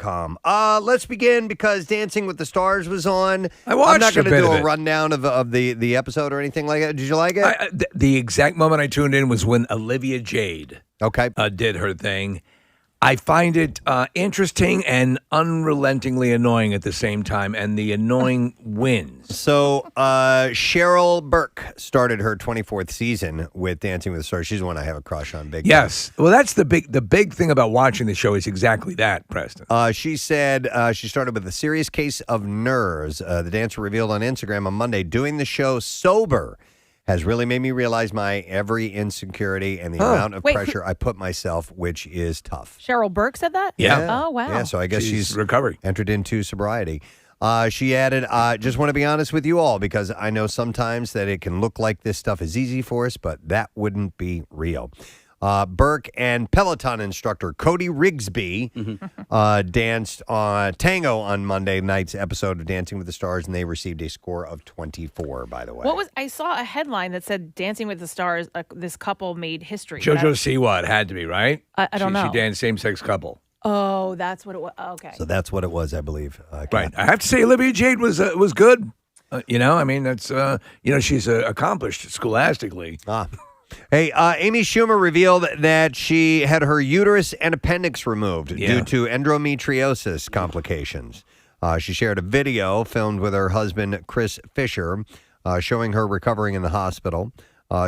WMMR.com. Let's begin because Dancing with the Stars was on. I watched I'm not going to do of a it. rundown of the episode or anything like that. Did you like it? The exact moment I tuned in was when Olivia Jade Okay. did her thing. I find it interesting and unrelentingly annoying at the same time, and the annoying wins. So Cheryl Burke started her 24th season with Dancing with the Stars. She's the one I have a crush on big time. Yes. Well, that's the big thing about watching the show is exactly that, Preston. She said she started with a serious case of nerves. The dancer revealed on Instagram on Monday, doing the show sober has really made me realize my every insecurity and the amount of pressure I put myself, which is tough. Cheryl Burke said that? Yeah. Oh, wow. Yeah, so I guess she's recovering. entered into sobriety. She added, just want to be honest with you all because I know sometimes that it can look like this stuff is easy for us, but that wouldn't be real. Burke and Peloton instructor Cody Rigsby danced tango on Monday night's episode of Dancing with the Stars, and they received a score of 24, by the way. I saw a headline that said Dancing with the Stars, this couple made history. JoJo Siwa had to be, right? I don't know. She danced same-sex couple. Oh, that's what it was. Okay. So that's what it was, I believe. Right. I have to say, Olivia Jade was good. I mean, that's she's accomplished scholastically. Hey, Amy Schumer revealed that she had her uterus and appendix removed due to endometriosis complications. She shared a video filmed with her husband, Chris Fisher, showing her recovering in the hospital.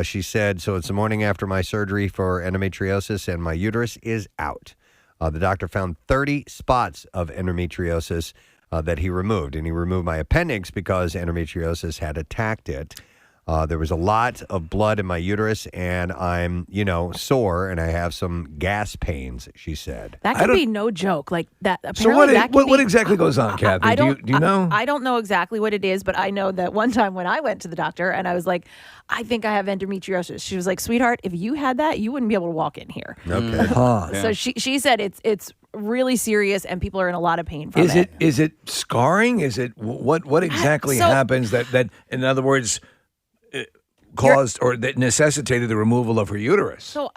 She said, so it's the morning after my surgery for endometriosis and my uterus is out. The doctor found 30 spots of endometriosis that he removed, and he removed my appendix because endometriosis had attacked it. There was a lot of blood in my uterus, and I'm, sore, and I have some gas pains, she said. That could be no joke. Like that. So what exactly goes on, Kathy? Do you know? I don't know exactly what it is, but I know that one time when I went to the doctor and I was like, I think I have endometriosis. She was like, sweetheart, if you had that, you wouldn't be able to walk in here. Okay. So she said it's really serious and people are in a lot of pain from it. Is it scarring? Is it what exactly happens that in other words caused or that necessitated the removal of her uterus? So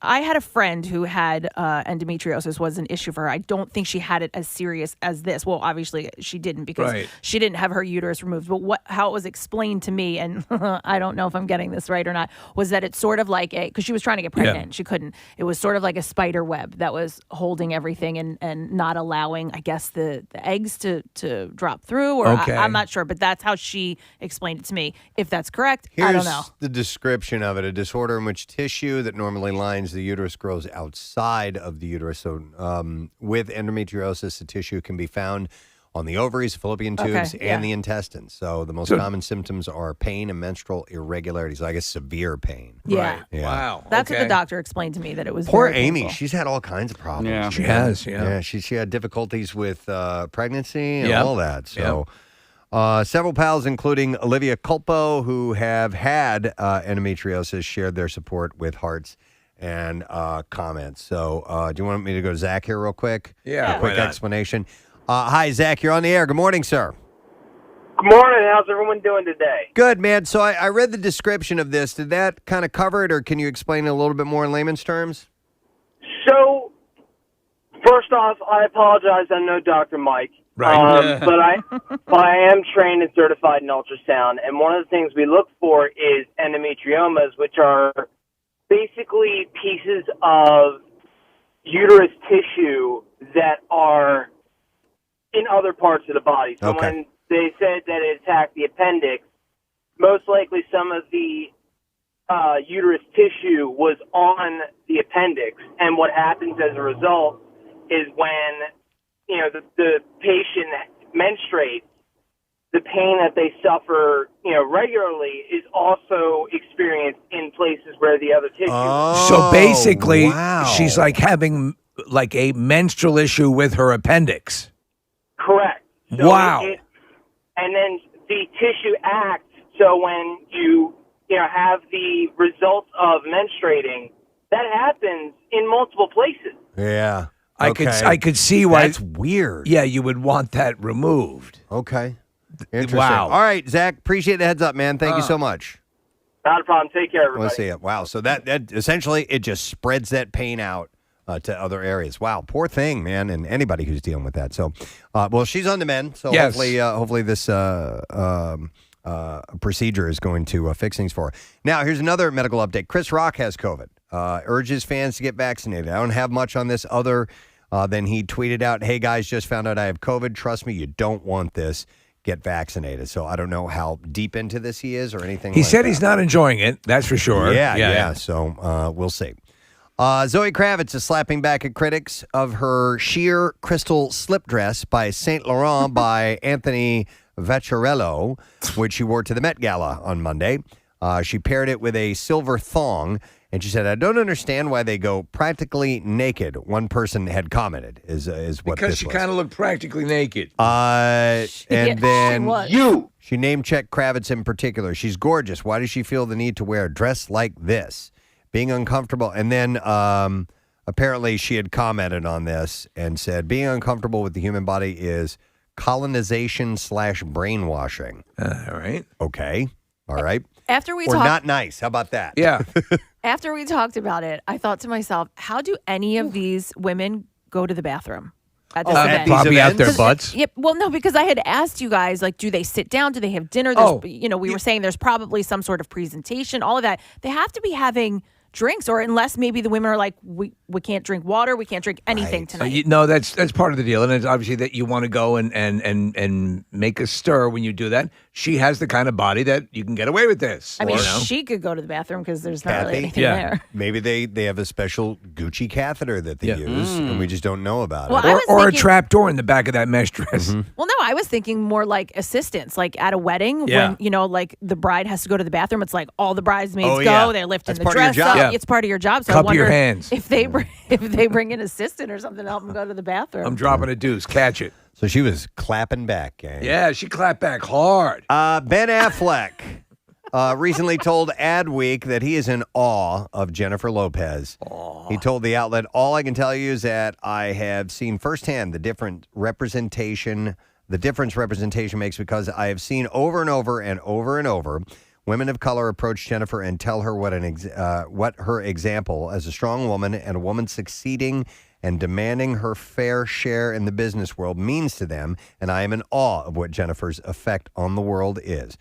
I had a friend who had endometriosis was an issue for her. I don't think she had it as serious as this. Well, obviously she didn't because she didn't have her uterus removed. But how it was explained to me, and I don't know if I'm getting this right or not, was that it's sort of like because she was trying to get pregnant. She couldn't. It was sort of like a spider web that was holding everything and not allowing, I guess, the eggs to drop through. Or I'm not sure, but that's how she explained it to me. If that's correct, I don't know. Here's the description of it: a disorder in which tissue that normally lines the uterus grows outside of the uterus. So with endometriosis, the tissue can be found on the ovaries, fallopian tubes, and the intestines. So the most common symptoms are pain and menstrual irregularities, I guess severe pain. Yeah. Right. Yeah. Wow. That's what the doctor explained to me, that it was Poor very Amy. painful. She's had all kinds of problems. Yeah. She has, yeah. She had difficulties with pregnancy and all that. So several pals, including Olivia Culpo, who have had endometriosis, shared their support with hearts and comments. So do you want me to go to Zach here real quick? Yeah. A quick explanation. Hi, Zach. You're on the air. Good morning, sir. Good morning. How's everyone doing today? Good, man. So I read the description of this. Did that kind of cover it, or can you explain it a little bit more in layman's terms? So, first off, I apologize. I'm no Dr. Mike. Right. But I am trained and certified in ultrasound, and one of the things we look for is endometriomas, which are basically pieces of uterus tissue that are in other parts of the body. So when they said that it attacked the appendix, most likely some of the uterus tissue was on the appendix. And what happens as a result is when, the patient menstruates, the pain that they suffer, regularly is also experienced in places where the other tissue. So basically, she's like having like a menstrual issue with her appendix. Correct. So Wow. And then the tissue acts. So when you have the results of menstruating, that happens in multiple places. Yeah. I could see why. That's weird. Yeah, you would want that removed. Okay. Interesting. Wow. All right, Zach, appreciate the heads up, man. Thank you so much. Not a problem. Take care, everybody. Let's see it. Wow. So that essentially, it just spreads that pain out to other areas. Wow, poor thing, man, and anybody who's dealing with that. So, well, she's on the mend. So Yes. hopefully this procedure is going to fix things for her. Now, here's another medical update. Chris Rock has COVID. Urges fans to get vaccinated. I don't have much on this other than he tweeted out, "Hey guys, just found out I have COVID. Trust me, you don't want this. Get vaccinated." So I don't know how deep into this he is or anything. He like said that. he's not enjoying it. That's for sure. Yeah. So we'll see. Zoe Kravitz is slapping back at critics of her sheer crystal slip dress by Saint Laurent by Anthony Vaccarello, which she wore to the Met Gala on Monday. She paired it with a silver thong, and she said, "I don't understand why they go practically naked." One person had commented, is what Because this she was. kind of looked practically naked. And then she she name-checked Kravitz in particular. She's gorgeous. Why does she feel the need to wear a dress like this? Being uncomfortable. And then apparently she had commented on this and said, being uncomfortable with the human body is colonization/brainwashing. All right. Okay. All right. After we Or talked, not nice. How about that? Yeah. after we talked about it, I thought to myself, how do any of these women go to the bathroom at this event? Probably out their events? butts. Yep. Well, no, because I had asked you guys, like, do they sit down? Do they have dinner? We were saying there's probably some sort of presentation, all of that. They have to be having drinks, or unless maybe the women are like, we can't drink water, we can't drink anything tonight. No, that's part of the deal, and it's obviously that you want to go and make a stir when you do that. She has the kind of body that you can get away with this. I mean, she could go to the bathroom because there's not really Kathy? anything there. Maybe they have a special Gucci catheter that they use, and we just don't know about Well, it. I was Or a thinking- trap door in the back of that mesh dress. Well, no, I was thinking more like assistants, like at a wedding when, like the bride has to go to the bathroom. It's like all the bridesmaids Oh, go, yeah. they're lifting That's the part of your dress job. up. Yeah. It's part of your job. So I Cup wonder your hands. if they bring an assistant or something to help them go to the bathroom. I'm dropping a deuce. Catch it. So she was clapping back, gang. Yeah, she clapped back hard. Ben Affleck recently told Adweek that he is in awe of Jennifer Lopez. He told the outlet, "All I can tell you is that I have seen firsthand the difference representation makes, because I have seen over and over and over and over women of color approach Jennifer and tell her what her example as a strong woman and a woman succeeding and demanding her fair share in the business world means to them, and I am in awe of what Jennifer's effect on the world is."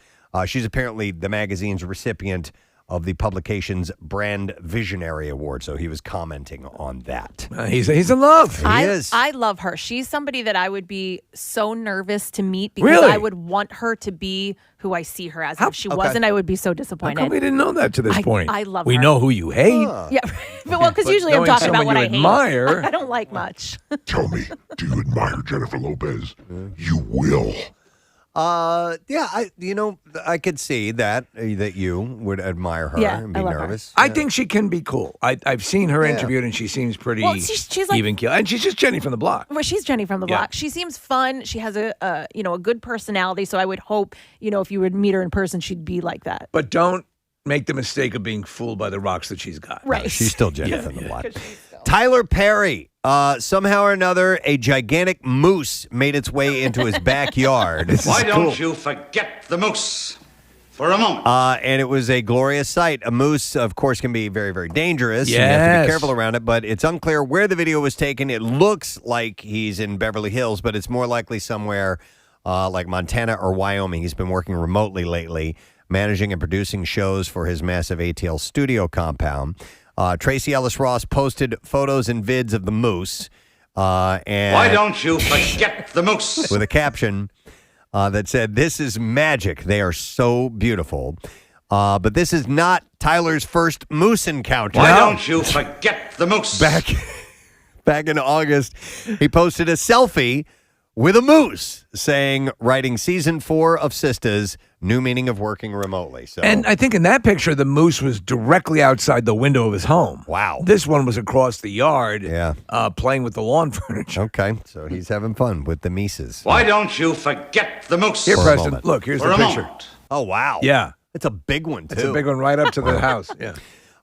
She's apparently the magazine's recipient of the publication's Brand Visionary Award, so he was commenting on that. He's in love. He is. I love her. She's somebody that I would be so nervous to meet because Really? I would want her to be who I see her as. If she wasn't, I would be so How disappointed. come we didn't know that to this point? I love we her. know who you hate. Yeah, because But usually I'm knowing talking about someone what you I admire- hate. I don't like much. Tell me, do you admire Jennifer Lopez? You will. Yeah, I could see that you would admire her Yeah, and be I love her. nervous. I think she can be cool. I've seen her interviewed, and she seems pretty she's like- even keel. And she's just Jenny from the block. Well, she's Jenny from the Yeah. block. She seems fun. She has a good personality. So I would hope, if you would meet her in person, she'd be like that. But don't make the mistake of being fooled by the rocks that she's got. Right. She's still Jenny from the block. Tyler Perry, somehow or another, a gigantic moose made its way into his backyard. Why don't you forget the moose for a moment? And it was a glorious sight. A moose, of course, can be very, very dangerous. And you have to Yes. be careful around it, but it's unclear where the video was taken. It looks like he's in Beverly Hills, but it's more likely somewhere like Montana or Wyoming. He's been working remotely lately, managing and producing shows for his massive ATL studio compound. Tracy Ellis Ross posted photos and vids of the moose. And Why don't you forget the moose? with a caption that said, "This is magic. They are so beautiful." But this is not Tyler's first moose encounter. Why don't you forget the moose? Back in August, he posted a selfie with a moose writing season 4 of Sistas, new meaning of working remotely. So, And I think in that picture, the moose was directly outside the window of his home. Wow. This one was across the yard, Yeah. playing with the lawn furniture. okay, so he's having fun with the Mises. Why don't you forget the moose? Here, For a Preston, moment. look, here's For the a picture. moment. Oh, wow. Yeah. It's a big one, too. It's a big one right up to the house. Yeah.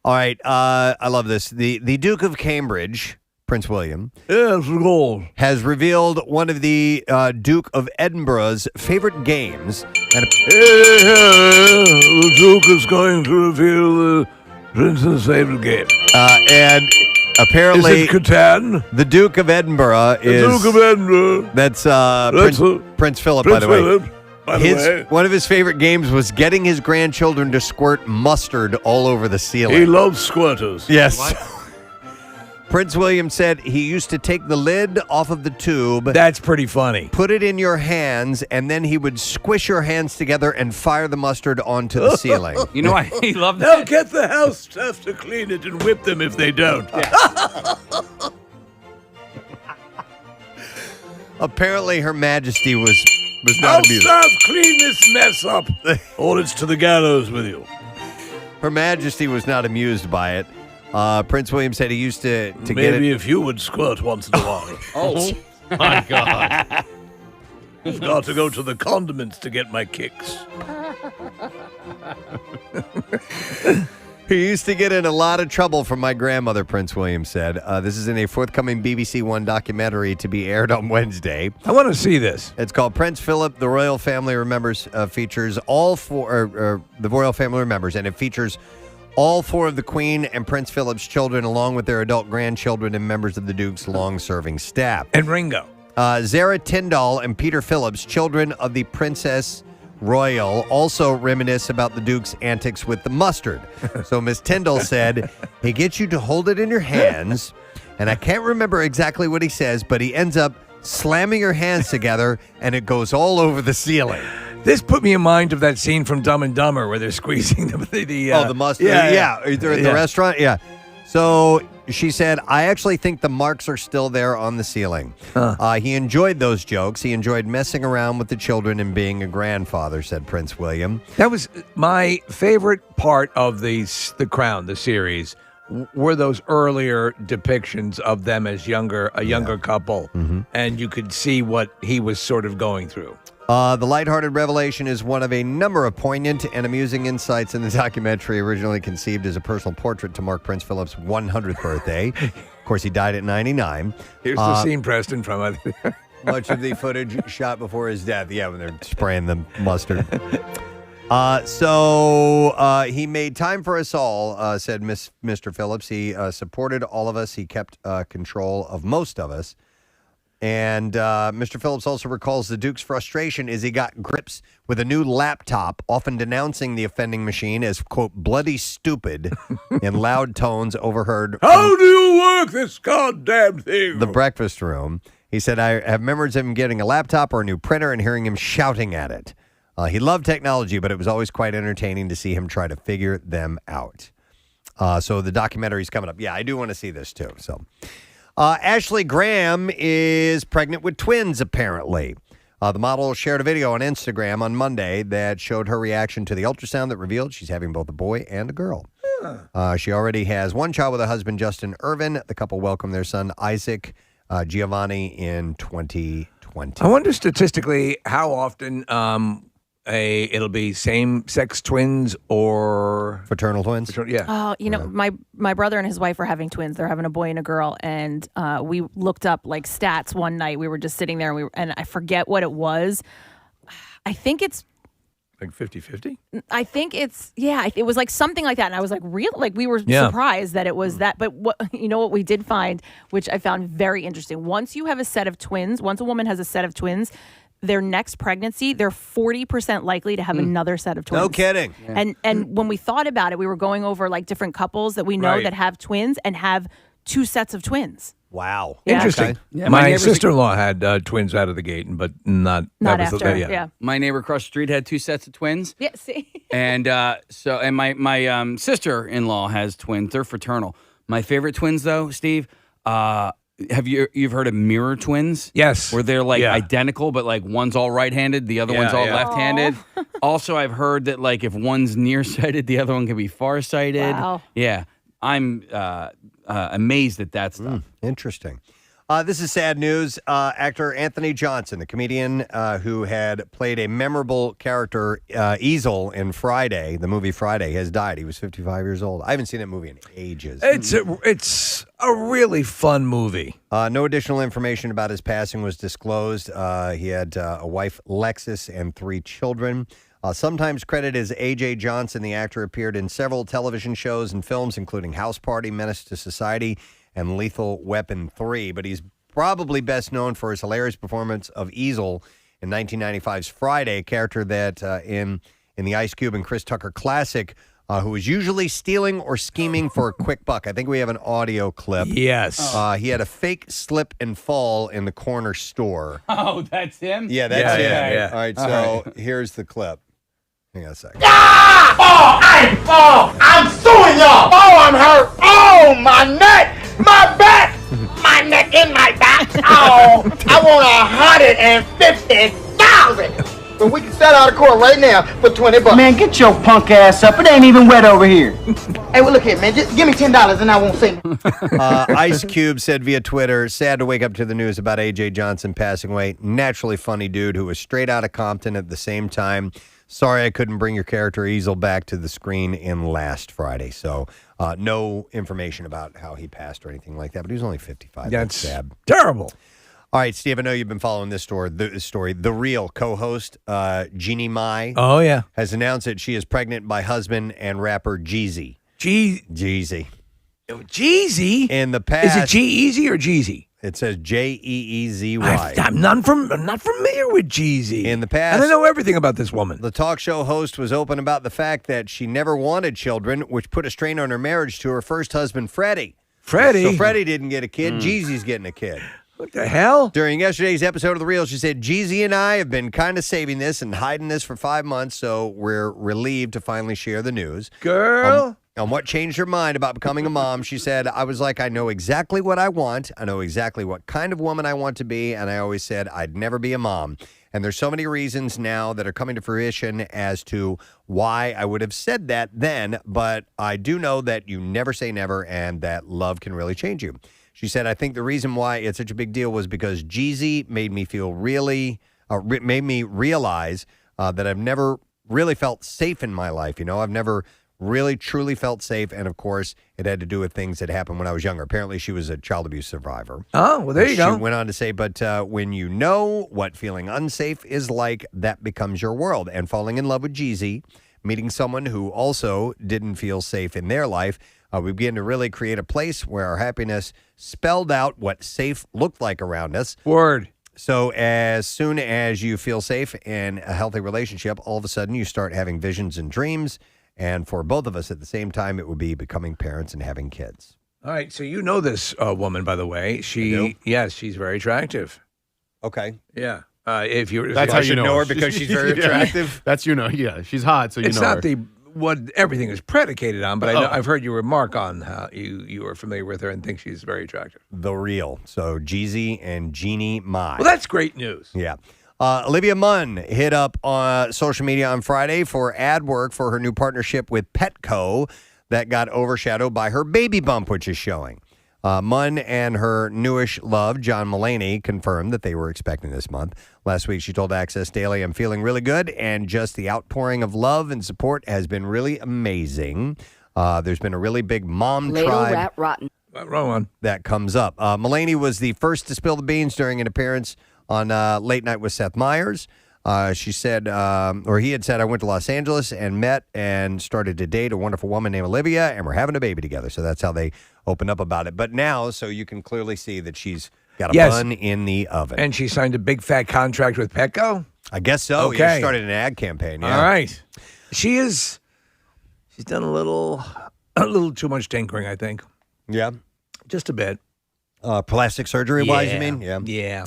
All right, I love this. The Duke of Cambridge, Prince William, Yes, gold. has revealed one of the Duke of Edinburgh's favorite games. And The Duke is going to reveal the Prince's favorite game. and Apparently, Is it Catan? the Duke of Edinburgh is. The Duke of Edinburgh. That's Prince Philip, Prince by the way. Philip, by the way. One of his favorite games was getting his grandchildren to squirt mustard all over the ceiling. He loves squirters. Yes. Prince William said he used to take the lid off of the tube. That's pretty funny. Put it in your hands, and then he would squish your hands together and fire the mustard onto the ceiling. You know why he loved They'll that? get the house staff to clean it and whip them if they don't. Apparently, Her Majesty was not House amused. staff, clean this mess up, or it's to the gallows with you. Her Majesty was not amused by it. Prince William said he used to get it. Maybe if you would squirt once in a while. Oh, my God. I've got to go to the condiments to get my kicks. He used to get in a lot of trouble from my grandmother, Prince William said. This is in a forthcoming BBC One documentary to be aired on Wednesday. I want to see this. It's called Prince Philip, The Royal Family Remembers, features all four, the Royal Family Remembers, and it features all four of the Queen and Prince Philip's children, along with their adult grandchildren and members of the Duke's long-serving staff. And Ringo. Zara Tyndall and Peter Phillips, children of the Princess Royal, also reminisce about the Duke's antics with the mustard. So Miss Tyndall said, he gets you to hold it in your hands, and I can't remember exactly what he says, but he ends up slamming your hands together, and it goes all over the ceiling. This put me in mind of that scene from Dumb and Dumber where they're squeezing the mustard. Yeah. They're at the restaurant. Yeah. So she said, I actually think the marks are still there on the ceiling. He enjoyed those jokes. He enjoyed messing around with the children and being a grandfather, said Prince William. That was my favorite part of the Crown, the series, were those earlier depictions of them as a younger couple. Mm-hmm. And you could see what he was sort of going through. The lighthearted revelation is one of a number of poignant and amusing insights in the documentary, originally conceived as a personal portrait to mark Prince Philip's 100th birthday. Of course, he died at 99. Here's the scene, Preston, from much of the footage shot before his death. Yeah, when they're spraying the mustard. So he made time for us all, said Mr. Phillips. He supported all of us. He kept control of most of us. And Mr. Phillips also recalls the Duke's frustration as he got grips with a new laptop, often denouncing the offending machine as, quote, bloody stupid in loud tones overheard. How do you work this goddamn thing? The breakfast room. He said, I have memories of him getting a laptop or a new printer and hearing him shouting at it. He loved technology, but it was always quite entertaining to see him try to figure them out. So the documentary's coming up. Yeah, I do want to see this, too. So. Ashley Graham is pregnant with twins, apparently. The model shared a video on Instagram on Monday that showed her reaction to the ultrasound that revealed she's having both a boy and a girl. She already has one child with her husband, Justin Irvin. The couple welcomed their son, Isaac Giovanni, in 2020. I wonder statistically how often it'll be same-sex twins or fraternal twins. Yeah. Oh, my brother and his wife are having twins. They're having a boy and a girl, and we looked up like stats one night. We were just sitting there, and I forget what it was. I think it's like 50-50. I think it's it was like something like that, and I was like, real, like we were surprised that it was that. But what we did find, which I found very interesting. Once you have a set of twins, once a woman has a set of twins, their next pregnancy, they're 40% likely to have another set of twins. No kidding. Yeah. And when we thought about it, we were going over like different couples that we know that have twins and have two sets of twins. Wow. Yeah. Interesting. Okay. Yeah, my sister-in-law had twins out of the gate, but not after. Yeah. My neighbor across the street had two sets of twins. Yeah, see? And my sister-in-law has twins. They're fraternal. My favorite twins, though, Steve, you've heard of mirror twins? Yes. Where they're like identical, but like one's all right-handed, the other one's all left-handed. Also, I've heard that like if one's nearsighted, the other one can be farsighted. Wow. Yeah. I'm amazed at that stuff. Interesting. This is sad news. Actor Anthony Johnson, the comedian who had played a memorable character, Easel, in Friday, the movie Friday, has died. He was 55 years old. I haven't seen that movie in ages. It's a really fun movie. No additional information about his passing was disclosed. He had a wife, Lexis, and 3 children. Sometimes credited as A.J. Johnson, the actor appeared in several television shows and films, including House Party, Menace to Society, and Lethal Weapon 3, but he's probably best known for his hilarious performance of Easel in 1995's Friday, a character that in the Ice Cube and Chris Tucker classic, who was usually stealing or scheming for a quick buck. I think we have an audio clip. Yes. He had a fake slip and fall in the corner store. Oh, that's him? Yeah, that's him. Yeah. All right, so here's the clip. Hang on a second. I'm suing y'all. Oh, I'm hurt. Oh, my neck, my back, my neck and my back. Oh, I want 150,000. But we can settle out of court right now for $20. Man, get your punk ass up. It ain't even wet over here. Hey, well, look here, man. Just give me $10 and I won't say. Ice Cube said via Twitter, sad to wake up to the news about A.J. Johnson passing away. Naturally funny dude who was straight out of Compton at the same time. Sorry I couldn't bring your character Easel back to the screen in last Friday. So no information about how he passed or anything like that. But he was only 55. That's sad. Terrible. All right, Steve, I know you've been following this story. The Real co-host, Jeannie Mai, Oh, yeah. has announced that she is pregnant by husband and rapper Jeezy. Jeezy. Jeezy? In the past. Is it G-Eazy or Jeezy? It says Jeezy. I'm not familiar with Jeezy. In the past. I don't know everything about this woman. The talk show host was open about the fact that she never wanted children, which put a strain on her marriage to her first husband, Freddie. So Freddie didn't get a kid. Jeezy's getting a kid. What the hell? During yesterday's episode of The Real, she said, Jeezy and I have been kind of saving this and hiding this for 5 months, so we're relieved to finally share the news. Girl. On what changed her mind about becoming a mom, she said, I was like, I know exactly what I want. I know exactly what kind of woman I want to be, and I always said I'd never be a mom. And there's so many reasons now that are coming to fruition as to why I would have said that then, but I do know that you never say never and that love can really change you. She said, I think the reason why it's such a big deal was because Jeezy made me feel made me realize that I've never really felt safe in my life. You know, I've never really truly felt safe. And of course, it had to do with things that happened when I was younger. Apparently, she was a child abuse survivor. Oh, well, there you go. She went on to say, but when you know what feeling unsafe is like, that becomes your world. And falling in love with Jeezy, meeting someone who also didn't feel safe in their life, we began to really create a place where our happiness spelled out what safe looked like around us. Word. So as soon as you feel safe in a healthy relationship, all of a sudden you start having visions and dreams. And for both of us at the same time, it would be becoming parents and having kids. All right. So you know this woman, by the way. Yes, she's very attractive. Okay. Yeah. If you That's how you know her because she's very attractive. That's yeah, she's hot, so you it's know not her. what everything is predicated on, but I've heard you remark on how you are familiar with her and think she's very attractive. The Real. So Jeezy and Jeannie Mai. Well, that's great news. Yeah. Olivia Munn hit up on social media on Friday for ad work for her new partnership with Petco that got overshadowed by her baby bump, which is showing. Munn and her newish love, John Mulaney, confirmed that they were expecting this month. Last week, she told Access Daily, I'm feeling really good, and just the outpouring of love and support has been really amazing. There's been a really big mom tribe rat rotten. Wrong one. that comes up. Mulaney was the first to spill the beans during an appearance on Late Night with Seth Meyers. She said, or he had said, I went to Los Angeles and met and started to date a wonderful woman named Olivia, and we're having a baby together. So that's how they opened up about it. But now, so you can clearly see that she's got a bun in the oven. And she signed a big fat contract with Petco? I guess so. Okay. She started an ad campaign. Yeah. All right. She's done a little too much tinkering, I think. Yeah. Just a bit. Plastic surgery-wise, you mean? Yeah.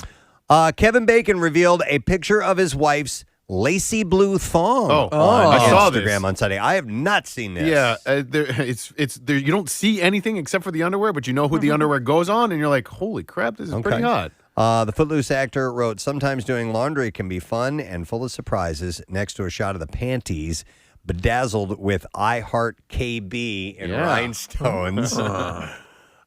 Kevin Bacon revealed a picture of his wife's lacy blue thong I saw Instagram this on Sunday. I have not seen this. Yeah, it's there. You don't see anything except for the underwear, but you know who the underwear goes on, and you're like, holy crap, this is pretty hot. The Footloose actor wrote, sometimes doing laundry can be fun and full of surprises, next to a shot of the panties bedazzled with I Heart KB in rhinestones.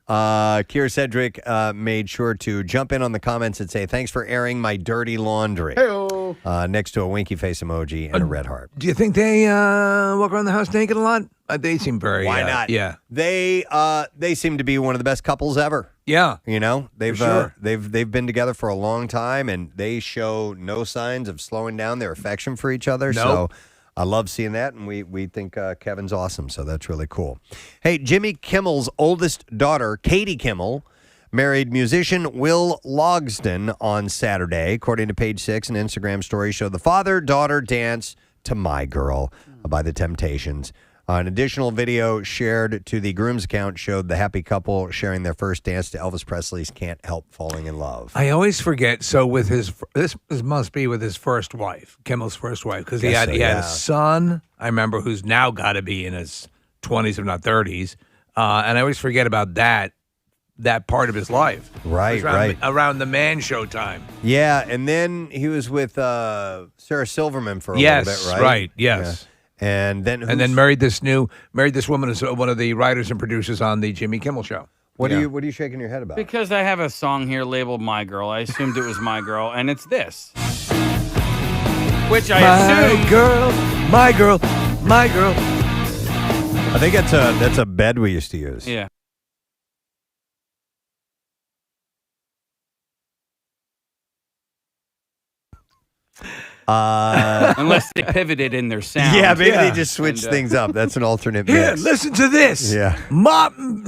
Keira Cedric made sure to jump in on the comments and say, thanks for airing my dirty laundry. Hey-o. Next to a winky face emoji and a red heart. Do you think they walk around the house naked a lot? They seem very... Why not? Yeah. They seem to be one of the best couples ever. Yeah. You know, they've sure. they've been together for a long time, and they show no signs of slowing down their affection for each other. Nope. I love seeing that, and we think Kevin's awesome, so that's really cool. Hey, Jimmy Kimmel's oldest daughter, Katie Kimmel, married musician Will Logsdon on Saturday. According to Page Six, an Instagram story showed the father-daughter dance to My Girl by The Temptations. An additional video shared to the groom's account showed the happy couple sharing their first dance to Elvis Presley's Can't Help Falling in Love. I always forget. So with this must be with his first wife, Kimmel's first wife, because he had a son, I remember, who's now got to be in his 20s, if not 30s. And I always forget about that part of his life. Right. Around the Man Show time. Yeah, and then he was with Sarah Silverman for a little bit, right? Right, yes. Yeah. And then married this woman who's one of the writers and producers on the Jimmy Kimmel Show. What are you shaking your head about? Because I have a song here labeled My Girl. I assumed it was My Girl, and it's this. Which I assume... My girl. I think that's a bed we used to use. Yeah. Unless they pivoted in their sound. Yeah, maybe they just switched things up. That's an alternate mix. Yeah, listen to this. Yeah. Mom,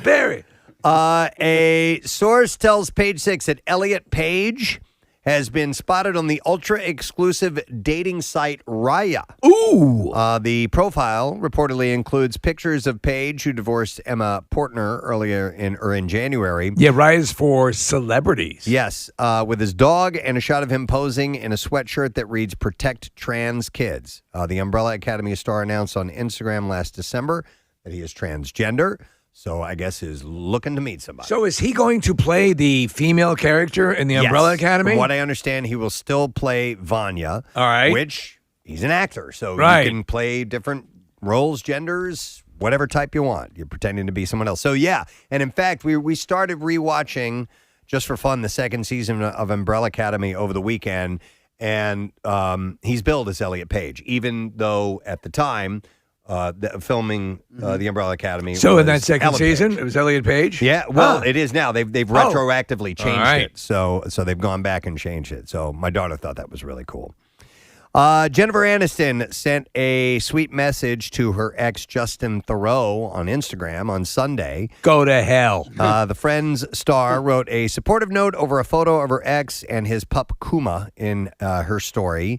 Barry. A source tells Page Six that Elliot Page has been spotted on the ultra-exclusive dating site Raya. Ooh! The profile reportedly includes pictures of Page, who divorced Emma Portner earlier in January. Yeah, Raya's for celebrities. Yes, with his dog and a shot of him posing in a sweatshirt that reads "Protect Trans Kids." The Umbrella Academy star announced on Instagram last December that he is transgender. So I guess he's looking to meet somebody. So is he going to play the female character in the Umbrella Academy? From what I understand, he will still play Vanya. All right. Which, he's an actor, so you can play different roles, genders, whatever type you want. You're pretending to be someone else. So, yeah. And in fact, we started rewatching, just for fun, the second season of Umbrella Academy over the weekend. And he's billed as Elliot Page, even though at the time... filming the Umbrella Academy. So in that second season, it was Elliot Page? Yeah, well, it is now. They've retroactively changed it. So they've gone back and changed it. So my daughter thought that was really cool. Jennifer Aniston sent a sweet message to her ex, Justin Theroux, on Instagram on Sunday. Go to hell. The Friends star wrote a supportive note over a photo of her ex and his pup, Kuma, in her story.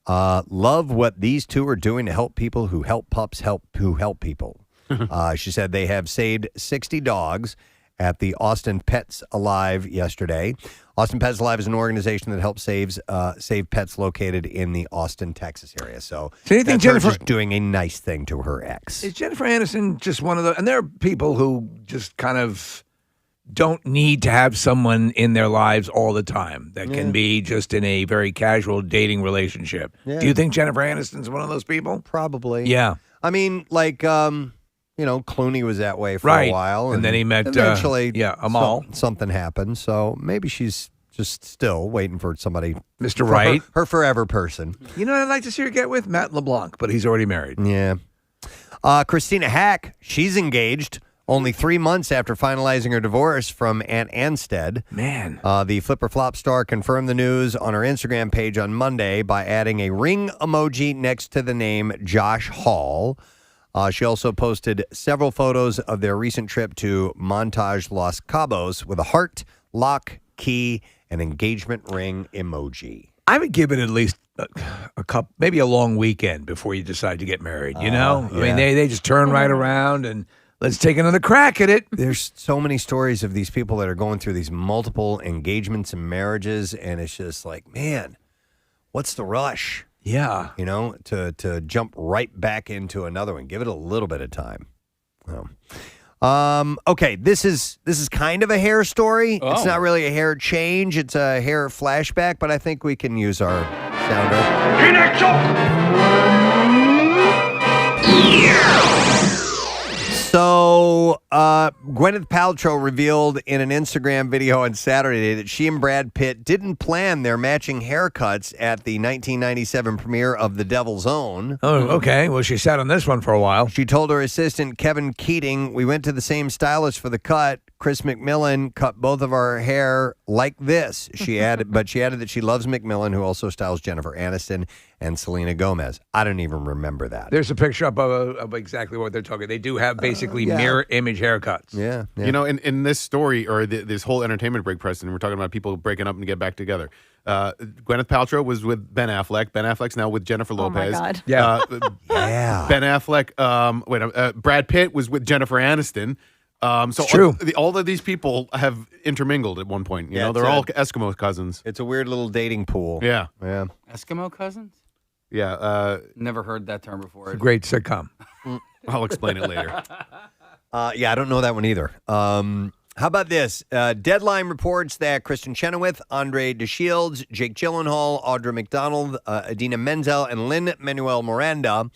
Love what these two are doing to help people who help pups who help people. She said they have saved 60 dogs at the Austin Pets Alive yesterday. Austin Pets Alive is an organization that helps save pets located in the Austin, Texas area. So that's her just doing a nice thing to her ex. Is Jennifer Aniston just one of the... And there are people who just kind of... don't need to have someone in their lives all the time. That can be just in a very casual dating relationship. Yeah. Do you think Jennifer Aniston's one of those people? Probably. Yeah. I mean, like, Clooney was that way for a while. And then he met... eventually, Amal. Something happened. So maybe she's just still waiting for somebody... Mr. Right. Her forever person. You know what I'd like to see her get with? Matt LeBlanc, but he's already married. Yeah. Christina Hack, she's engaged... only 3 months after finalizing her divorce from Aunt Anstead. Man. The Flipper Flop star confirmed the news on her Instagram page on Monday by adding a ring emoji next to the name Josh Hall. She also posted several photos of their recent trip to Montage Los Cabos with a heart, lock, key, and engagement ring emoji. I would give it at least a couple, maybe a long weekend before you decide to get married, you know? Yeah. I mean, they just turn right around and... let's take another crack at it. There's so many stories of these people that are going through these multiple engagements and marriages, and it's just like, man, what's the rush? Yeah. You know, to jump right back into another one. Give it a little bit of time. Okay, this is kind of a hair story. Oh. It's not really a hair change. It's a hair flashback, but I think we can use our sounder. So, Gwyneth Paltrow revealed in an Instagram video on Saturday that she and Brad Pitt didn't plan their matching haircuts at the 1997 premiere of The Devil's Own. Oh, okay. Well, she sat on this one for a while. She told her assistant, Kevin Keating, we went to the same stylist for the cut. Chris McMillan cut both of our hair like this. She added that she loves McMillan, who also styles Jennifer Aniston and Selena Gomez. I don't even remember that. There's a picture up of exactly what they're talking. They do have basically mirror image haircuts. Yeah. You know, in this story or this whole entertainment break, Preston, we're talking about people breaking up and get back together. Gwyneth Paltrow was with Ben Affleck. Ben Affleck's now with Jennifer Lopez. Oh my God. Yeah. Yeah. Ben Affleck. Brad Pitt was with Jennifer Aniston. So true. All of these people have intermingled at one point. You know, it's they're all Eskimo cousins. It's a weird little dating pool. Yeah. Yeah. Eskimo cousins? Yeah. Never heard that term before. Great sitcom. I'll explain it later. Yeah, I don't know that one either. How about this? Deadline reports that Kristen Chenoweth, Andre DeShields, Jake Gyllenhaal, Audra McDonald, Idina Menzel, and Lin-Manuel Miranda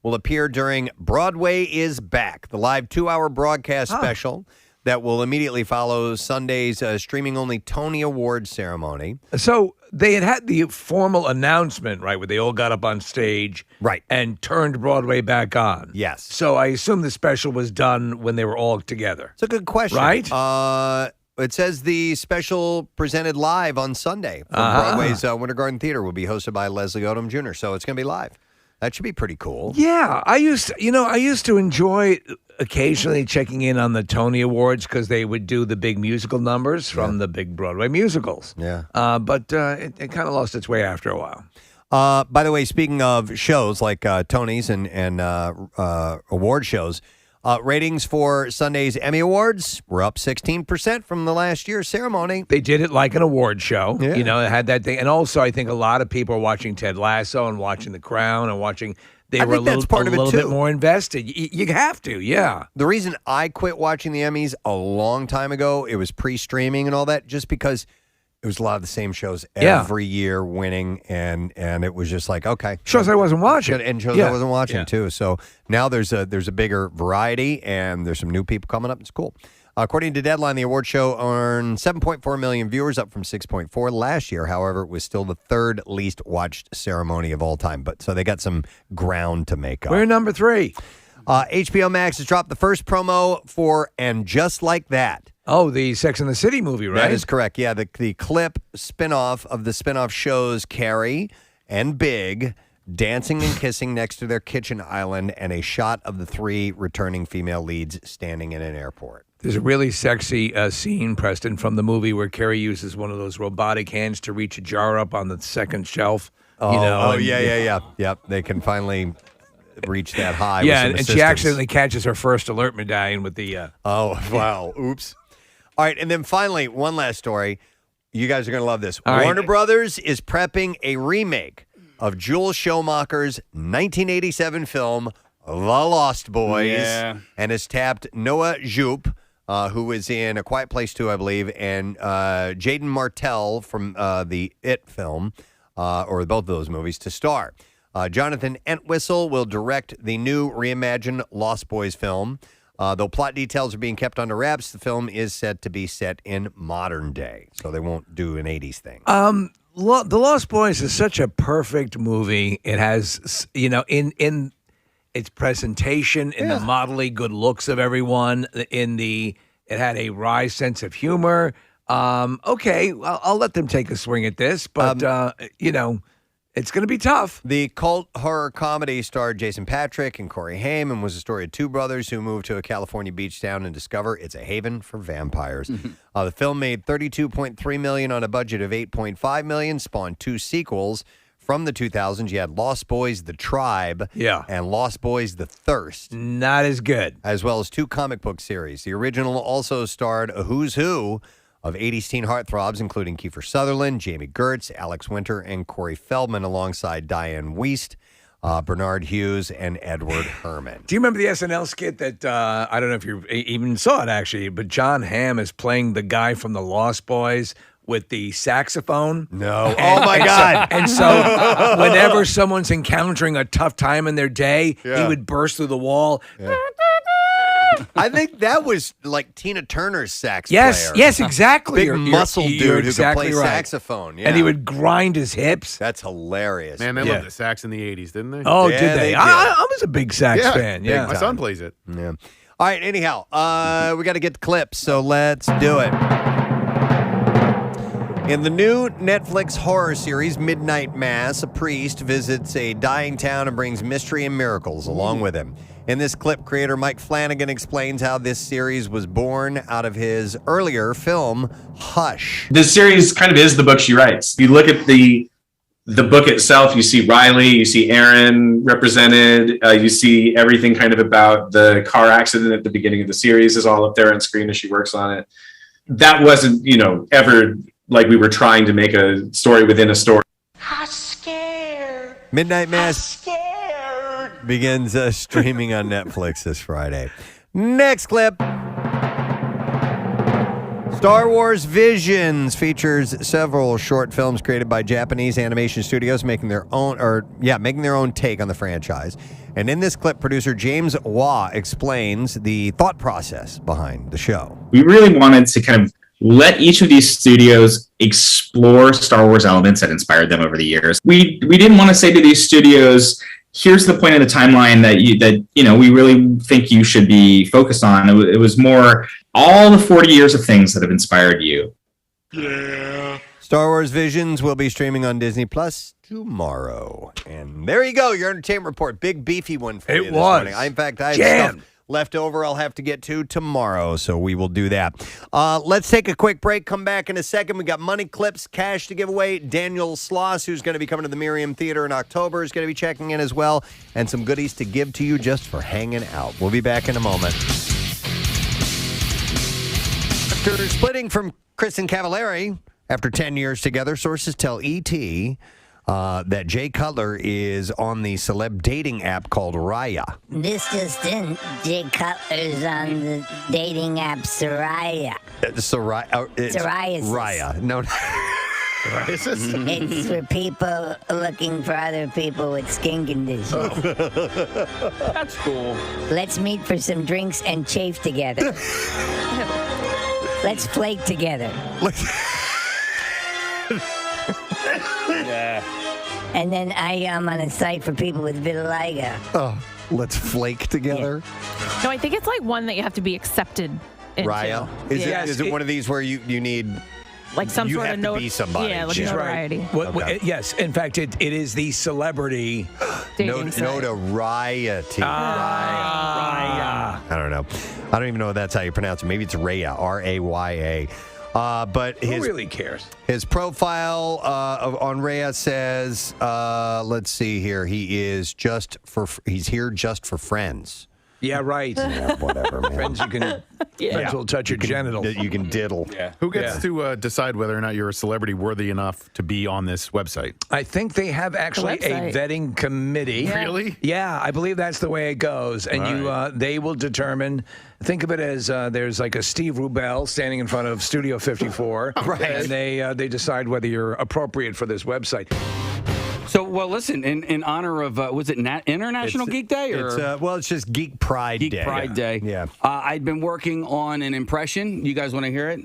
will appear during Broadway is Back, the live 2-hour broadcast special that will immediately follow Sunday's streaming-only Tony Awards ceremony. So they had the formal announcement, right, where they all got up on stage Right. and turned Broadway back on. Yes. So I assume the special was done when they were all together. It's a good question. Right? It says the special presented live on Sunday from Broadway's Winter Garden Theater will be hosted by Leslie Odom Jr., so it's going to be live. That should be pretty cool. Yeah, I used to enjoy occasionally checking in on the Tony Awards because they would do the big musical numbers from the big Broadway musicals. Yeah. But it kind of lost its way after a while. By the way, speaking of shows like Tonys and award shows, ratings for Sunday's Emmy Awards were up 16% from the last year's ceremony. They did it like an award show. Yeah. You know, it had that thing. And also, I think a lot of people are watching Ted Lasso and watching The Crown and watching. They were a little bit more invested. You have to, yeah. The reason I quit watching the Emmys a long time ago, it was pre-streaming and all that, just because it was a lot of the same shows every year winning, and it was just like, okay. Shows I wasn't watching. And shows I wasn't watching, too. So now there's a bigger variety, and there's some new people coming up. It's cool. According to Deadline, the award show earned 7.4 million viewers, up from 6.4 last year. However, it was still the third least watched ceremony of all time. So they got some ground to make up. We're number 3. HBO Max has dropped the first promo for And Just Like That. Oh, the Sex and the City movie, right? That is correct. Yeah, the clip spinoff of the spinoff shows Carrie and Big dancing and kissing next to their kitchen island, and a shot of the 3 returning female leads standing in an airport. There's a really sexy scene, Preston, from the movie where Carrie uses one of those robotic hands to reach a jar up on the second shelf. Yeah. Yep, they can finally reach that high. Yeah, with some and she assistance. accidentally catches her first alert medallion with the. Oh, wow. Oops. All right, and then finally, one last story. You guys are going to love this. All Warner right. Brothers is prepping a remake of Joel Schumacher's 1987 film, The Lost Boys, and has tapped Noah Jupe, who was in A Quiet Place 2, I believe, and Jaden Martell from the It film, or both of those movies, to star. Jonathan Entwistle will direct the new reimagined Lost Boys film. Though plot details are being kept under wraps, the film is set to be set in modern day, so they won't do an 80s thing. The Lost Boys is such a perfect movie. It has, in its presentation, in the modelly good looks of everyone, it had a wry sense of humor. Okay, I'll let them take a swing at this, but it's going to be tough. The cult horror comedy starred Jason Patric and Corey Haim and was the story of 2 brothers who moved to a California beach town and discover it's a haven for vampires. The film made $32.3 million on a budget of $8.5 million, spawned 2 sequels. From the 2000s, you had Lost Boys: The Tribe and Lost Boys: The Thirst. Not as good. As well as 2 comic book series. The original also starred a who's who of 80s teen heartthrobs, including Kiefer Sutherland, Jamie Gertz, Alex Winter, and Corey Feldman, alongside Diane Wiest, Bernard Hughes, and Edward Herman. Do you remember the SNL skit that, I don't know if you even saw it, actually, but John Hamm is playing the guy from the Lost Boys with the saxophone? No. Oh, my God. And so whenever someone's encountering a tough time in their day, he would burst through the wall. Yeah. I think that was like Tina Turner's sax player. Yes, exactly. Big muscle dude exactly who could play right. saxophone. Yeah. And he would grind his hips. That's hilarious. Man, they loved the sax in the 80s, didn't they? Oh, Yeah, did they? did. I was a big sax fan. Yeah. My son plays it. Yeah. All right, anyhow, we got to get the clips, so let's do it. In the new Netflix horror series, Midnight Mass, a priest visits a dying town and brings mystery and miracles along with him. In this clip, creator Mike Flanagan explains how this series was born out of his earlier film, Hush. This series kind of is the book she writes. If you look at the book itself, you see Riley, you see Aaron represented, you see everything kind of about the car accident at the beginning of the series is all up there on screen as she works on it. That wasn't, ever like we were trying to make a story within a story. I'm scared. Midnight Mass begins streaming on Netflix this Friday. Next clip. Star Wars Visions features several short films created by Japanese animation studios making their own take on the franchise. And in this clip, producer James Waugh explains the thought process behind the show. We really wanted to kind of let each of these studios explore Star Wars elements that inspired them over the years. We didn't want to say to these studios, here's the point in the timeline that we really think you should be focused on. It was more all the 40 years of things that have inspired you. Yeah. Star Wars Visions will be streaming on Disney Plus tomorrow. And there you go, your entertainment report. Big beefy one for you this morning. I have stuff left over I'll have to get to tomorrow, so we will do that. Let's take a quick break. Come back in a second. We got money clips, cash to give away. Daniel Sloss, who's going to be coming to the Miriam Theater in October, is going to be checking in as well, and some goodies to give to you just for hanging out. We'll be back in a moment. After splitting from Kristen Cavallari after 10 years together, sources tell E.T. That Jay Cutler is on the celeb dating app called Raya. This just in, Jay Cutler's on the dating app Soraya. Psoriasis. Raya. No. Psoriasis? It's for people looking for other people with skin conditions. That's cool. Let's meet for some drinks and chafe together. Let's flake together. Yeah. And then I am on a site for people with vitiligo. Oh, let's flake together. Yeah. No, I think it's like one that you have to be accepted into. Raya? Is it one of these where you need... Like some you sort have of to be somebody. Yeah, like notoriety. Right. Yes, in fact, it is the celebrity notoriety. Raya. I don't know. I don't even know if that's how you pronounce it. Maybe it's Raya, Raya. But who really cares? His profile on Raya says, let's see here. He's here just for friends. Yeah, right. Yeah, whatever, man. Friends will touch your genitals. You can diddle. Yeah. Who gets to decide whether or not you're a celebrity worthy enough to be on this website? I think they have actually a vetting committee. Yeah. Really? Yeah, I believe that's the way it goes. And they will determine. Think of it as there's like a Steve Rubel standing in front of Studio 54. Right. And they decide whether you're appropriate for this website. So, well, listen, in honor of, was it International Geek Day? Or? It's just Geek Pride Day. Geek Pride Day. Yeah. I'd been working on an impression. You guys want to hear it?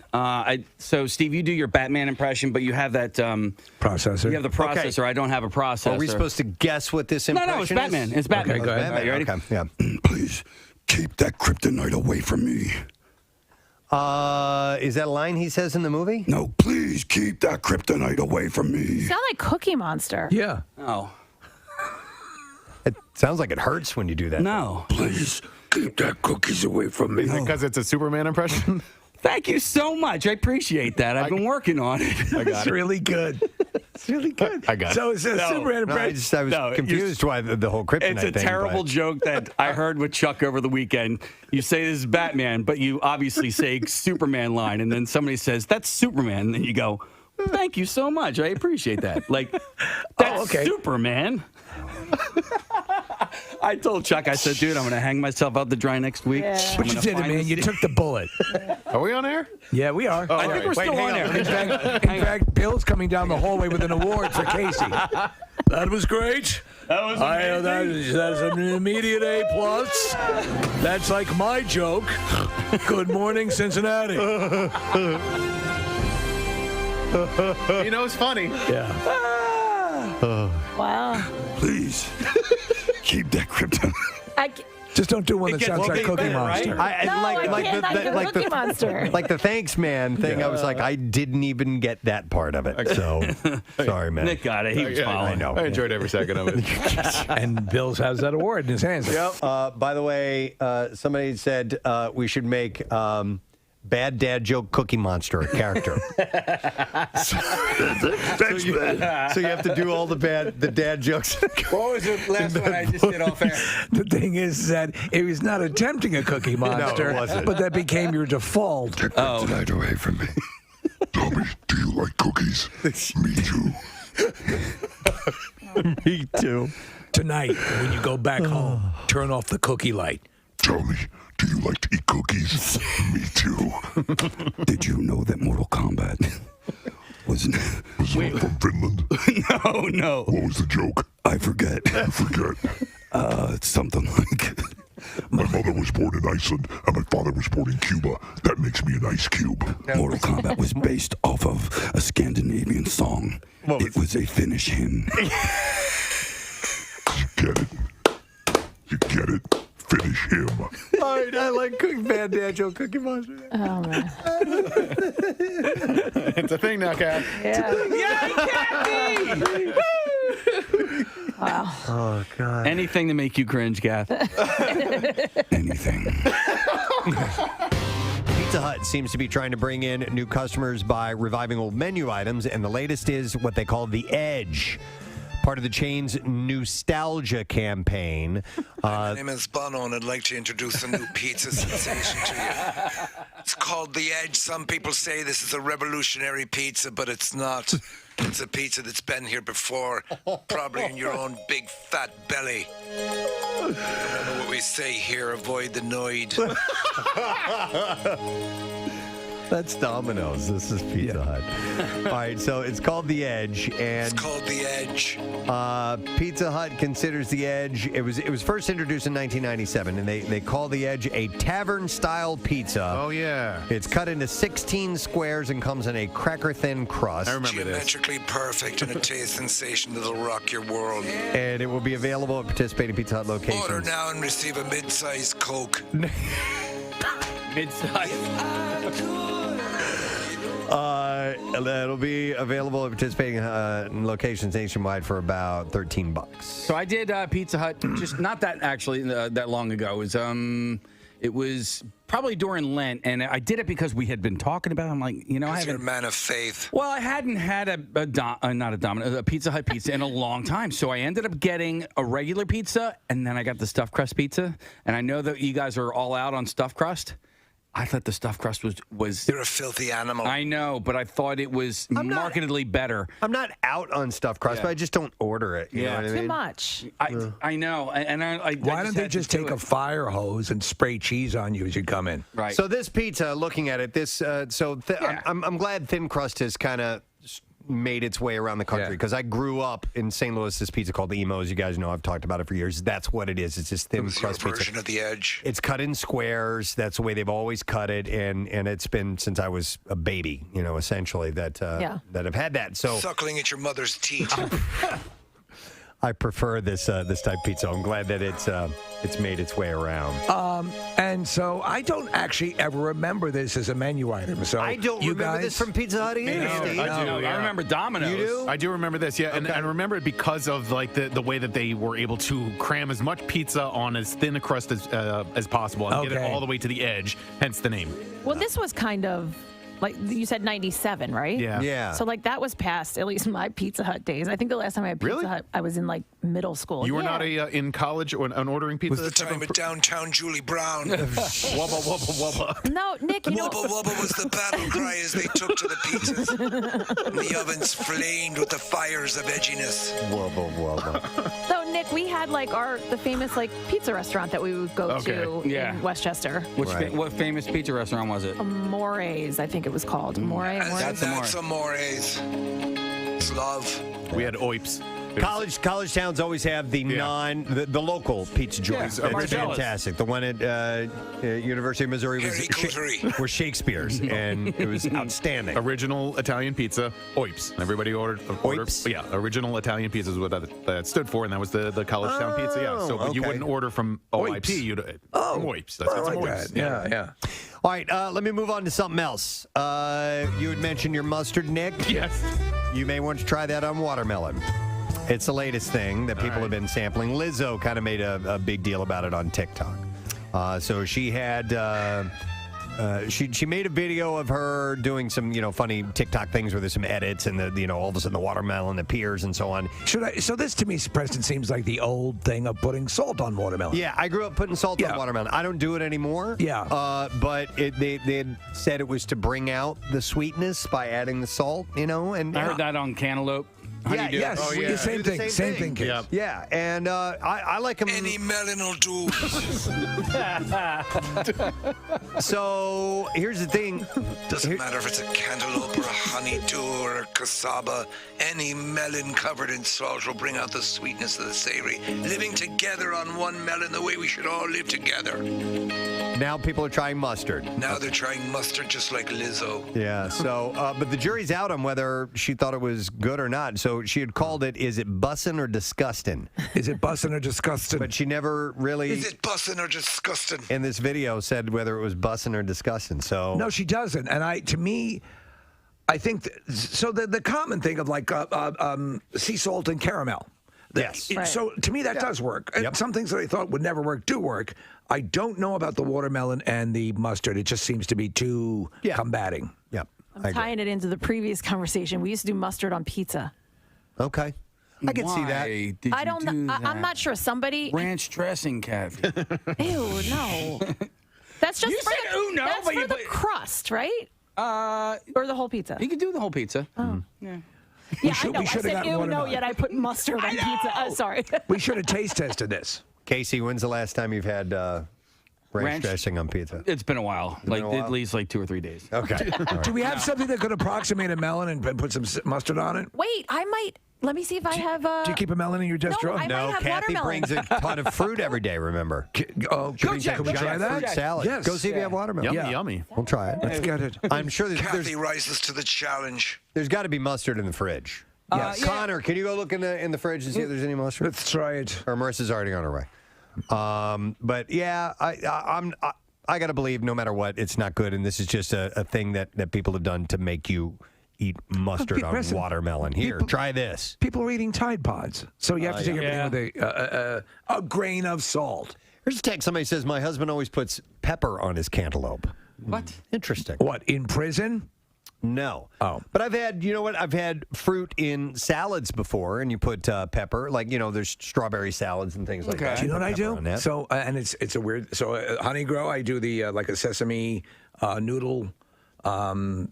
So, Steve, you do your Batman impression, but you have that... processor. You have the processor. Okay. I don't have a processor. Are we supposed to guess what this impression is? No, it's Batman. It's Batman. Okay, go ahead. All right, you ready? Okay, yeah. Please, keep that kryptonite away from me. Is that a line he says in the movie? No, please keep that kryptonite away from me. You sound like Cookie Monster. Yeah. Oh. It sounds like it hurts when you do that. No. Please keep that cookies away from me. Because it's a Superman impression? Thank you so much. I appreciate that. I've been working on it. It's really good. It's really good. I got it. So it's a Superman impression. I was confused why the whole kryptonite thing. It's a terrible joke that I heard with Chuck over the weekend. You say this is Batman, but you obviously say Superman line, and then somebody says, that's Superman. And then you go, thank you so much. I appreciate that. Like, that's Superman. I told Chuck, I said, dude, I'm going to hang myself out to dry next week. Yeah. But you did it, man. You took the bullet. Are we on air? Yeah, we are. I think we're still on air. In fact, Bill's coming down the hallway with an award for Casey. That was great. That was amazing. That's an immediate A+. That's like my joke. Good morning, Cincinnati. He knows funny. Yeah. Wow. Please, keep that kryptonite. Just don't do one that sounds like Cookie Monster. Cookie Monster. Like the thanks man thing, I was like, I didn't even get that part of it. So, sorry, man. Nick got it. He was following. I know. I enjoyed every second of it. And Bill's has that award in his hands. Yep. By the way, somebody said we should make Bad Dad Joke Cookie Monster a character. So you have to do all the dad jokes. What was the last one I just did off air? The thing is that it was not attempting a Cookie Monster, but that became your default. Take that tonight away from me. Tell me, do you like cookies? Me too. Me too. Tonight, when you go back home, turn off the cookie light. Tell me, do you like to eat cookies? Me too. Did you know that Mortal Kombat was it from Finland? No. What was the joke? I forget. It's something like... My mother was born in Iceland, and my father was born in Cuba. That makes me an ice cube. Mortal Kombat was based off of a Scandinavian song. It was a Finnish hymn. You get it? Finish him. All right, I like Bad Dad Joke Cookie Monster. Oh, man. It's a thing now, Kat. Yeah. Kathy! Wow. Oh, God. Anything to make you cringe, Kath. Anything. Pizza Hut seems to be trying to bring in new customers by reviving old menu items, and the latest is what they call the Edge. Part of the chain's nostalgia campaign. My name is Bono, and I'd like to introduce a new pizza sensation to you. It's called The Edge. Some people say this is a revolutionary pizza, but it's not. It's a pizza that's been here before, probably in your own big fat belly. Remember what we say here, avoid the noid. That's Domino's. This is Pizza Hut. All right, so it's called The Edge, and it's called The Edge. Pizza Hut considers The Edge. It was first introduced in 1997, and they call The Edge a tavern-style pizza. Oh yeah. It's cut into 16 squares and comes in a cracker-thin crust. I remember this. Geometrically perfect and a taste sensation that'll rock your world. And it will be available at participating Pizza Hut locations. Order now and receive a mid-sized Coke. Mid-size. It'll be available at participating locations nationwide for about $13. So I did Pizza Hut just not that actually that long ago. It was probably during Lent, and I did it because we had been talking about it. I'm like, I haven't. You're a man of faith. Well, I hadn't had a Pizza Hut pizza in a long time, so I ended up getting a regular pizza, and then I got the stuffed crust pizza. And I know that you guys are all out on stuffed crust. I thought the stuffed crust was. You're a filthy animal. I know, but I thought it was markedly better. I'm not out on stuffed crust, but I just don't order it. You know what I mean? Too much. I know, and I Why don't they just take a fire hose and spray cheese on you as you come in? Right. So this pizza, looking at it, I'm glad thin crust has kind of made its way around the country because I grew up in St. Louis. This pizza called the Emos. You guys know I've talked about it for years. That's what it is. It's just thin crust pizza. Version of The Edge. It's cut in squares. That's the way they've always cut it, and it's been since I was a baby. Essentially that I've had that. So suckling at your mother's teeth. I prefer this type of pizza. I'm glad that it's made its way around. And so I don't actually ever remember this as a menu item. So I don't remember this from Pizza Hut either. I do. I remember Domino's. You do? I do remember this, yeah, and I remember it because of like the way that they were able to cram as much pizza on as thin a crust as possible and get it all the way to the edge. Hence the name. Well, this was kind of. Like you said, 97, right? Yeah. So that was past at least my Pizza Hut days. I think the last time I had Pizza Hut, I was in middle school. You were not in college or ordering pizza. Was the time at downtown Julie Brown. Wubba wubba wubba. No, Nick. Wubba wubba was the battle cry as they took to the pizzas. And the ovens flamed with the fires of edginess. Wubba wubba. So Nick, we had the famous pizza restaurant that we would go to in Westchester. What famous pizza restaurant was it? More's, I think it was called. More. That's Amore's. It's love. We had Oips. College towns always have the the local pizza joints. Yeah, It's fantastic. The one at University of Missouri was Shakespeare's, and it was outstanding. Original Italian pizza, OIPS. Everybody ordered. Yeah, original Italian pizza is what that stood for, and that was the college town pizza. Yeah, so but you wouldn't order from OIP. You'd from OIPS. That's I like OIPS. that. Yeah. All right, let me move on to something else. You had mentioned your mustard, Nick. Yes. You may want to try that on watermelon. It's the latest thing that people have been sampling. Lizzo kind of made a big deal about it on TikTok. So she had she made a video of her doing some funny TikTok things where there's some edits and all of a sudden the watermelon appears and so on. So this to me, Preston, seems like the old thing of putting salt on watermelon. Yeah, I grew up putting salt on watermelon. I don't do it anymore. Yeah. But they had said it was to bring out the sweetness by adding the salt. And I heard that on cantaloupe. Yes. Oh, yeah. Same thing. Yep. Yeah, and I like them. Any melon will do. So here's the thing. Doesn't matter if it's a cantaloupe or a honeydew or a cassava. Any melon covered in salt will bring out the sweetness of the savory. Living together on one melon the way we should all live together. Now people are trying mustard. Now they're trying mustard just like Lizzo. Yeah, so, but the jury's out on whether she thought it was good or not. So she had called it, is it bussin' or disgustin'? Is it bussin' or disgustin'? But she never really... Is it bussin' or disgustin'? In this video said whether it was bussin' or disgustin', so... No, she doesn't. And I think, so the common thing of like sea salt and caramel. Yes. So to me, that does work. Yep. Some things that I thought would never work do work. I don't know about the watermelon and the mustard. It just seems to be too combating. Yep. I'm tying it into the previous conversation. We used to do mustard on pizza. Okay. I can see that. Did I don't know. I'm not sure. Somebody. Ranch dressing, Kathy. Ew, no. That's just You for said, the, "Ooh, no," that's but for you the put- crust, right? Or the whole pizza. You can do the whole pizza. Oh. Yeah. Yeah, should- I know. we I should have said gotten ew, no, watermelon. yet I put mustard on pizza. Sorry. We should have taste tested this. Casey, when's the last time you've had ranch dressing on pizza? It's been a while. been a while? At least like 2 or 3 days. Okay. All right. Do we have something that could approximate a melon and put some mustard on it? Wait, I might. Let me see if I have. Do you keep a melon in your desk drawer? I might have Kathy watermelon. brings a ton of fruit every day, remember? Oh, She brings can we a try giant that? fruit salad. Yes. Go see if you have watermelon. Yummy. We'll try it. Let's get it. I'm sure Kathy rises to the challenge. there's got to be mustard in the fridge. Yes. Connor, can you go look in the fridge and see if there's any mustard? Let's try it. Or Marissa's already on her way. But yeah, I got to believe no matter what, it's not good. And this is just a thing that people have done to make you eat mustard on Preston, watermelon. Here, try this. People are eating Tide Pods, so you have to take everything with a grain of salt. Here's a text. Somebody says, my husband always puts pepper on his cantaloupe. What? Interesting. What, in prison? No. Oh. But I've had, I've had fruit in salads before, and you put pepper. Like, there's strawberry salads and things like that. Do you know what I Pepper do? on that. So, and it's a weird. So, Honey Grow, I do the like a sesame noodle. Whatever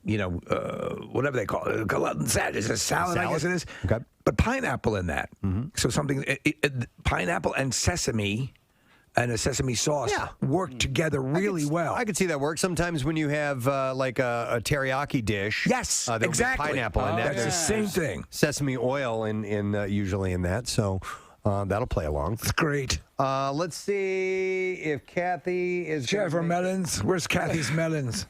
they call it, it's a salad, I guess it is. Okay. But pineapple in that. So something, pineapple and sesame and a sesame sauce work together really well. I could see that work. Sometimes when you have like a teriyaki dish. Yes, there'll be exactly. pineapple in that. That's the same thing. Sesame oil in usually in that. So that'll play along. It's great. Let's see if Kathy is. Chef for melons. Where's Kathy's melons?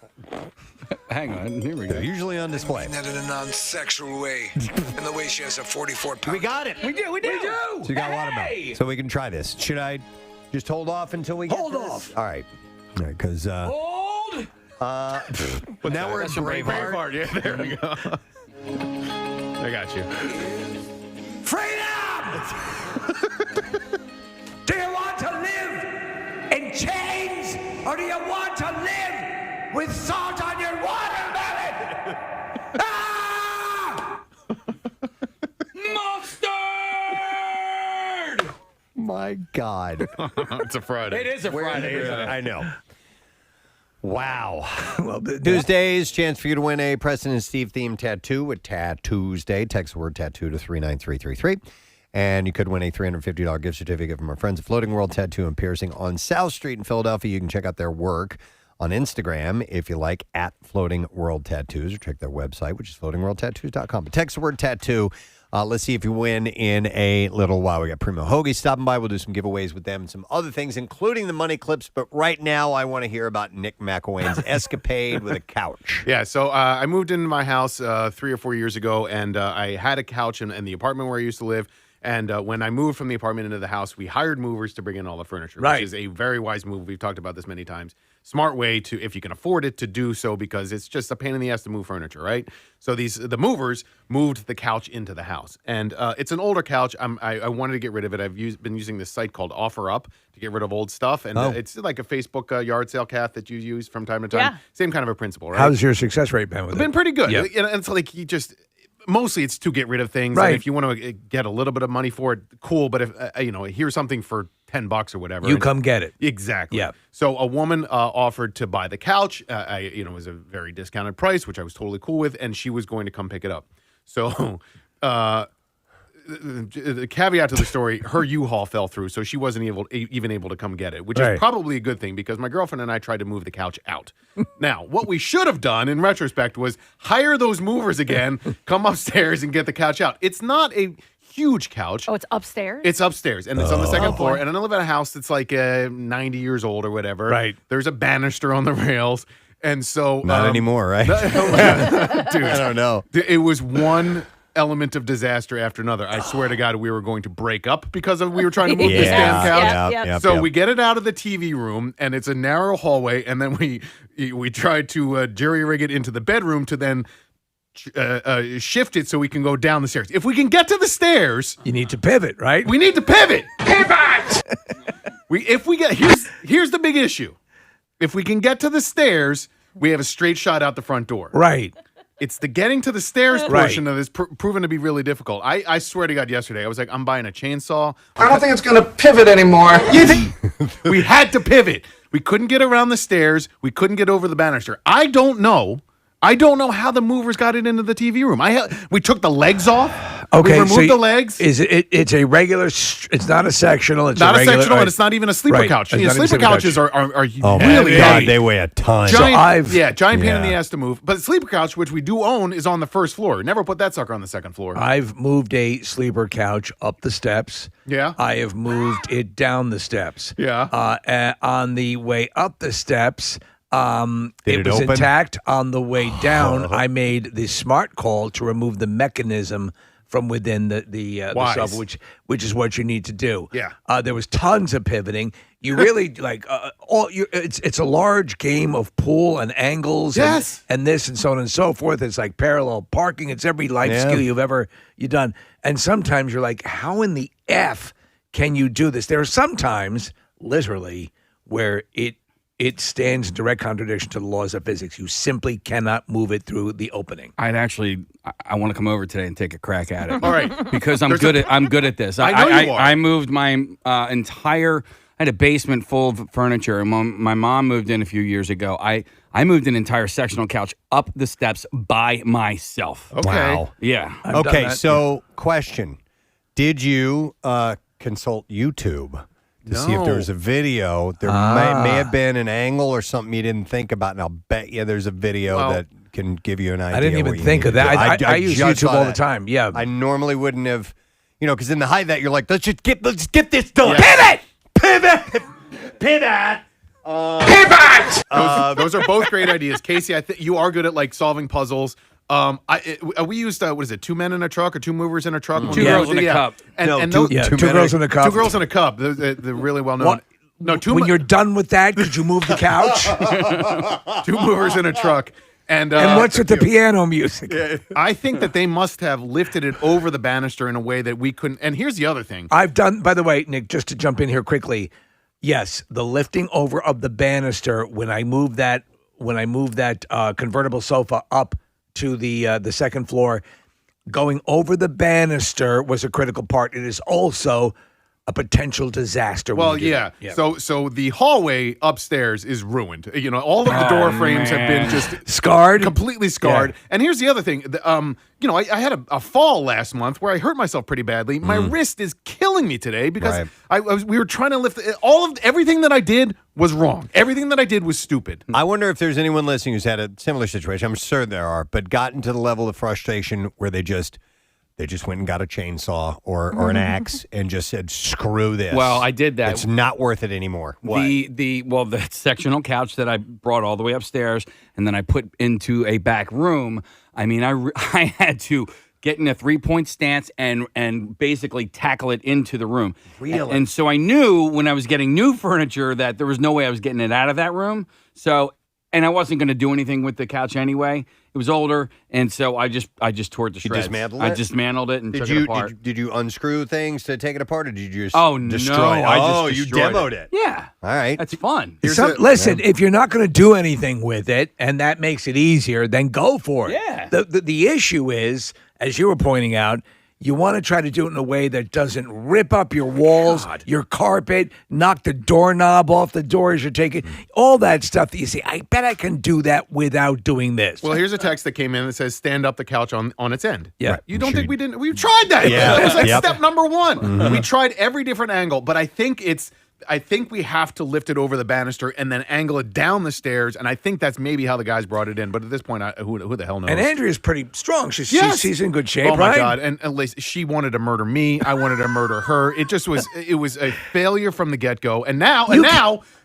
Hang on. Here we go. They're usually on display. Not in a non-sexual way. In the way she has a 44-pound. We got it. We do. So you got watermelon. So we can try this. Should I just hold off until we get Hold this? off. All right. All right, because Hold. now we're in Braveheart. Yeah, there we go. I got you. Freedom! Do you want to live in chains, or do you want to live with salt on your watermelon? Ah! Mustard! My God. It's a Friday. It is a Friday. Isn't it? I know. Wow. Well, Tuesdays, chance for you to win a Preston and Steve themed tattoo with Tuesday. Text the word tattoo to 39333. And you could win a $350 gift certificate from our friends at Floating World Tattoo and Piercing on South Street in Philadelphia. You can check out their work on Instagram if you like, at Floating World Tattoos, or check their website, which is floatingworldtattoos.com. But text the word tattoo Let's see if you win in a little while. We got Primo Hoagie stopping by. We'll do some giveaways with them and some other things, including the money clips. But right now, I want to hear about Nick McElwain's escapade with a couch. Yeah, so I moved into my house 3 or 4 years ago, and I had a couch in the apartment where I used to live. And when I moved from the apartment into the house, we hired movers to bring in all the furniture, which is a very wise move. We've talked about this many times. Smart way to, if you can afford it, to do so, because it's just a pain in the ass to move furniture, right? So the movers moved the couch into the house. And it's an older couch. I wanted to get rid of it. I've been using this site called OfferUp to get rid of old stuff. And it's like a Facebook yard sale, Kath, that you use from time to time. Yeah. Same kind of a principle, right? How's your success rate been with it? It's been pretty good. Yeah. And it's like mostly it's to get rid of things. Right. And if you want to get a little bit of money for it, cool. But if, here's something for $10 or whatever. You come get it. Exactly. Yeah. So a woman offered to buy the couch. It was a very discounted price, which I was totally cool with. And she was going to come pick it up. So, the caveat to the story, her U-Haul fell through, so she wasn't even able to come get it, which is probably a good thing, because my girlfriend and I tried to move the couch out. Now, what we should have done in retrospect was hire those movers again, come upstairs and get the couch out. It's not a huge couch. Oh, it's upstairs? It's upstairs, and it's on the second floor, and I live in a house that's like 90 years old or whatever. Right. There's a banister on the rails, and so... Not anymore, right? Dude, I don't know. It was one element of disaster after another. I swear to God, we were going to break up because we were trying to move this damn couch. So we get it out of the TV room, and it's a narrow hallway, and then we tried to jerry-rig it into the bedroom to then shift it so we can go down the stairs. If we can get to the stairs... You need to pivot, right? We need to pivot! Pivot! Here's the big issue. If we can get to the stairs, we have a straight shot out the front door. Right. It's the getting to the stairs portion of this proven to be really difficult. I swear to God, yesterday, I was like, I'm buying a chainsaw. I don't think it's going to pivot anymore. We had to pivot. We couldn't get around the stairs. We couldn't get over the banister. I don't know how the movers got it into the TV room. We took the legs off. Okay, we removed the legs. Is it's a regular? It's not a sectional. It's not a regular, sectional, and it's not even a sleeper couch. Sleeper couches are really heavy. They weigh a ton. Giant pain in the ass to move. But the sleeper couch, which we do own, is on the first floor. Never put that sucker on the second floor. I've moved a sleeper couch up the steps. Yeah. I have moved it down the steps. Yeah. On the way up the steps. It was open? intact. On the way down, I made the smart call to remove the mechanism from within the sub, which is what you need to do. Yeah. There was tons of pivoting. You really it's a large game of pool and angles and this and so on and so forth. It's like parallel parking. It's every life skill you've done. And sometimes you're like, how in the F can you do this? There are sometimes, literally, where it stands in direct contradiction to the laws of physics. You simply cannot move it through the opening. I want to come over today and take a crack at it. All right, because I'm good at this. I know you are. I moved my entire. I had a basement full of furniture, and when my mom moved in a few years ago, I moved an entire sectional couch up the steps by myself. Okay. Wow. Yeah. Okay, so question. Did you consult YouTube to see if there was a video? There may have been an angle or something you didn't think about, and I'll bet you there's a video that can give you an idea. I didn't even think of that. I use YouTube all the time. Yeah. I normally wouldn't have, because in the height of that, you're like, let's get this done. Yeah. Pivot! Pivot! Those are both great ideas. Casey, I think you are good at like solving puzzles. We used, 2 men in a truck or 2 movers in a truck? Two girls in a cup. Two girls in a cup. 2 girls in a cup. They're really well known. No, when you're done with that, could you move the couch? 2 movers in a truck. And what's with the piano music? I think that they must have lifted it over the banister in a way that we couldn't. And here's the other thing. I've done, by the way, Nick, just to jump in here quickly. Yes, the lifting over of the banister when I moved that convertible sofa up to the second floor, going over the banister was a critical part. It is also a potential disaster. Well, yeah. So the hallway upstairs is ruined. All of the door frames have been just scarred, completely scarred. Yeah. And here's the other thing. I had a fall last month where I hurt myself pretty badly. My wrist is killing me today because we were trying to lift everything that I did was wrong. Everything that I did was stupid. I wonder if there's anyone listening who's had a similar situation. I'm sure there are, but gotten to the level of frustration where they just They just went and got a chainsaw or an axe and just said, "Screw this." Well, I did that. It's not worth it anymore. What? The sectional couch that I brought all the way upstairs and then I put into a back room. I mean, I had to get in a 3-point stance and basically tackle it into the room. Really? And so I knew when I was getting new furniture that there was no way I was getting it out of that room. So, and I wasn't going to do anything with the couch anyway. It was older, and so I just tore it to shreds. Dismantled it? I dismantled it and took it apart. Did you unscrew things to take it apart, or did you just destroy no, it? I just you destroyed demoed it. Yeah. All right. That's fun. Listen, if you're not going to do anything with it, and that makes it easier, then go for it. Yeah. The issue is, as you were pointing out, you want to try to do it in a way that doesn't rip up your walls, your carpet, knock the doorknob off the door as you're taking, all that stuff that you say, I bet I can do that without doing this. Well, here's a text that came in that says, stand up the couch on its end. Yeah. Right. You don't think we didn't? We've tried that. Yeah. That was like Yep. step number one. We tried every different angle, but I think we have to lift it over the banister and then angle it down the stairs, and I think that's maybe how the guys brought it in. But at this point, who the hell knows? And Andrea's pretty strong. She's in good shape, oh my right? God! And at least she wanted to murder me. I wanted to murder her. It just was. It was a failure from the get go. And now,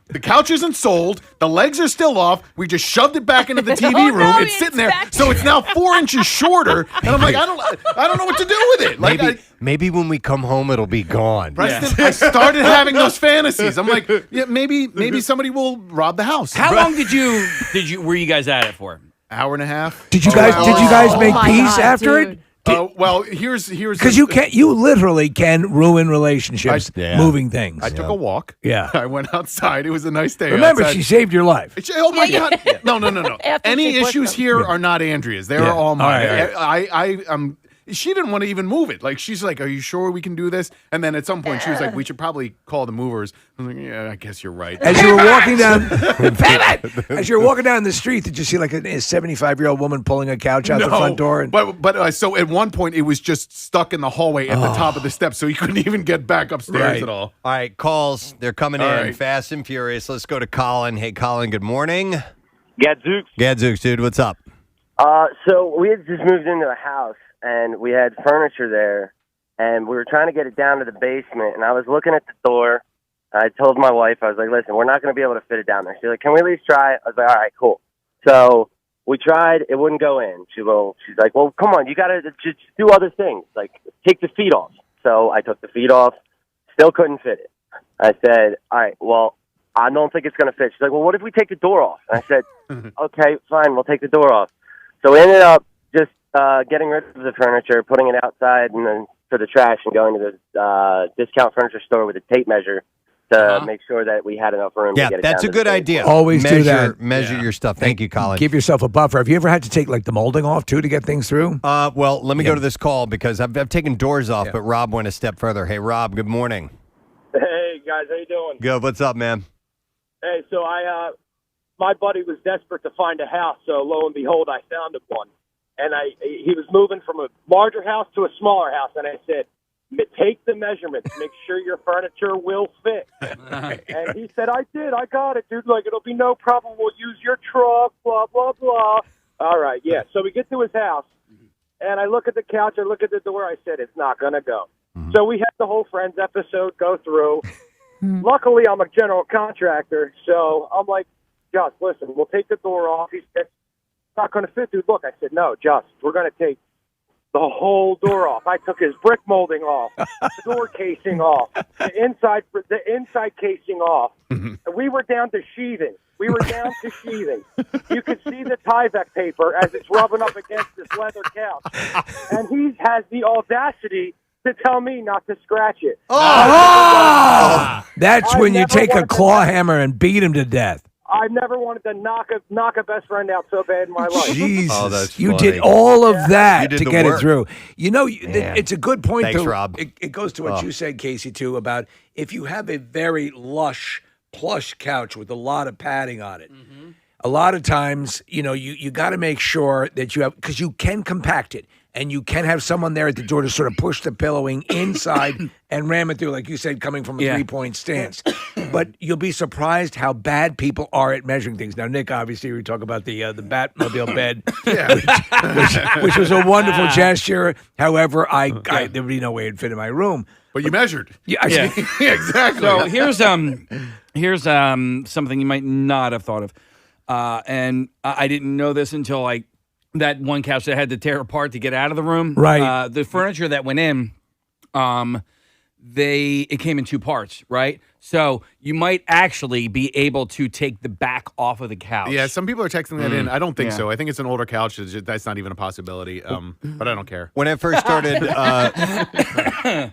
the couch isn't sold. The legs are still off. We just shoved it back into the TV room. It's sitting there, so it's now 4 inches shorter. And I'm like, I don't know what to do with it. Like, maybe when we come home, it'll be gone. Preston, I started having those fantasies. I'm like, yeah, maybe somebody will rob the house. How long were you guys at it for? Hour and a half. Did you guys make peace after it? Well, here's because you literally can ruin relationships moving things. I took a walk. Yeah, I went outside. It was a nice day. Remember, outside. she saved your life. Oh my God! No. After Any she pushed issues them. here are not Andrea's. They are all mine. All right. She didn't want to even move it. Like, she's like, "Are you sure we can do this?" And then at some point, she was like, "We should probably call the movers." I was like, "Yeah, I guess you're right." As you were walking down, as you were walking down the street, did you see like a 75-year-old woman pulling a couch out the front door? But so at one point, it was just stuck in the hallway at the top of the steps, so he couldn't even get back upstairs at all. All right, calls. They're coming in fast and furious. Let's go to Colin. Hey, Colin, good morning. Gadzooks, dude. What's up? So we had just moved into a house, and we had furniture there, and we were trying to get it down to the basement, and I was looking at the door. I told my wife, I was like, listen, we're not going to be able to fit it down there. She's like, can we at least try? I was like, all right, cool. So we tried. It wouldn't go in. She's like, well, come on. You got to just do other things, like take the feet off. So I took the feet off. Still couldn't fit it. I said, all right, well, I don't think it's going to fit. She's like, well, what if we take the door off? And I said, okay, fine, we'll take the door off. So we ended up just getting rid of the furniture, putting it outside and then for the trash, and going to the discount furniture store with a tape measure to make sure that we had enough room to get it that's down a to good the idea. Always do that. Measure your stuff. Thank you, Colin. Give yourself a buffer. Have you ever had to take like the molding off too to get things through? Well, let me go to this call because I've taken doors off, but Rob went a step further. Hey, Rob, good morning. Hey, guys, how you doing? Good. What's up, man? Hey, so my buddy was desperate to find a house, so lo and behold, I found him one. And he was moving from a larger house to a smaller house, and I said, take the measurements, make sure your furniture will fit. And he said, I did, I got it, dude. Like, it'll be no problem. We'll use your truck, blah, blah, blah. All right, yeah. So we get to his house, and I look at the couch, I look at the door, I said, it's not going to go. So we had the whole Friends episode go through. Luckily, I'm a general contractor, so I'm like, Just, listen, we'll take the door off. He said, it's not going to fit, dude. Look, I said, no, Just, we're going to take the whole door off. I took his brick molding off, the door casing off, the inside casing off. And we were down to sheathing. You could see the Tyvek paper as it's rubbing up against this leather couch. And he has the audacity to tell me not to scratch it. That's when you take a claw hammer and beat him to death. I've never wanted to knock a best friend out so bad in my life. Jesus, you did all of that to get it through. You know, it's a good point. Thanks, Rob. It goes to what you said, Casey, too, about if you have a very lush, plush couch with a lot of padding on it. A lot of times, you know, you got to make sure that you have, because you can compact it. and you can have someone there at the door to sort of push the pillowing inside and ram it through, like you said, coming from a 3-point stance. But you'll be surprised how bad people are at measuring things. Now, Nick, obviously, we talk about the Batmobile bed, which was a wonderful gesture. However, there would be no way it'd fit in my room. But you measured. Yeah. Exactly. So here's something you might not have thought of, and I didn't know this until that one couch that I had to tear apart to get out of the room. Right. The furniture that went in, it came in 2 parts, right? So you might actually be able to take the back off of the couch. Yeah, some people are texting that in. I don't think so. I think it's an older couch. That's not even a possibility. But I don't care. When I first started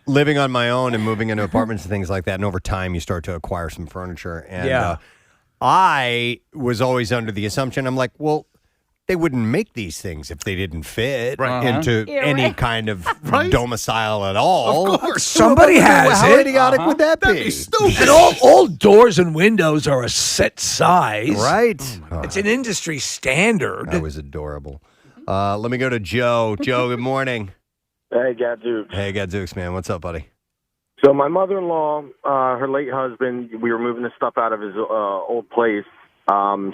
living on my own and moving into apartments and things like that, and over time you start to acquire some furniture. And I was always under the assumption, I'm like, well, they wouldn't make these things if they didn't fit into any kind of domicile at all. Of course. Somebody has How it. idiotic would that That'd be stupid. And all doors and windows are a set size. Right. It's an industry standard. That was adorable. Let me go to Joe. Joe, good morning. Hey, Gadzooks. Hey, Gadzooks, man. What's up, buddy? So my mother-in-law, her late husband, we were moving the stuff out of his old place.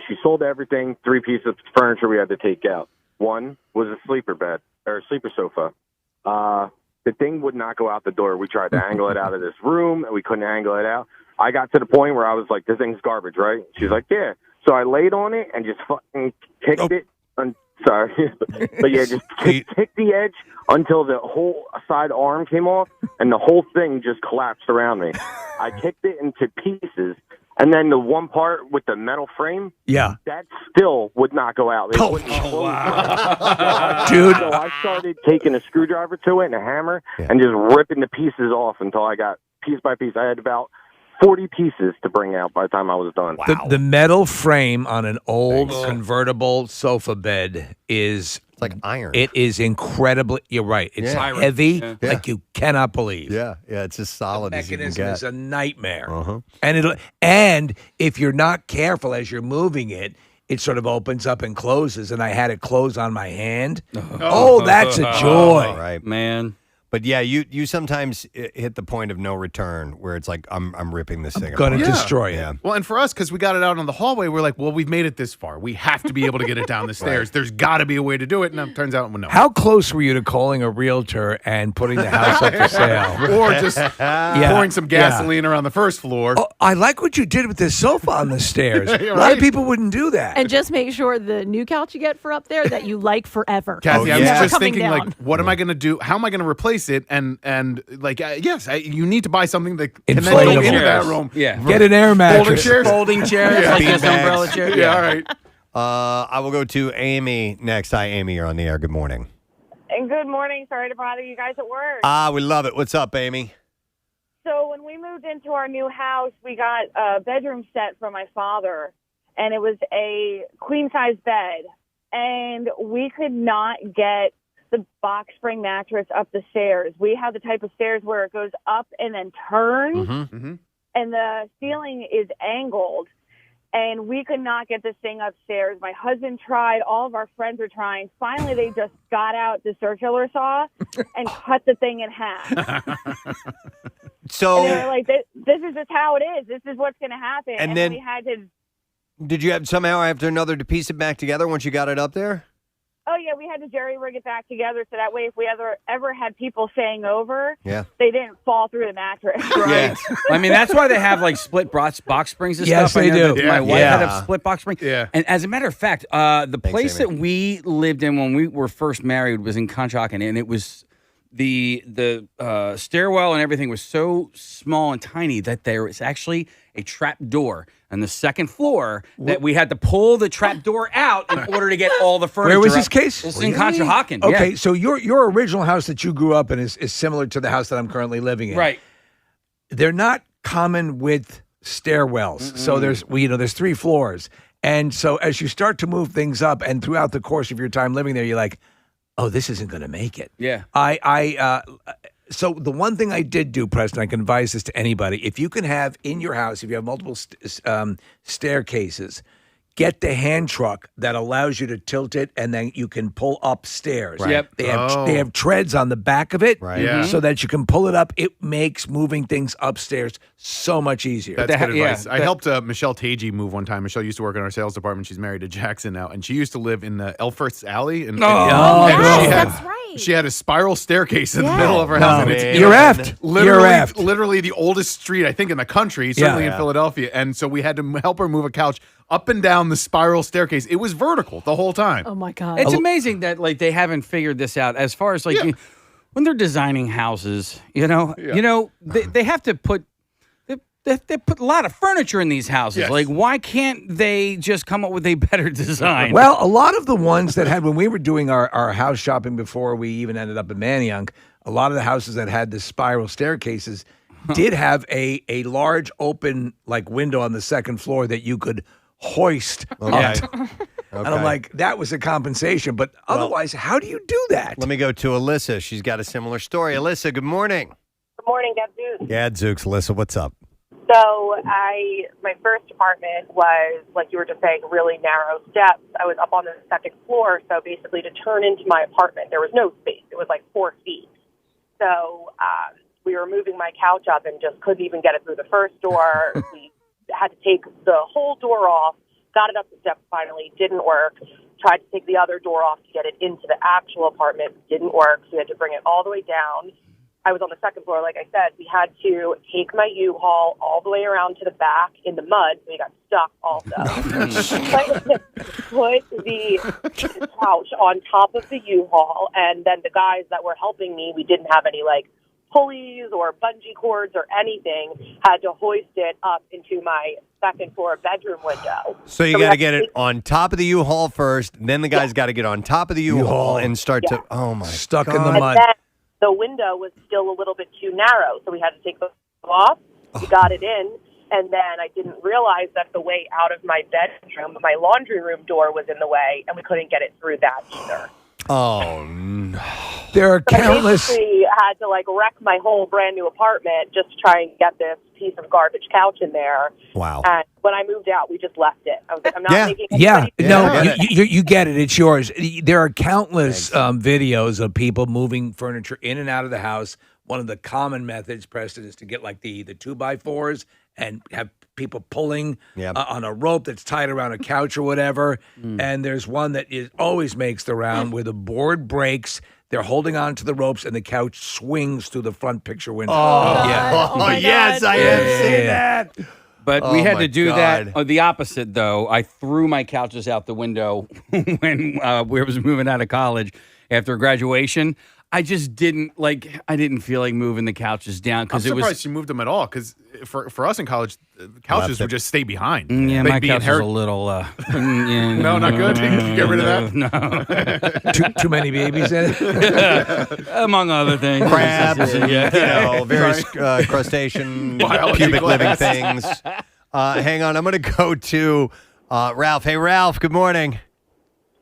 She sold everything, 3 pieces of furniture we had to take out. One was a sleeper bed, or a sleeper sofa. The thing would not go out the door. We tried to angle it out of this room, and we couldn't angle it out. I got to the point where I was like, this thing's garbage, right? She's like, yeah. So I laid on it and just fucking kicked it. Sorry. But yeah, just kicked the edge until the whole side arm came off, and the whole thing just collapsed around me. I kicked it into pieces. And then the one part with the metal frame, that still would not go out. It wouldn't close. Dude. So I started taking a screwdriver to it and a hammer and just ripping the pieces off until I got piece by piece. I had about 40 pieces to bring out by the time I was done. The metal frame on an old convertible sofa bed is like iron. It is incredibly. You're right. It's heavy, like you cannot believe. Yeah, it's as solid as you can Mechanism get. is a nightmare, and if you're not careful as you're moving it, it sort of opens up and closes. And I had it close on my hand. Oh, that's a joy, right, man. But yeah, you sometimes hit the point of no return where it's like I'm ripping this thing. Gonna apart. destroy it. Yeah. Well, and for us, because we got it out on the hallway, we're like, well, we've made it this far. We have to be able to get it down the stairs. There's got to be a way to do it. And it turns out, well, no. How close were you to calling a realtor and putting the house up for sale? Or just pouring some gasoline around the first floor. Oh, I like what you did with the sofa on the stairs. A lot of people wouldn't do that. And just make sure the new couch you get for up there that you like forever. Kathy, I was Never just coming thinking, down. like, what am I going to do? How am I going to replace it? And like, yes, you need to buy something that can then go into that room. Yeah. Get an air mattress. Folding chairs, like this umbrella chair. Yeah, all right. I will go to Amy next. Hi, Amy. You're on the air. Good morning. And good morning. Sorry to bother you guys at work. We love it. What's up, Amy? So when we moved into our new house, we got a bedroom set from my father, and it was a queen-size bed. And we could not get the box spring mattress up the stairs. We have the type of stairs where it goes up and then turns, and the ceiling is angled. And we could not get this thing upstairs. My husband tried. All of our friends are trying. Finally, they just got out the circular saw and cut the thing in half. So and they were like, this is just how it is. This is what's going to happen. And then we had to... Did you have somehow after another to piece it back together once you got it up there? Oh, yeah, we had to jerry-rig it back together so that way if we ever had people staying over, they didn't fall through the mattress. Yeah. I mean, that's why they have, like, split box springs and Yes, stuff. they I know do. that my wife Yeah. had a split box spring. Yeah. And as a matter of fact, the place Amy. that we lived in when we were first married was in Conshohocken, and it was the stairwell and everything was so small and tiny that there was actually a trap door on the second floor that we had to pull the trap door out in order to get all the furniture. Where was up. this case? This is in Conshohocken. Okay, yeah. so your original house that you grew up in is similar to the house that I'm currently living in. Right. They're not common with stairwells. So there's 3 floors. And so as you start to move things up and throughout the course of your time living there, you're like, oh, this isn't going to make it. Yeah. So the one thing I did do, Preston, I can advise this to anybody. If you can have in your house, if you have multiple staircases, get the hand truck that allows you to tilt it, and then you can pull upstairs. Right. Yep. They have treads on the back of it, Right. Yeah. so that you can pull it up. It makes moving things upstairs so much easier. That's good advice. I helped Michelle Tagey move one time. Michelle used to work in our sales department. She's married to Jackson now, and she used to live in the Elfrith's Alley. And That's right. She had a spiral staircase in the middle of her house. And it's You're effed. Literally the oldest street, I think, in the country, certainly in Philadelphia. And so we had to help her move a couch up and down the spiral staircase. It was vertical the whole time. Oh my God. It's amazing that like they haven't figured this out as far as like when they're designing houses, they have to put they put a lot of furniture in these houses. Yes. Like, why can't they just come up with a better design? Well, a lot of the ones that had, when we were doing our house shopping before we even ended up in Manayunk, a lot of the houses that had the spiral staircases did have a large open like window on the second floor that you could hoist up. And I'm like, that was a compensation. But otherwise, how do you do that? Let me go to Alyssa. She's got a similar story. Alyssa, good morning. Good morning, Gadzooks. Gadzooks. Alyssa, what's up? So my first apartment was, like you were just saying, really narrow steps. I was up on the second floor, so basically to turn into my apartment, there was no space. It was like 4 feet. So we were moving my couch up and just couldn't even get it through the first door. We had to take the whole door off, got it up the steps finally, didn't work. Tried to take the other door off to get it into the actual apartment, didn't work, so we had to bring it all the way down. I was on the second floor, like I said. We had to take my U-Haul all the way around to the back in the mud. We got stuck also. Put the couch on top of the U-Haul, and then the guys that were helping me, we didn't have any, like, pulleys or bungee cords or anything, had to hoist it up into my second floor bedroom window. So you got to get it on top of the U-Haul first, then the guys got to get on top of the U-Haul and start to, oh my Stuck God. in the mud. The window was still a little bit too narrow, so we had to take the off. We got it in, and then I didn't realize that the way out of my bedroom, my laundry room door was in the way, and we couldn't get it through that either. Oh, no. There are countless. I basically had to like wreck my whole brand new apartment just to try and get this piece of garbage couch in there. Wow. And when I moved out, we just left it. I was like, I'm not making you get it. It's yours. There are countless videos of people moving furniture in and out of the house. One of the common methods, Preston, is to get like the 2x4s and have people pulling on a rope that's tied around a couch or whatever. And there's one that always makes the round where the board breaks. They're holding on to the ropes, and the couch swings through the front picture window. Yes, I have seen that. But we had to do that. The opposite, though. I threw my couches out the window when we was moving out of college after graduation. I just didn't feel like moving the couches down because I'm surprised you moved them at all. Because for us in college, couches would just stay behind. Yeah, They'd my be couch was inherit- a little. No, not good. Get rid of that. No. Too many babies in it, among other things. Crabs and various crustacean, pubic living things. Hang on, I'm going to go to Ralph. Hey, Ralph. Good morning.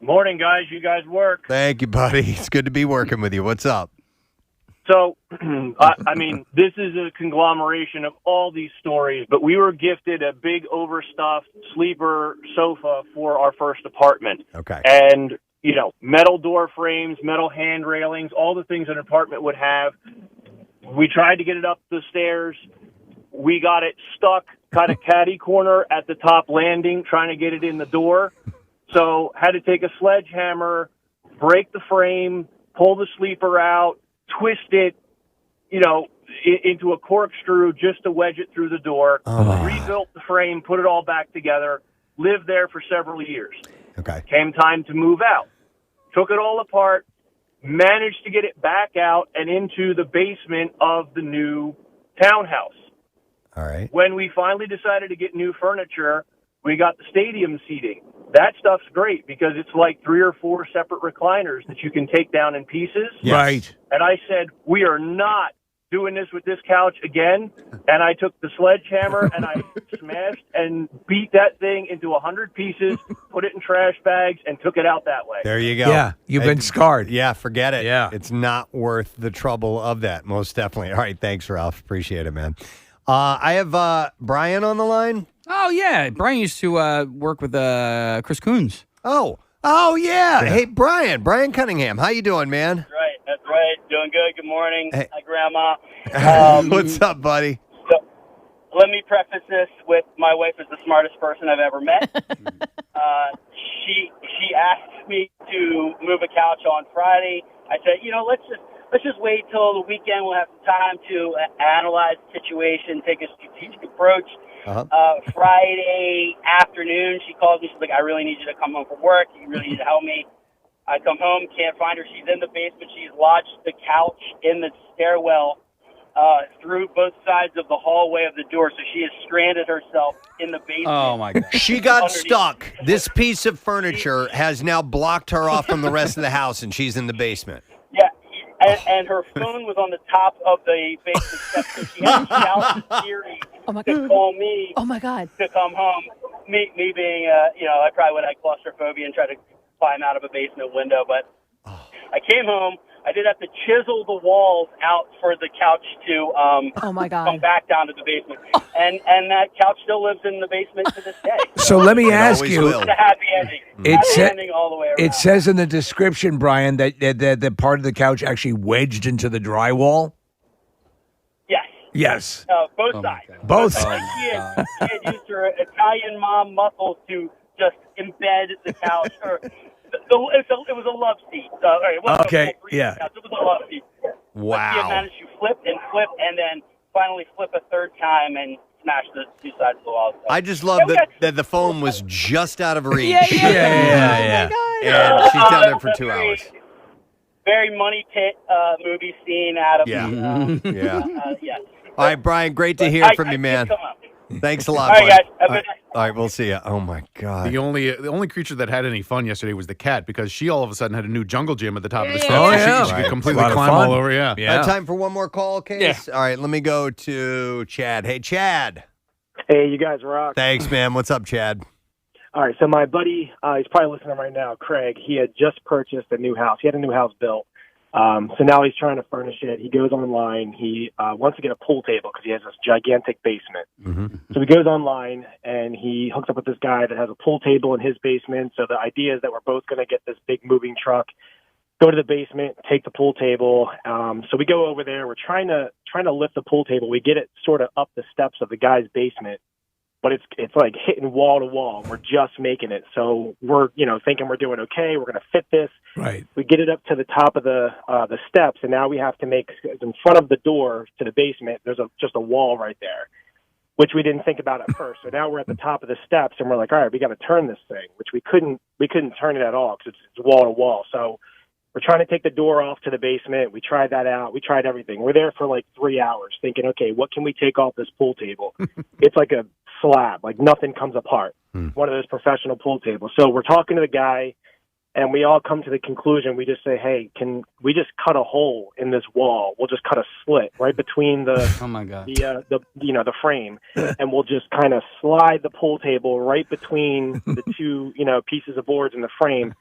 Morning, guys. You guys work. Thank you, buddy. It's good to be working with you. What's up? So, I mean, this is a conglomeration of all these stories, but we were gifted a big overstuffed sleeper sofa for our first apartment. Okay. And, metal door frames, metal hand railings, all the things an apartment would have. We tried to get it up the stairs. We got it stuck kind of catty corner at the top landing, trying to get it in the door. So had to take a sledgehammer, break the frame, pull the sleeper out, twist it, into a corkscrew just to wedge it through the door. Rebuilt the frame, put it all back together, lived there for several years. Okay. Came time to move out. Took it all apart, managed to get it back out and into the basement of the new townhouse. All right. When we finally decided to get new furniture, we got the stadium seating. That stuff's great because it's like 3 or 4 separate recliners that you can take down in pieces. Yes. Right. And I said, we are not doing this with this couch again. And I took the sledgehammer and I smashed and beat that thing into 100 pieces, put it in trash bags, and took it out that way. There you go. Yeah, you've been scarred. Yeah, forget it. Yeah. It's not worth the trouble of that, most definitely. All right, thanks, Ralph. Appreciate it, man. I have Brian on the line. Oh, yeah. Brian used to work with Chris Coons. Oh, yeah. Hey, Brian Cunningham. How you doing, man? That's right. Doing good. Good morning. Hey. Hi, Grandma. What's up, buddy? So, let me preface this with my wife is the smartest person I've ever met. She asked me to move a couch on Friday. I said, let's just wait till the weekend. We'll have some time to analyze the situation, take a strategic approach. Friday afternoon, she calls me. She's like, I really need you to come home from work. You really need to help me. I come home, can't find her. She's in the basement. She's lodged the couch in the stairwell through both sides of the hallway of the door. So she has stranded herself in the basement. Oh, my God. She got stuck. This piece of furniture has now blocked her off from the rest of the house, and she's in the basement. Yeah, and her phone was on the top of the basement steps, so she had to shout Siri to call me. Oh my God! To come home. Me being, I probably would have claustrophobia and try to climb out of a basement window, but I came home. I did have to chisel the walls out for the couch to come back down to the basement, and that couch still lives in the basement to this day. So let me ask you. It's a happy ending. Happy ending all the way around. It says in the description, Brian, that part of the couch actually wedged into the drywall. Yes. Yes. Both sides. Both. She had used her Italian mom muscles to just embed the couch. It was a love seat. It wasn't Okay, a yeah. couch. It was a love seat. Wow. But she had managed to flip, and then finally flip a third time and smash the two sides of the wall. So, I just love that the phone was just out of reach. Yeah. And she's down there for 2 hours. Very Money Pit movie scene out of Yeah. yes. All right, Brian, great to hear from you, man. Thanks a lot, All right, bud. guys. Have a good night. All right, we'll see you. Oh, my God. The only creature that had any fun yesterday was the cat because she all of a sudden had a new jungle gym at the top of the steps. Oh, So yeah. She could completely Lot of climb fun. all over, yeah. Time for one more call, Case? All right, let me go to Chad. Hey, Chad. Hey, you guys rock. Thanks, man. What's up, Chad? All right, so my buddy, he's probably listening right now, Craig, he had just purchased a new house. He had a new house built. So now he's trying to furnish it. He goes online. He wants to get a pool table because he has this gigantic basement. So he goes online and he hooks up with this guy that has a pool table in his basement. So the idea is that we're both going to get this big moving truck, go to the basement, take the pool table. So we go over there. We're trying to lift the pool table. We get it sort of up the steps of the guy's basement, but it's like hitting wall to wall. We're just making it. So we're, thinking we're doing okay. We're going to fit this. Right. We get it up to the top of the steps, and now we have to make in front of the door to the basement. There's just a wall right there, which we didn't think about at first. So now we're at the top of the steps, and we're like, all right, we got to turn this thing, which we couldn't turn it at all because it's wall to wall. So we're trying to take the door off to the basement. We tried that out. We tried everything. We're there for like 3 hours thinking, okay, what can we take off this pool table? It's like a slab, like nothing comes apart. One of those professional pool tables. So we're talking to the guy, and we all come to the conclusion. We just say, hey, can we just cut a hole in this wall? We'll just cut a slit right between the Oh my God. the frame, and we'll just kind of slide the pool table right between the two pieces of boards in the frame.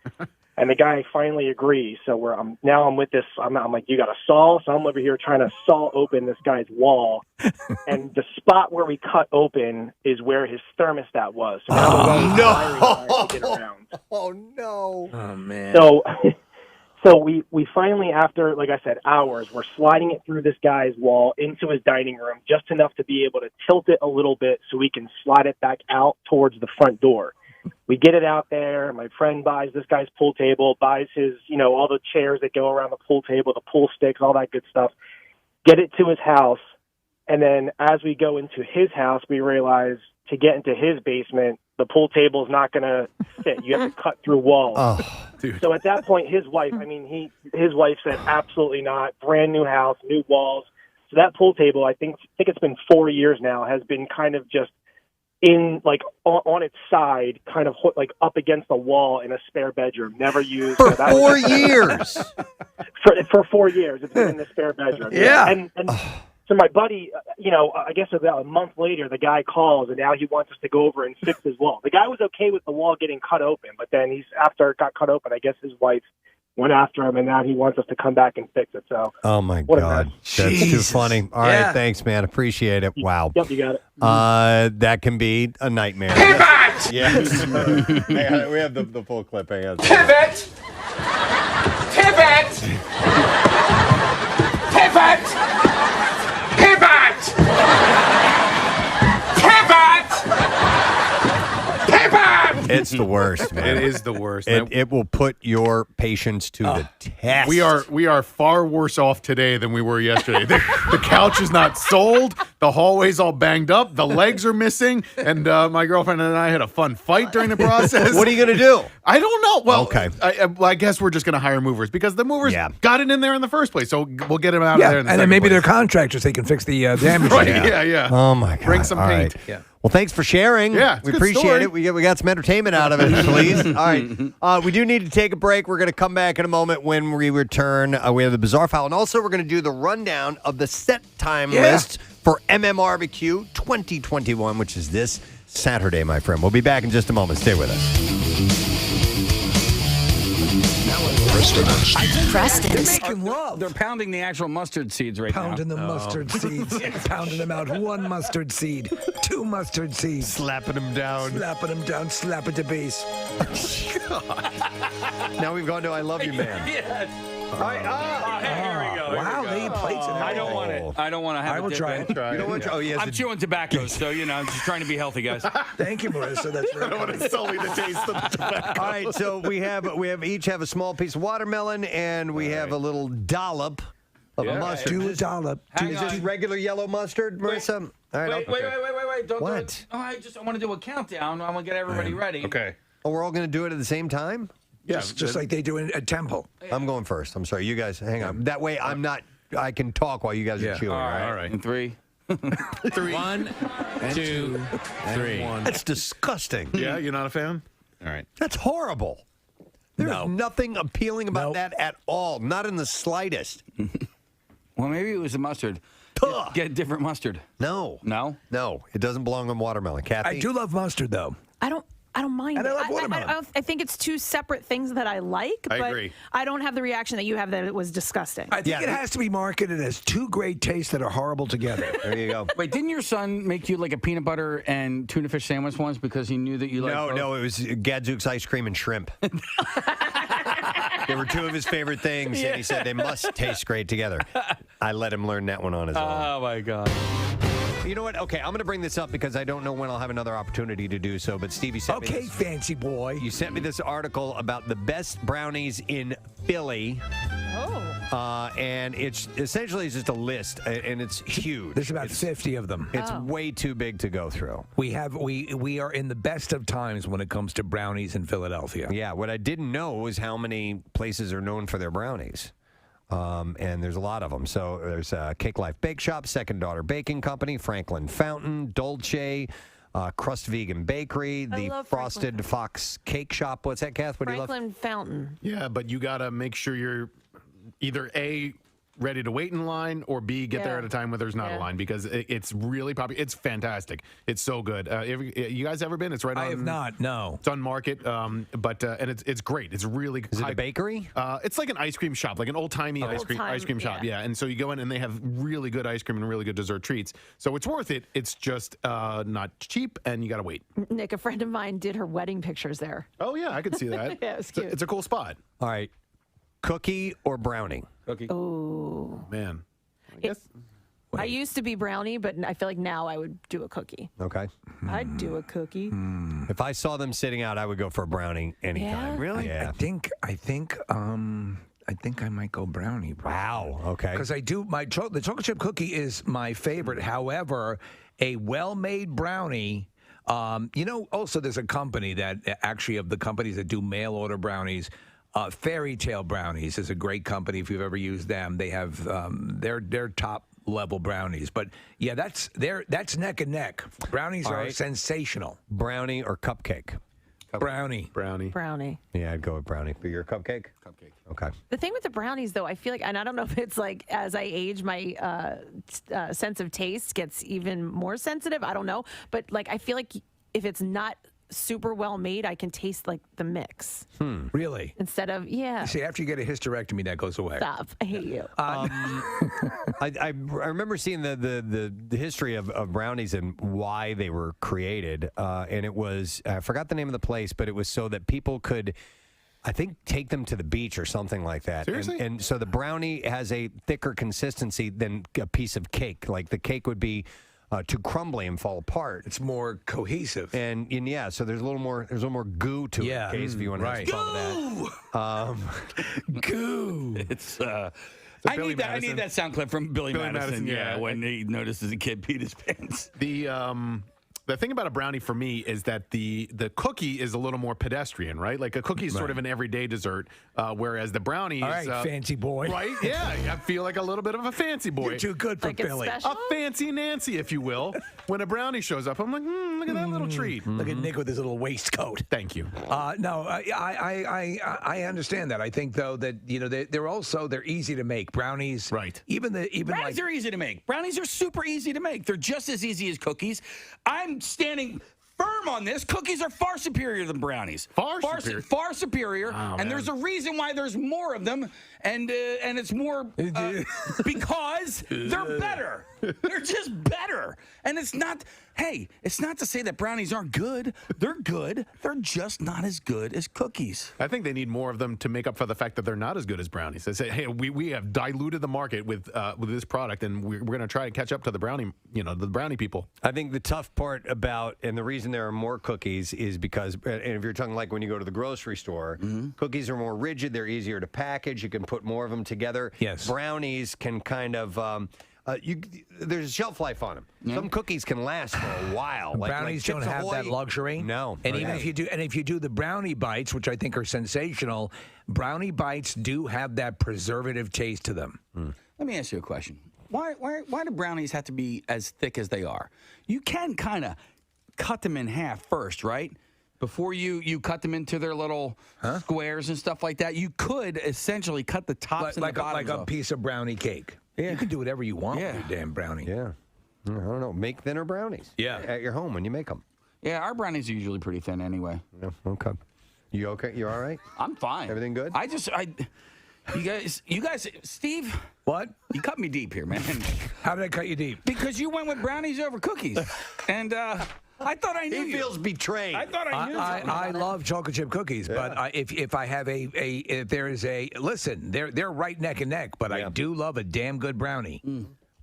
And the guy finally agrees. So I'm with this. I'm like, you got a saw? So I'm over here trying to saw open this guy's wall. And the spot where we cut open is where his thermostat was. So now to get around. Oh, no. Oh, man. So we finally, after, like I said, hours, we're sliding it through this guy's wall into his dining room just enough to be able to tilt it a little bit so we can slide it back out towards the front door. We get it out there. My friend buys this guy's pool table, buys his, all the chairs that go around the pool table, the pool sticks, all that good stuff. Get it to his house. And then as we go into his house, we realize to get into his basement, the pool table is not going to fit. You have to cut through walls. Oh, dude. So at that point, his wife said, absolutely not. Brand new house, new walls. So that pool table, I think it's been 4 years now, has been kind of just in like on its side, kind of like up against the wall in a spare bedroom, never used. For 4 years. For 4 years, it's been in the spare bedroom. Yeah. And so my buddy, I guess about a month later, the guy calls and now he wants us to go over and fix his wall. The guy was okay with the wall getting cut open, but then after it got cut open, I guess his wife went after him, and now he wants us to come back and fix it. So, oh my what a God, mess. that's too Jesus. funny. All right, thanks, man. Appreciate it. Wow. Yep, you got it. That can be a nightmare. Pivot! Yes. Hey, we have the full clip. Hang on. Pivot! Pivot! Pivot! Pivot! Pivot! Pivot! It's the worst, man. It is the worst. It will put your patience to the test. We are far worse off today than we were yesterday. The couch is not sold. The hallway's all banged up. The legs are missing. And my girlfriend and I had a fun fight during the process. What are you going to do? I don't know. Well, okay. I guess we're just going to hire movers because the movers got it in there in the first place. So we'll get them out of there. In the and then maybe they're contractors. They can fix the damage. Right, yeah. Oh, my God. Bring some All paint. right. Well, thanks for sharing. Yeah, it's we a good appreciate story. it. We got some entertainment out of it, please. All right. We do need to take a break. We're going to come back in a moment when we return. We have the Bizarre File, and also we're going to do the rundown of the set time list for MMRBQ 2021, which is this Saturday, my friend. We'll be back in just a moment. Stay with us. They're making love. They're pounding the actual mustard seeds right now. Pounding the mustard seeds. Pounding them out. 1 mustard seed. 2 mustard seeds. Slapping them down. Slapping them down. Slap at the base. Now we've gone to I Love You, Man. Yes. All right. Here we go. Wow, they eat plates and I don't want it. I don't want to have I will try it. You don't want to, I'm chewing tobacco, so, I'm just trying to be healthy, guys. Thank you, Marissa. That's very I don't want to sully the taste of the tobacco. All right, so we each have a small piece of watermelon, and we have a little dollop of a mustard. Do a dollop. Is this regular yellow mustard, Marissa? All right. Wait. Don't do What? it. Oh, I want to do a countdown. I want to get everybody ready. Okay. Oh, we're all going to do it at the same time? Yeah, just like they do in a temple. I'm going first. I'm sorry. You guys, hang on. That way I can talk while you guys are chewing. All right. In 3. 3. 1, 2, 3. That's disgusting. Yeah, you're not a fan? All right. That's horrible. There's nothing appealing about that at all. Not in the slightest. Well, maybe it was the mustard. Get a different mustard. No. No? No. It doesn't belong on watermelon. Kathy? I do love mustard, though. I don't mind And it. I love watermelon. I think it's two separate things that I like, I but agree. I don't have the reaction that you have that it was disgusting. I think it has to be marketed as two great tastes that are horrible together. There you go. Wait, didn't your son make you like a peanut butter and tuna fish sandwich once because he knew that you liked both? No, it was Gadzooks ice cream and shrimp. They were two of his favorite things, and he said they must taste great together. I let him learn that one on his own. Oh, my God. You know what? Okay, I'm going to bring this up because I don't know when I'll have another opportunity to do so, but Stevie sent me this. Fancy boy. You sent me this article about the best brownies in Philly. And it's essentially just a list, and it's huge. There's about 50 of them. It's way too big to go through. We are in the best of times when it comes to brownies in Philadelphia. Yeah, what I didn't know was how many places are known for their brownies. And there's a lot of them. So there's Cake Life Bake Shop, Second Daughter Baking Company, Franklin Fountain, Dolce, Crust Vegan Bakery, the Frosted Fox Cake Shop. What's that, Kath? What do you love? Franklin Fountain. Yeah, but you got to make sure you're either A, ready to wait in line, or B, get there at a time where there's not a line, because it's really popular. It's fantastic. It's so good. You guys ever been? It's right on. I have not, no. It's on Market, and it's great. It's really Is it a bakery? It's like an ice cream shop, like an old-timey ice cream shop. Yeah, and so you go in and they have really good ice cream and really good dessert treats. So it's worth it. It's just not cheap, and you got to wait. Nick, a friend of mine did her wedding pictures there. Oh, yeah, I could see that. Yeah, it's cute. It's a cool spot. All right. Cookie or brownie? Cookie. Oh. Man. I used to be brownie, but I feel like now I would do a cookie. Okay. I'd do a cookie. If I saw them sitting out, I would go for a brownie anytime. Yeah? Really? Yeah. I think I might go brownie. Wow. Okay. Because I do the chocolate chip cookie is my favorite. However, a well-made brownie. Also there's a company that actually of the companies that do mail order brownies. Fairy Tale Brownies is a great company. If you've ever used them, they have their top level brownies. But yeah, that's neck and neck. Brownies are sensational. Brownie or cupcake? Brownie. Yeah, I'd go with brownie. For your cupcake? Cupcake. Okay. The thing with the brownies, though, I feel like, and I don't know if it's like as I age, my sense of taste gets even more sensitive. I don't know. But like, I feel like if it's not super well made, I can taste like the mix Really? instead of See, after you get a hysterectomy, that goes away. Stop. I hate you. I remember seeing the history of brownies and why they were created, and it was I forgot the name of the place, but it was so that people could, I think, take them to the beach or something like that. Seriously? And so the brownie has a thicker consistency than a piece of cake. Like the cake would be too crumbly and fall apart. It's more cohesive. And yeah, so there's a little more goo to it. Case if you want to have some of that. Goo. It's I need that sound clip from Billy Madison. Yeah, when he notices a kid peed his pants. The thing about a brownie for me is that the cookie is a little more pedestrian, right? Like a cookie is sort of an everyday dessert, whereas the brownie is... All right, fancy boy. Right? Yeah, I feel like a little bit of a fancy boy. You're too good for Like Billy. A fancy Nancy, if you will. When a brownie shows up, I'm like, look at that little treat. Look at Nick with his little waistcoat. Thank you. No, I understand that. I think though that they're easy to make. Brownies, right? Brownies are easy to make. Brownies are super easy to make. They're just as easy as cookies. I'm standing firm on this. Cookies are far superior than brownies. Far superior. Oh, and there's a reason why there's more of them, and it's more because they're better. They're just better. And it's not to say that brownies aren't good. They're good. They're just not as good as cookies. I think they need more of them to make up for the fact that they're not as good as brownies. They say, hey, we have diluted the market with this product, and we're going to try to catch up to the brownie people. I think the tough part about, and the reason there are more cookies is because, and if you're talking like when you go to the grocery store, cookies are more rigid, they're easier to package, you can put more of them together. Yes. Brownies can kind of, there's a shelf life on them. Some cookies can last for a while. Brownies don't have that luxury. No. And even if you do the brownie bites, which I think are sensational, brownie bites do have that preservative taste to them. Let me ask you a question. Why do brownies have to be as thick as they are? You can kind of cut them in half first, right? Before you cut them into their little squares and stuff like that, you could essentially cut the tops and the bottoms like a piece of brownie cake. Yeah. You can do whatever you want with your damn brownie. Yeah. I don't know. Make thinner brownies. Yeah. At your home when you make them. Yeah, our brownies are usually pretty thin anyway. Yeah, okay. You okay? You all right? I'm fine. Everything good? You guys, Steve? What? You cut me deep here, man. How did I cut you deep? Because you went with brownies over cookies. And I thought I knew He feels betrayed. I thought I knew I love chocolate chip cookies, but if I have if there is listen, they're right neck and neck, but I do love a damn good brownie.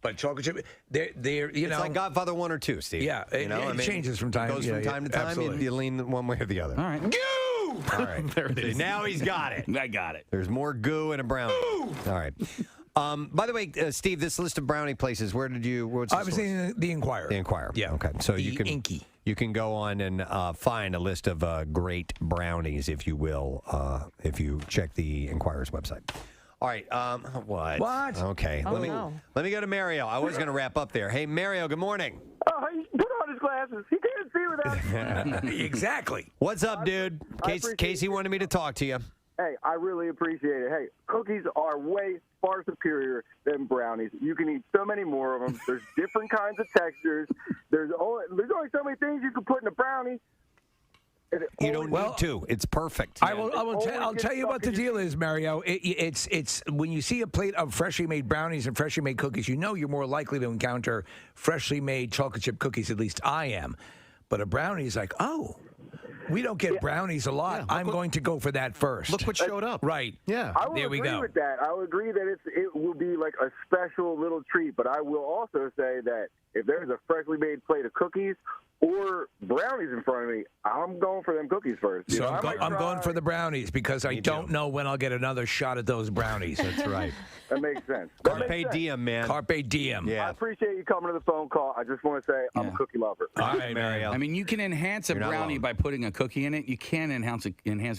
But chocolate chip, they're it's like Godfather 1 or 2, Steve. Yeah, it changes from time. Goes from time to time. You lean one way or the other. All right. Goo! All right. There it is. Now he's got it. I got it. There's more goo in a brownie. All right. By the way, Steve, this list of brownie places, what's I was saying the Inquirer. The Inquirer. Yeah. Okay. So the you can Inky. You can go on and find a list of great brownies, if you will, if you check the Inquirer's website. All right. What? Okay. Oh, let me go to Mario. I was going to wrap up there. Hey, Mario. Good morning. Oh, he put on his glasses. He can't see without. Exactly. What's up, dude? Casey wanted me to talk to you. Hey, I really appreciate it. Hey, cookies are way far superior than brownies. You can eat so many more of them. There's different kinds of textures. There's only so many things you can put in a brownie. You don't need to. It's perfect. I'll tell you what the deal is, Mario. It's when you see a plate of freshly made brownies and freshly made cookies, you know you're more likely to encounter freshly made chocolate chip cookies. At least I am. But a brownie is like, oh, we don't get brownies a lot. I'm going to go for that first. Look what showed up. Right. Yeah. I will there we agree go. with that. I will agree that it will be like a special little treat. But I will also say that if there's a freshly made plate of cookies or brownies in front of me, I'm going for them cookies first. So I'm going for the brownies because I don't know when I'll get another shot at those brownies. That's right. That makes sense. Carpe diem, man. Carpe diem. Yeah. I appreciate you coming to the phone call. I just want to say I'm a cookie lover. All right, Mario. I mean, you can enhance a brownie by putting a cookie in it. You can enhance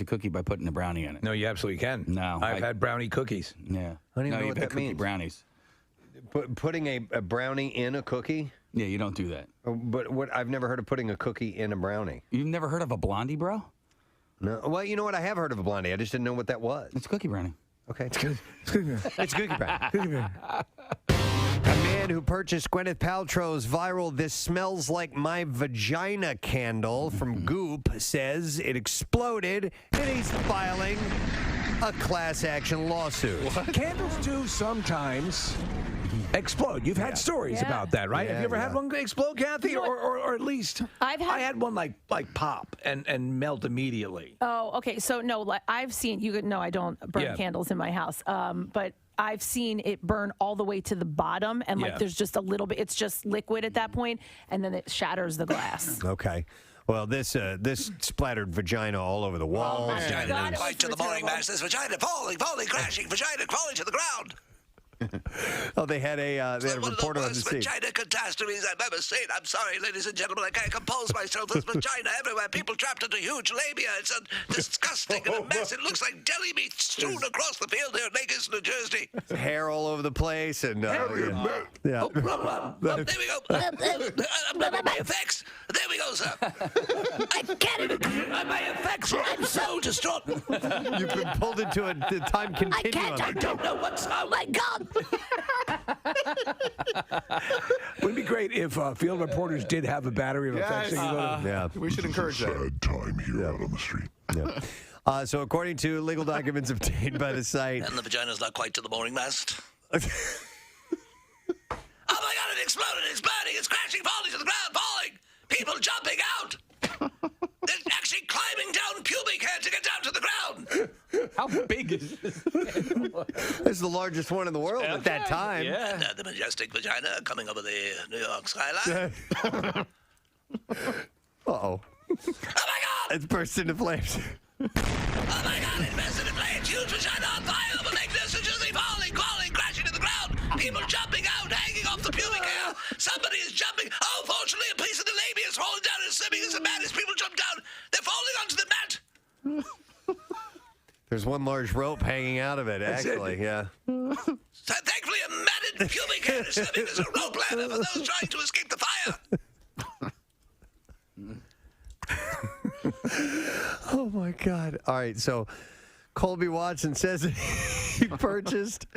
a cookie by putting a brownie in it. No, you absolutely can. No. I've had brownie cookies. Yeah. I don't even know you've what had that cookie means. brownies. Putting a brownie in a cookie? Yeah, you don't do that. But I've never heard of putting a cookie in a brownie. You've never heard of a blondie, bro? No. Well, you know what? I have heard of a blondie. I just didn't know what that was. It's cookie brownie. Okay. It's cookie brownie. A man who purchased Gwyneth Paltrow's viral "This Smells Like My Vagina" candle from Goop says it exploded, and he's filing a class action lawsuit. Candles do sometimes explode. You've had stories about that, right? Have you ever had one explode, Kathy? Or at least I had one like pop and melt immediately. Oh, okay. So no, I've seen I don't burn candles in my house. But I've seen it burn all the way to the bottom, and there's just a little bit. It's just liquid at that point, and then it shatters the glass. Okay. Well, this splattered vagina all over the walls. Vagina fight to the morning mass. This vagina falling, crashing, vagina falling to the ground. They had a reporter on the scene. Vagina catastrophes I've ever seen. I'm sorry, ladies and gentlemen, I can't compose myself. There's vagina everywhere. People trapped into huge labia. It's disgusting and a mess. It looks like deli meat strewn across the field here in Vegas, New Jersey. Hair all over the place, and there we go. My effects. There we go, sir. I can't even. My effects. I'm so distraught. You've been pulled into a time continuum. I don't know what's. Oh my God. Wouldn't it be great if field reporters did have a battery of effects? We should encourage that. Sad time here out on the street. Yeah. So according to legal documents obtained by the site, and the vagina's not quite to the mooring mast. Oh my God! It exploded! It's burning! It's crashing, falling to the ground, falling! People jumping out! They're actually climbing down pubic hair to get down to the ground! How big is this? This is the largest one in the world at that time. Yeah. And the majestic vagina coming over the New York skyline. Uh-oh. Oh my God! It's burst into flames. Oh my God! It burst into flames! Huge vagina on fire! Over magnificently falling, crashing to the ground! People jumping out, hanging off the pubic hair! Somebody is jumping! Oh, fortunately, a piece of the labia is falling down and slipping as the mat as people jump down! They're falling onto the mat! There's one large rope hanging out of it, actually. Yeah. So thankfully, a matted pubic hair is serving as a rope ladder for those trying to escape the fire. Oh my God! All right, so Colby Watson says he purchased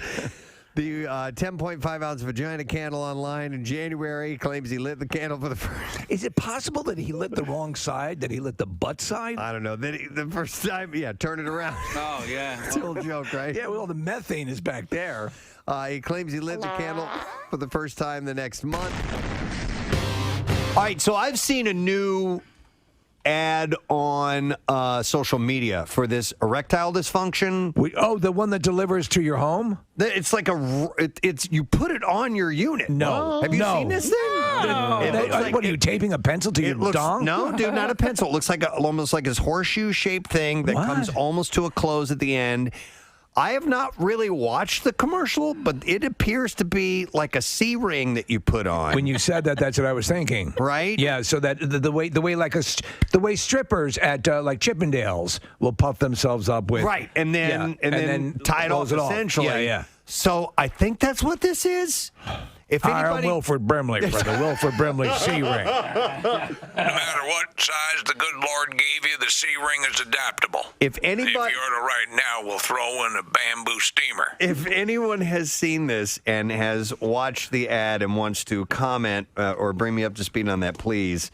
the 10.5 ounce vagina candle online in January. He claims he lit the candle for the first. Is it possible that he lit the wrong side? That he lit the butt side? I don't know. Then the first time, turn it around. Oh yeah, it's a little joke, right? Yeah, well, the methane is back there. He claims he lit the candle for the first time the next month. All right, so I've seen a new ad on social media for this erectile dysfunction. The one that delivers to your home? It's like it's you put it on your unit. No. Have you seen this thing? No. What are you taping a pencil to your dong? No, dude, not a pencil. It looks like almost like this horseshoe-shaped thing that comes almost to a close at the end. I have not really watched the commercial, but it appears to be like a C-ring that you put on. When you said that, that's what I was thinking. Right? Yeah. So that the way strippers at like Chippendales will puff themselves up with and then tie it off essentially. Yeah. So I think that's what this is. If I'm Wilford Brimley for the Wilford Brimley C-ring. No matter what size the good Lord gave you, the C-ring is adaptable. If anybody, if you order right now, we'll throw in a bamboo steamer. If anyone has seen this and has watched the ad and wants to comment or bring me up to speed on that, please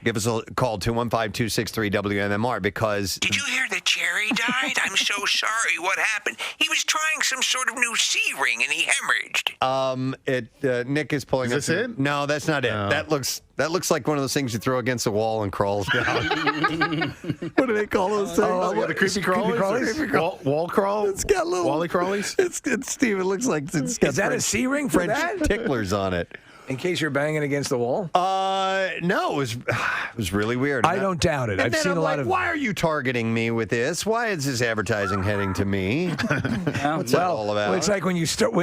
give us a call, 215-263-WMMR, because... Did you hear that Jerry died? I'm so sorry. What happened? He was trying some sort of new C-ring and he hemorrhaged. Nick is pulling up. Is this it? No, that's not it. No. That looks like one of those things you throw against the wall and crawls down. What do they call those things? The creepy crawlies? Wall crawl? It's got little... Wally crawlies? It's Steve, it looks like it's got Is that a C-ring for French that? ticklers on it. In case you're banging against the wall? No, it was really weird. I don't doubt it. I've seen a lot of... Why are you targeting me with this? Why is this advertising heading to me? What's that all about? Well, it's like when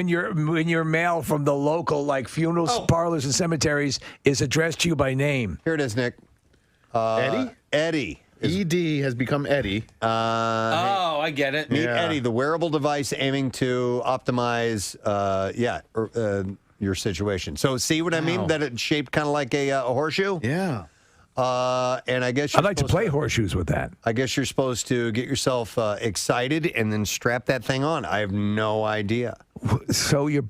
your mail from the local funeral parlors and cemeteries is addressed to you by name. Here it is, Nick. Eddie? Eddie. ED has become Eddie. I get it. Meet Eddie, the wearable device aiming to optimize, your situation. So see what I mean? That it's shaped kind of like a horseshoe? Yeah. And I guess I'd like to play horseshoes with that. I guess you're supposed to get yourself excited and then strap that thing on. I have no idea. So you're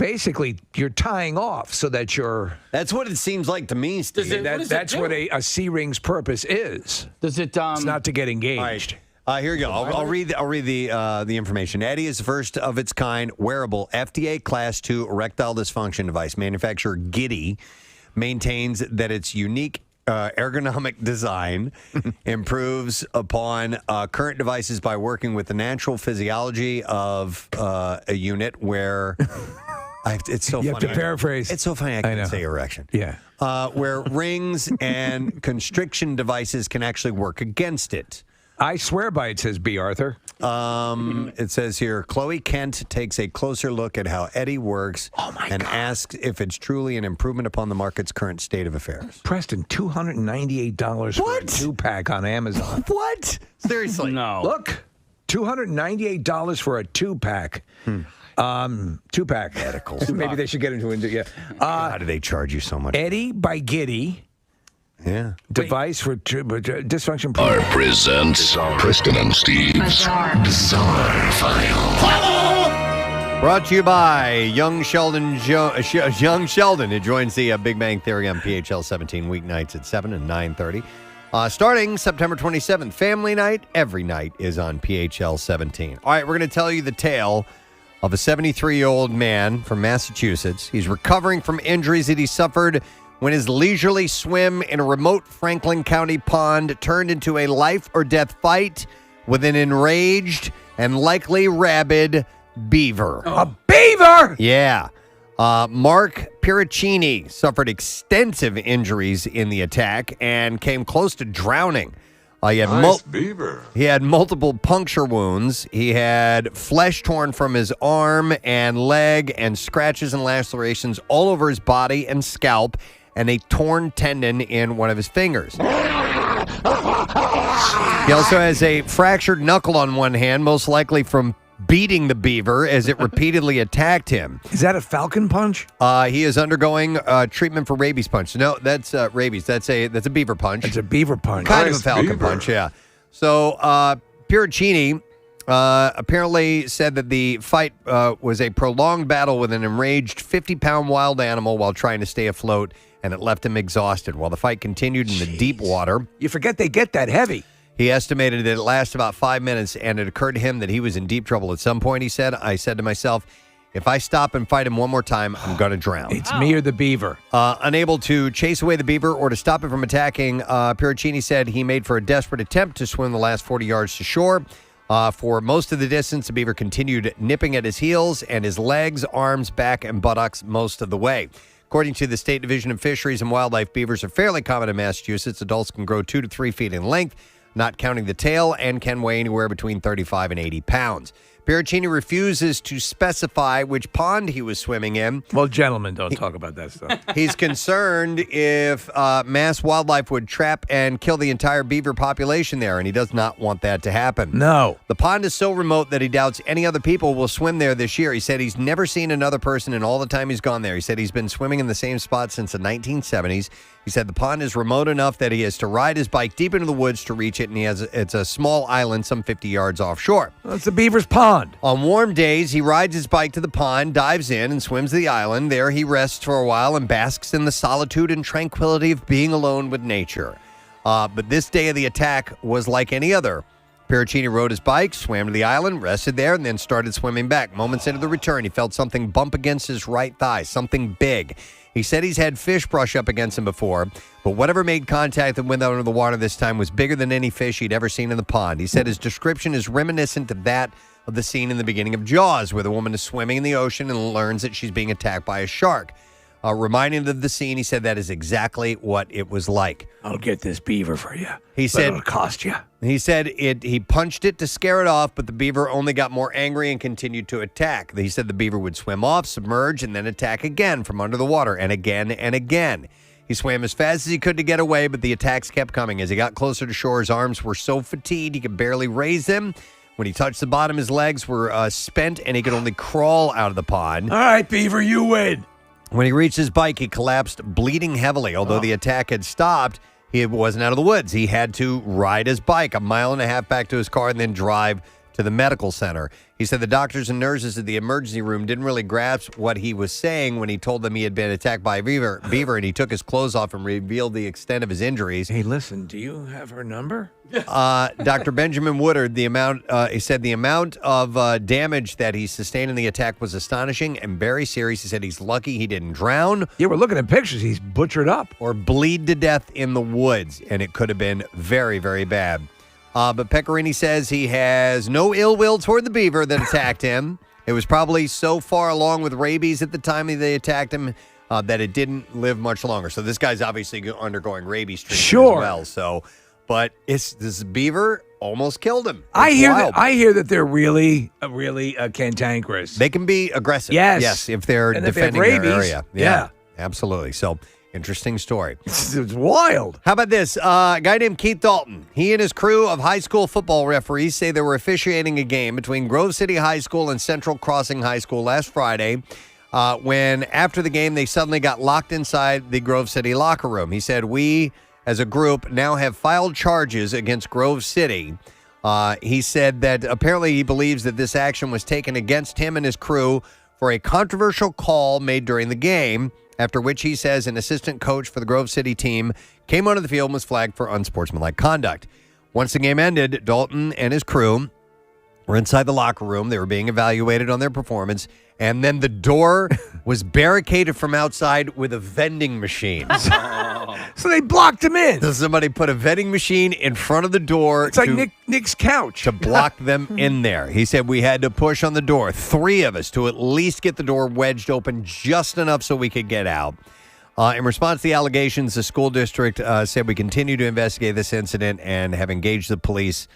tying off so that you're. That's what it seems like to me, Steve. That's what a C ring's purpose is. Does it? It's not to get engaged. Here you go. I'll read the information. Eddie is the first of its kind wearable FDA Class II erectile dysfunction device. Manufacturer Giddy maintains that its unique ergonomic design improves upon current devices by working with the natural physiology of a unit where it's so funny. You have to paraphrase. It's so funny I can't say erection. Yeah. Where rings and constriction devices can actually work against it. I swear by it, says B. Arthur. It says here, Chloe Kent takes a closer look at how Eddie works and asks if it's truly an improvement upon the market's current state of affairs. Preston, $298 for a 2-pack on Amazon. What? Seriously? No. Look, $298 for a 2-pack. 2-pack. Medicals. Maybe they should get into it. How do they charge you so much? Eddie by Giddy. Yeah. Device for dysfunction. Presents Preston and Steve's Bizarre File. Brought to you by Young Sheldon. Young Sheldon. It joins the Big Bang Theory on PHL 17 weeknights at 7 and 9:30. Starting September 27th, Family Night. Every night is on PHL 17. All right, we're going to tell you the tale of a 73-year-old man from Massachusetts. He's recovering from injuries that he suffered when his leisurely swim in a remote Franklin County pond turned into a life-or-death fight with an enraged and likely rabid beaver. A beaver? Yeah. Mark Piricini suffered extensive injuries in the attack and came close to drowning. He had beaver. He had multiple puncture wounds. He had flesh torn from his arm and leg and scratches and lacerations all over his body and scalp, and a torn tendon in one of his fingers. He also has a fractured knuckle on one hand, most likely from beating the beaver as it repeatedly attacked him. Is that a falcon punch? He is undergoing treatment for rabies punch. No, that's rabies. That's a beaver punch. It's a beaver punch. Kind of a falcon punch, yeah. So Piricini apparently said that the fight was a prolonged battle with an enraged 50-pound wild animal while trying to stay afloat, and it left him exhausted. While the fight continued in the deep water. You forget they get that heavy. He estimated that it lasted about 5 minutes, and it occurred to him that he was in deep trouble. At some point, he said, I said to myself, if I stop and fight him one more time, I'm going to drown. It's me or the beaver. Unable to chase away the beaver or to stop it from attacking, Piricini said he made for a desperate attempt to swim the last 40 yards to shore. For most of the distance, the beaver continued nipping at his heels and his legs, arms, back, and buttocks most of the way. According to the State Division of Fisheries and Wildlife, beavers are fairly common in Massachusetts. Adults can grow 2 to 3 feet in length, not counting the tail, and can weigh anywhere between 35 and 80 pounds. Piricini refuses to specify which pond he was swimming in. Well, gentlemen, don't talk about that stuff. He's concerned if mass wildlife would trap and kill the entire beaver population there, and he does not want that to happen. No. The pond is so remote that he doubts any other people will swim there this year. He said he's never seen another person in all the time he's gone there. He said he's been swimming in the same spot since the 1970s. He said the pond is remote enough that he has to ride his bike deep into the woods to reach it, and it's a small island some 50 yards offshore. That's the beaver's pond. On warm days, he rides his bike to the pond, dives in, and swims the island. There he rests for a while and basks in the solitude and tranquility of being alone with nature. But this day of the attack was like any other. Piricini rode his bike, swam to the island, rested there, and then started swimming back. Moments into the return, he felt something bump against his right thigh, something big. He said he's had fish brush up against him before, but whatever made contact and went under the water this time was bigger than any fish he'd ever seen in the pond. He said his description is reminiscent of that of the scene in the beginning of Jaws, where the woman is swimming in the ocean and learns that she's being attacked by a shark. Reminding of the scene, he said that is exactly what it was like. I'll get this beaver for you. He said it'll cost you. He said he punched it to scare it off, but the beaver only got more angry and continued to attack. He said the beaver would swim off, submerge, and then attack again from under the water, and again and again. He swam as fast as he could to get away, but the attacks kept coming. As he got closer to shore, his arms were so fatigued he could barely raise them. When he touched the bottom, his legs were spent, and he could only crawl out of the pond. All right, beaver, you win. When he reached his bike, he collapsed, bleeding heavily. Although the attack had stopped, he wasn't out of the woods. He had to ride his bike 1.5 miles back to his car and then drive to the medical center. He said the doctors and nurses at the emergency room didn't really grasp what he was saying when he told them he had been attacked by a beaver, and he took his clothes off and revealed the extent of his injuries. Hey, listen, do you have her number? Dr. Benjamin Woodard, he said the amount of damage that he sustained in the attack was astonishing and very serious. He said he's lucky he didn't drown. Yeah, we're looking at pictures. He's butchered up. Or bleed to death in the woods, and it could have been very, very bad. But Pecorini says he has no ill will toward the beaver that attacked him. It was probably so far along with rabies at the time they attacked him that it didn't live much longer. So this guy's obviously undergoing rabies treatment as well. So, but this beaver almost killed him. I hear that they're really cantankerous. They can be aggressive. Yes, if they're and defending if they have their rabies, area. Yeah, absolutely. So. Interesting story. It's wild. How about this? A guy named Keith Dalton. He and his crew of high school football referees say they were officiating a game between Grove City High School and Central Crossing High School last Friday when, after the game, they suddenly got locked inside the Grove City locker room. He said, we, as a group, now have filed charges against Grove City. He said that apparently he believes that this action was taken against him and his crew for a controversial call made during the game, after which he says an assistant coach for the Grove City team came onto the field and was flagged for unsportsmanlike conduct. Once the game ended, Dalton and his crew were inside the locker room. They were being evaluated on their performance, and then the door was barricaded from outside with a vending machine. So they blocked him in. So somebody put a vending machine in front of the door. It's like Nick's couch. To block them in there. He said we had to push on the door, 3 of us, to at least get the door wedged open just enough so we could get out. In response to the allegations, the school district said we continue to investigate this incident and have engaged the police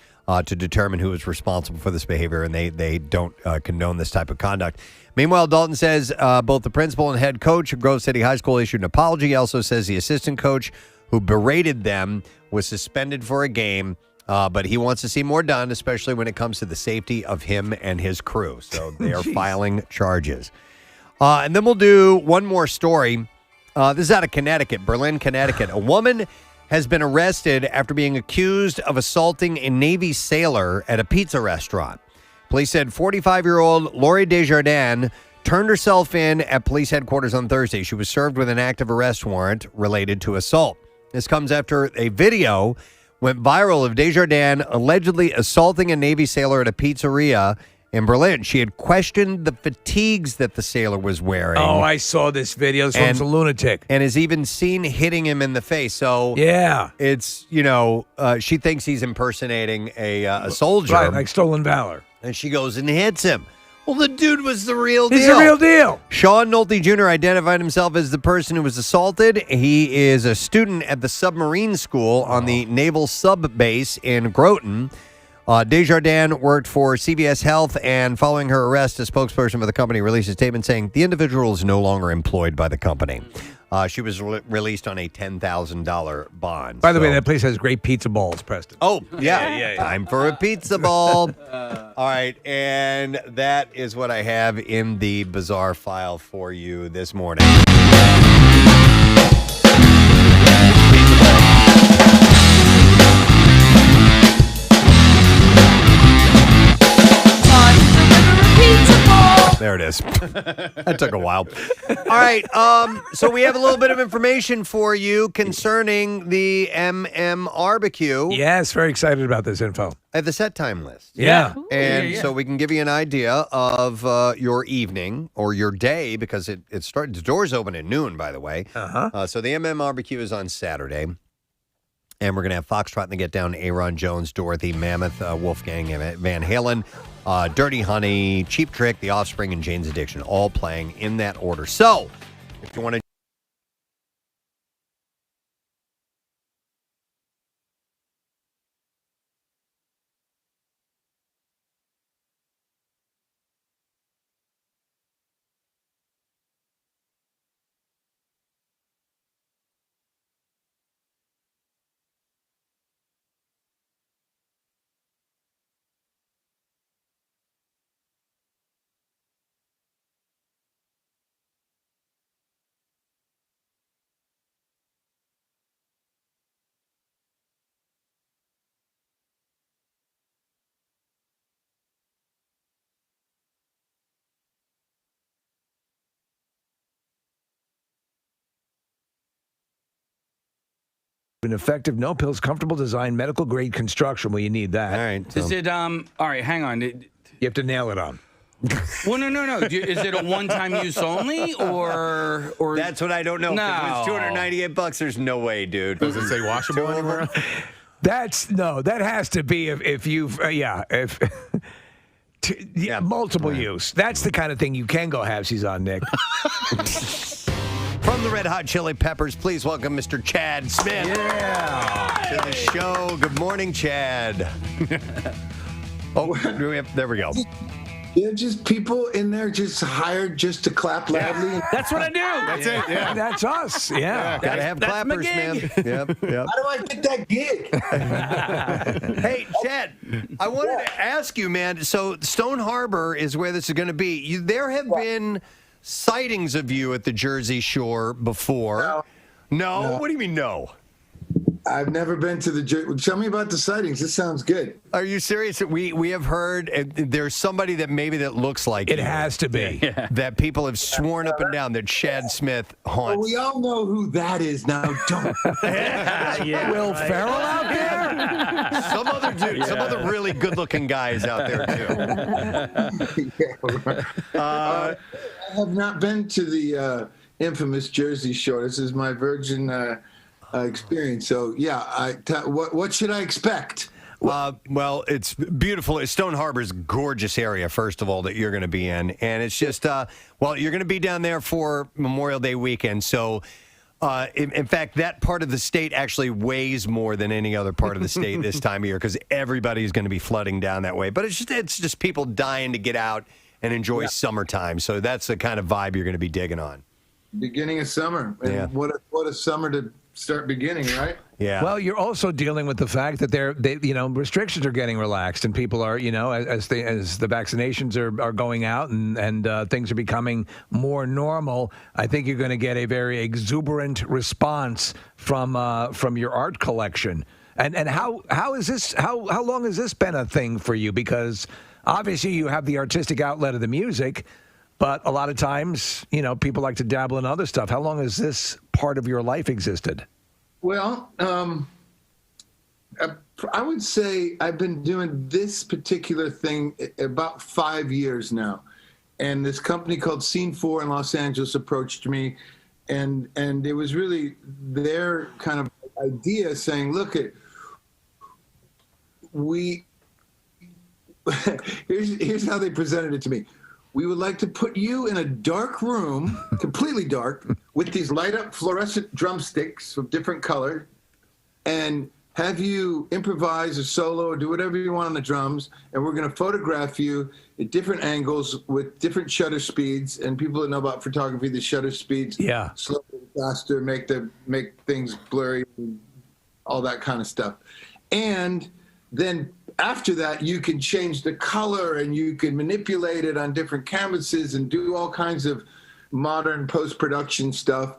to determine who is responsible for this behavior, and they don't condone this type of conduct. Meanwhile, Dalton says both the principal and head coach of Grove City High School issued an apology. He also says the assistant coach who berated them was suspended for a game, but he wants to see more done, especially when it comes to the safety of him and his crew. So they are filing charges. And then we'll do one more story. This is out of Connecticut, Berlin, Connecticut. A woman has been arrested after being accused of assaulting a Navy sailor at a pizza restaurant. Police said 45-year-old Lori Desjardins turned herself in at police headquarters on Thursday. She was served with an active arrest warrant related to assault. This comes after a video went viral of Desjardins allegedly assaulting a Navy sailor at a pizzeria in Berlin. She had questioned the fatigues that the sailor was wearing. Oh, I saw this video. This one's a lunatic. And is even seen hitting him in the face. So yeah, it's, she thinks he's impersonating a soldier. Right, like stolen valor. And she goes and hits him. Well, the dude was the real deal. He's the real deal. Sean Nolte Jr. identified himself as the person who was assaulted. He is a student at the submarine school on the Naval Sub Base in Groton. Desjardins worked for CVS Health, and following her arrest, a spokesperson for the company released a statement saying the individual is no longer employed by the company. She was released on a $10,000 bond. By the way, that place has great pizza balls, Preston. Oh, yeah. Time for a pizza ball. All right, and that is what I have in the bizarre file for you this morning. There it is. That took a while. All right. So we have a little bit of information for you concerning the barbecue. Yes, very excited about this info. I have the set time list. Yeah. And so we can give you an idea of your evening or your day, because it started. The doors open at noon, by the way. So the barbecue is on Saturday. And we're going to have Foxtrot in the Get Down, Aaron Jones, Dorothy, Mammoth, Wolfgang, Van Halen, Dirty Honey, Cheap Trick, The Offspring, and Jane's Addiction, all playing in that order. So, if you want to an effective, no pills, comfortable design, medical grade construction. Well, you need that. All right. Is it all right, hang on. You have to nail it on. Well, no. Is it a one-time use only, or That's what I don't know. 'Cause No. It was $298. There's no way, dude. Does it say washable anywhere? That has to be if you've multiple use. That's the kind of thing you can go halvesies on, Nick. From the Red Hot Chili Peppers, please welcome Mr. Chad Smith. To the show. Good morning, Chad. There we go. Yeah, just people in there just hired just to clap loudly. That's what I do. That's it. Yeah. That's us. Yeah. Gotta have That's my clappers, man. gig. Yep. How do I get that gig? Hey, Chad, I wanted to ask you, man. So Stone Harbor is where this is going to be. There have been sightings of you at the Jersey Shore before. No? What do you mean, no? I've never been to the Jersey. Tell me about the sightings. This sounds good. Are you serious? We have heard there's somebody that looks like It you, has to be. that people have sworn up and down that Chad Smith haunts. Well, we all know who that is now, don't we? Will Ferrell out there? Some other dude, some other really good-looking guys out there too. I have not been to the infamous Jersey Shore. This is my virgin experience. So, yeah, what should I expect? Well, it's beautiful. Stone Harbor's a gorgeous area, first of all, that you're going to be in. And it's just, you're going to be down there for Memorial Day weekend. So, in fact, that part of the state actually weighs more than any other part of the state this time of year because everybody's going to be flooding down that way. But it's just people dying to get out and enjoy summertime. So that's the kind of vibe you're going to be digging on. Beginning of summer. And what a summer to start beginning, right? Yeah. Well, you're also dealing with the fact that restrictions are getting relaxed, and people are, as the vaccinations are going out and things are becoming more normal. I think you're going to get a very exuberant response from your art collection. And how long has this been a thing for you? Because obviously you have the artistic outlet of the music, but a lot of times, people like to dabble in other stuff. How long has this part of your life existed? Well, I would say I've been doing this particular thing about 5 years now. And this company called Scene 4 in Los Angeles approached me, and it was really their kind of idea saying, look, here's how they presented it to me. We would like to put you in a dark room, completely dark, with these light-up fluorescent drumsticks of different color, and have you improvise a solo or do whatever you want on the drums, and we're going to photograph you at different angles with different shutter speeds. And people that know about photography, the shutter speeds, slower and faster, make things blurry, and all that kind of stuff. And then after that, you can change the color and you can manipulate it on different canvases and do all kinds of modern post-production stuff.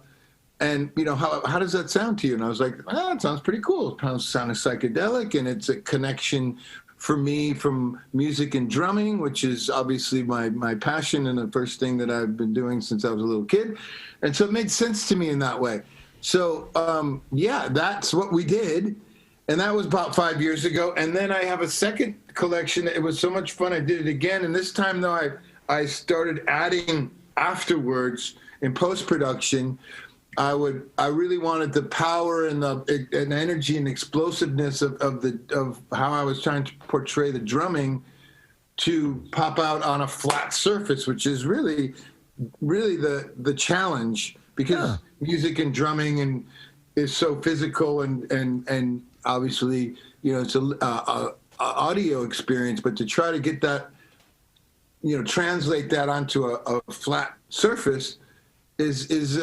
And, how does that sound to you? And I was like, it sounds pretty cool. It sounds psychedelic, and it's a connection for me from music and drumming, which is obviously my passion and the first thing that I've been doing since I was a little kid. And so it made sense to me in that way. So, that's what we did. And that was about 5 years ago. And then I have a second collection. It was so much fun. I did it again. And this time, though, I started adding afterwards in post-production. I really wanted the power and the energy and explosiveness of how I was trying to portray the drumming to pop out on a flat surface, which is really the challenge, because music and drumming is so physical and obviously, it's a audio experience, but to try to get that, translate that onto a flat surface is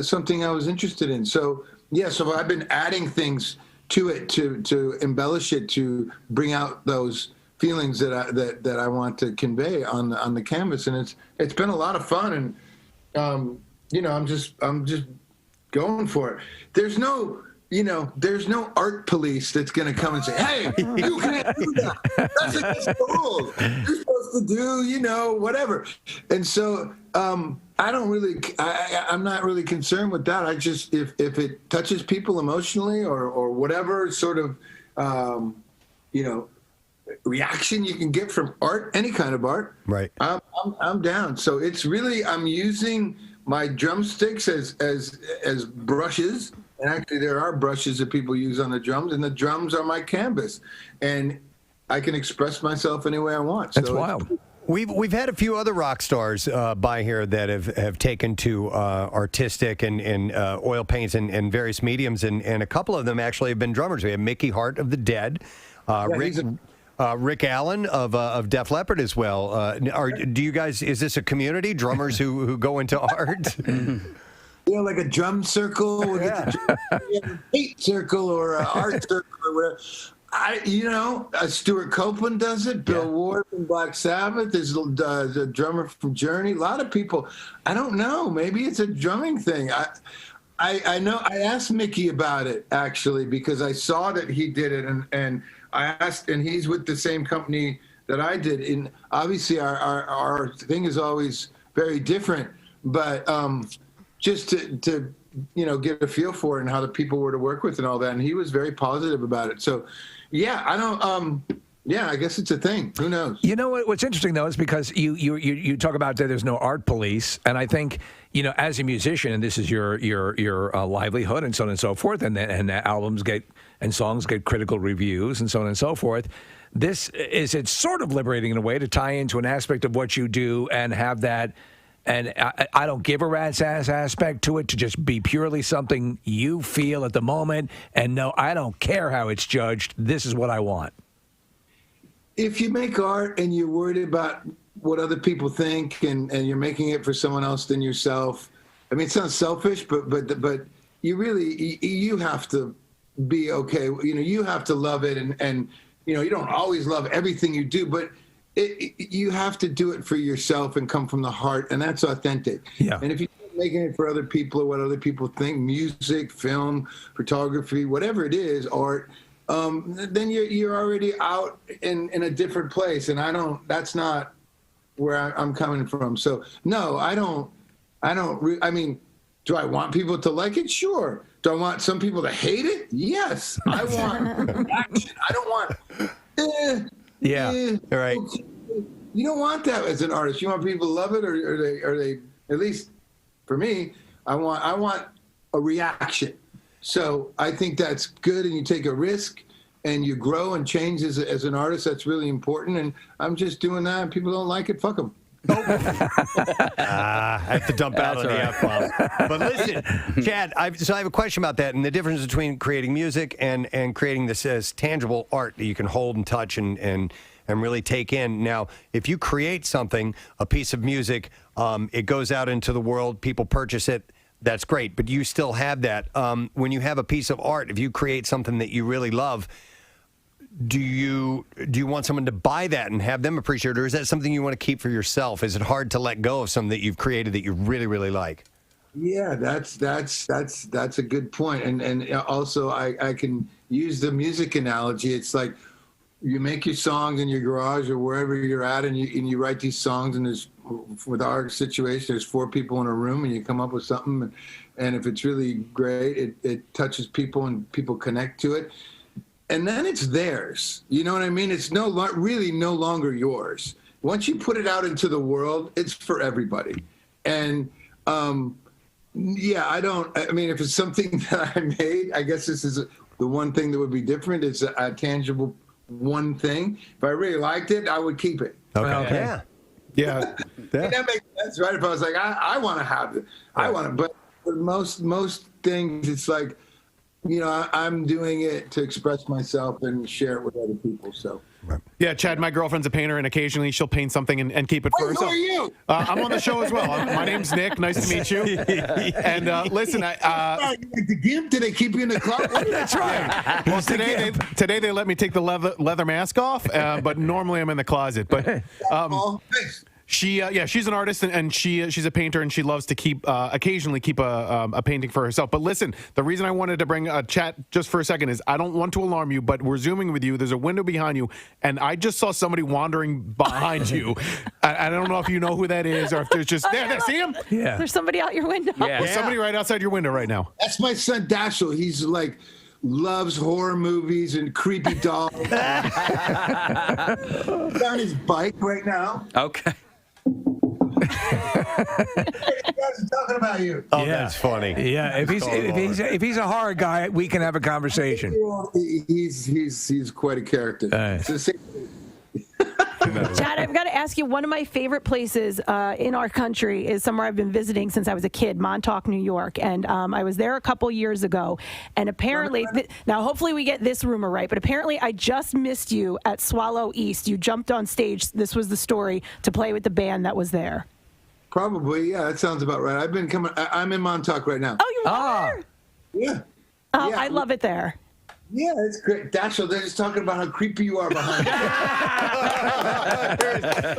something I was interested in. So I've been adding things to it to embellish it, to bring out those feelings that I want to convey on the canvas, and it's been a lot of fun, and I'm just going for it. There's no art police that's going to come and say, hey, you can't do that. That's against the rules. You're supposed supposed to do, whatever. And so I don't really, I'm not really concerned with that. I just, if it touches people emotionally or whatever sort of, reaction you can get from art, any kind of art, right? I'm down. So it's really, I'm using my drumsticks as brushes, and actually there are brushes that people use on the drums, and the drums are my canvas, and I can express myself any way I want. That's wild. We've had a few other rock stars by here that have taken to artistic and oil paints and various mediums, and a couple of them actually have been drummers. We have Mickey Hart of the Dead, Rick Allen of Def Leppard as well. Do you guys? Is this a community, drummers who go into art? Like a drum circle, or a paint circle, or an art circle, or whatever. Stuart Copeland does it. Bill Ward from Black Sabbath. There's a drummer from Journey. A lot of people. I don't know. Maybe it's a drumming thing. I know. I asked Mickey about it actually because I saw that he did it, and I asked, and he's with the same company that I did. And obviously, our thing is always very different, but just to get a feel for it and how the people were to work with and all that. And he was very positive about it. So, yeah, I don't. Yeah, I guess it's a thing. Who knows? You know what's interesting though is because you talk about that there's no art police, and I think as a musician, and this is your livelihood and so on and so forth, and albums and songs get critical reviews and so on and so forth. It's sort of liberating in a way to tie into an aspect of what you do and have that. And I don't give a rat's ass aspect to it, to just be purely something you feel at the moment. And no, I don't care how it's judged. This is what I want. If you make art and you're worried about what other people think and you're making it for someone else than yourself, I mean, it sounds selfish, but you really, you have to be okay. You have to love it. And you don't always love everything you do, but you have to do it for yourself and come from the heart. And that's authentic. Yeah. And if you're making it for other people or what other people think, music, film, photography, whatever it is, art, then you're already out in a different place. And that's not where I'm coming from. So no, I mean, do I want people to like it? Sure. Do I want some people to hate it? Yes. I want action. I don't want, all right. You don't want that as an artist. You want people to love it, or they at least for me, I want a reaction. So I think that's good, and you take a risk and you grow and change as an artist. That's really important, and I'm just doing that. And people don't like it, fuck them. I have to dump out on the F-bomb. But listen, Chad, I have a question about that and the difference between creating music and creating this as tangible art that you can hold and touch and really take in. Now, if you create something, a piece of music, it goes out into the world, people purchase it, that's great. But you still have that. When you have a piece of art, if you create something that you really love, do you want someone to buy that and have them appreciate it, or is that something you want to keep for yourself? Is it hard to let go of something that you've created that you really, really like? Yeah, that's a good point. And also I can use the music analogy. It's like you make your songs in your garage or wherever you're at, and you write these songs, and with our situation, there's 4 people in a room, and you come up with something, and if it's really great, it touches people and people connect to it. And then it's theirs. You know what I mean? It's really no longer yours. Once you put it out into the world, it's for everybody. And I mean, if it's something that I made, I guess this is the one thing that would be different. It's a tangible one thing. If I really liked it, I would keep it. Okay. Yeah. That makes sense, right? If I was like, I want to have it. I want it. But for most things, it's like, I'm doing it to express myself and share it with other people. So, yeah, Chad, my girlfriend's a painter, and occasionally she'll paint something and keep it for herself. Who are you? I'm on the show as well. My name's Nick. Nice to meet you. And listen, the GIMP, did they keep you in the club? That's right. Well, today they let me take the leather mask off, but normally I'm in the closet. But She's an artist and she's a painter and she loves to occasionally keep a painting for herself. But listen, the reason I wanted to bring a chat just for a second is I don't want to alarm you, but we're zooming with you. There's a window behind you, and I just saw somebody wandering behind you. I don't know if you know who that is or if there's just there. See him? Yeah. There's somebody out your window. There's somebody right outside your window right now. That's my son Dashiell. He's like loves horror movies and creepy dolls. He's on his bike right now. Okay. You guys are talking about you. Oh, that's funny. Yeah, if he's a horror guy, we can have a conversation. He's quite a character. Chad, I've got to ask you, one of my favorite places in our country is somewhere I've been visiting since I was a kid, Montauk, New York. And I was there a couple years ago. And apparently, now hopefully we get this rumor right, but apparently I just missed you at Swallow East. You jumped on stage, this was the story, to play with the band that was there. Probably, yeah, that sounds about right. I'm in Montauk right now. Oh, you are? Yeah. Oh, Yeah. I love it there. Yeah, it's great. Dashiell, they're just talking about how creepy you are behind you.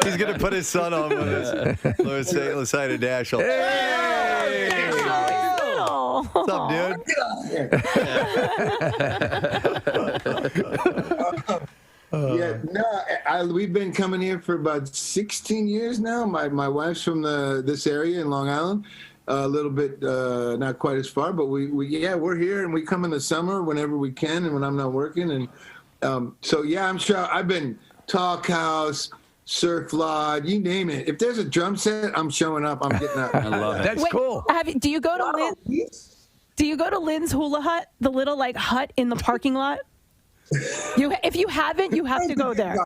He's going to put his son on with us. Let's say to Dashiell. Hey! What's up, dude? We've been coming here for about 16 years now. My wife's from this area in Long Island. A little bit, not quite as far, but we're here and we come in the summer whenever we can and when I'm not working. And I'm sure I've been Talk House, Surf Lodge, you name it. If there's a drum set, I'm showing up. I'm getting up. I love it. That's cool. Do you go to Do you go to Lynn's Hula Hut, the little hut in the parking lot? If you haven't, you have to go there.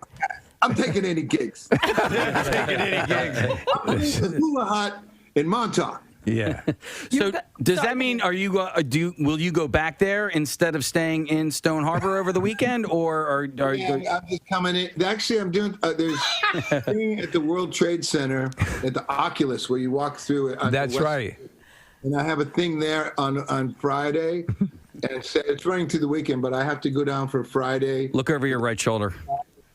I'm taking any gigs. I'm taking the Hula Hut in Montauk. Yeah. So does that mean will you go back there instead of staying in Stone Harbor over the weekend, or are I'm just coming in? Actually, I'm doing. There's a thing at the World Trade Center at the Oculus where you walk through it. That's right. And I have a thing there on Friday, and it's running through the weekend, but I have to go down for Friday. Look over your right shoulder.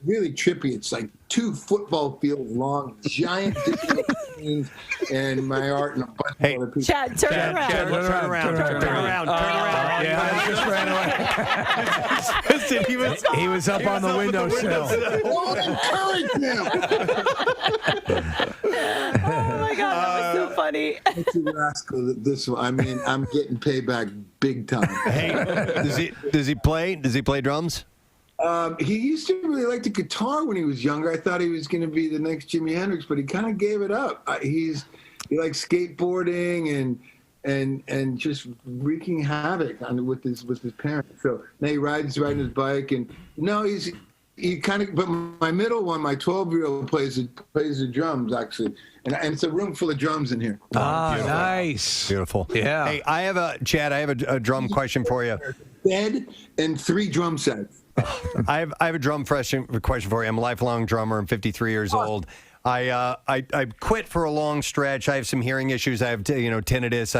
Really trippy. It's like 2 football fields long, giant digital screens, and my art and a bunch of other people. Chad, turn around. Turn around. Yeah, I just ran away. He was up on the windowsill. Oh, encourage him. Oh my God, that was so funny. It's a rascal. I'm getting payback big time. Hey, does he play? Does he play drums? He used to really like the guitar when he was younger. I thought he was going to be the next Jimi Hendrix, but he kind of gave it up. He likes skateboarding and just wreaking havoc with his parents. So now he's riding his bike, and but my middle one, my 12-year-old plays the drums actually, and it's a room full of drums in here. Nice, beautiful. Yeah. Hey, I have a drum question for you. Bed and 3 drum sets. I have a drum question for you. I'm a lifelong drummer. I'm 53 years old. I quit for a long stretch. I have some hearing issues. I have tinnitus.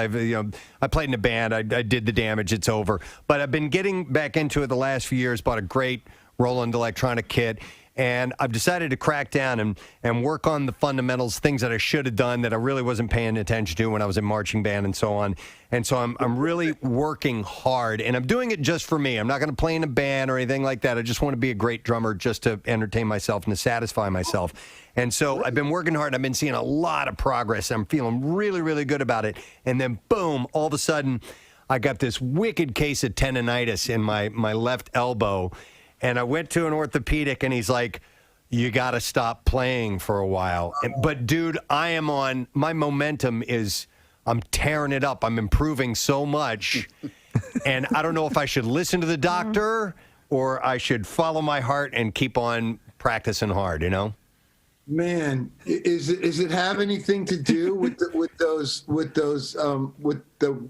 I played in a band. I did the damage. It's over. But I've been getting back into it the last few years. Bought a great Roland electronic kit. And I've decided to crack down and work on the fundamentals, things that I should have done that I really wasn't paying attention to when I was in marching band and so on. And so I'm really working hard, and I'm doing it just for me. I'm not going to play in a band or anything like that. I just want to be a great drummer just to entertain myself and to satisfy myself. And so I've been working hard. I've been seeing a lot of progress. I'm feeling really, really good about it. And then, boom, all of a sudden, I got this wicked case of tendonitis in my left elbow. And I went to an orthopedic, and he's like, you got to stop playing for a while. But, dude, my momentum is, I'm tearing it up. I'm improving so much. And I don't know if I should listen to the doctor or I should follow my heart and keep on practicing hard, Man, is it have anything to do with the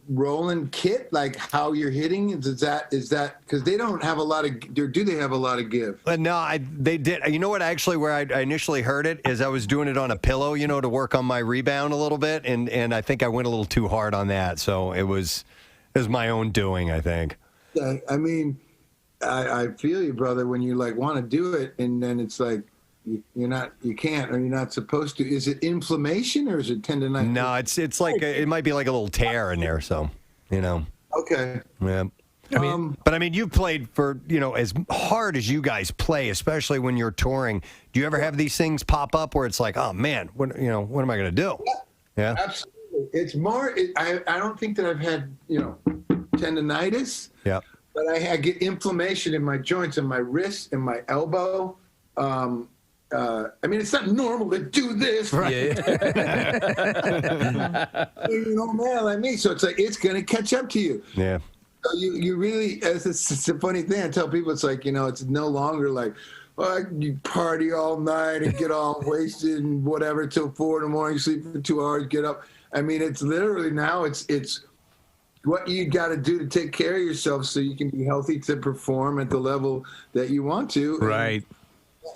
Roland kit, like how you're hitting? Is that because they don't have a lot of? Do they have a lot of give? No, they did. You know what? Actually, where I initially heard it is I was doing it on a pillow, to work on my rebound a little bit, and I think I went a little too hard on that. So it was my own doing, I think. I mean, I feel you, brother, when you want to do it, and then it's like. you can't, or you're not supposed to. Is it inflammation or is it tendonitis? No, it's like it might be like a little tear in there. So, Okay. Yeah. But I mean, you've played for as hard as you guys play, especially when you're touring. Do you ever have these things pop up where it's like, oh man, what am I going to do? Yeah. Absolutely. It's more. I don't think that I've had tendonitis. Yeah. But I get inflammation in my joints and my wrist and my elbow. I mean, it's not normal to do this, right? Man like me. So it's like it's going to catch up to you. Yeah. So you really, it's a funny thing. I tell people it's like it's no longer like, you party all night and get all wasted and whatever till 4 a.m, sleep for 2 hours, get up. I mean, it's literally now it's what you got to do to take care of yourself so you can be healthy to perform at the level that you want to. Right.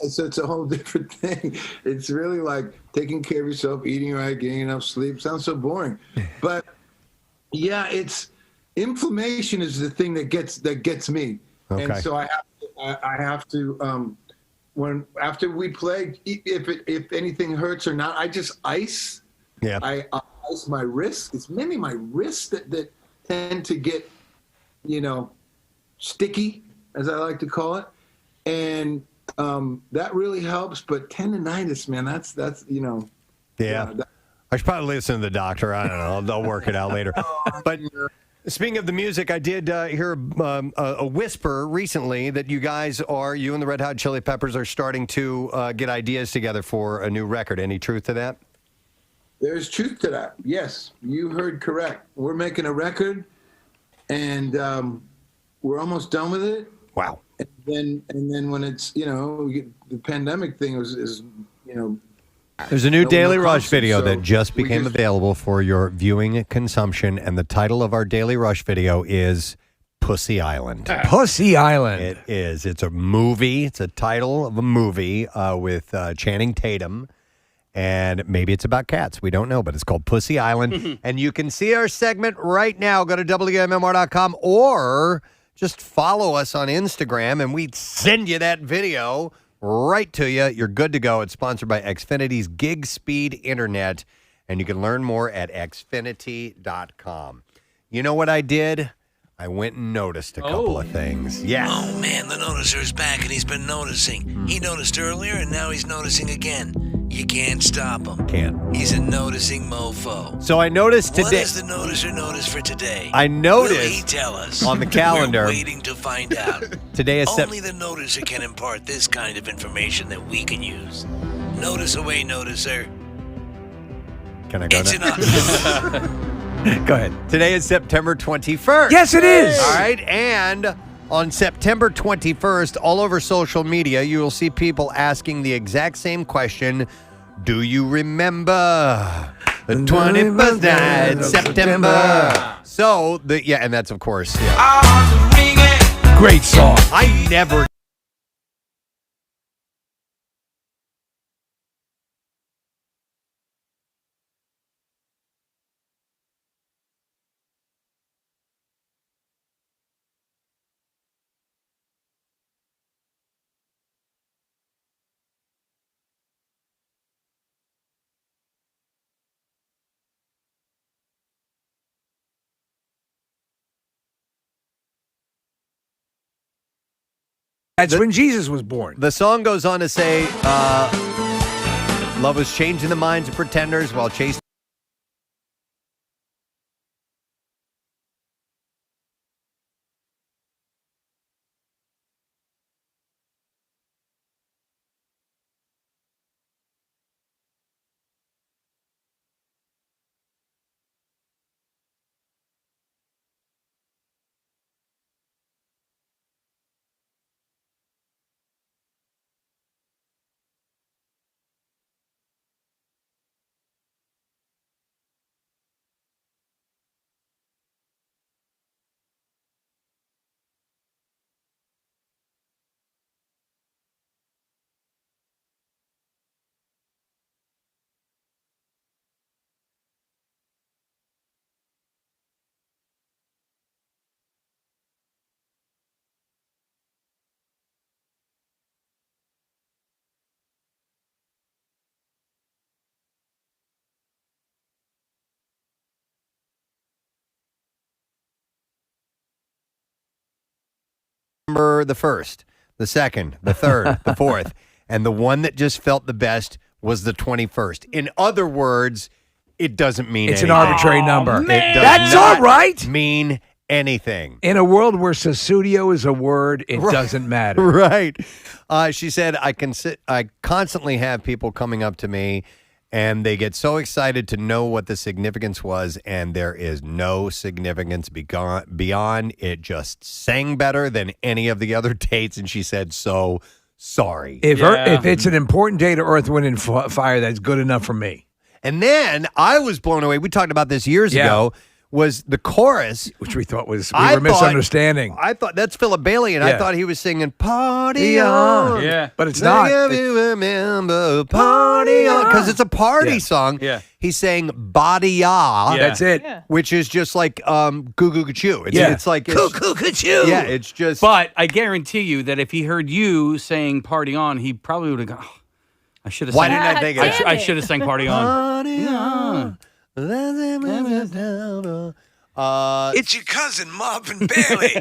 And so it's a whole different thing. It's really like taking care of yourself, eating right, getting enough sleep. Sounds so boring, but yeah, it's inflammation is the thing that gets me. Okay. And so I have to when after we play, if anything hurts or not, I just ice. Yeah. I ice my wrists. It's mainly my wrists that tend to get, sticky, as I like to call it, and that really helps. But tendonitis, man, that's Yeah. I should probably listen to the doctor. I don't know. I'll work it out later. But speaking of the music, I did hear a whisper recently that you and the Red Hot Chili Peppers are starting to get ideas together for a new record. Any truth to that? There's truth to that. Yes, you heard correct. We're making a record, and we're almost done with it. Wow. And then when it's the pandemic thing is There's a new Daily Rush concerts, video so that just we became available for your viewing consumption, and the title of our Daily Rush video is Pussy Island. Pussy Island. It is. It's a movie. It's a title of a movie with Channing Tatum, and maybe it's about cats. We don't know, but it's called Pussy Island, and you can see our segment right now. Go to WMMR.com or just follow us on Instagram, and we send you that video right to you. You're good to go. It's sponsored by Xfinity's Gig Speed Internet, and you can learn more at xfinity.com. You know what I did? I went and noticed a couple of things. Yes. Oh, man, the noticer's back, and he's been noticing. He noticed earlier, and now he's noticing again. You can't stop him. Can't. He's a noticing mofo. So I noticed today. What does the noticer notice for today? I noticed. Will he tell us? On the calendar. We're waiting to find out. Today is Only the noticer can impart this kind of information that we can use. Notice away, noticer. Can I go It's now? enough. Go ahead. Today is September 21st. Yes, it is. All right. And on September 21st, all over social media, you will see people asking the exact same question. Do you remember the 21st night, September? So, and that's, of course, great song. I never. That's when Jesus was born. The song goes on to say, love was changing the minds of pretenders while chasing. remember the first, the second, the third, the fourth, and the one that just felt the best was the 21st. In other words, it doesn't mean It's anything. an arbitrary number. It does That's not all right. mean anything. In a world where Sussudio is a word, it doesn't matter. Right. She said, I constantly have people coming up to me, and they get so excited to know what the significance was, and there is no significance beyond it just sang better than any of the other dates, and she said, so sorry. If it's an important day to Earth, Wind, and Fire, that's good enough for me. And then I was blown away. We talked about this years ago. Was the chorus, which we thought was we were misunderstanding. I thought that's Philip Bailey, and I thought he was singing "Party Yeah. On." Yeah. But it's not. You remember "Party On" because it's a party song. Yeah. He's saying "Body Ya." That's it. Which is just like Goo Goo Gachoo. It's like Goo Goo Gachoo. Yeah, it's just. But I guarantee you that if he heard you saying "Party On," he probably would have gone. Oh, I should have. Why didn't I think of it? I should have sang "Party On." Party on. It's your cousin Marvin Bailey.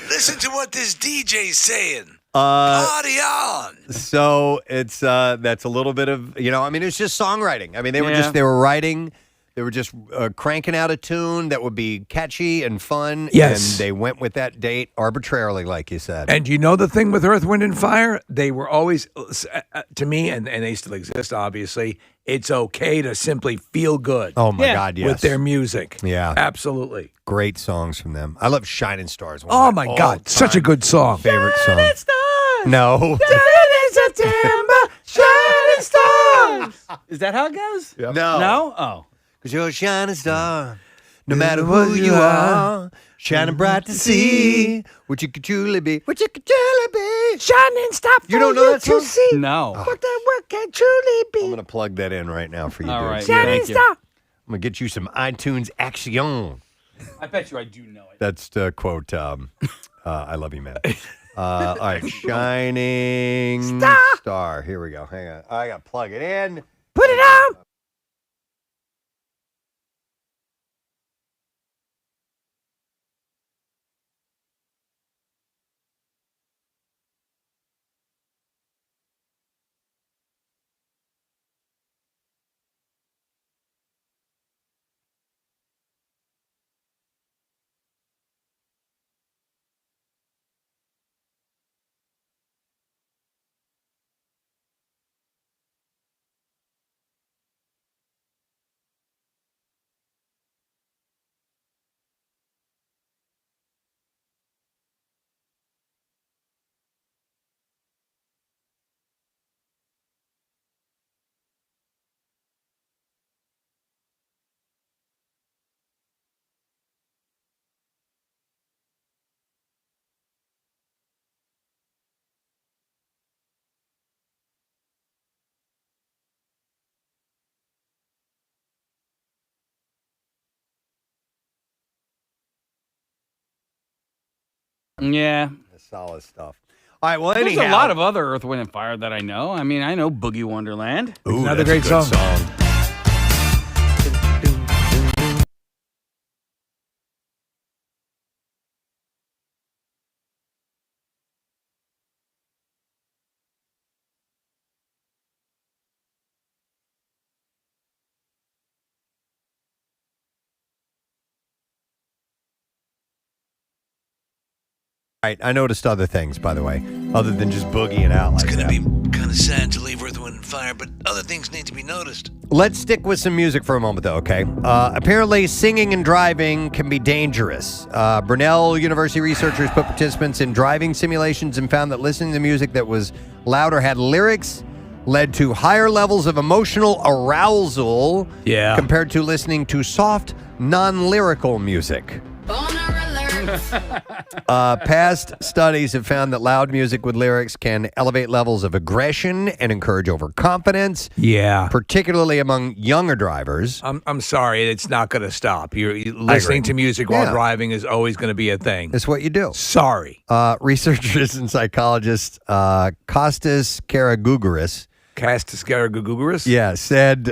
Listen to what this DJ's saying. Party on. So it's that's a little bit of it's just songwriting. I mean they were writing, they were just cranking out a tune that would be catchy and fun. Yes. And they went with that date arbitrarily, like you said. And you know the thing with Earth, Wind, and Fire? They were always, to me, and they still exist, obviously, it's okay to simply feel good. Oh, my God, yes. With their music. Yeah. Absolutely. Great songs from them. I love Shining Stars. Oh, my God. Such a good song. Favorite song. No. September, shining stars. Is that how it goes? No. No? Oh. Because you're a shining star. No matter who you are, shining bright to see what you could truly be. What you could truly be. Shining star for You don't know that song? to see. No. What that work can truly be. I'm going to plug that in right now for you, All dude. right. Shining Thank you. star. I'm going to get you some iTunes action. I bet you I do know it. That's the quote, I love you, man. All right, Shining Star. Here we go. Hang on. I got to plug it in. Put it out. Yeah. Solid stuff. All right, well, There's anyhow. a lot of other Earth, Wind, and Fire that I know. I mean, I know Boogie Wonderland. Ooh, Another that's great a good song. Right, I noticed other things, by the way, other than just boogieing out like It's going that. to be kind of sad to leave Earth, Wind, and Fire, but other things need to be noticed. Let's stick with some music for a moment, though, okay? Apparently, singing and driving can be dangerous. Brunel University researchers put participants in driving simulations and found that listening to music that was loud or had lyrics led to higher levels of emotional arousal compared to listening to soft, non-lyrical music. Past studies have found that loud music with lyrics can elevate levels of aggression and encourage overconfidence. Yeah. Particularly among younger drivers. I'm sorry, it's not going to stop. You're listening to music while Yeah. driving is always going to be a thing. That's what you do. Sorry. Researchers and psychologists Kostas Karagougouris. Kostas Karagougouris? Yeah, said...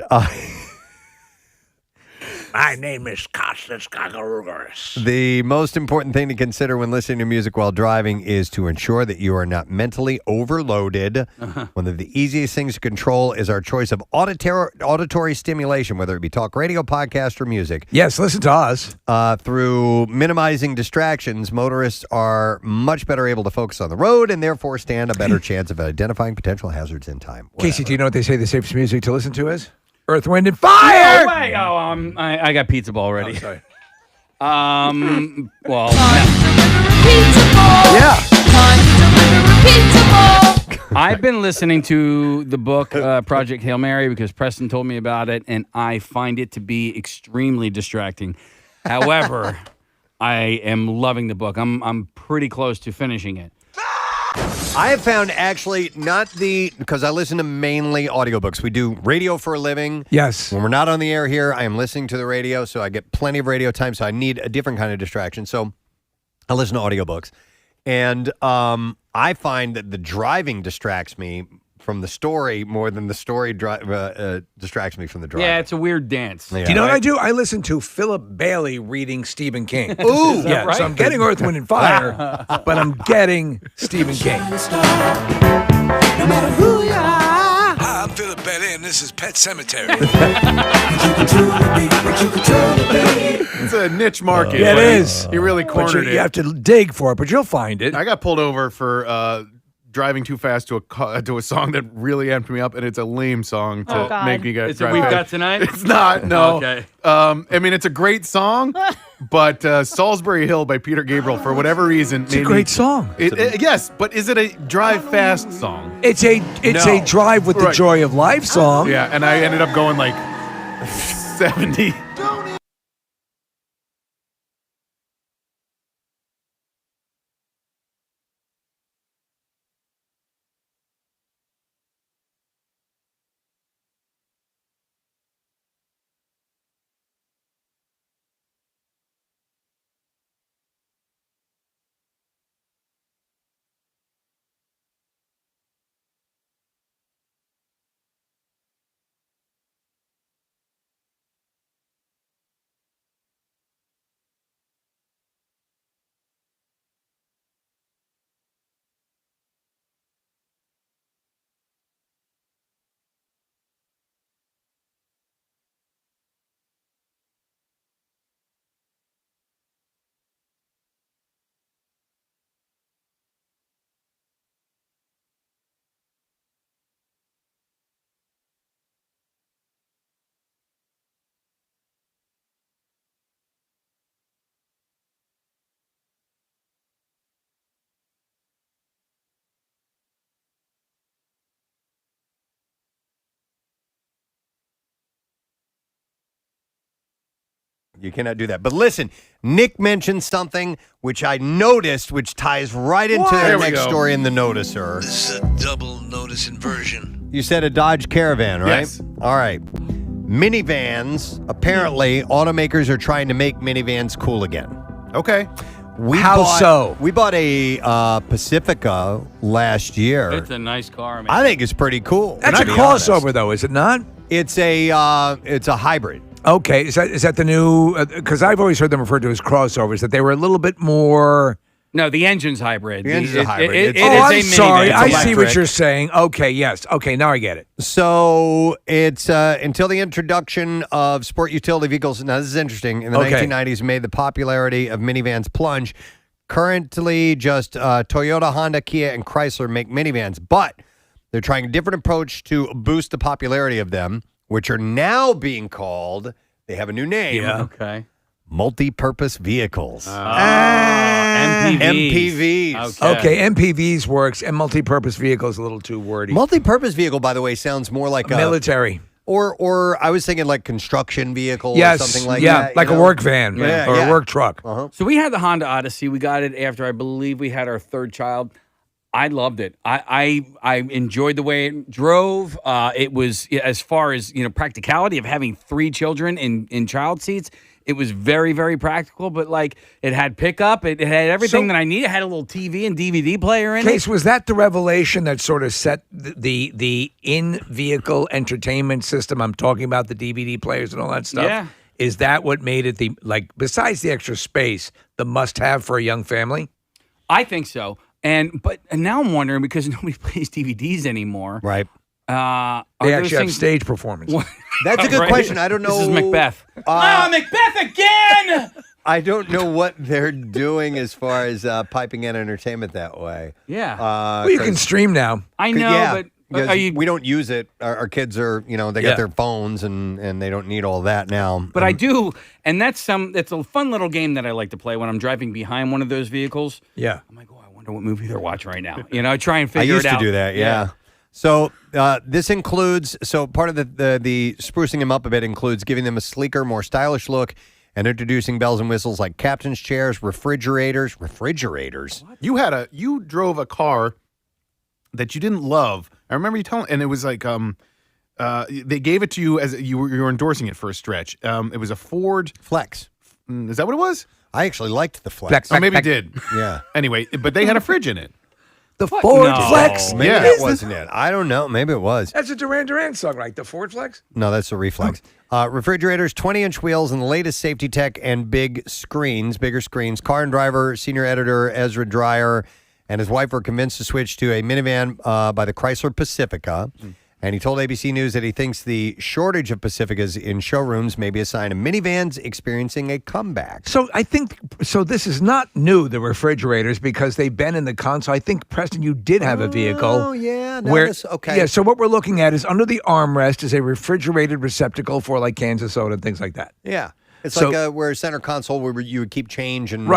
My name is Costas Gagarugas. The most important thing to consider when listening to music while driving is to ensure that you are not mentally overloaded. One of the easiest things to control is our choice of auditory stimulation, whether it be talk radio, podcast, or music. Yes, listen to us. Through minimizing distractions, motorists are much better able to focus on the road and therefore stand a better chance of identifying potential hazards in time. Casey, do you know what they say the safest music to listen to is? Earth, Wind, and Fire! No way! I got pizza ball already. Oh, sorry. Well, yeah. I've been listening to the book Project Hail Mary because Preston told me about it, and I find it to be extremely distracting. However, I am loving the book. I'm pretty close to finishing it. I have found actually because I listen to mainly audiobooks. We do radio for a living. Yes. When we're not on the air here, I am listening to the radio, so I get plenty of radio time, so I need a different kind of distraction. So I listen to audiobooks. And I find that the driving distracts me from the story more than the story distracts me from the driving. Yeah, it's a weird dance. Yeah. Do you know what I do? I listen to Philip Bailey reading Stephen King. Ooh. Yeah, right? so I'm getting Earth, Wind, and Fire, but I'm getting Stephen King. No matter who you are. Hi, I'm Philip Bailey, and this is Pet Cemetery. It's a niche market. Yeah, it is. You really But cornered it. you have to dig for it, but you'll find it. I got pulled over for driving too fast to a song that really amped me up, and it's a lame song to make me get. Is it We've Got Tonight? It's not. No. Okay. I mean, it's a great song, but Salisbury Hill by Peter Gabriel, for whatever reason, It's a great song. Yes, but is it a drive fast song? It's a drive with the joy of life song. Yeah, and I ended up going like 70. You cannot do that. But listen, Nick mentioned something which I noticed, which ties right into the next story in the noticer. This is a double notice inversion. You said a Dodge Caravan, right? Yes. All right. Minivans, apparently, automakers are trying to make minivans cool again. Okay. How so? We bought a Pacifica last year. It's a nice car, man. I think it's pretty cool. That's a crossover, though, is it not? It's a hybrid. Okay, is that the new? Because I've always heard them referred to as crossovers. That they were a little bit more. No, the engine's hybrid. The engine's a hybrid. It I'm is a sorry. minivan. I It's see what electric. you're saying. Okay, yes. Okay, now I get it. So it's until the introduction of sport utility vehicles. Now, this is interesting. In the 1990s, made the popularity of minivans plunge. Currently, just Toyota, Honda, Kia, and Chrysler make minivans, but they're trying a different approach to boost the popularity of them, which are now being called, they have a new name. Yeah. Okay. Multi-purpose vehicles. MPVs. Okay, MPVs works, and multi-purpose vehicles a little too wordy. Multi-purpose vehicle, by the way, sounds more like a military. Or I was thinking like construction vehicle Yes, or something like yeah, that. like you a know? work van or a work truck. So we had the Honda Odyssey. We got it after I believe we had our third child. I loved it. I enjoyed the way it drove. It was, as far as practicality of having 3 children in child seats. It was very, very practical, but like it had pickup. It had everything that I needed. It had a little TV and DVD player in Case, it. was that the revelation that sort of set the in-vehicle entertainment system? I'm talking about the DVD players and all that stuff. Yeah. Is that what made it besides the extra space, the must-have for a young family? I think so. And now I'm wondering, because nobody plays DVDs anymore. Right. They actually have stage performance. That's a good question. I don't know. This is Macbeth. Macbeth again! I don't know what they're doing as far as piping in entertainment that way. Yeah. Well, you can stream now. I know, but because are you? we don't use it. Our kids are, they got their phones and they don't need all that now. But I do, and it's a fun little game that I like to play when I'm driving behind one of those vehicles. Yeah. I'm like, I wonder what movie they're watching right now. I try and figure it out. I used to do that, yeah. So this includes, part of the sprucing them up a bit includes giving them a sleeker, more stylish look, and introducing bells and whistles like captain's chairs, refrigerators. You drove a car that you didn't love. I remember you telling, and it was like they gave it to you as you were endorsing it for a stretch. It was a Ford Flex. Is that what it was? I actually liked the Flex. Oh, maybe you did. Yeah. Anyway, but they had a fridge in it. The Ford Flex? Maybe that wasn't it. I don't know. Maybe it was. That's a Duran Duran song, right? The Ford Flex? No, that's the Reflex. Refrigerators, 20-inch wheels, and the latest safety tech and bigger screens. Car and Driver senior editor Ezra Dreyer and his wife were convinced to switch to a minivan by the Chrysler Pacifica. And he told ABC News that he thinks the shortage of Pacificas in showrooms may be a sign of minivans experiencing a comeback. So I think, this is not new, the refrigerators, because they've been in the console. I think, Preston, you did have a vehicle. Oh, yeah. Okay. Yeah, so what we're looking at is under the armrest is a refrigerated receptacle for like cans of soda and things like that. Yeah. It's like where a center console where you would keep change and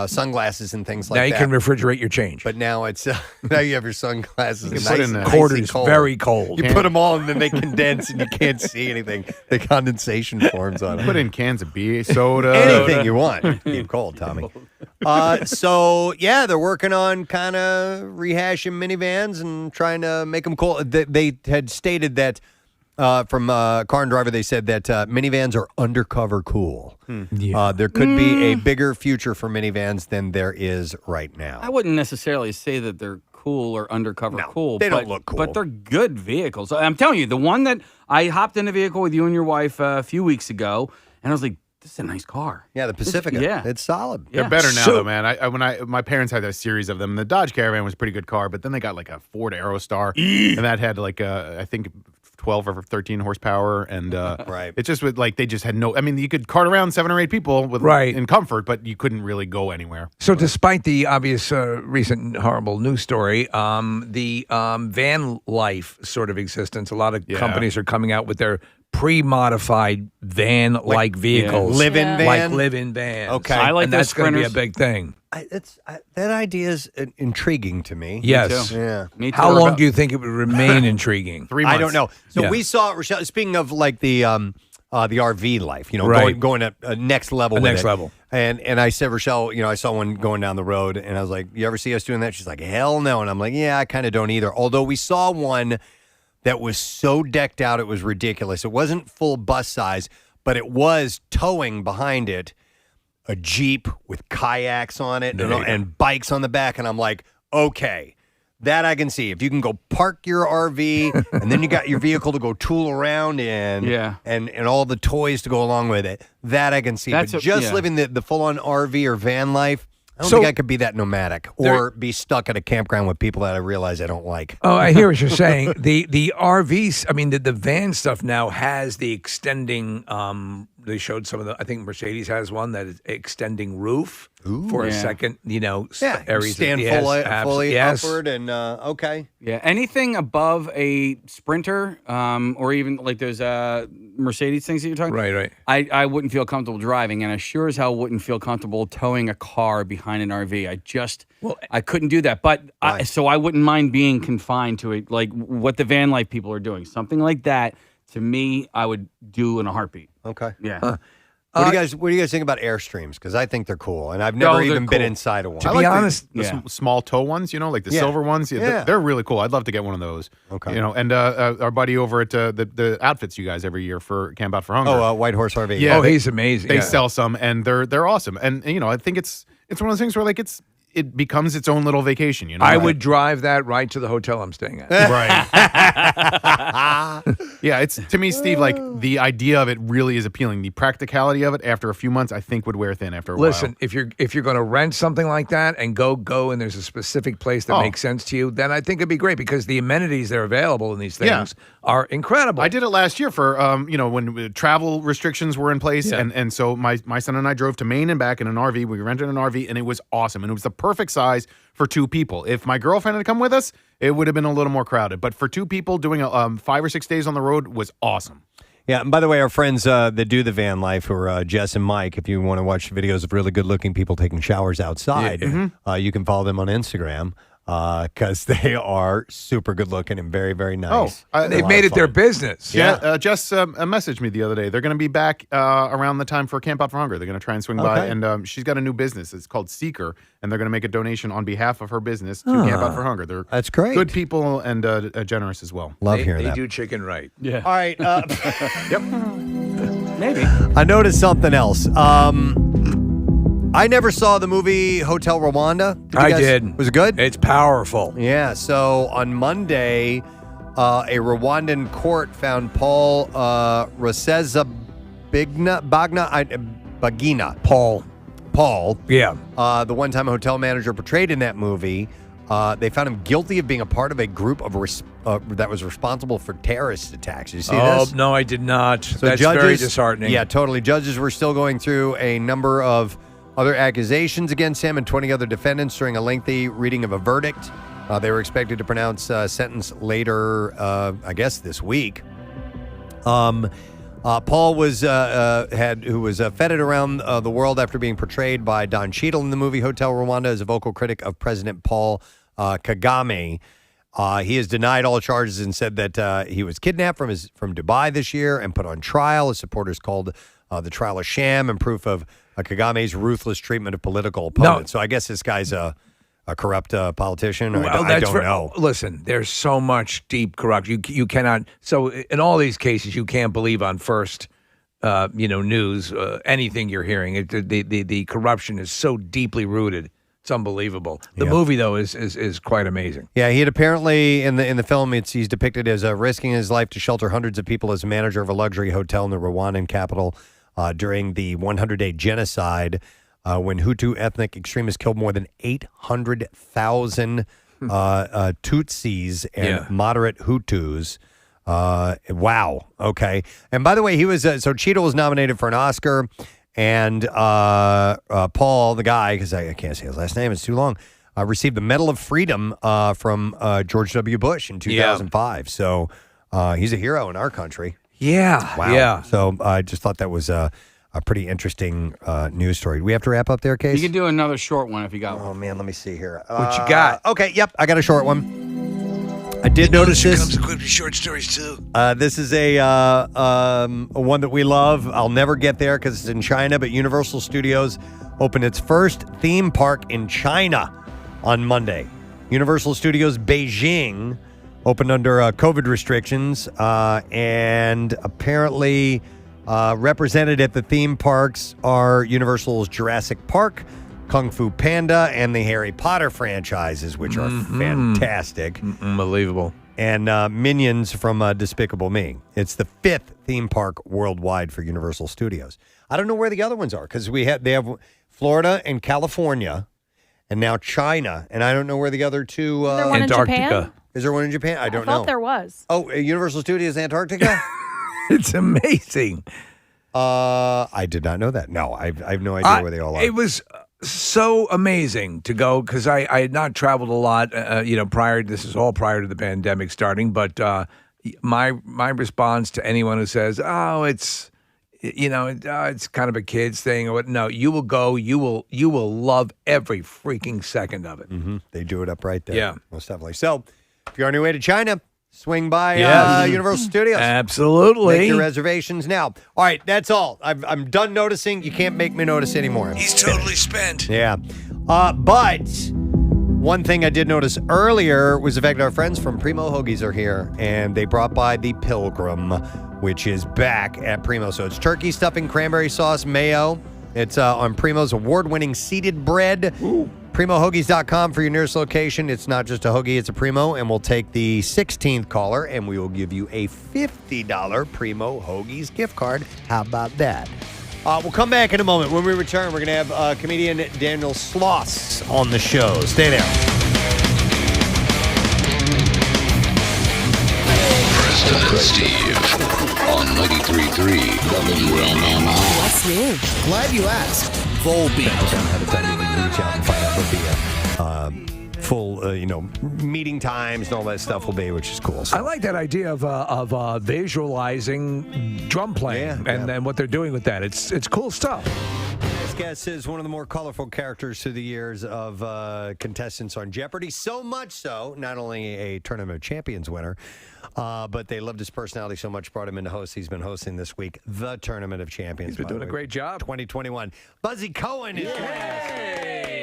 sunglasses and things like that. Now you can refrigerate your change. But now it's now you have your sunglasses. You can put in the quarters very cold. You put them all and then they condense and you can't see anything. The condensation forms on it. Put in cans of beer, soda. Anything you want. Keep cold, Tommy. They're working on kind of rehashing minivans and trying to make them cool. They had stated that from Car and Driver, they said that minivans are undercover cool. There could be a bigger future for minivans than there is right now. I wouldn't necessarily say that they're cool or undercover cool. They don't look cool. But they're good vehicles. I'm telling you, the one that I hopped in a vehicle with you and your wife a few weeks ago, and I was like, this is a nice car. Yeah, the Pacifica. It's solid. They're better now, though, man. My parents had a series of them. The Dodge Caravan was a pretty good car, but then they got like a Ford Aerostar, and that had like I think 12 or 13 horsepower, and it just would they just had no. I mean, you could cart around 7 or 8 people in comfort, but you couldn't really go anywhere. So, despite the obvious recent horrible news story, the van life sort of existence, a lot of companies are coming out with their pre-modified van-like vehicles, live-in van, like live-in vans. Okay, I like and those that's going to be a sprinters. big thing. That idea is intriguing to me. Yes. Yeah. Me too. How long do you think it would remain intriguing? 3 months. I don't know. So Yeah. we saw Rochelle. Speaking of like the RV life, Right. going to a next level. A with next it. level. And I said, Rochelle, I saw one going down the road, and I was like, you ever see us doing that? She's like, hell no. And I'm like, yeah, I kind of don't either. Although we saw one that was so decked out, it was ridiculous. It wasn't full bus size, but it was towing behind it a Jeep with kayaks on it and bikes on the back. And I'm like, okay, that I can see. If you can go park your RV and then you got your vehicle to go tool around in and all the toys to go along with it, that I can see. But living the full-on RV or van life, I don't think I could be that nomadic or be stuck at a campground with people that I realize I don't like. Oh, I hear what you're saying. The RVs, I mean, the van stuff now has the extending, they showed some of the, I think Mercedes has one that is extending roof for a second, areas. Stand fully upward and, okay. Yeah, anything above a Sprinter or even like those Mercedes things that you're talking about. Right. I wouldn't feel comfortable driving, and I sure as hell wouldn't feel comfortable towing a car behind an RV. I couldn't do that. But so I wouldn't mind being confined to it, like what the van life people are doing. Something like that, to me, I would do in a heartbeat. Okay. Yeah. What do you guys think about Airstreams? Because I think they're cool, and I've never even been inside of one. To be honest, the small toe ones, like the silver ones, they're really cool. I'd love to get one of those. Okay. And our buddy over at the outfits you guys every year for Camp Out for Hunger. Oh, White Horse RV. Yeah, he's amazing. They sell some, and they're awesome. And I think it's one of those things where it becomes its own little vacation. I would drive that right to the hotel I'm staying at. Right. Yeah, it's to me, Steve, like the idea of it really is appealing. The practicality of it after a few months, I think, would wear thin after a while. Listen, if you're going to rent something like that and go and there's a specific place that makes sense to you, then I think it'd be great because the amenities that are available in these things are incredible. I did it last year for when travel restrictions were in place, and so my son and I drove to Maine and back in an RV. We rented an RV, and it was awesome, and it was the perfect size for two people. If my girlfriend had come with us, it would have been a little more crowded. But for two people, doing 5 or 6 days on the road was awesome. Yeah, and by the way, our friends that do the van life, who are Jess and Mike, if you want to watch videos of really good-looking people taking showers outside, you can follow them on Instagram because they are super good-looking and very, very nice. They've made it their business. Yeah, Jess messaged me the other day. They're going to be back around the time for Camp Out for Hunger. They're going to try and swing by, and she's got a new business. It's called Seeker, and they're going to make a donation on behalf of her business to Camp Out for Hunger. That's great. Good people and generous as well. Love hearing that. They do chicken right. Yeah. All right. Yep. Maybe. I noticed something else. I never saw the movie Hotel Rwanda. I did. Was it good? It's powerful. Yeah. So on Monday, a Rwandan court found Paul Rusesabagina. Paul. Yeah. The one-time hotel manager portrayed in that movie. They found him guilty of being a part of a group of that was responsible for terrorist attacks. You see this? Oh, no, I did not. So That's judges, very disheartening. Yeah, totally. Judges were still going through a number of other accusations against him and 20 other defendants during a lengthy reading of a verdict. They were expected to pronounce sentence later, I guess, this week. Paul was who was feted around the world after being portrayed by Don Cheadle in the movie Hotel Rwanda as a vocal critic of President Paul Kagame. He has denied all charges and said that he was kidnapped from Dubai this year and put on trial. His supporters called the trial a sham and proof of Kagame's ruthless treatment of political opponents. So I guess this guy's a corrupt politician. I don't know. Listen, there's so much deep corruption. You cannot. So in all these cases, you can't believe on first, news anything you're hearing. The corruption is so deeply rooted. It's unbelievable. The movie though is quite amazing. Yeah, he had apparently in the film he's depicted as risking his life to shelter hundreds of people as manager of a luxury hotel in the Rwandan capital during the 100-day genocide. When Hutu ethnic extremists killed more than 800,000 Tutsis and moderate Hutus. Wow. Okay. And by the way, he was so Cheadle was nominated for an Oscar, and Paul, the guy, because I can't say his last name, it's too long, received the Medal of Freedom from George W. Bush in 2005. So he's a hero in our country. Yeah. Wow. Yeah. So I just thought that was a pretty interesting news story. Do we have to wrap up there, Case? You can do another short one if you got one. Oh, man, let me see here. What you got? Okay, yep, I got a short one. I did notice this. Comes equipped with short stories, too. This is a one that we love. I'll never get there because it's in China, but Universal Studios opened its first theme park in China on Monday. Universal Studios Beijing opened under COVID restrictions, and apparently represented at the theme parks are Universal's Jurassic Park, Kung Fu Panda, and the Harry Potter franchises, which are fantastic. Unbelievable. And Minions from Despicable Me. It's the 5th theme park worldwide for Universal Studios. I don't know where the other ones are because they have Florida and California, and now China, and I don't know where the other two. Is there one Antarctica. in Japan? Is there one in Japan? I don't know. I thought there was. Oh, Universal Studios Antarctica? It's amazing. I did not know that. No, I have no idea where they all are. It was so amazing to go because I had not traveled a lot, prior. This is all prior to the pandemic starting. But my response to anyone who says, "Oh, it's it's kind of a kids thing," or what? No, you will go. You will love every freaking second of it. Mm-hmm. They do it up right there. Yeah, most definitely. So, if you're on your way to China, swing by Universal Studios. Absolutely. Make your reservations now. All right, that's all. I'm done noticing. You can't make me notice anymore. He's totally spent. Yeah. But one thing I did notice earlier was the fact that our friends from Primo Hoagies are here, and they brought by the Pilgrim, which is back at Primo. So it's turkey stuffing, cranberry sauce, mayo. It's on Primo's award-winning seeded bread. PrimoHoagies.com for your nearest location. It's not just a hoagie, it's a Primo, and we'll take the 16th caller, and we will give you a $50 Primo Hoagies gift card. How about that? We'll come back in a moment. When we return, we're going to have comedian Daniel Sloss on the show. Stay there. Preston and Steve on 93.3 WMMR. What's new? Glad you asked. Volbeat. Ahead of time, you can reach out and find out what the full, meeting times and all that stuff will be, which is cool. So. I like that idea of visualizing drum playing and then what they're doing with that. It's cool stuff. This guest is one of the more colorful characters through the years of contestants on Jeopardy. So much so, not only a Tournament of Champions winner, but they loved his personality so much, brought him into host. He's been hosting this week the Tournament of Champions. He's been doing a great job. 2021. Buzzy Cohen is joining us.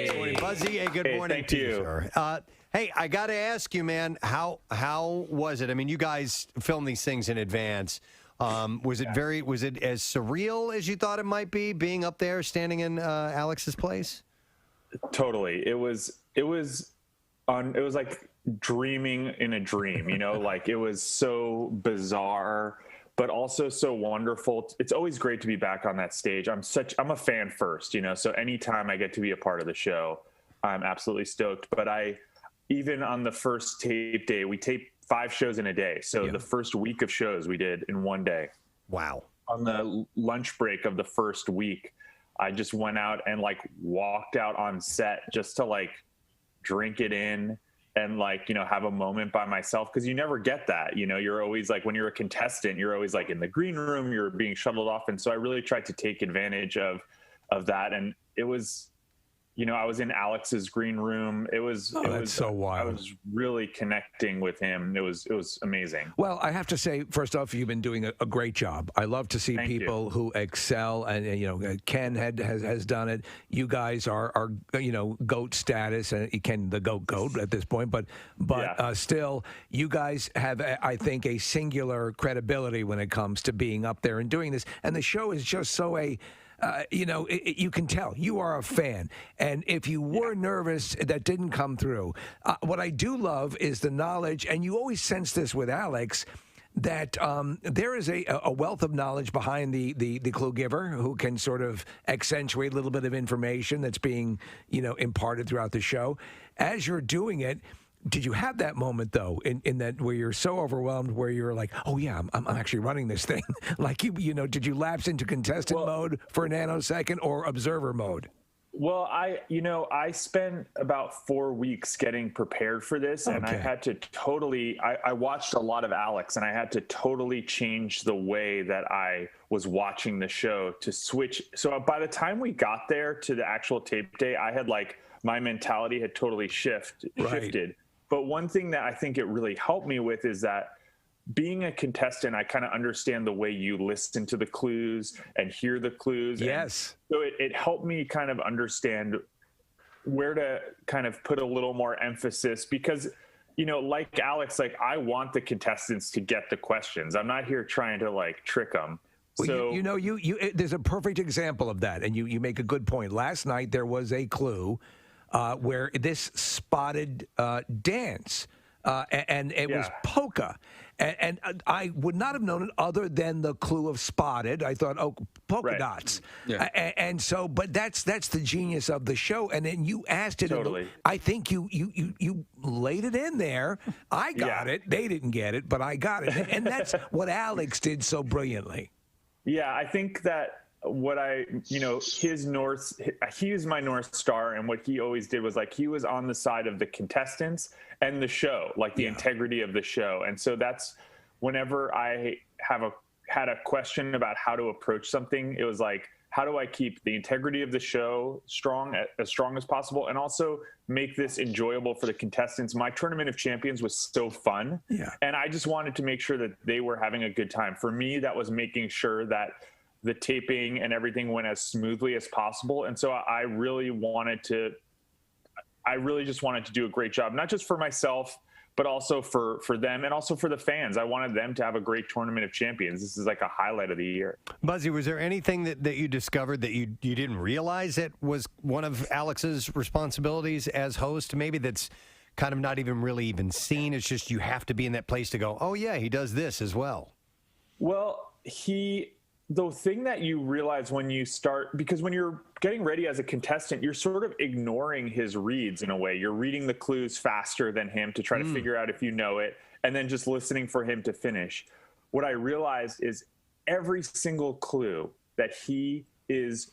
Good morning, Buzzy. Hey, good morning thank to you. Sir. Hey, I got to ask you, man, how was it? I mean, you guys film these things in advance. Was it as surreal as you thought it might be, being up there, standing in Alex's place? Totally. It was like dreaming in a dream, like it was so bizarre, but also so wonderful. It's always great to be back on that stage. I'm a fan first, so anytime I get to be a part of the show, I'm absolutely stoked. But even on the first tape day, we taped 5 shows in a day. So the first week of shows we did in one day. Wow. On the lunch break of the first week, I just went out and walked out on set just to drink it in and have a moment by myself. Cause you never get that, you're always when you're a contestant, you're always in the green room, you're being shuttled off. And so I really tried to take advantage of that. And it was, I was in Alex's green room. It was so wild. I was really connecting with him. It was amazing. Well, I have to say, first off, you've been doing a great job. I love to see Thank people who excel, and Ken has done it. You guys are GOAT status, and Ken the GOAT at this point, but still, you guys have, I think, a singular credibility when it comes to being up there and doing this. And the show is just so you can tell you are a fan. And if you were nervous, that didn't come through. What I do love is the knowledge, and you always sense this with Alex, that there is a wealth of knowledge behind the clue giver who can sort of accentuate a little bit of information that's being, imparted throughout the show. As you're doing it, did you have that moment, though, in that where you're so overwhelmed, where you're like, oh, yeah, I'm actually running this thing? Did you lapse into contestant mode for a nanosecond or observer mode? Well, I spent about 4 weeks getting prepared for this, and I had to I watched a lot of Alex, and I had to totally change the way that I was watching the show to switch. So by the time we got there to the actual tape day, I had my mentality had totally shifted. But one thing that I think it really helped me with is that being a contestant, I kind of understand the way you listen to the clues and hear the clues. Yes. And so it helped me kind of understand where to kind of put a little more emphasis because, like Alex, I want the contestants to get the questions. I'm not here trying to trick them. Well, so there's a perfect example of that. And you make a good point. Last night, there was a clue where this spotted dance, and it was polka. And I would not have known it other than the clue of spotted. I thought, polka dots. Yeah. And so, but that's the genius of the show. And then you asked it. Totally. I think you laid it in there. I got it. They didn't get it, but I got it. And that's what Alex did so brilliantly. Yeah, I think that he was my North Star, and what he always did was he was on the side of the contestants and the show, the integrity of the show. And so that's whenever I had a question about how to approach something, it was how do I keep the integrity of the show as strong as possible, and also make this enjoyable for the contestants. My Tournament of Champions was so fun, and I just wanted to make sure that they were having a good time. For me, that was making sure that the taping and everything went as smoothly as possible. And so I really just wanted to do a great job, not just for myself, but also for them and also for the fans. I wanted them to have a great Tournament of Champions. This is like a highlight of the year. Buzzy, was there anything that you discovered that you didn't realize it was one of Alex's responsibilities as host? Maybe that's kind of not even really even seen. It's just you have to be in that place to go, oh, yeah, he does this as well. Well, the thing that you realize when you start, because when you're getting ready as a contestant, you're sort of ignoring his reads in a way. You're reading the clues faster than him to try to figure out if you know it, and then just listening for him to finish. What I realized is every single clue that he is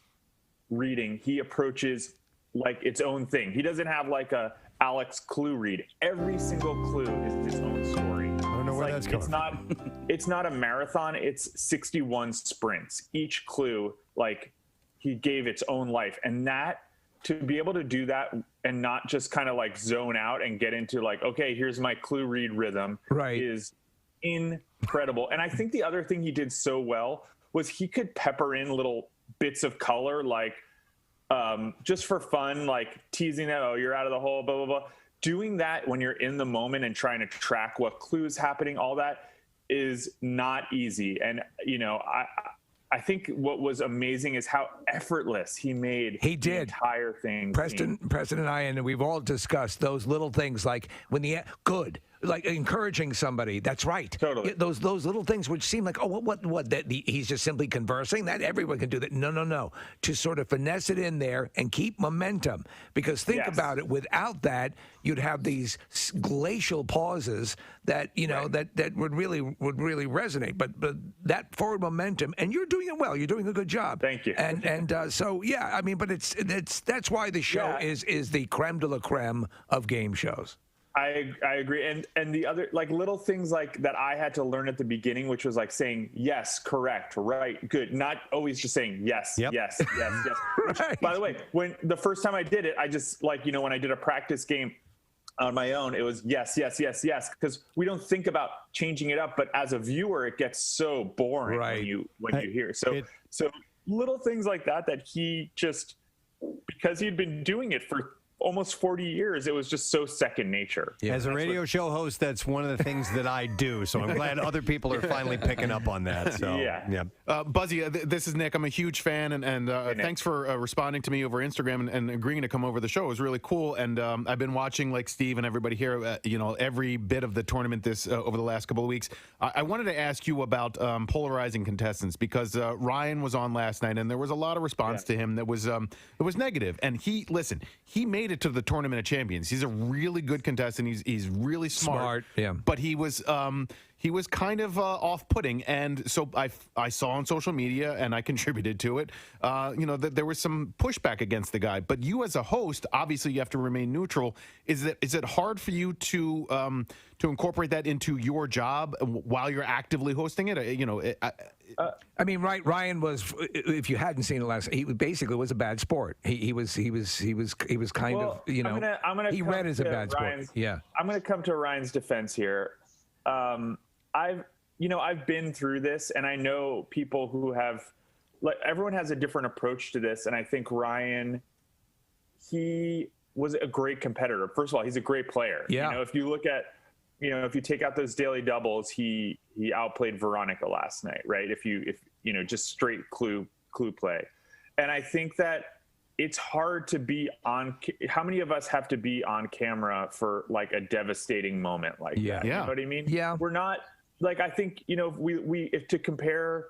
reading, he approaches like its own thing. He doesn't have like a Alex clue read. Every single clue is its own story. I don't know where that's coming from. It's not a marathon. It's 61 sprints. Each clue, like, he gave its own life. And that, to be able to do that and not just kind of like zone out and get into like, okay, here's my clue read rhythm, is incredible. And I think the other thing he did so well was he could pepper in little bits of color, like, just for fun, like teasing that, oh, you're out of the hole, blah, blah, blah. Doing that when you're in the moment and trying to track what clues happening, all that is not easy. And, you know, I think what was amazing is how effortless he made the entire thing. Preston and I, and we've all discussed those little things like when like encouraging somebody. That's right. Totally. Those little things which seem like, oh, what? He's just simply conversing. That everyone can do that. No. To sort of finesse it in there and keep momentum. Because think about it. Without that, you'd have these glacial pauses that that would really resonate. But that forward momentum, and you're doing it well. You're doing a good job. Thank you. And so yeah, I mean, but that's why the show is the creme de la creme of game shows. I agree. And the other, like, little things like that I had to learn at the beginning, which was like saying yes, correct, right, good, not always just saying yes, yes. Which, by the way, when the first time I did it, I just, like, you know, when I did a practice game on my own, it was yes, because we don't think about changing it up, but as a viewer, it gets so boring when you hear. So little things like that he just, because he'd been doing it for almost 40 years, it was just so second nature. Yeah, as a radio show host, that's one of the things that I do. So I'm glad other people are finally picking up on that. So yeah. Buzzy, this is Nick. I'm a huge fan, and thanks for responding to me over Instagram and agreeing to come over the show. It was really cool, and I've been watching, like Steve and everybody here, every bit of the tournament over the last couple of weeks. I wanted to ask you about polarizing contestants, because Ryan was on last night, and there was a lot of response to him that was negative. And he made it to the Tournament of Champions. He's a really good contestant. He's really smart. Yeah. But he was kind of off-putting, and so I saw on social media, and I contributed to it. That there was some pushback against the guy. But you, as a host, obviously you have to remain neutral. Is it hard for you to incorporate that into your job while you're actively hosting it? I mean, Ryan was. If you hadn't seen it last, he basically was a bad sport. He was kind of, you know. I'm gonna he read as a bad Ryan's, sport. Yeah. I'm going to come to Ryan's defense here. I've been through this, and I know people who have, like, everyone has a different approach to this, and I think Ryan, he was a great competitor. First of all, he's a great player. Yeah. If you look at, if you take out those daily doubles, he outplayed Veronica last night, right? If just straight clue play. And I think that it's hard to be on. How many of us have to be on camera for like a devastating moment like that? You know what I mean? Yeah. We're not, like, I think, if to compare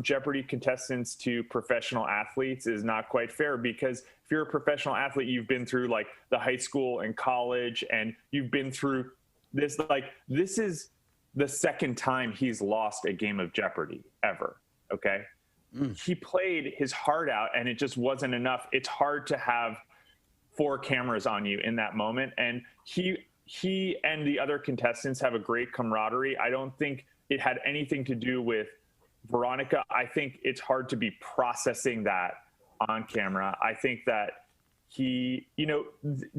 Jeopardy contestants to professional athletes is not quite fair, because if you're a professional athlete, you've been through like the high school and college, and you've been through this. Like, this is the second time he's lost a game of Jeopardy ever. Okay. He played his heart out, and it just wasn't enough. It's hard to have 4 cameras on you in that moment. And he and the other contestants have a great camaraderie. I don't think it had anything to do with Veronica. I think it's hard to be processing that on camera. I think that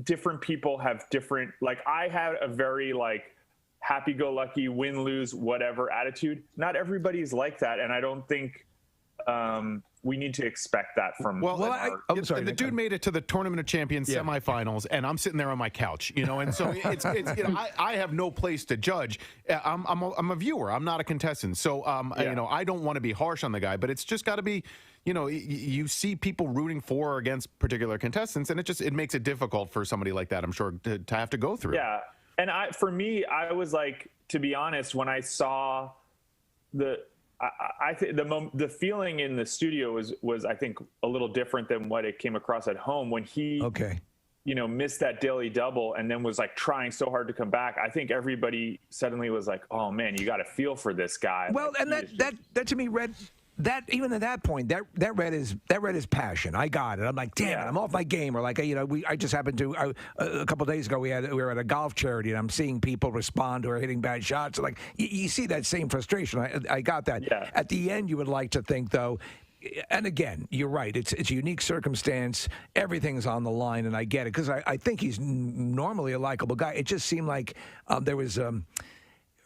different people have different, like, I had a very, like, happy-go-lucky, win-lose, whatever attitude. Not everybody's like that, and I don't think we need to expect that from. The dude made it to the Tournament of Champions semifinals, and I'm sitting there on my couch, and so it's I have no place to judge. I'm a viewer. I'm not a contestant, so I don't want to be harsh on the guy, but it's just got to be. You see people rooting for or against particular contestants, and it makes it difficult for somebody like that, I'm sure, to have to go through. Yeah, and for me, I was like, to be honest, when I saw I think the feeling in the studio was I think a little different than what it came across at home when he missed that daily double and then was like trying so hard to come back. I think everybody suddenly was like, oh man, you got to feel for this guy. Well, like, and that to me read. That even at that point, that read his passion. I got it. I'm like, damn it, I'm off my game. Or like, I just happened to a couple of days ago we were at a golf charity and I'm seeing people respond who are hitting bad shots. Like you see that same frustration. I got that. Yeah. At the end, you would like to think though. And again, you're right. It's a unique circumstance. Everything's on the line, and I get it because I think he's normally a likable guy. It just seemed like there was.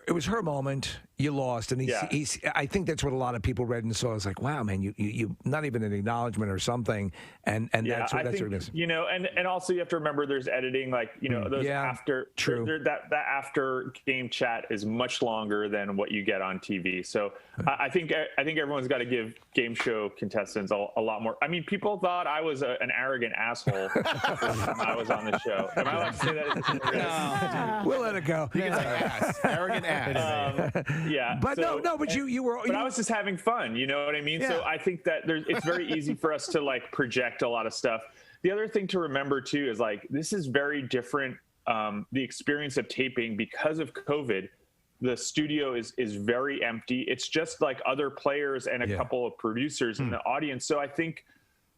It was her moment. You lost, and he's. I think that's what a lot of people read and saw. I was like, wow, man, you not even an acknowledgement or something, and that's what it is. And also you have to remember there's editing, like those after. True. That after game chat is much longer than what you get on TV. So I think everyone's got to give game show contestants a lot more. I mean, people thought I was an arrogant asshole when I was on the show. Am I allowed to say that? No. We'll let it go. You can say ass. Arrogant ass. Yeah, but but you were. But I was just having fun. You know what I mean? Yeah. So I think that it's very easy for us to like project a lot of stuff. The other thing to remember too is like this is very different. The experience of taping because of COVID, the studio is very empty. It's just like other players and a couple of producers in the audience. So I think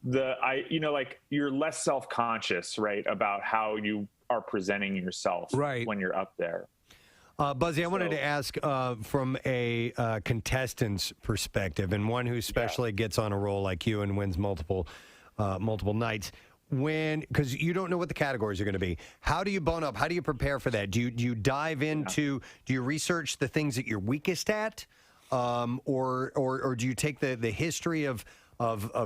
you're less self-conscious, right, about how you are presenting yourself when you're up there. Buzzy, I wanted to ask from a contestant's perspective, and one who especially gets on a roll like you and wins multiple nights, because you don't know what the categories are going to be. How do you bone up? How do you prepare for that? Do you dive into? Do you research the things that you're weakest at, or do you take the history of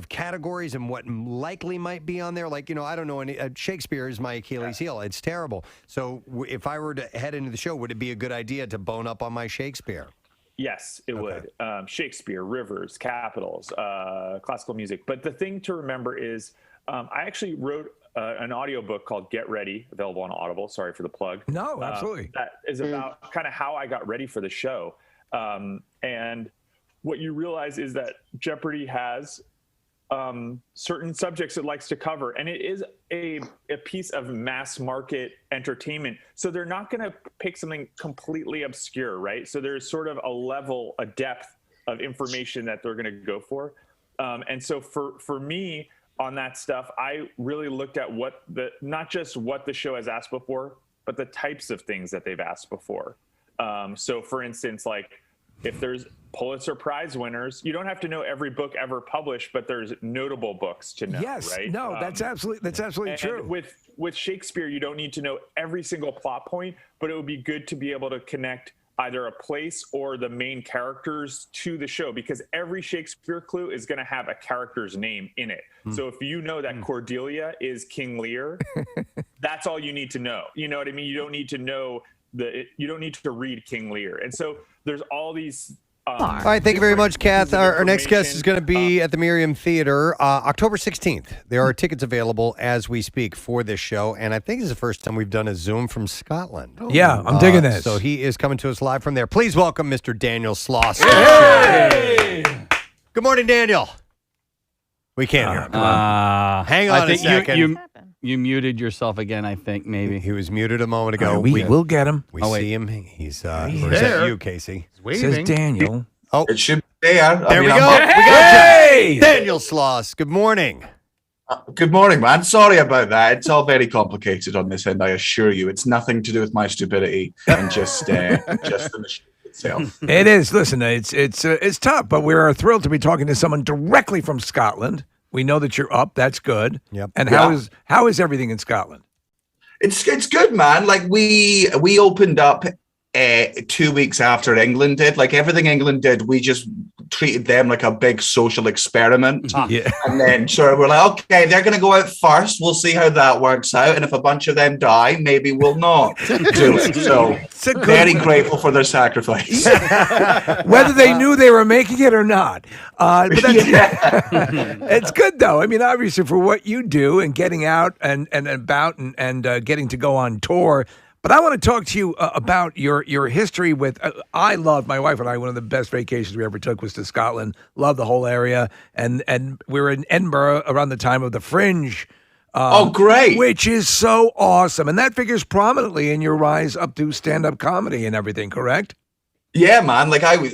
categories and what likely might be on there? Like, I don't know, Shakespeare is my Achilles heel. It's terrible. So if I were to head into the show, would it be a good idea to bone up on my Shakespeare? Yes, it would. Shakespeare, rivers, capitals, classical music. But the thing to remember is I actually wrote an audiobook called Get Ready, available on Audible. Sorry for the plug. No, absolutely. That is about kind of how I got ready for the show. And what you realize is that Jeopardy has certain subjects it likes to cover, and it is a piece of mass market entertainment. So they're not going to pick something completely obscure, right? So there's sort of a depth of information that they're going to go for. And so for me on that stuff, I really looked at not just what the show has asked before, but the types of things that they've asked before. So for instance, like, if there's Pulitzer Prize winners, you don't have to know every book ever published, but there's notable books to know, yes, right? No, that's absolutely true. With Shakespeare, you don't need to know every single plot point, but it would be good to be able to connect either a place or the main characters to the show, because every Shakespeare clue is going to have a character's name in it. So if you know that Cordelia is King Lear, that's all you need to know. You know what I mean? You don't need to know you don't need to read King Lear. And so there's all these. All right, thank you very much, Kath. Our next guest is going to be at the Miriam Theater October 16th. There are tickets available as we speak for this show, and I think this is the first time we've done a Zoom from Scotland. Yeah, I'm digging this. So he is coming to us live from there. Please welcome Mr. Daniel Sloss. Hey! Good morning, Daniel. We can't hear him. Hang on a second. You muted yourself again, I think, maybe. He was muted a moment ago. We will get him. We see him. He's or is that you, Casey? He's waving. Says Daniel. Oh, it should be there. There we go. We got you. Daniel Sloss. Good morning. Good morning, man. Sorry about that. It's all very complicated on this end, I assure you. It's nothing to do with my stupidity and just the machine itself. It is. Listen, it's tough, but we are thrilled to be talking to someone directly from Scotland. We know that you're up. That's good. Yep. And how is everything in Scotland? It's good, man. Like we opened up 2 weeks after England did. Like everything England did, we just treated them like a big social experiment. Yeah. And then sort of we're like, okay, they're going to go out first. We'll see how that works out. And if a bunch of them die, maybe we'll not do it. So very grateful for their sacrifice. Whether they knew they were making it or not. But it's good, though. I mean, obviously, for what you do and getting out and about and getting to go on tour. But I want to talk to you about your history with. I loved, my wife and I, one of the best vacations we ever took was to Scotland. Loved the whole area, and we were in Edinburgh around the time of the Fringe. Oh, great! Which is so awesome, and that figures prominently in your rise up to stand-up comedy and everything. Correct? Yeah, man. Like I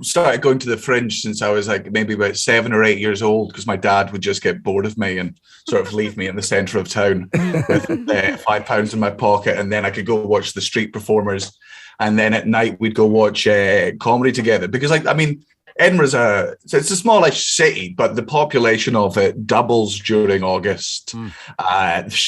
started going to the Fringe since I was like maybe about 7 or 8 years old, because my dad would just get bored of me and sort of leave me in the centre of town with £5 in my pocket, and then I could go watch the street performers, and then at night we'd go watch comedy together. Because Edinburgh's it's a smallish city, but the population of it doubles during August.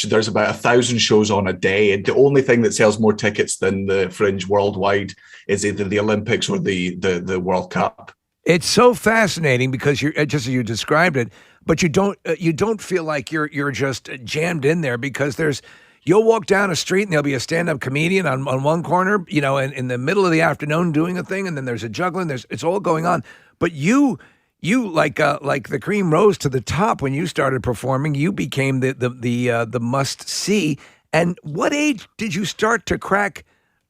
There's about 1,000 shows on a day, and the only thing that sells more tickets than the Fringe worldwide is either the Olympics or the World Cup. It's so fascinating because you're just as you described it, but you don't feel like you're just jammed in there, because you'll walk down a street and there'll be a stand-up comedian on one corner, in the middle of the afternoon doing a thing, and then there's a juggler, and it's all going on. But you like the cream rose to the top when you started performing. You became the must see. And what age did you start to crack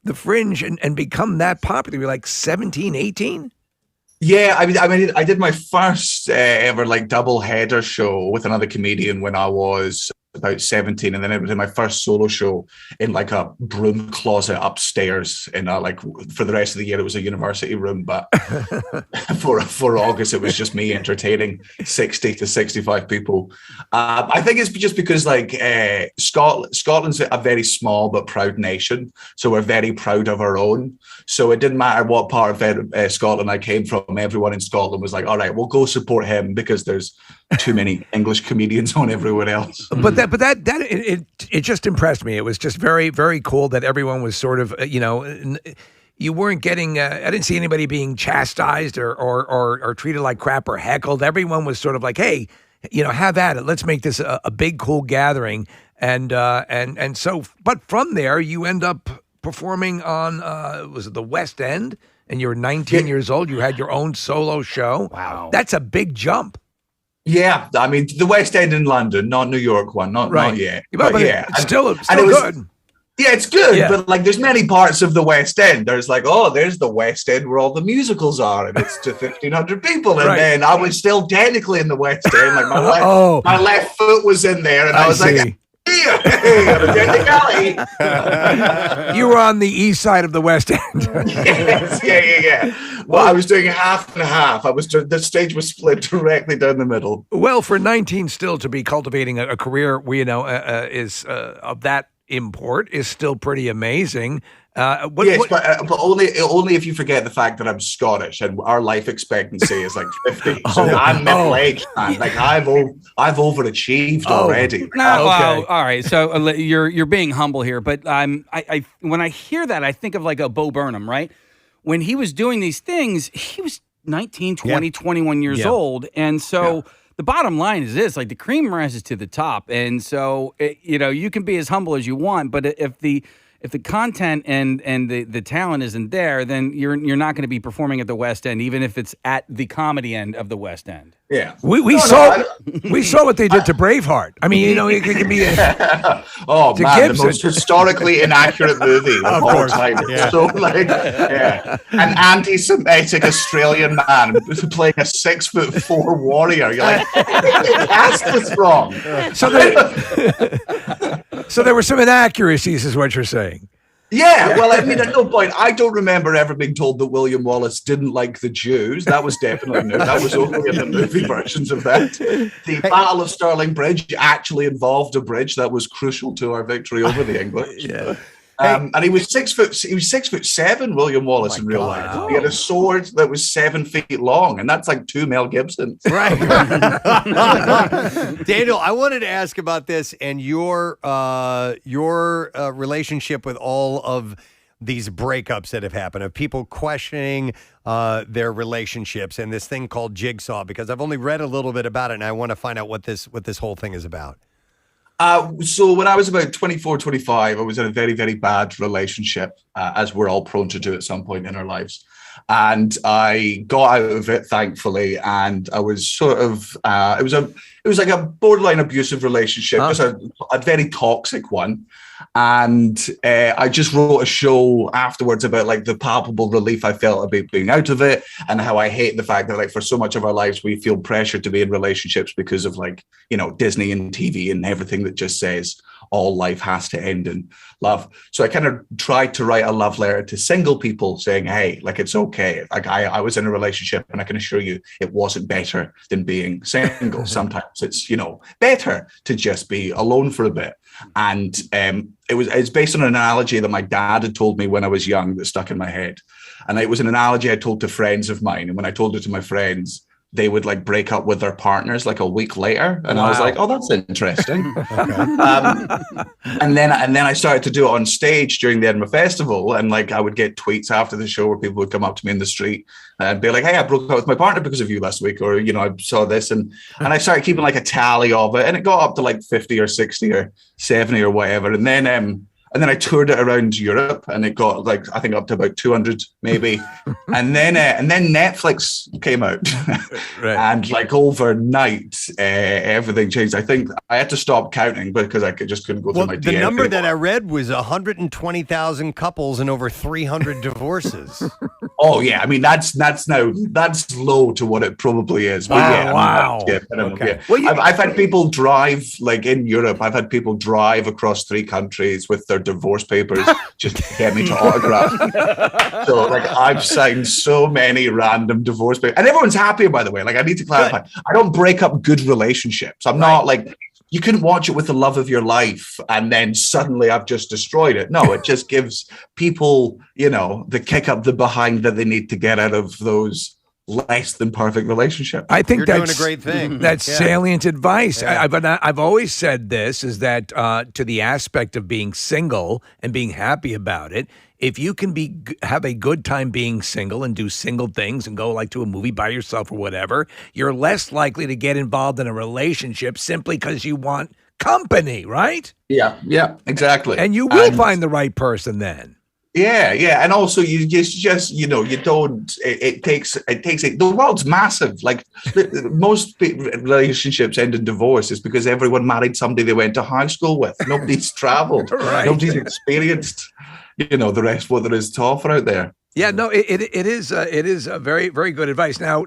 the Fringe and become that popular? You're like 17, 18? Yeah, I did my first ever double header show with another comedian when I was about 17, and then I did my first solo show in a broom closet upstairs in for the rest of the year it was a university room, but for August it was just me entertaining 60 to 65 people. I think it's just because Scotland's a very small but proud nation, so we're very proud of our own. So it didn't matter what part of Scotland I came from. Everyone in Scotland was like, all right, we'll go support him because there's too many English comedians on everywhere else. But it just impressed me. It was just very, very cool that everyone was sort of, you weren't getting, I didn't see anybody being chastised or treated like crap or heckled. Everyone was sort of like, hey, have at it. Let's make this a big, cool gathering. And so, but from there, you end up performing on, was it the West End? And you were 19 years old. You had your own solo show. Wow. That's a big jump. Yeah, the West End in London, not New York one, not yet. But yeah, it's still good. Yeah, it's good, but there's many parts of the West End. There's there's the West End where all the musicals are, and it's to 1,500 people. And then I was still technically in the West End. My left foot was in there, and I was like, you were on the east side of the West End. Yes, yeah. Well, I was doing half and half. The stage was split directly down the middle. Well, for 19 still to be cultivating a career, is of that import is still pretty amazing. But only if you forget the fact that I'm Scottish and our life expectancy is 50. So I'm middle-aged, man. I've overachieved already. All right. So you're being humble here, but I when I hear that, I think of a Bo Burnham, right? When he was doing these things, he was 19, 20, 21 years old, and so. Yeah. The bottom line is this, the cream rises to the top. And so, you can be as humble as you want, but if the content and the talent isn't there, then you're not going to be performing at the West End, even if it's at the comedy end of the West End. Yeah. We saw what they did to Braveheart. It could be oh, man, Gibson. The most historically inaccurate movie of all time. Yeah. So, an anti-Semitic Australian man playing a 6'4" warrior. You're like, that's what's wrong. So there were some inaccuracies, is what you're saying. Yeah, well, at no point, I don't remember ever being told that William Wallace didn't like the Jews. That was definitely new. That was only in the movie versions of that. The Battle of Stirling Bridge actually involved a bridge that was crucial to our victory over the English. Yeah. And he was 6 foot. He was 6'7", William Wallace in real life. Oh. He had a sword that was 7 feet long, and that's 2 Mel Gibsons. Right. Daniel, I wanted to ask about this and your relationship with all of these breakups that have happened, of people questioning their relationships and this thing called Jigsaw, because I've only read a little bit about it and I want to find out what this whole thing is about. So when I was about 24, 25, I was in a very, very bad relationship, as we're all prone to do at some point in our lives. And I got out of it, thankfully. And I was sort of, it was like a borderline abusive relationship, just a very toxic one. And I just wrote a show afterwards about like the palpable relief I felt about being out of it, and how I hate the fact that like for so much of our lives we feel pressure to be in relationships because of like, you know, Disney and TV and everything that just says all life has to end in love. So I kind of tried to write a love letter to single people saying, hey, like it's okay. Like I was in a relationship and I can assure you it wasn't better than being single. Sometimes it's, you know, better to just be alone for a bit. And it's based on an analogy that my dad had told me when I was young that stuck in my head. And it was an analogy I told to friends of mine. And when I told it to my friends, they would like break up with their partners like a week later. And I was like, oh, that's interesting. And then I started to do it on stage during the Edinburgh Festival. And like, I would get tweets after the show where people would come up to me in the street and be like, hey, I broke up with my partner because of you last week. Or, you know, I saw this. And I started keeping like a tally of it. And it got up to like 50 or 60 or 70 or whatever. And then I toured it around Europe, and it got like I think up to about 200 maybe, and then Netflix came out, and like overnight everything changed. I think I had to stop counting because I just couldn't go through my. The DM number anymore. that I read was 120,000 couples and over 300 divorces. Oh yeah, I mean that's low to what it probably is. But yeah, wow. Okay. Well, I've had people drive like in Europe. I've had people drive across 3 countries with their divorce papers just to get me to autograph. So like I've signed so many random divorce papers, and everyone's happy, by the way. Like I need to clarify, I don't break up good relationships. I'm not like, you couldn't watch it with the love of your life and then suddenly I've just destroyed it. No, it just gives people, you know, the kick up the behind that they need to get out of those less than perfect relationship. I think You're that's doing a great thing. That's salient advice. Yeah. I've always said this, is that to the aspect of being single and being happy about it, if you can have a good time being single and do single things and go like to a movie by yourself or whatever, you're less likely to get involved in a relationship simply because you want company, right? Yeah, exactly. And you will find the right person then. Yeah, and also you just you know, you don't. It takes the world's massive. Like most relationships end in divorce is because everyone married somebody they went to high school with. Nobody's traveled. Nobody's experienced, you know, the rest what there is to offer out there. Yeah, no, it is a very, very good advice. Now,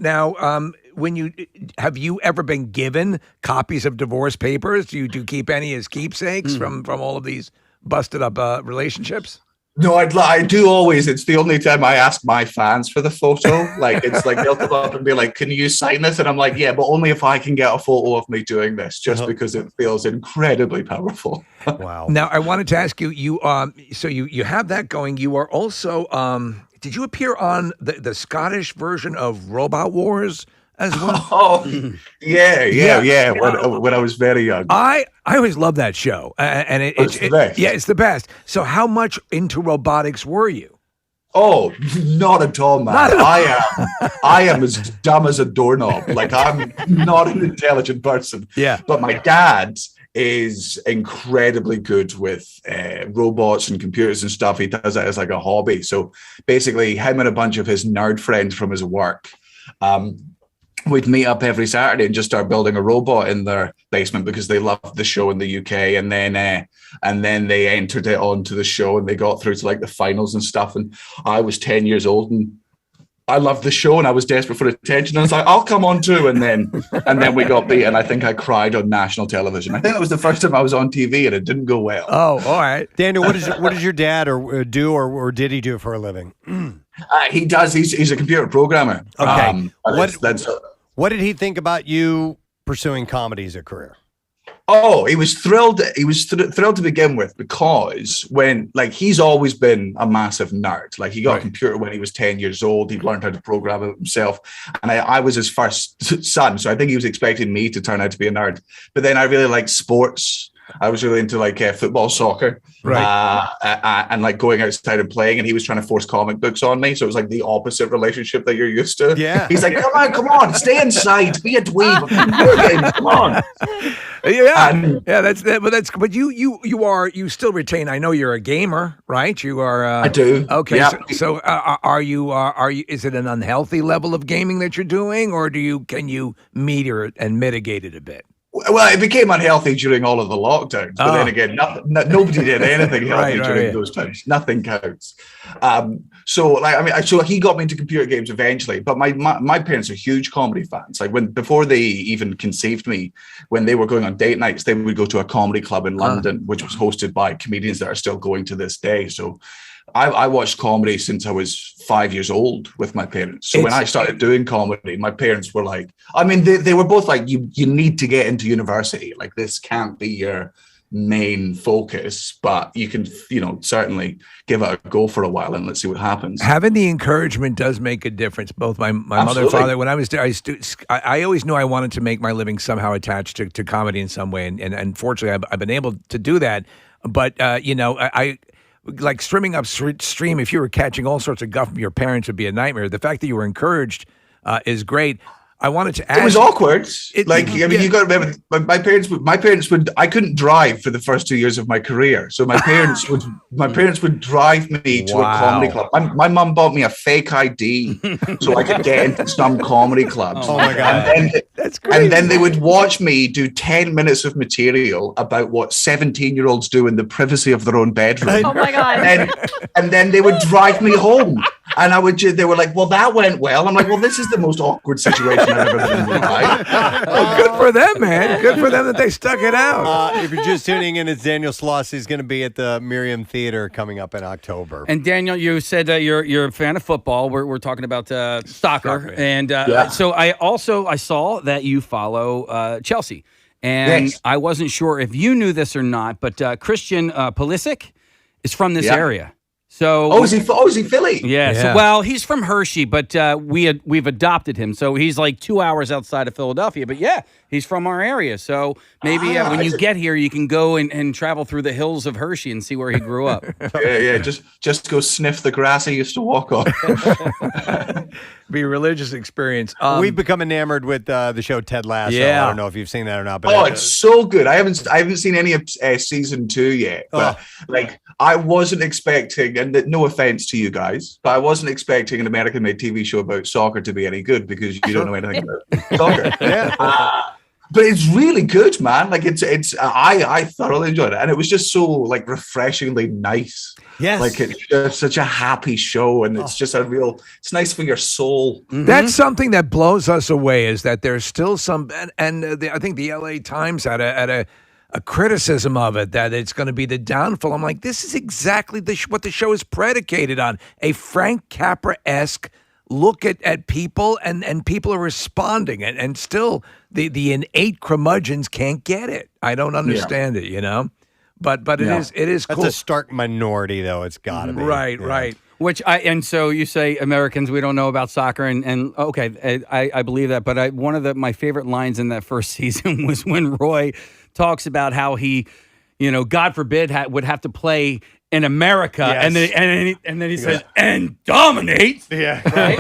when have you ever been given copies of divorce papers? Do you keep any as keepsakes from all of these busted up relationships? No, I do always. It's the only time I ask my fans for the photo. Like, it's like they'll come up and be like, "Can you sign this?" And I'm like, "Yeah, but only if I can get a photo of me doing this, just because it feels incredibly powerful." Wow. Now, I wanted to ask you. So you have that going. You are also. Did you appear on the Scottish version of Robot Wars as well? Oh, yeah. When I was very young, I always loved that show, and it's the best. Yeah, it's the best. So, how much into robotics were you? Oh, not at all, man. I am as dumb as a doorknob. Like, I'm not an intelligent person. Yeah, but my dad is incredibly good with robots and computers and stuff. He does it as like a hobby. So basically, him and a bunch of his nerd friends from his work. We'd meet up every Saturday and just start building a robot in their basement because they loved the show in the UK. And then they entered it onto the show and they got through to like the finals and stuff. And I was 10 years old and I loved the show and I was desperate for attention. And I was like, I'll come on too. And then we got beat and I think I cried on national television. I think that was the first time I was on TV and it didn't go well. Oh, all right. Daniel, what does your dad do or did he do for a living? He does. He's a computer programmer. Okay. What did he think about you pursuing comedy as a career? Oh, he was thrilled. He was thrilled to begin with because he's always been a massive nerd. Like he got a computer when he was 10 years old. He learned how to program it himself. And I was his first son. So I think he was expecting me to turn out to be a nerd. But then I really liked sports. I was really into like football, soccer, and like going outside and playing. And he was trying to force comic books on me, so it was like the opposite relationship that you're used to. Yeah, he's like, come on, stay inside, be a dweeb, come on. But you still retain. I know you're a gamer, right? You are. I do. Okay. Yeah. So are you? Is it an unhealthy level of gaming that you're doing, or can you meter it and mitigate it a bit? Well, it became unhealthy during all of the lockdowns, but then again, nobody did anything healthy during those times. Nothing counts. So he got me into computer games eventually. But my parents are huge comedy fans. Like before they even conceived me, when they were going on date nights, they would go to a comedy club in London, which was hosted by comedians that are still going to this day. So I watched comedy since I was 5 years old with my parents. So when I started doing comedy, my parents were like, they were both like, you need to get into university. Like, this can't be your main focus, but you can, certainly give it a go for a while and let's see what happens. Having the encouragement does make a difference. Both my mother and father, when I was there, I always knew I wanted to make my living somehow attached to comedy in some way. And fortunately, I've been able to do that. But, I like streaming upstream, if you were catching all sorts of guff from your parents, would be a nightmare. The fact that you were encouraged is great. I wanted to ask. It was awkward. You got to remember, my parents would. I couldn't drive for the first 2 years of my career, so my parents would drive me to a comedy club. My mum bought me a fake ID so I could get into some comedy clubs. Oh my god, that's great. And then they would watch me do 10 minutes of material about what 17-year-olds do in the privacy of their own bedroom. Oh my god! And then they would drive me home. And they were like, well, that went well. I'm like, well, this is the most awkward situation I've ever been in my life. Oh, good for them, man. Good for them that they stuck it out. If you're just tuning in, it's Daniel Sloss. He's going to be at the Miriam Theater coming up in October. And Daniel, you said you're a fan of football. We're talking about soccer. And so I saw that you follow Chelsea. And I wasn't sure if you knew this or not, but Christian Pulisic is from this area. So, is he Philly? Yeah. So, well, he's from Hershey, but we've adopted him. So he's like 2 hours outside of Philadelphia. But yeah, he's from our area. So maybe when you get here, you can go and travel through the hills of Hershey and see where he grew up. Yeah. Just go sniff the grass he used to walk on. Be a religious experience. We've become enamored with the show Ted Lasso. I don't know if you've seen that or not. But it's so good. I haven't seen any of season 2 yet. But I wasn't expecting, and no offense to you guys, but I wasn't expecting an American-made TV show about soccer to be any good because you don't know anything about soccer. But it's really good, man. Like I thoroughly enjoyed it, and it was just so like refreshingly nice. Yes, like it's just such a happy show, and it's just it's nice for your soul. Mm-hmm. That's something that blows us away is that there's still some, and I think the LA Times had a criticism of it that it's going to be the downfall. I'm like, this is exactly what the show is predicated on, a Frank Capra-esque look at people, and people are responding, and still the innate curmudgeons can't get it. I don't understand it, but it is cool. That's a stark minority, though. It's got to be right. Which and so you say Americans, we don't know about soccer, and okay, I believe that. But one of my favorite lines in that first season was when Roy talks about how he, God forbid, would have to play in America, and then he says, and dominate. Yeah. Right?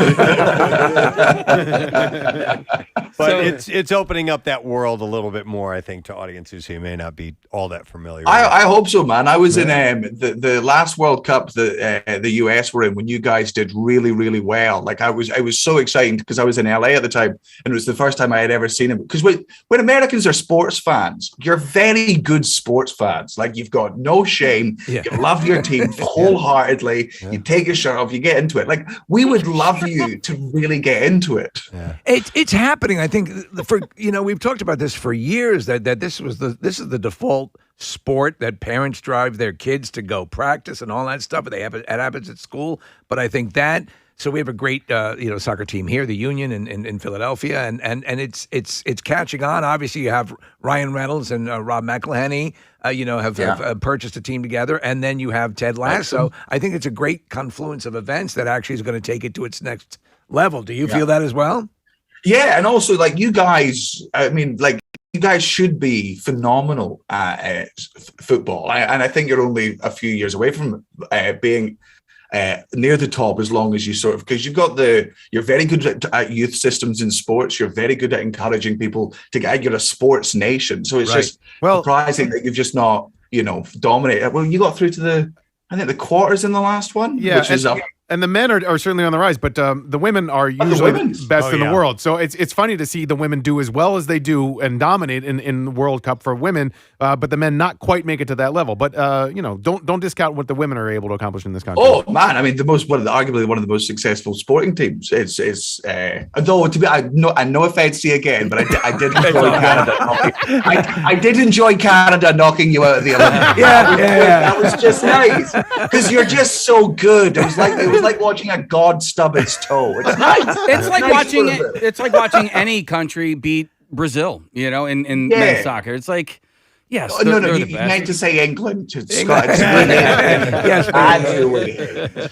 But it's opening up that world a little bit more, I think, to audiences who may not be all that familiar. I hope so, man. I was in the last World Cup that the US were in when you guys did really, really well. Like I was so excited because I was in LA at the time, and it was the first time I had ever seen it. Because when Americans are sports fans, you're very good sports fans. Like you've got no shame. You love your team wholeheartedly. You take your shirt off, you get into it. Like we would love you to really get into it. It's happening. I think we've talked about this for years that this is the default sport that parents drive their kids to go practice and all that stuff. It happens at school, but I think that. So we have a great soccer team here, the Union in Philadelphia, and it's catching on. Obviously, you have Ryan Reynolds and Rob McElhenney, have purchased a team together, and then you have Ted Lasso. I think it's a great confluence of events that actually is going to take it to its next level. Do you feel that as well? Yeah, and also like you guys, I mean, like you guys should be phenomenal at football, and I think you're only a few years away from being near the top, as long as you sort of, because you're very good at youth systems in sports. You're very good at encouraging people to get. You're a sports nation, so it's just surprising that you've just not, dominated. Well, you got through to the quarters in the last one. Yeah, which is up. And the men are certainly on the rise, but the women are usually best in the world. So it's funny to see the women do as well as they do and dominate in the World Cup for women, but the men not quite make it to that level. But don't discount what the women are able to accomplish in this country. Oh man, I mean, arguably one of the most successful sporting teams. It's although to be, no offense to you again, but I did enjoy Canada. I did enjoy Canada knocking you out of the Olympics. That was just nice because you're just so good. It was like watching a god stub its toe. It's nice. It's like watching it. It's like watching any country beat Brazil. In men's soccer. It's like, yes. No. You meant to say England. Yes, absolutely.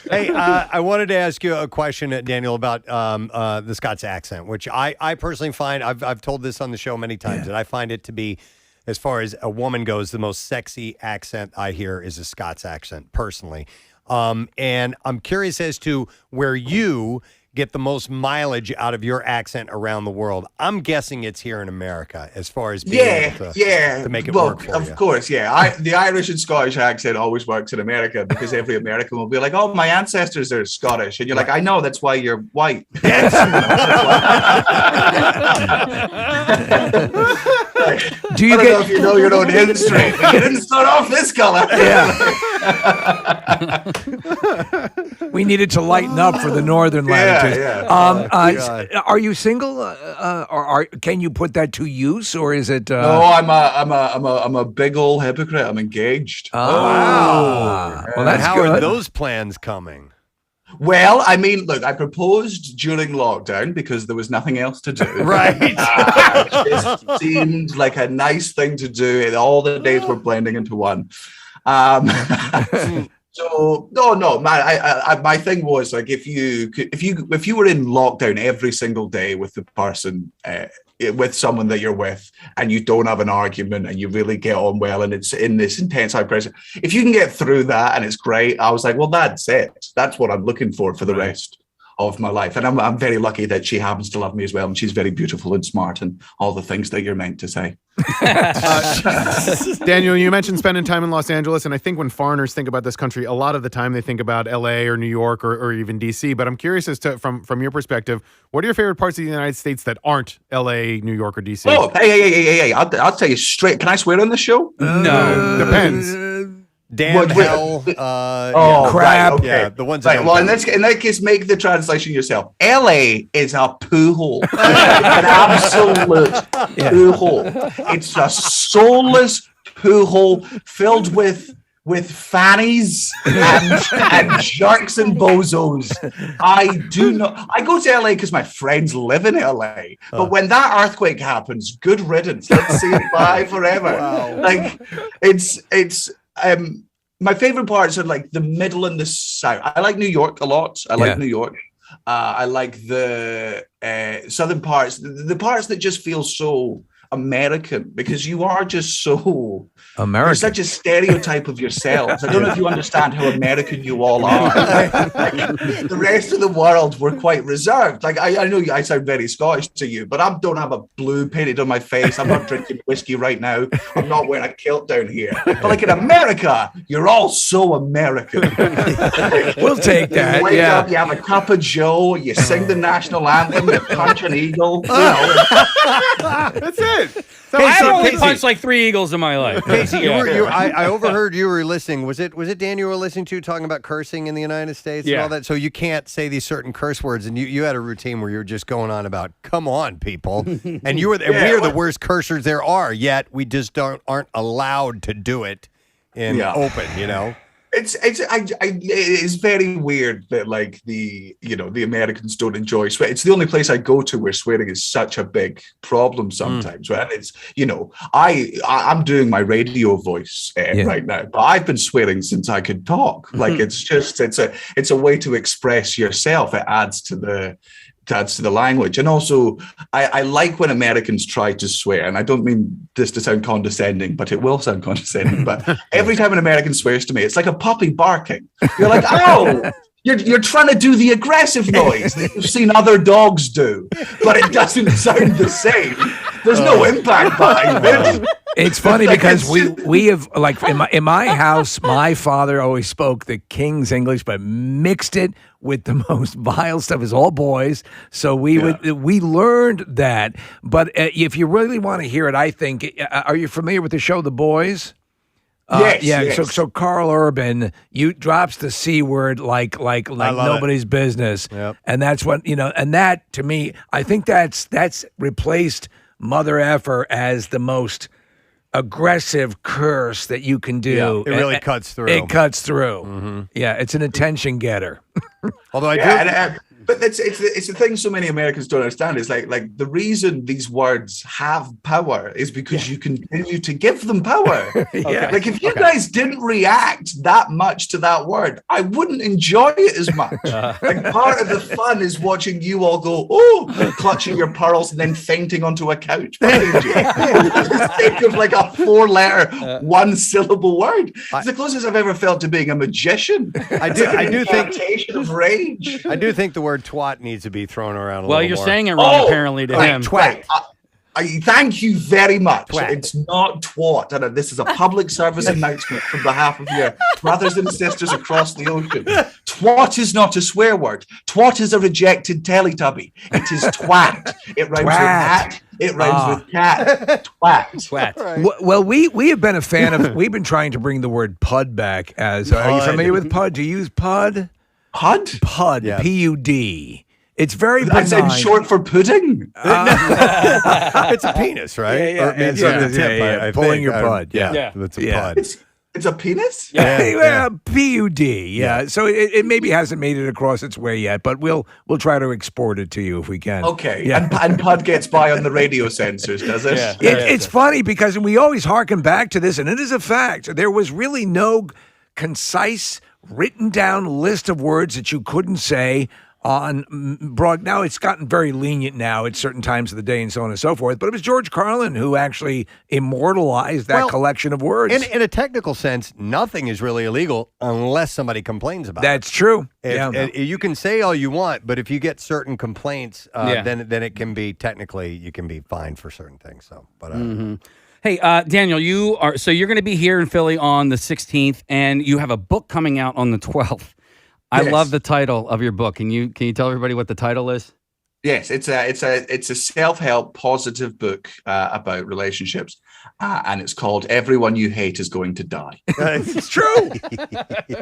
Hey, I wanted to ask you a question, Daniel, about the Scots accent, which I personally find I've told this on the show many times, and I find it to be, as far as a woman goes, the most sexy accent I hear is a Scots accent, personally. And I'm curious as to where you get the most mileage out of your accent around the world. I'm guessing it's here in America, as far as being able to make it work for you. Of course, yeah. The Irish and Scottish accent always works in America because every American will be like, "Oh, my ancestors are Scottish," and you're like, "I know, that's why you're white." Do you know if you know your own history? But you didn't start off this color. We needed to lighten up for the northern latitudes. Are you single, or can you put that to use, or is it? No, I'm a big old hypocrite. I'm engaged. Oh, wow. Well, that's how good. Are those plans coming? Well, I mean, look, I proposed during lockdown because there was nothing else to do. Right. It just seemed like a nice thing to do, and all the days were blending into one. So no, man. I my thing was like, if you were in lockdown every single day with the person, with someone that you're with, and you don't have an argument, and you really get on well, and it's in this intense high pressure. If you can get through that, and it's great, I was like, well, that's it. That's what I'm looking for the rest of my life. And I'm very lucky that she happens to love me as well, and she's very beautiful and smart and all the things that you're meant to say. Daniel, you mentioned spending time in Los Angeles, and I think when foreigners think about this country, a lot of the time they think about LA or New York or even DC. But I'm curious as to, from your perspective, what are your favorite parts of the United States that aren't LA, New York, or DC? Oh, hey! I'll tell you straight. Can I swear on the show? No, depends. Damn hell, crap. Right, okay. Yeah, the ones. Right. Well, in that case, make the translation yourself. LA is a poo hole, an absolute poo hole. It's a soulless poo hole filled with fannies and sharks and bozos. I go to LA because my friends live in LA. But when that earthquake happens, good riddance. Let's say bye forever. Wow. Like it's. My favorite parts are like the middle and the south. I like New York a lot. I like New York. I like the southern parts, the parts that just feel so American, because you are just so American. You're such a stereotype of yourselves. I don't know if you understand how American you all are. The rest of the world, we're quite reserved. Like I know I sound very Scottish to you, but I don't have a blue painted on my face. I'm not drinking whiskey right now. I'm not wearing a kilt down here. But like in America, you're all so American. We'll take that. You wake up, you have a cup of Joe, you sing the national anthem, you punch an eagle. You know. That's it. So I've only punched like 3 eagles in my life. Casey, I overheard you were listening. Was it Dan you were listening to talking about cursing in the United States and all that? So you can't say these certain curse words, and you had a routine where you were just going on about, come on, people. And we are the worst cursers there are, yet we just aren't allowed to do it in open, you know? It's very weird that like the Americans don't enjoy swearing. It's the only place I go to where swearing is such a big problem sometimes. Right? It's I'm doing my radio voice right now, but I've been swearing since I could talk. Like it's a way to express yourself. It adds to that's the language. And also, I like when Americans try to swear, and I don't mean this to sound condescending, but it will sound condescending. But every time an American swears to me, it's like a puppy barking. You're like, oh, you're trying to do the aggressive noise that you've seen other dogs do, but it doesn't sound the same. There's no impact behind it. It's funny because we have, like, in my house, my father always spoke the King's English, but mixed it with the most vile stuff. It's all boys, so we learned that. But if you really want to hear it, I think, are you familiar with the show The Boys? Yes. So Carl Urban, drops the C word like nobody's business, and that's what and that to me, I think that's replaced Mother Effer as the most aggressive curse that you can do. It really cuts through. It cuts through. Mm-hmm. Yeah, it's an attention getter. Although I do. But it's the thing so many Americans don't understand is like the reason these words have power is because you continue to give them power. Like if you guys didn't react that much to that word, I wouldn't enjoy it as much. Like part of the fun is watching you all go, oh, clutching your pearls and then fainting onto a couch behind you. Just think of like a 4-letter, 1-syllable word. It's the closest I've ever felt to being a magician. I do think of rage. I do think the word twat needs to be thrown around a well, little you're more. saying it wrong, apparently, to him. Twat. I thank you very much. Twat. It's not twat. And this is a public service announcement from behalf of your brothers and sisters across the ocean. Twat is not a swear word. Twat is a rejected Teletubby. It is twat. It rhymes with hat. It rhymes with cat. Twat. Right. Well, we have been a fan of. We've been trying to bring the word pud back. Are you familiar with pud? Do you use pud? Pud? Pud. Yeah. P-U-D. It's very benign. That's short for pudding? It's a penis, right? Yeah. Or it means on the tip, pulling your pud. Yeah. It's a pud. It's a penis? Yeah. P-U-D. Yeah. So it maybe hasn't made it across its way yet, but we'll try to export it to you if we can. Okay. Yeah. And pud gets by on the radio censors, does it? It's funny because we always harken back to this, and it is a fact. There was really no concise, written down list of words that you couldn't say on broad. Now it's gotten very lenient now at certain times of the day and so on and so forth. But it was George Carlin who actually immortalized that collection of words. In a technical sense, nothing is really illegal unless somebody complains about it. That's true. You can say all you want, but if you get certain complaints, then it can be technically you can be fined for certain things. So, but. Hey, Daniel, you're going to be here in Philly on the 16th, and you have a book coming out on the 12th. I love the title of your book. Can you tell everybody what the title is? Yes, it's a self-help positive book about relationships, and it's called "Everyone You Hate Is Going to Die." It's true.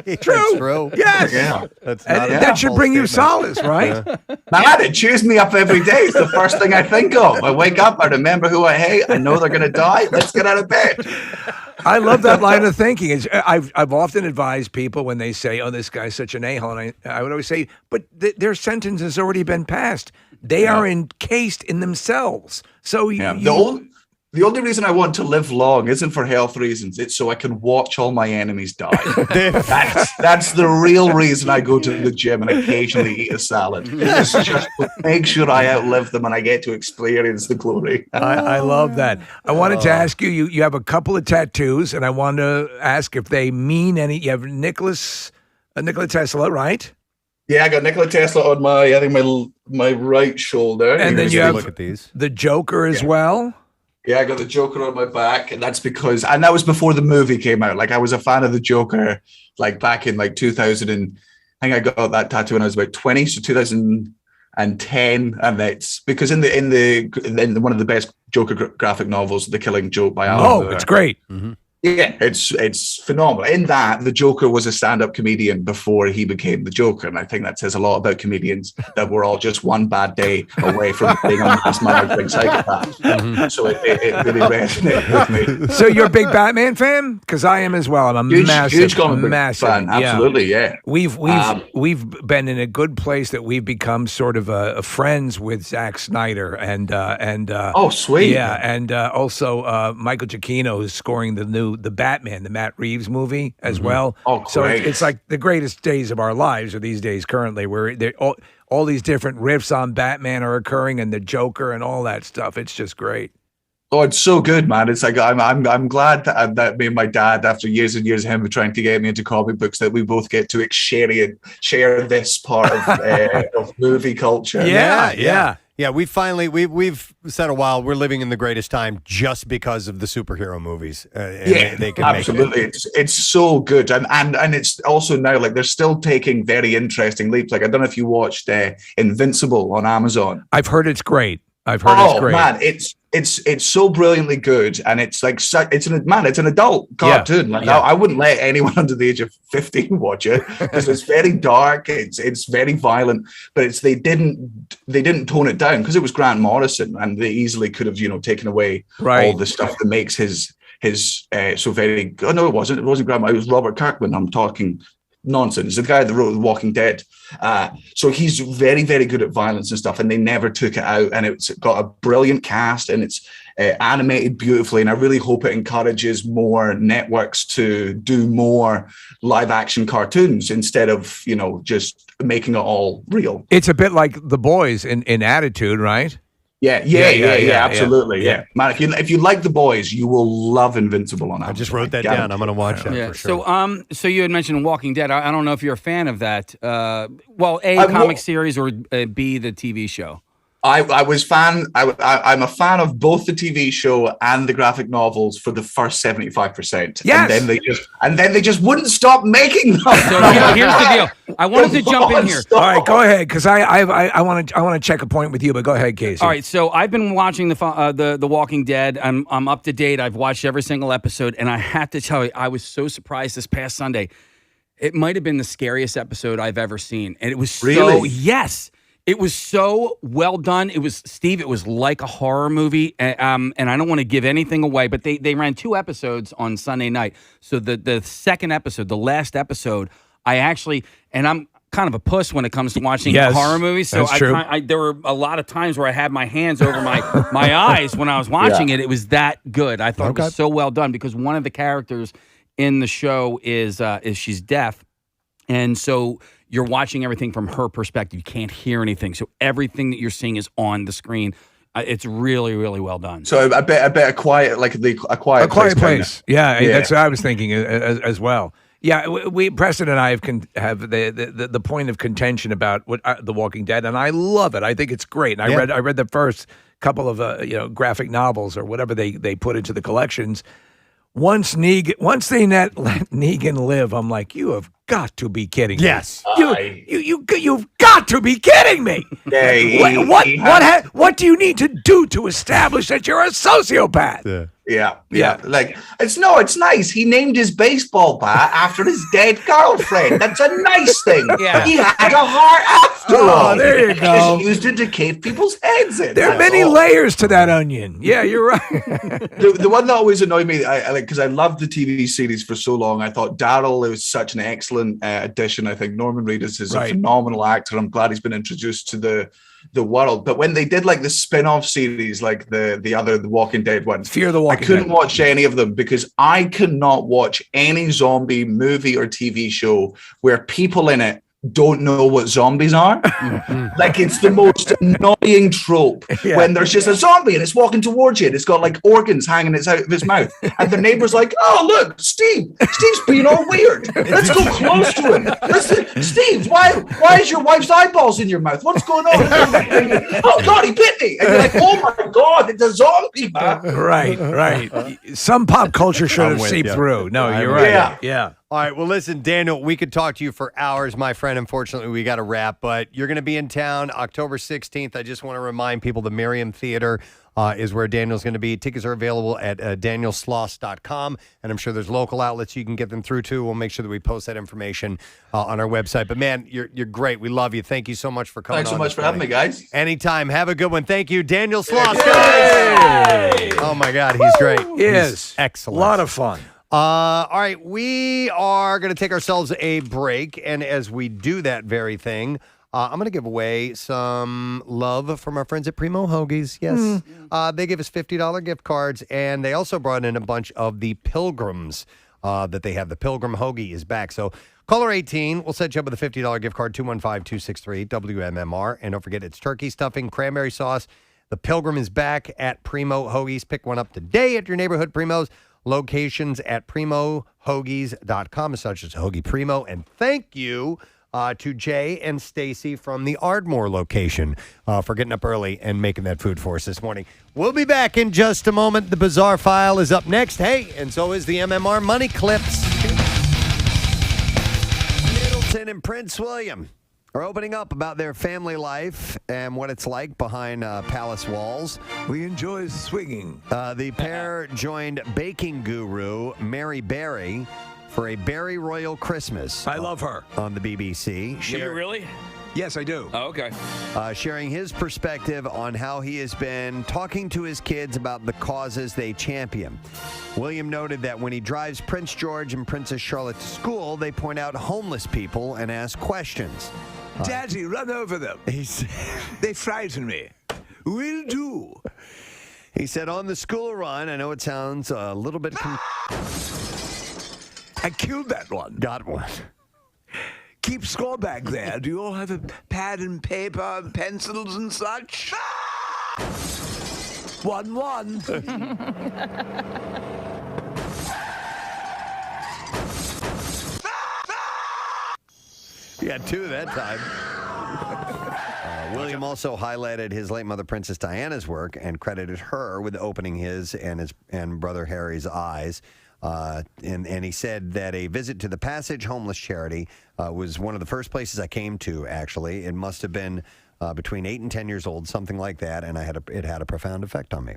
It's true. Yes. Yeah. That should bring you solace, right? Man, it cheers me up every day. It's the first thing I think of. I wake up, I remember who I hate. I know they're going to die. Let's get out of bed. I love that line of thinking. I've often advised people when they say, "Oh, this guy's such an a-hole," and I would always say, "But their sentence has already been passed. They are encased in themselves." So the only reason I want to live long isn't for health reasons. It's so I can watch all my enemies die. That's the real reason I go to the gym and occasionally eat a salad. It's just to make sure I outlive them and I get to experience the glory. I love that. I wanted to ask you, you have a couple of tattoos, and I wanted to ask if they mean any. You have Nikola Tesla, right? Yeah, I got Nikola Tesla on my right shoulder. And then you have look at these. The Joker as well. Yeah, I got the Joker on my back, and that's because, and that was before the movie came out. Like, I was a fan of the Joker, like back in like 2000, and I think I got that tattoo when I was about 20, so 2010, and that's because in one of the best Joker graphic novels, The Killing Joke by Alan Moore. It's great. Mm-hmm. Yeah, it's phenomenal. In that, the Joker was a stand-up comedian before he became the Joker, and I think that says a lot about comedians, that we're all just one bad day away from being on this managing psychopath. Mm-hmm. So it really resonated with me. So you're a big Batman fan? Because I am as well. I'm a massive fan. Absolutely, yeah. We've been in a good place that we've become sort of friends with Zack Snyder and oh, sweet. Yeah, and also Michael Giacchino is scoring the Batman, the Matt Reeves movie as well. Oh, great. So it's like the greatest days of our lives are these days currently, where all these different riffs on Batman are occurring and the Joker and all that stuff. It's just great. Oh, it's so good, man. It's like I'm glad that me and my dad, after years and years of him trying to get me into comic books, that we both get to share this part of movie culture. Yeah, we've said a while we're living in the greatest time just because of the superhero movies. They can absolutely. It's so good, and it's also now like they're still taking very interesting leaps. Like I don't know if you watched Invincible on Amazon. I've heard it's great. It's great. Oh man, it's so brilliantly good, and it's like it's an adult cartoon. I wouldn't let anyone under the age of 15 watch it because it's very dark. It's very violent, but they didn't tone it down because it was Grant Morrison, and they easily could have taken away all the stuff that makes his so very. Oh no, it wasn't. It wasn't Grant. It was Robert Kirkman. I'm talking nonsense. The guy that wrote The Walking Dead. So he's very, very good at violence and stuff, and they never took it out. And it's got a brilliant cast, and it's animated beautifully. And I really hope it encourages more networks to do more live action cartoons instead of, just making it all real. It's a bit like The Boys in attitude, right? Yeah, absolutely. Yeah. Man, if you like The Boys, you will love Invincible on Amazon. I just wrote that down. I'm going to watch that for sure. So you had mentioned Walking Dead. I don't know if you're a fan of that. Comic series or B, the TV show. I'm a fan of both the TV show and the graphic novels for the first 75%. Yes. And then they just wouldn't stop making them. So here's the deal. I wanted to jump in here. All right, go ahead, because I want to check a point with you. But go ahead, Casey. All right, so I've been watching the Walking Dead. I'm up to date. I've watched every single episode, and I have to tell you, I was so surprised this past Sunday. It might have been the scariest episode I've ever seen, and it was yes. It was so well done. It was like a horror movie. And I don't want to give anything away, but they ran 2 episodes on Sunday night. So the second episode, the last episode, and I'm kind of a puss when it comes to watching horror movies. So there were a lot of times where I had my hands over my eyes when I was watching it. It was that good. I thought it was so well done because one of the characters in the show is she's deaf. And so you're watching everything from her perspective. You can't hear anything. So everything that you're seeing is on the screen. It's really, really well done. So I bet a quiet place. Yeah, that's what I was thinking as well. Yeah, we Preston and I have the point of contention about The Walking Dead, and I love it. I think it's great. And I read the first couple of graphic novels or whatever they put into the collections. Once they let Negan live, I'm like, you have got to be kidding me. Yes. You've got to be kidding me. What do you need to do to establish that you're a sociopath? Yeah. Like it's nice. He named his baseball bat after his dead girlfriend. That's a nice thing. Yeah. He had a heart after all. There you go. Just used it to cave people's heads in. There are many layers to that onion. Yeah, you're right. The one that always annoyed me, because I loved the TV series for so long. I thought Daryl was such an excellent addition. I think Norman Reedus is a phenomenal actor. I'm glad he's been introduced to the world. But when they did like the spin-off series, like the Walking Dead ones, Fear the Walking Dead, I couldn't watch any of them because I cannot watch any zombie movie or TV show where people in it don't know what zombies are. Like it's the most annoying trope when there's just a zombie and it's walking towards you and it's got like organs hanging out of his mouth and the neighbor's like, oh look, Steve's being all weird, let's go close to him. Steve, why is your wife's eyeballs in your mouth? What's going on? Oh god, he bit me. And you're like, oh my god, it's a zombie, man. Right. Some pop culture should have seeped through. No, you're right. Yeah. All right, well, listen, Daniel, we could talk to you for hours, my friend. Unfortunately, we got to wrap, but you're going to be in town October 16th. I just want to remind people the Merriam Theater is where Daniel's going to be. Tickets are available at danielsloss.com, and I'm sure there's local outlets you can get them through to. We'll make sure that we post that information on our website. But, man, you're great. We love you. Thank you so much for coming. Thanks so much for having me, guys. Anytime. Have a good one. Thank you, Daniel Sloss. Guys. Oh, my God, he's great. He is. Excellent. A lot of fun. All right, we are going to take ourselves a break, and as we do that very thing, I'm going to give away some love from our friends at Primo Hoagies. Yes, they gave us $50 gift cards, and they also brought in a bunch of the Pilgrims that they have. The Pilgrim Hoagie is back. So caller 18, we'll set you up with a $50 gift card, 215-263 WMMR. And don't forget, it's turkey stuffing, cranberry sauce. The Pilgrim is back at Primo Hoagies. Pick one up today at your neighborhood Primo's. Locations at primohoagies.com, such as Hoagie Primo. And thank you to Jay and Stacy from the Ardmore location for getting up early and making that food for us this morning. We'll be back in just a moment. The Bizarre File is up next. Hey, and so is the MMR Money Clips. Middleton and Prince William are opening up about their family life and what it's like behind palace walls. We enjoy swinging. The pair joined baking guru Mary Berry for a Berry Royal Christmas. I love her. On the BBC. Do you really? Yes, I do. Oh, okay. Sharing his perspective on how he has been talking to his kids about the causes they champion. William noted that when he drives Prince George and Princess Charlotte to school, they point out homeless people and ask questions. Daddy, run over them. They frighten me. Will do. He said on the school run, I know it sounds a little bit... I killed that one. Got one. Keep score back there. Do you all have a pad and paper and pencils and such? 1-1. Yeah, 2 that time. William also highlighted his late mother, Princess Diana's work, and credited her with opening his and brother Harry's eyes. And he said that a visit to the Passage Homeless Charity was one of the first places I came to, actually. It must have been between 8 and 10 years old, something like that, and it had a profound effect on me.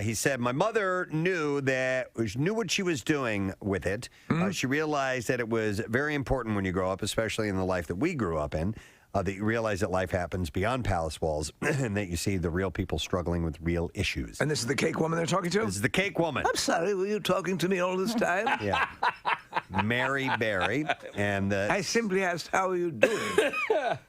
He said, my mother knew what she was doing with it. She realized that it was very important when you grow up, especially in the life that we grew up in, that you realize that life happens beyond palace walls and that you see the real people struggling with real issues. And this is the cake woman they're talking to? This is the cake woman. I'm sorry, were you talking to me all this time? Yeah. Mary Berry. And I simply asked, how are you doing?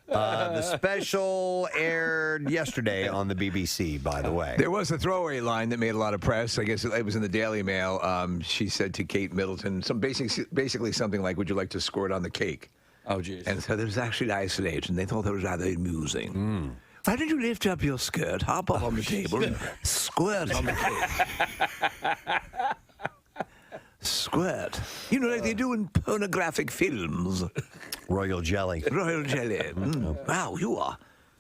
The special aired yesterday on the BBC, by the way. There was a throwaway line that made a lot of press. I guess it was in the Daily Mail. She said to Kate Middleton, basically something like, would you like to squirt on the cake? Oh, geez. And so there was actually ice age, and they thought that was rather amusing. Why don't you lift up your skirt, hop up on the table, and squirt on the cake? Squirt. You know, like they do in pornographic films. Royal jelly. Royal jelly. Wow,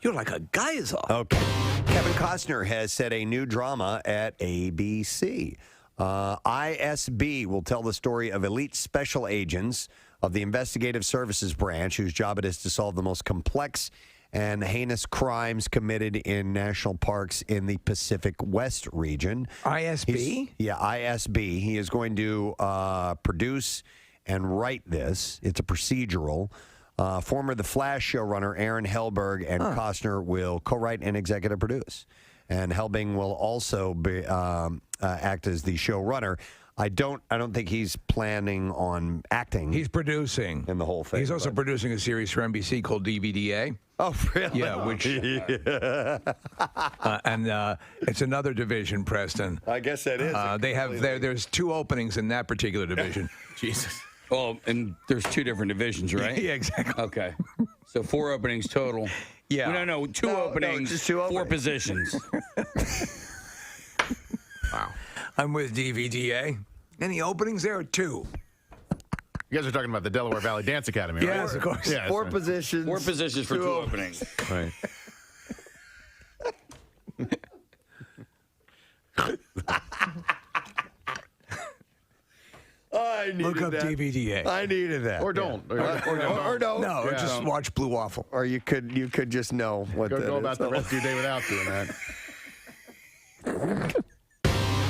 you're like a geyser. Okay. Kevin Costner has set a new drama at ABC. ISB will tell the story of elite special agents of the Investigative Services Branch, whose job it is to solve the most complex and heinous crimes committed in national parks in the Pacific West region. ISB? ISB. He is going to produce and write this. It's a procedural. Former The Flash showrunner Aaron Helberg and Costner will co-write and executive produce. And Helbing will also be, act as the showrunner. I don't think he's planning on acting. He's producing in the whole thing. He's also producing a series for NBC called DVDA. Oh, really? Yeah, which and it's another division, Preston. I guess that is. They have there's 2 openings in that particular division. Jesus. Well, and there's 2 different divisions, right? Yeah, exactly. Okay. So 4 openings total. Yeah. No, 2 openings, just 2 4 openings. positions. Wow. I'm with DVDA. Any openings there? 2. You guys are talking about the Delaware Valley Dance Academy, right? Yes, of course. Yeah, 4 positions. 4 positions for 2 openings. Right. I needed Look up that. DVDA. I needed that. Or don't. Yeah. Or don't. No, Yeah. just watch Blue Waffle. Or you could just know what Go that about is. the rest of your day without doing that.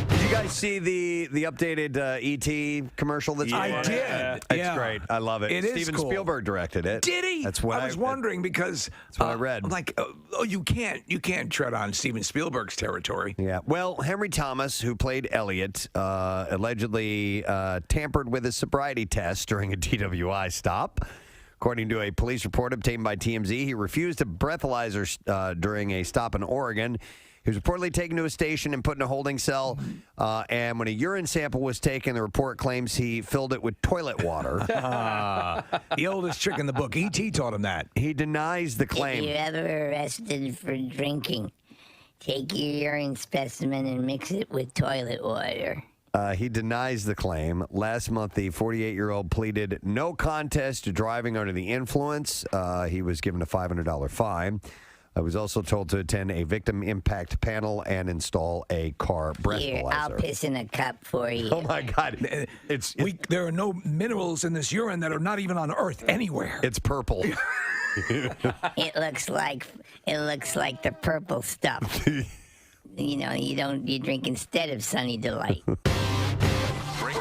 Did you guys see the updated ET commercial that's I on? did. It's great. I love it. It is Steven cool. Spielberg directed it. Did he? That's what I was wondering because that's what I read. I'm like, you can't tread on Steven Spielberg's territory. Yeah. Well, Henry Thomas, who played Elliot, allegedly tampered with his sobriety test during a DWI stop. According to a police report obtained by TMZ, he refused a breathalyzer during a stop in Oregon. He was reportedly taken to a station and put in a holding cell. And when a urine sample was taken, the report claims he filled it with toilet water. The oldest trick in the book. E.T. taught him that. He denies the claim. If you're ever arrested for drinking, take your urine specimen and mix it with toilet water. He denies the claim. Last month, the 48-year-old pleaded no contest to driving under the influence. He was given a $500 fine. I was also told to attend a victim impact panel and install a car breathalyzer. Here, I'll piss in a cup for you. Oh, my God. There are no minerals in this urine that are not even on Earth anywhere. It's purple. It looks like the purple stuff. You drink instead of Sunny Delight.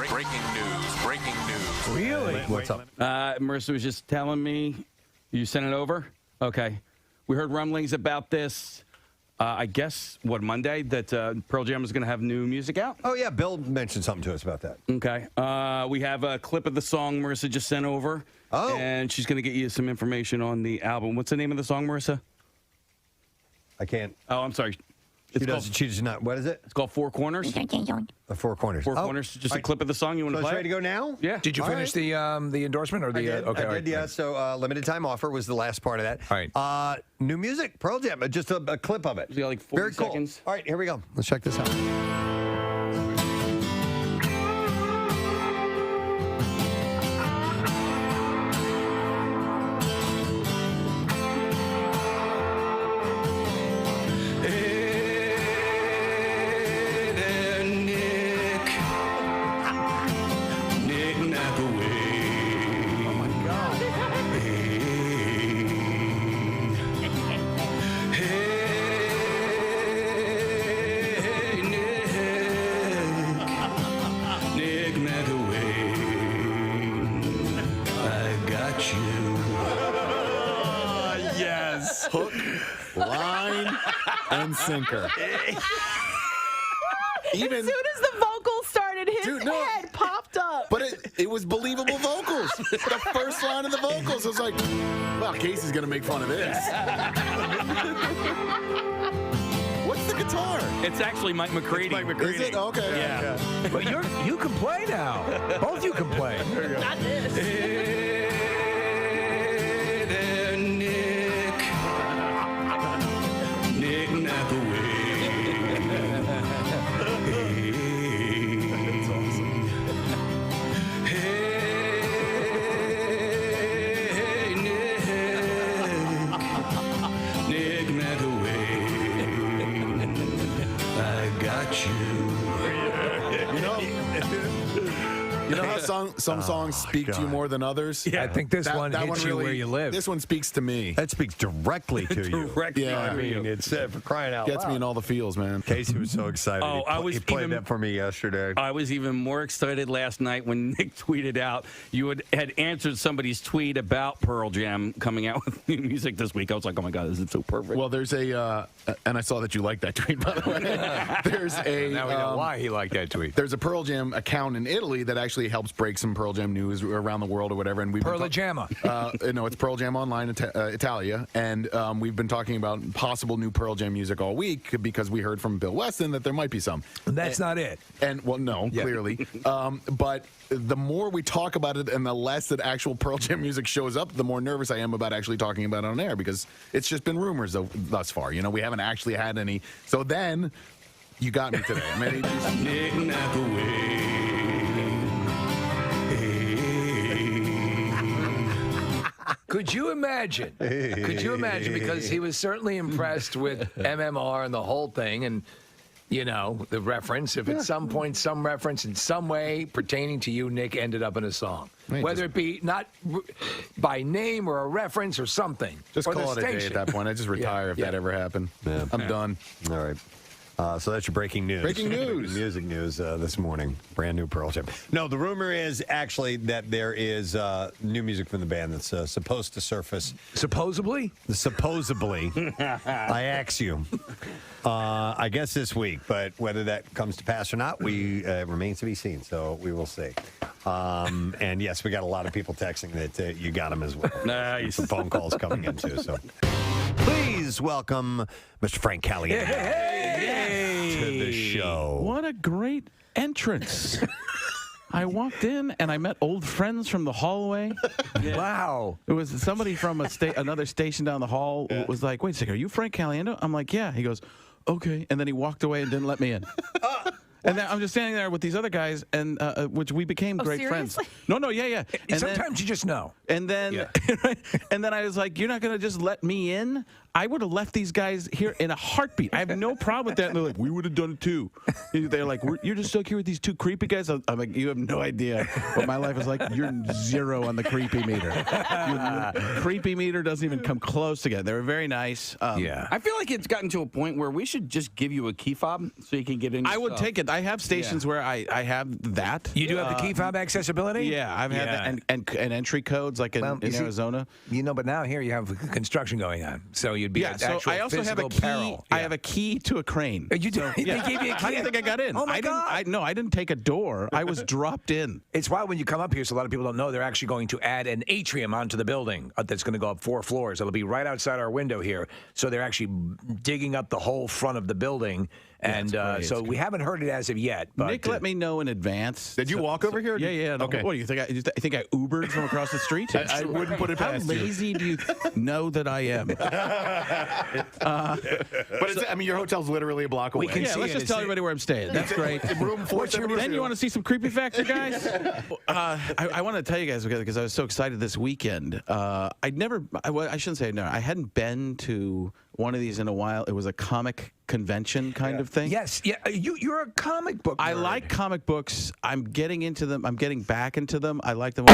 Breaking news. Really? What's up? Marissa was just telling me you sent it over. Okay. We heard rumblings about this, I guess, Monday, that Pearl Jam is going to have new music out? Oh, yeah. Bill mentioned something to us about that. Okay. We have a clip of the song Marissa just sent over. Oh. And she's going to get you some information on the album. What's the name of the song, Marissa? I can't. Oh, I'm sorry. She does not. What is it? It's called Four Corners. The Four Corners. Four Corners. Just a clip of the song. You want to So play? it's ready to go now? Yeah. Did you finish the endorsement or the? I did, yeah. So limited time offer was the last part of that. All right. New music, Pearl Jam. Just a clip of it. You got like 40 Very cool. seconds. All right, here we go. Let's check this out. Hook, line, and sinker. Even as soon as the vocals started, his head popped up. But it was believable vocals. The first line of the vocals, I was like, well, Casey's going to make fun of this. What's the guitar? It's actually Mike McCready. It's Mike McCready. Is it? Okay. Yeah. But you can play now. Both you can play. Not this. You know how some songs speak to you more than others? Yeah. I think this one hits you where you live. This one speaks to me. That speaks directly to you. Directly Yeah. I mean, it's for crying out Gets loud. me in all the feels, man. Casey was so excited. Oh, he played that for me yesterday. I was even more excited last night when Nick tweeted out you had answered somebody's tweet about Pearl Jam coming out with new music this week. I was like, oh my God, this is so perfect. Well, there's and I saw that you liked that tweet, by the way. There's now we know why he liked that tweet. There's a Pearl Jam account in Italy that actually helps break some Pearl Jam news around the world or whatever. And Pearl Jamma. No, it's Pearl Jam Online Italia. And we've been talking about possible new Pearl Jam music all week because we heard from Bill Weston that there might be some. That's not it. And, well, no, clearly. But the more we talk about it and the less that actual Pearl Jam music shows up, the more nervous I am about actually talking about it on air because it's just been rumors thus far. You know, we haven't actually had any. So then you got me today. I mean, Could you imagine? Because he was certainly impressed with MMR and the whole thing, and you know the reference. If at some point some reference in some way pertaining to you, Nick, ended up in a song, whether it be not by name or a reference or something. Just or call it a day at that point. I just retire if that ever happened. Yeah. I'm done. All right. So that's your breaking news. Breaking news. Music news this morning. Brand new Pearl Jam. No, the rumor is actually that there is new music from the band that's supposed to surface. Supposedly? Supposedly. I ask you. I guess this week, but whether that comes to pass or not, remains to be seen. So we will see. And yes, we got a lot of people texting that you got them as well. Nice. Some phone calls coming in too. So please welcome Mr. Frank Caliendo. Hey! to the show. What a great entrance. I walked in and I met old friends from the hallway. Wow. It was somebody from another station down the hall was like, wait a second, are you Frank Caliendo? I'm like, yeah. He goes, okay. And then he walked away and didn't let me in. And then I'm just standing there with these other guys, and which we became great friends. No, yeah. And sometimes you just know. And then, and then I was like, "You're not gonna just let me in?" I would have left these guys here in a heartbeat. I have no problem with that. And they're like, "We would have done it too." They're like, "You're just stuck here with these two creepy guys." I'm like, "You have no idea what my life is like. You're 0 on the creepy meter. Your creepy meter doesn't even come close to get." They were very nice. I feel like it's gotten to a point where we should just give you a key fob so you can get in. I would take it. I have stations where I have that. You do have the key fob accessibility? Yeah, I've had that, and entry codes like in Arizona. But now here you have construction going on, so you'd be so I also have a key. Peril. I have a key to a crane. You do? So, They gave you a key? How do you think I got in? Oh my God! I didn't take a door. I was dropped in. It's wild when you come up here. So a lot of people don't know they're actually going to add an atrium onto the building that's going to go up 4 floors. It'll be right outside our window here. So they're actually digging up the whole front of the building. And so we haven't heard it as of yet. But Nick let me know in advance. Did you walk over here? Yeah. No. Okay. What do you think? I think I Ubered from across the street? I wouldn't put it past you. How lazy do you know that I am? But your hotel's literally a block away. Let's just tell everybody where I'm staying. That's great. Room 472. Then you want to see some creepy factor, guys? I want to tell you guys because I was so excited this weekend. I shouldn't say no. I hadn't been to one of these in a while. It was a comic convention kind of thing. Yes, yeah. You're a comic book nerd. I like comic books. I'm getting into them. I'm getting back into them. I like them.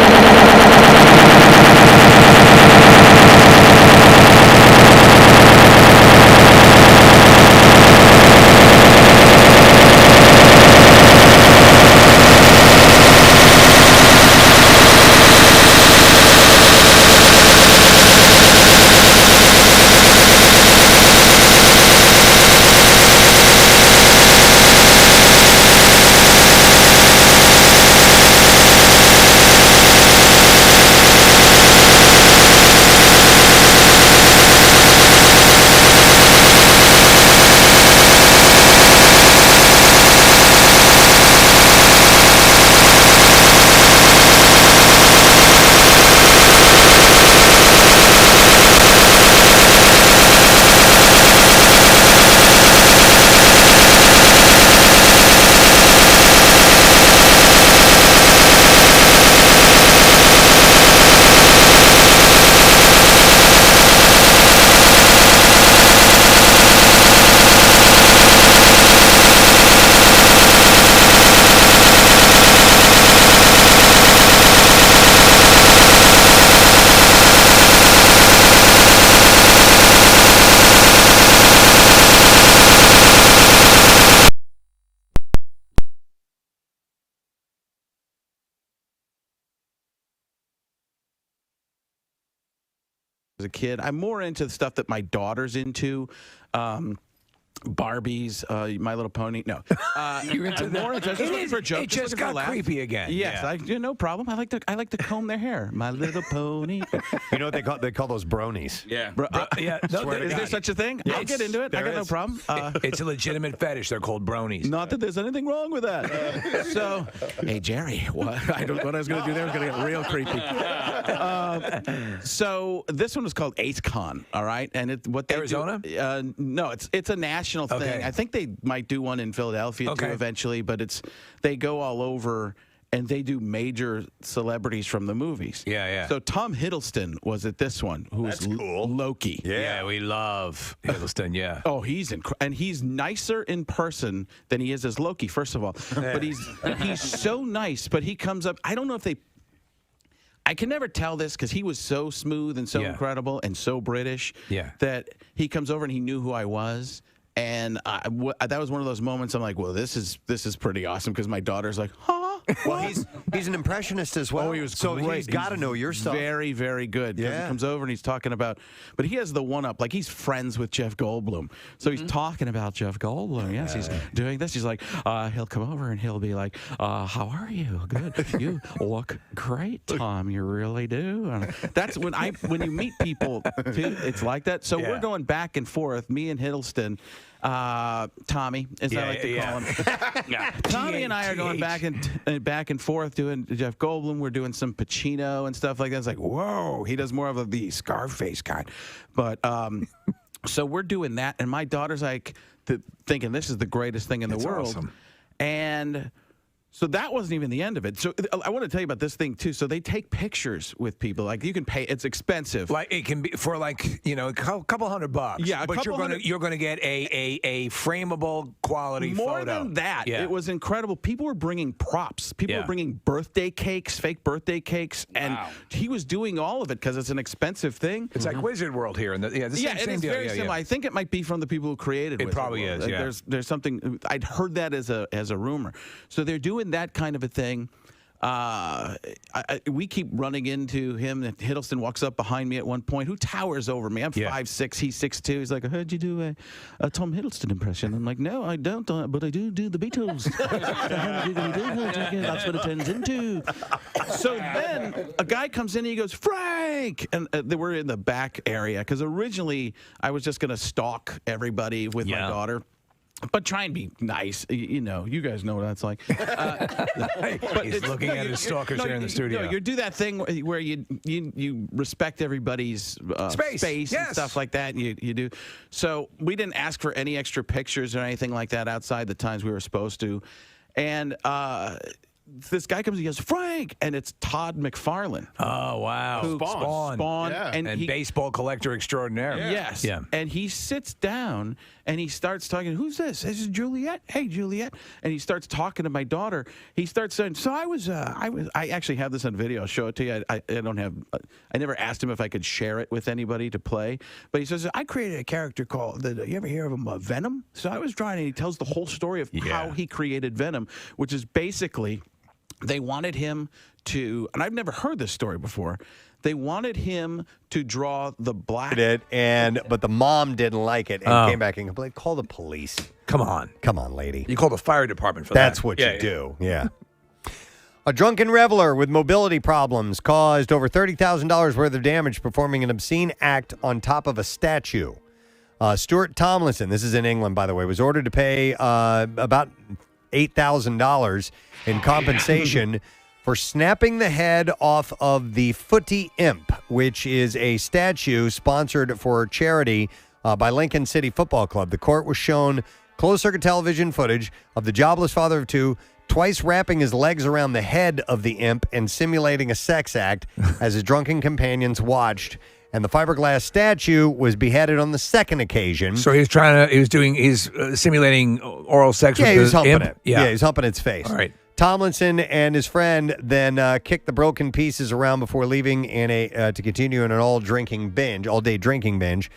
As a kid, I'm more into the stuff that my daughter's into. Barbies, My Little Pony. No, you're into more into just looking for a joke. It just got creepy again. Yes, no problem. I like to comb their hair. My Little Pony. You know what they call those bronies? Yeah, yeah. No, is there such a thing? I'll get into it. I got no problem. It's a legitimate fetish. They're called bronies. Not that there's anything wrong with that. So, hey Jerry, what I was going to do there was going to get real creepy. So this one was called Ace Con. All right, and Arizona? No, it's a national thing. Okay. I think they might do one in Philadelphia too eventually, but they go all over and they do major celebrities from the movies. Yeah. So Tom Hiddleston was at this one, who was cool. Loki. Yeah, we love Hiddleston. Yeah. Oh, and he's nicer in person than he is as Loki. First of all, but he's so nice. But he comes up. I don't know if I can never tell this because he was so smooth and so incredible and so British that he comes over and he knew who I was. And that was one of those moments I'm like, well, this is pretty awesome because my daughter's like, huh? Well, he's an impressionist as well. Oh, he was so great. He's got to know your stuff. Very, very good. Yeah. He comes over and he's talking about, but he has the one-up. Like, he's friends with Jeff Goldblum. So he's talking about Jeff Goldblum. Yes, he's doing this. He's like, he'll come over and he'll be like, how are you? Good. You look great, Tom. You really do. And that's when you meet people, too, it's like that. So we're going back and forth, me and Hiddleston. Tommy, is that like to call him? Yeah. Tommy and I are going back and forth doing Jeff Goldblum. We're doing some Pacino and stuff like that. It's like, whoa, he does more of the Scarface kind. But so we're doing that, and my daughter's like thinking this is the greatest thing in the world. Awesome. And so that wasn't even the end of it. So I want to tell you about this thing too. So they take pictures with people. Like you can pay. It's expensive. Like it can be for a couple $100. Yeah, but you're gonna get a frameable quality More photo. than that, Yeah. it was incredible. People were bringing props. People were bringing birthday cakes, fake birthday cakes, and he was doing all of it because it's an expensive thing. It's like Wizard World here, and the it same is deal. very similar. I think it might be from the people who created It Wizard probably World. is. Yeah. There's something. I'd heard that as a rumor. So they're doing that kind of a thing. We keep running into him. Hiddleston walks up behind me at one point. Who towers over me? I'm 5'6", he's 6'2". He's like, I heard you do a Tom Hiddleston impression. I'm like, no, I don't, but I do the Beatles. That's what it turns into. So then a guy comes in and he goes, Frank! And we're in the back area because originally I was just going to stalk everybody with my daughter. But try and be nice. You know, you guys know what that's like. He's looking at his stalkers here in the studio. No, you do that thing where you respect everybody's space and stuff like that. You do. So we didn't ask for any extra pictures or anything like that outside the times we were supposed to. And this guy comes and he goes, Frank! And it's Todd McFarlane. Oh, wow. Spawn. Yeah. And baseball collector extraordinaire. Yes. Yeah. And he sits down and he starts talking, who's this? This is Juliet. Hey, Juliet. And he starts talking to my daughter. He starts saying, so I actually have this on video. I'll show it to you. I never asked him if I could share it with anybody to play. But he says, I created a character called, you ever hear of him, Venom? So I was drawing, and he tells the whole story of how he created Venom, which is basically, they wanted him to, and I've never heard this story before, they wanted him to draw the black. But the mom didn't like it and came back and complained. Call the police. Come on, lady. You call the fire department for that. That's what you do. Yeah. A drunken reveler with mobility problems caused over $30,000 worth of damage performing an obscene act on top of a statue. Stuart Tomlinson, this is in England, by the way, was ordered to pay about $8,000 in compensation for snapping the head off of the Footy Imp, which is a statue sponsored for charity by Lincoln City Football Club. The court was shown closed-circuit television footage of the jobless father of two twice wrapping his legs around the head of the imp and simulating a sex act as his drunken companions watched. And the fiberglass statue was beheaded on the second occasion. So he's simulating oral sex with he's the humping imp? it. Yeah, he's humping its face. All right. Tomlinson and his friend then kicked the broken pieces around before leaving to continue in an all-day drinking binge.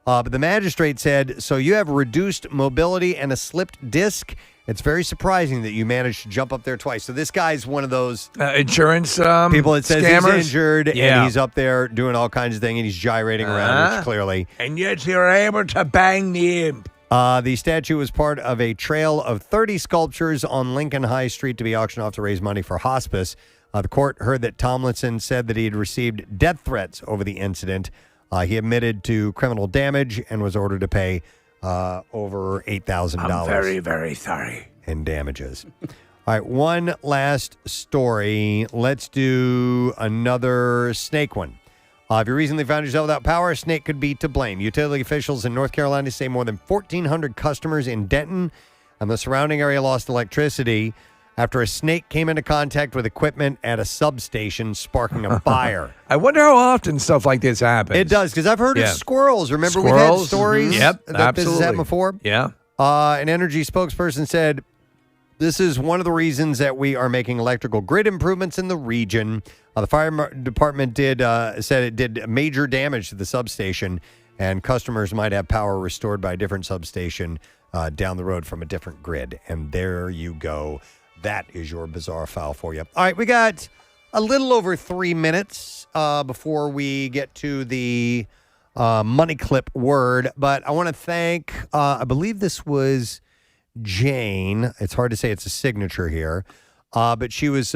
But the magistrate said, so you have reduced mobility and a slipped disc? It's very surprising that you managed to jump up there twice. So this guy's one of those insurance people that says scammers? he's injured and he's up there doing all kinds of things and he's gyrating around, which clearly. And yet you're able to bang the imp. The statue was part of a trail of 30 sculptures on Lincoln High Street to be auctioned off to raise money for hospice. The court heard that Tomlinson said that he had received death threats over the incident. He admitted to criminal damage and was ordered to pay over $8,000. I'm very, very sorry. In damages. All right, one last story. Let's do another snake one. If you recently found yourself without power, a snake could be to blame. Utility officials in North Carolina say more than 1,400 customers in Denton and the surrounding area lost electricity after a snake came into contact with equipment at a substation, sparking a fire. I wonder how often stuff like this happens. It does, because I've heard of squirrels. Remember, we've had stories that this has happened before? Yeah. An energy spokesperson said, this is one of the reasons that we are making electrical grid improvements in the region. The fire department said it did major damage to the substation, and customers might have power restored by a different substation down the road from a different grid. And there you go. That is your bizarre file for you. All right, we got a little over 3 minutes before we get to the money clip word. But I want to thank, I believe this was Jane. It's hard to say it's a signature here. But she was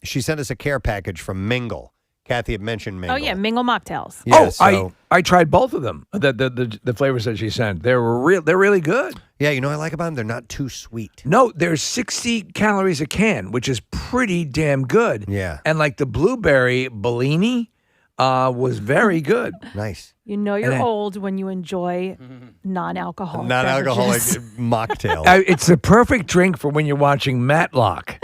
she sent us a care package from Mingle Kathy had mentioned Mingle. Oh yeah, Mingle mocktails. Yeah, I tried both of them. The flavors that she sent, they're really good. Yeah, you know what I like about them? They're not too sweet. No, there's 60 calories a can, which is pretty damn good. Yeah. And like the blueberry Bellini was very good. Nice. You know you're old when you enjoy non-alcoholic Non-alcoholic beverages. mocktail. It's the perfect drink for when you're watching Matlock.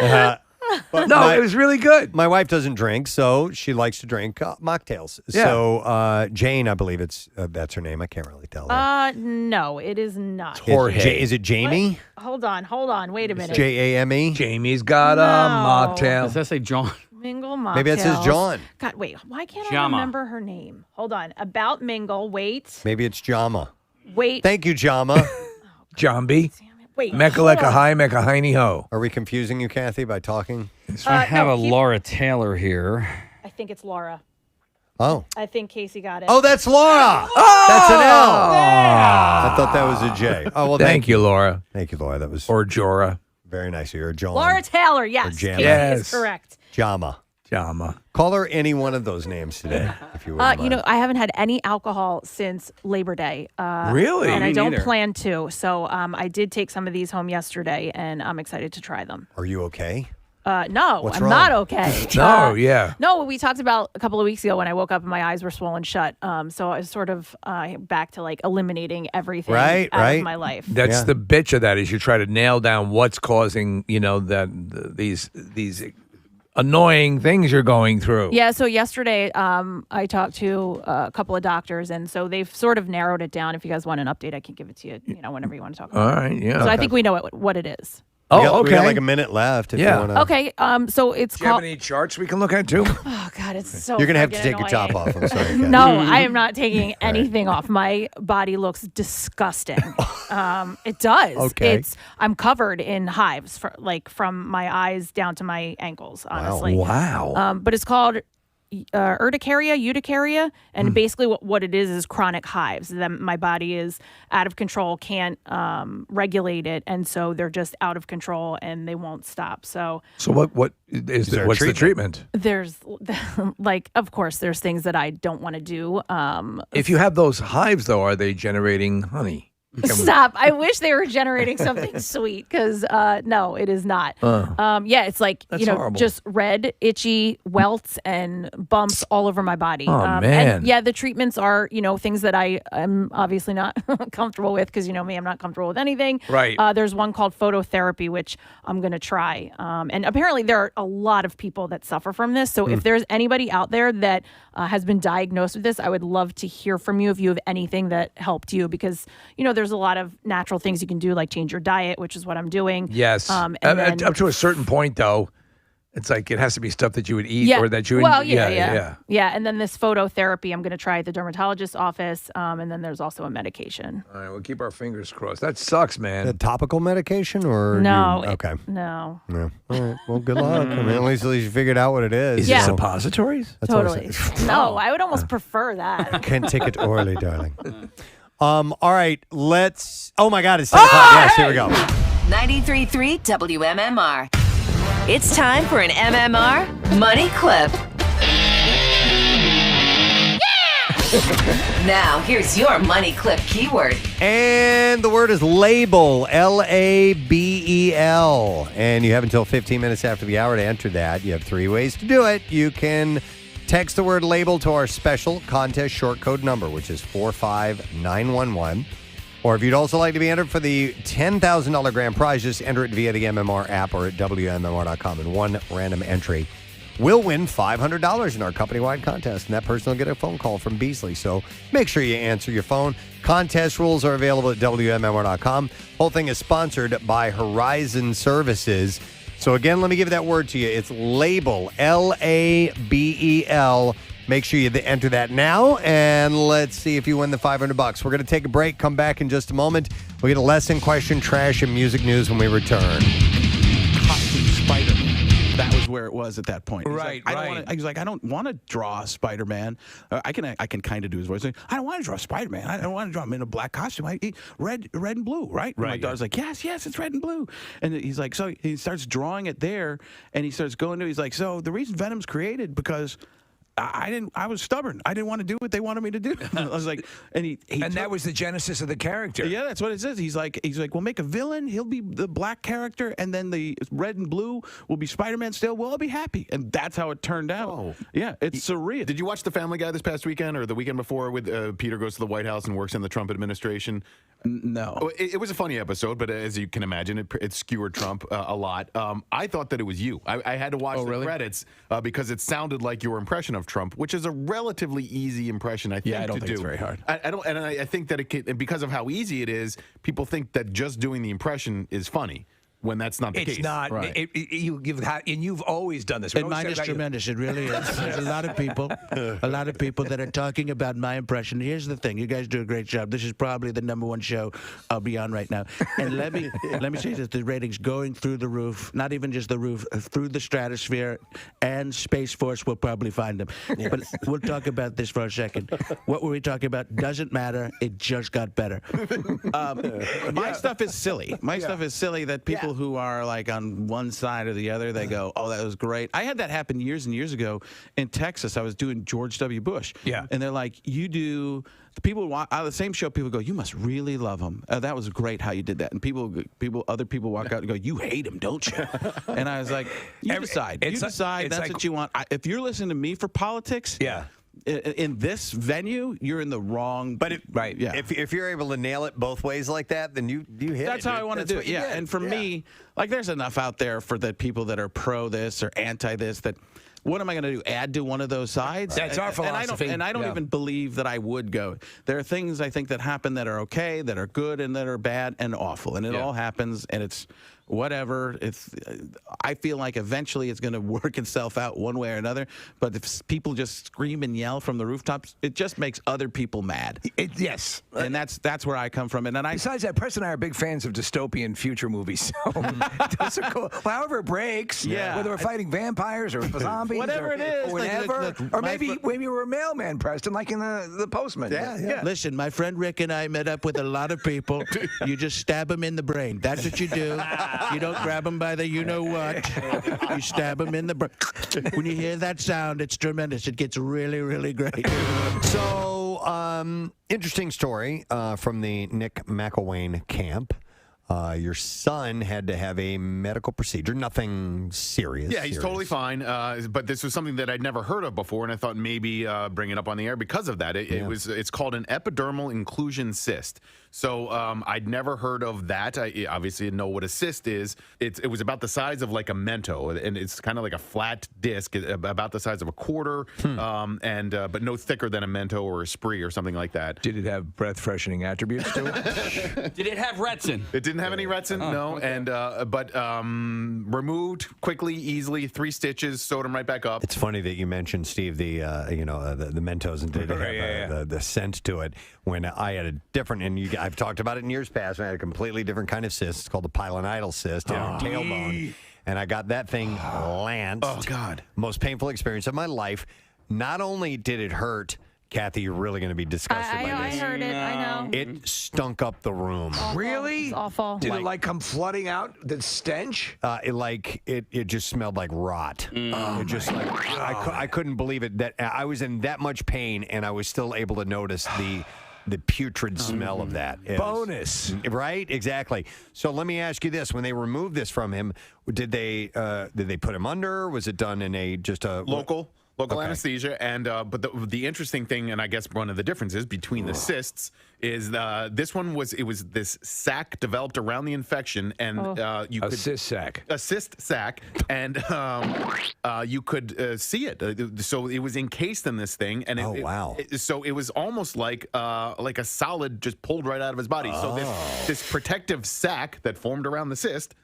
But it was really good. My wife doesn't drink, so she likes to drink mocktails. Yeah. So Jane, I believe that's her name. I can't really tell. No, it is not. Is it Jamie? Hold on. Wait a minute. Jamie? Jamie's got a mocktail. Does that say John? Mingle mocktails. Maybe that says John. God, wait. Why can't I Jama. remember her name? Hold on. About Mingle. Wait. Maybe it's Jama. Wait. Thank you, Jama. Jambi. Wait. Mechaleka hi, Mechalini ho. Are we confusing you, Kathy, by talking? I have no, a Laura Taylor here. I think it's Laura. Oh. I think Casey got it. Oh, that's Laura. Oh! That's an L. I thought that was a J. Oh, well, Thank you, Laura. Thank you, Laura. That was or Jorah. Very nice. You're a John. Laura Taylor. Yes. Or Jama. Casey Yes. is correct. Jama. Call her any one of those names today, if you would. You know, I haven't had any alcohol since Labor Day. Really? And Me I don't neither. plan to. So I did take some of these home yesterday, and I'm excited to try them. Are you okay? No, What's I'm wrong? not okay. No, yeah. No, we talked about a couple of weeks ago when I woke up and my eyes were swollen shut. So I was sort of back to like eliminating everything out of my life. That's the bitch of that is you try to nail down what's causing, these annoying things you're going through. Yeah, so yesterday I talked to a couple of doctors, and so they've sort of narrowed it down. If you guys want an update, I can give it to you, whenever you want to talk about it. All right, yeah. So I think we know what it is. We got like a minute left. If you wanna... Okay, so it's Do you have called... any charts we can look at too? Oh, God, it's so You're going to have to friggin' take your top annoying. off. I'm sorry. Kathy. No, I am not taking anything off. My body looks disgusting. It does. Okay. I'm covered in hives, from my eyes down to my ankles, honestly. Wow. But it's called urticaria, and basically what it is chronic hives. Then my body is out of control, can't regulate it, and so they're just out of control and they won't stop. So what is there a what's the treatment? there's of course there's things that I don't want to do. If you have those hives though, are they generating honey? Stop. I wish they were generating something sweet because no, it is not. Yeah, it's like, That's horrible. just red, itchy welts and bumps all over my body. Oh, And man. yeah, the treatments are, things that I am obviously not comfortable with because, me, I'm not comfortable with anything. Right. There's one called phototherapy, which I'm going to try. And apparently there are a lot of people that suffer from this. So if there's anybody out there that has been diagnosed with this, I would love to hear from you if you have anything that helped you because, there's a lot of natural things you can do, like change your diet, which is what I'm doing. Yes. And Up then- to a certain point though, it's like it has to be stuff that you would eat or that you would yeah. And then this phototherapy, I'm going to try at the dermatologist's office. And then there's also a medication. All right, we'll keep our fingers crossed. That sucks, man. A topical medication or No. okay. No. No. All right. Well, good luck. I mean, at least you figured out what it is. Is Yeah. it suppositories? That's what I Totally. said. No, I would almost prefer that. Can't take it orally, darling. All right, let's. Oh my God, it's 10 o'clock. Yes, here we go. 93.3 WMMR. It's time for an MMR Money Clip. Now, here's your Money Clip keyword. And the word is label, Label. And you have until 15 minutes after the hour to enter that. You have 3 ways to do it. You can text the word label to our special contest short code number, which is 45911. Or if you'd also like to be entered for the $10,000 grand prize, just enter it via the MMR app or at WMMR.com. And one random entry will win $500 in our company-wide contest. And that person will get a phone call from Beasley. So make sure you answer your phone. Contest rules are available at WMMR.com. Whole thing is sponsored by Horizon Services. So again, let me give that word to you. It's label, Label. Make sure you enter that now, and let's see if you win the $500. We're going to take a break, come back in just a moment. We'll get a lesson, question, trash, and music news when we return. Spider-Man. That was where it was at that point. Right, He's like, I don't want to draw Spider-Man. I can kind of do his voice. I don't want to draw Spider-Man. I don't want to draw him in a black costume. Red and blue, right? And my daughter's like, yes, it's red and blue. And he's like, so he starts drawing it there, and he starts going to. He's like, so the reason Venom's created because I was stubborn. I didn't want to do what they wanted me to do. I was like, and that was the genesis of the character. Yeah, that's what it says. He's like, well, make a villain. He'll be the black character, and then the red and blue will be Spider-Man still. We'll all be happy, and that's how it turned out. Oh. Yeah, it's surreal. Did you watch The Family Guy this past weekend or the weekend before with Peter goes to the White House and works in the Trump administration? No. It was a funny episode, but as you can imagine, it skewered Trump a lot. I thought that it was you. I had to watch the credits because it sounded like your impression of Trump, which is a relatively easy impression, I think, I don't to think do. it's very hard. I think that and because of how easy it is, people think that just doing the impression is funny. When that's not the case. It's not. Right. You've always done this. And mine is tremendous. It really is. There's a lot of people that are talking about my impression. Here's the thing. You guys do a great job. This is probably the #1 show I'll be on right now. And let me say this: the ratings going through the roof. Not even just the roof, through the stratosphere, and Space Force will probably find them. Yeah. But we'll talk about this for a second. What were we talking about? Doesn't matter. It just got better. My stuff is silly. My stuff is silly that people who are like on one side or the other, they go, oh, that was great. I had that happen years and years ago in Texas. I was doing George W. Bush. Yeah. And they're like, you do, the people on the same show, people go, you must really love him. That was great how you did that. And other people walk out and go, you hate him, don't you? And I was like, you decide. You decide. That's what you want. If you're listening to me for politics, in this venue, you're in the wrong. But if you're able to nail it both ways like that, then you hit it. That's how I want to do it. Yeah, and for me, like, there's enough out there for the people that are pro this or anti this. That what am I going to do? Add to one of those sides? That's our philosophy. And I don't even believe that I would go. There are things I think that happen that are okay, that are good, and that are bad and awful, and it all happens, and it's. Whatever. I feel like eventually it's going to work itself out one way or another. But if people just scream and yell from the rooftops, it just makes other people mad. Yes, and that's where I come from. And besides that, Preston and I are big fans of dystopian future movies. So those are cool. However it breaks, whether we're fighting vampires or zombies, whatever it is, or whatever, or maybe we're a mailman, Preston, like in the Postman. Yeah. Listen, my friend Rick and I met up with a lot of people. You just stab them in the brain. That's what you do. You don't grab them by the you-know-what. You stab them in the brain. When you hear that sound, it's tremendous. It gets really, really great. So, interesting story from the Nick McElwain camp. Your son had to have a medical procedure, nothing serious. Yeah, he's totally fine. But this was something that I'd never heard of before, and I thought maybe bring it up on the air because of that. It's called an epidermal inclusion cyst. So I'd never heard of that. I obviously know what a cyst is. It was about the size of like a Mento, and it's kind of like a flat disc about the size of a quarter, but no thicker than a Mento or a Spree or something like that. Did it have breath freshening attributes to it? Did it have Retsin? It didn't have any Retsin, no. Okay. And but removed quickly, easily, 3 stitches, sewed them right back up. It's funny that you mentioned, Steve, the Mentos and did have the scent to it. When I had a different, I've talked about it in years past, when I had a completely different kind of cyst. It's called the pilonidal cyst in our tailbone. And I got that thing lanced. Oh, God. Most painful experience of my life. Not only did it hurt, Kathy, you're really going to be disgusted by I this. heard it. I know. It stunk up the room. Awful. Really? It's awful. Did it come flooding out? The stench? It just smelled like rot. It just I couldn't believe it that I was in that much pain and I was still able to notice the putrid smell of that. Bonus. Right? Exactly. So let me ask you this. When they removed this from him, did they put him under? Was it done in a local anesthesia? And but the interesting thing, and I guess one of the differences between the cysts is this one was this sac developed around the infection, and cyst sac, and you could see it. So it was encased in this thing, and so it was almost like a solid just pulled right out of his body. So this protective sac that formed around the cyst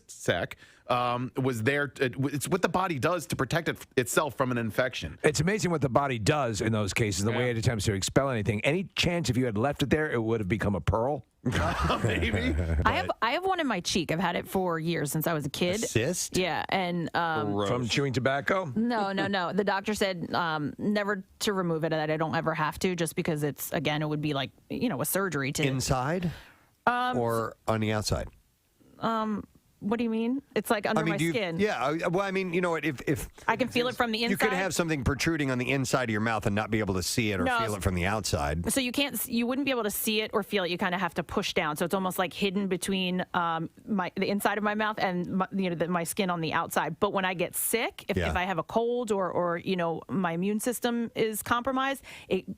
sac. Was there. It's what the body does to protect itself from an infection. It's amazing what the body does in those cases, the way it attempts to expel anything. Any chance if you had left it there, it would have become a pearl? Maybe. I have one in my cheek. I've had it for years since I was a kid. A cyst? Yeah, and from chewing tobacco? No. The doctor said never to remove it, that I don't ever have to, just because it would be like a surgery to inside or on the outside. What do you mean? It's like under my skin. Yeah. Well, I mean, you know what? If I can feel it from the inside. You could have something protruding on the inside of your mouth and not be able to see it or feel it from the outside. So you wouldn't be able to see it or feel it. You kind of have to push down. So it's almost like hidden between the inside of my mouth and my skin on the outside. But when I get sick, if I have a cold or my immune system is compromised, it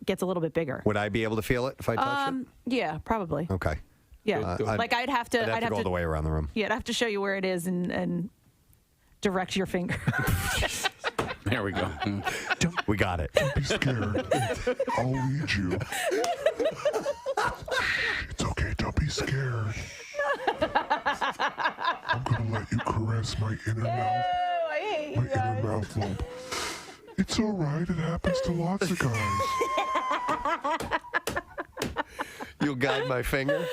gets a little bit bigger. Would I be able to feel it if I touched it? Yeah, probably. Okay. Yeah, I'd have to go all the way around the room. Yeah, I'd have to show you where it is and direct your finger. There we go. We got it. Don't be scared. I'll lead you. It's okay. Don't be scared. I'm gonna let you caress my inner mouth. My inner mouth lump. It's all right. It happens to lots of guys. You'll guide my finger?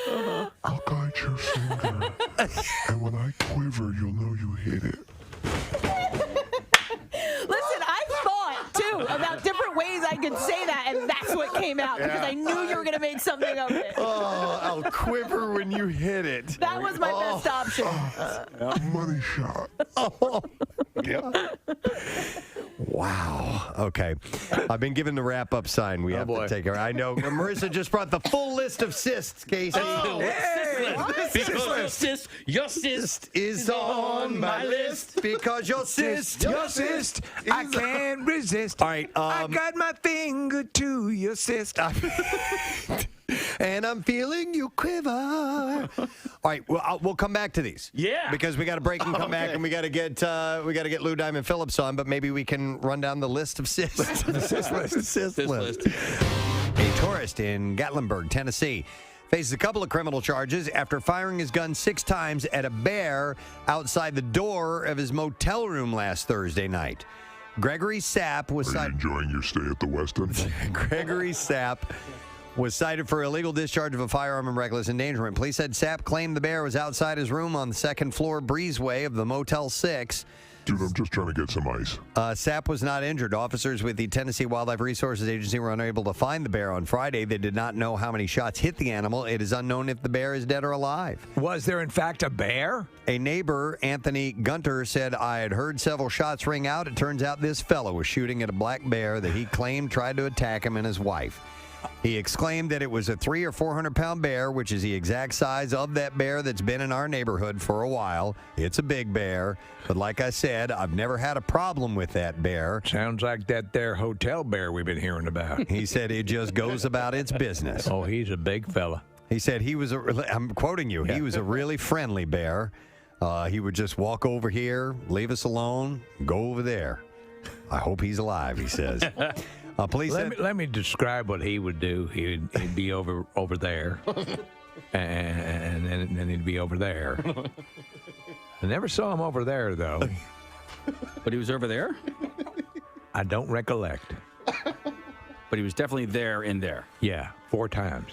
I'll guide your finger. And when I quiver, you'll know you hit it. Listen, I thought, too, about different ways I could say that, and that's what came out, because I knew you were going to make something of it. Oh, I'll quiver when you hit it. That was my best option. Money shot. Yep. Wow. Okay. I've been given the wrap-up sign. We have to take her. I know. Marissa just brought the full list of cysts, Casey. Oh, your cyst is on my list because your cyst. I can't resist. All right. I got my finger to your cyst. And I'm feeling you quiver. All right, well, we'll come back to these. Yeah, because we got to break and come back, and we got to get Lou Diamond Phillips on. But maybe we can run down the list of cysts. The cyst list. A tourist in Gatlinburg, Tennessee, faces a couple of criminal charges after firing his gun 6 times at a bear outside the door of his motel room last Thursday night. Gregory Sapp was enjoying your stay at the Westin? Gregory Sapp was cited for illegal discharge of a firearm and reckless endangerment. Police said Sapp claimed the bear was outside his room on the second floor breezeway of the Motel 6. Dude, I'm just trying to get some ice. Sapp was not injured. Officers with the Tennessee Wildlife Resources Agency were unable to find the bear on Friday. They did not know how many shots hit the animal. It is unknown if the bear is dead or alive. Was there, in fact, a bear? A neighbor, Anthony Gunter, said, I had heard several shots ring out. It turns out this fellow was shooting at a black bear that he claimed tried to attack him and his wife. He exclaimed that it was a 300 or 400 pound bear, which is the exact size of that bear that's been in our neighborhood for a while. It's a big bear, but like I said, I've never had a problem with that bear. Sounds like that there hotel bear we've been hearing about. He said it just goes about its business. Oh, he's a big fella. He said I'm quoting you, he was a really friendly bear. He would just walk over here, leave us alone, go over there. I hope he's alive, he says. Police let me describe what he would do. He'd be over there, and then he'd be over there. I never saw him over there, though. But he was over there? I don't recollect. But he was definitely there in there. Yeah, 4 times.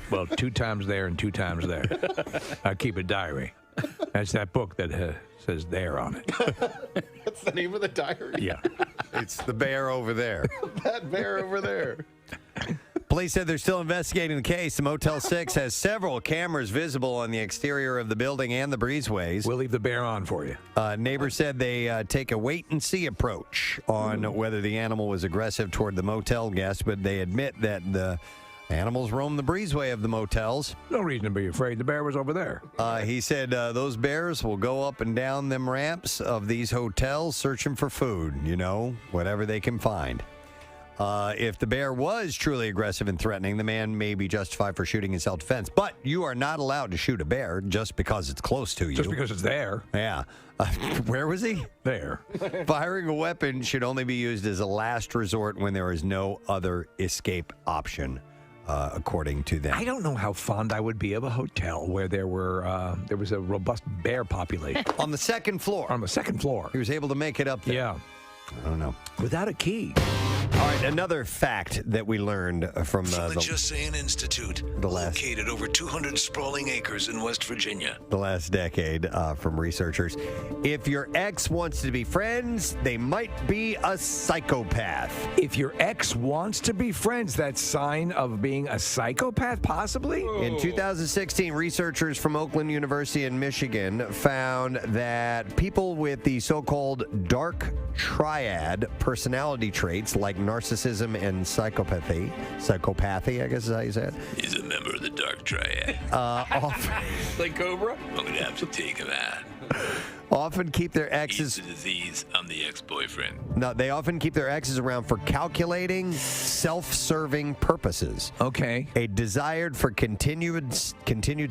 Well, 2 times there and 2 times there. I keep a diary. That's that book that says there on it. That's the name of the diary? Yeah. It's the bear over there. That bear over there. Police said they're still investigating the case. The Motel 6 has several cameras visible on the exterior of the building and the breezeways. We'll leave the bear on for you. Neighbors said they take a wait-and-see approach on whether the animal was aggressive toward the motel guests, but they admit that the animals roam the breezeway of the motels. No reason to be afraid. The bear was over there. He said those bears will go up and down them ramps of these hotels searching for food, whatever they can find. If the bear was truly aggressive and threatening, the man may be justified for shooting in self-defense. But you are not allowed to shoot a bear just because it's close to you. Just because it's there. Yeah. Where was he? There. Firing a weapon should only be used as a last resort when there is no other escape option. According to them. I don't know how fond I would be of a hotel where there was a robust bear population. On the second floor. On the second floor. He was able to make it up there. Yeah. I don't know. Without a key. All right, another fact that we learned from the Just Saying Institute, located over 200 sprawling acres in West Virginia. the last decade from researchers. If your ex wants to be friends, they might be a psychopath. If your ex wants to be friends, that's sign of being a psychopath, possibly? In 2016, researchers from Oakland University in Michigan found that people with the so-called dark triad personality traits like narcissism and psychopathy, I guess is how you say it. He's a member of the Dark Triad. Often, Like Cobra? I'm going to have to take him out. often keep their He's exes. the disease. I'm the ex-boyfriend. No, they often keep their exes around for calculating, self-serving purposes. Okay. A desire for continued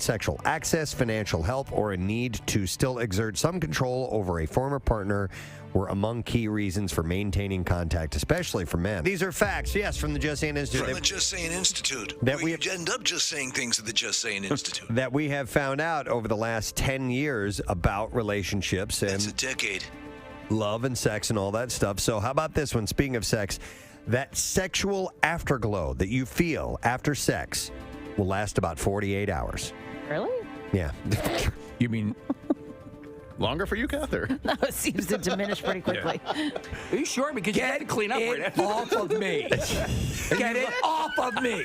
sexual access, financial help, or a need to still exert some control over a former partner were among key reasons for maintaining contact, especially for men. These are facts, yes, from the Just Saying Institute. From the Just Saying Institute. That we end up just saying things at the Just Saying Institute. That we have found out over the last 10 years about relationships and That's a decade. love and sex and all that stuff. So how about this one? Speaking of sex, that sexual afterglow that you feel after sex will last about 48 hours. Really? Yeah. You mean longer for you, Cather? No, it seems to diminish pretty quickly. Are you sure? Because you had to clean up right it after. off of me. Get it off of me.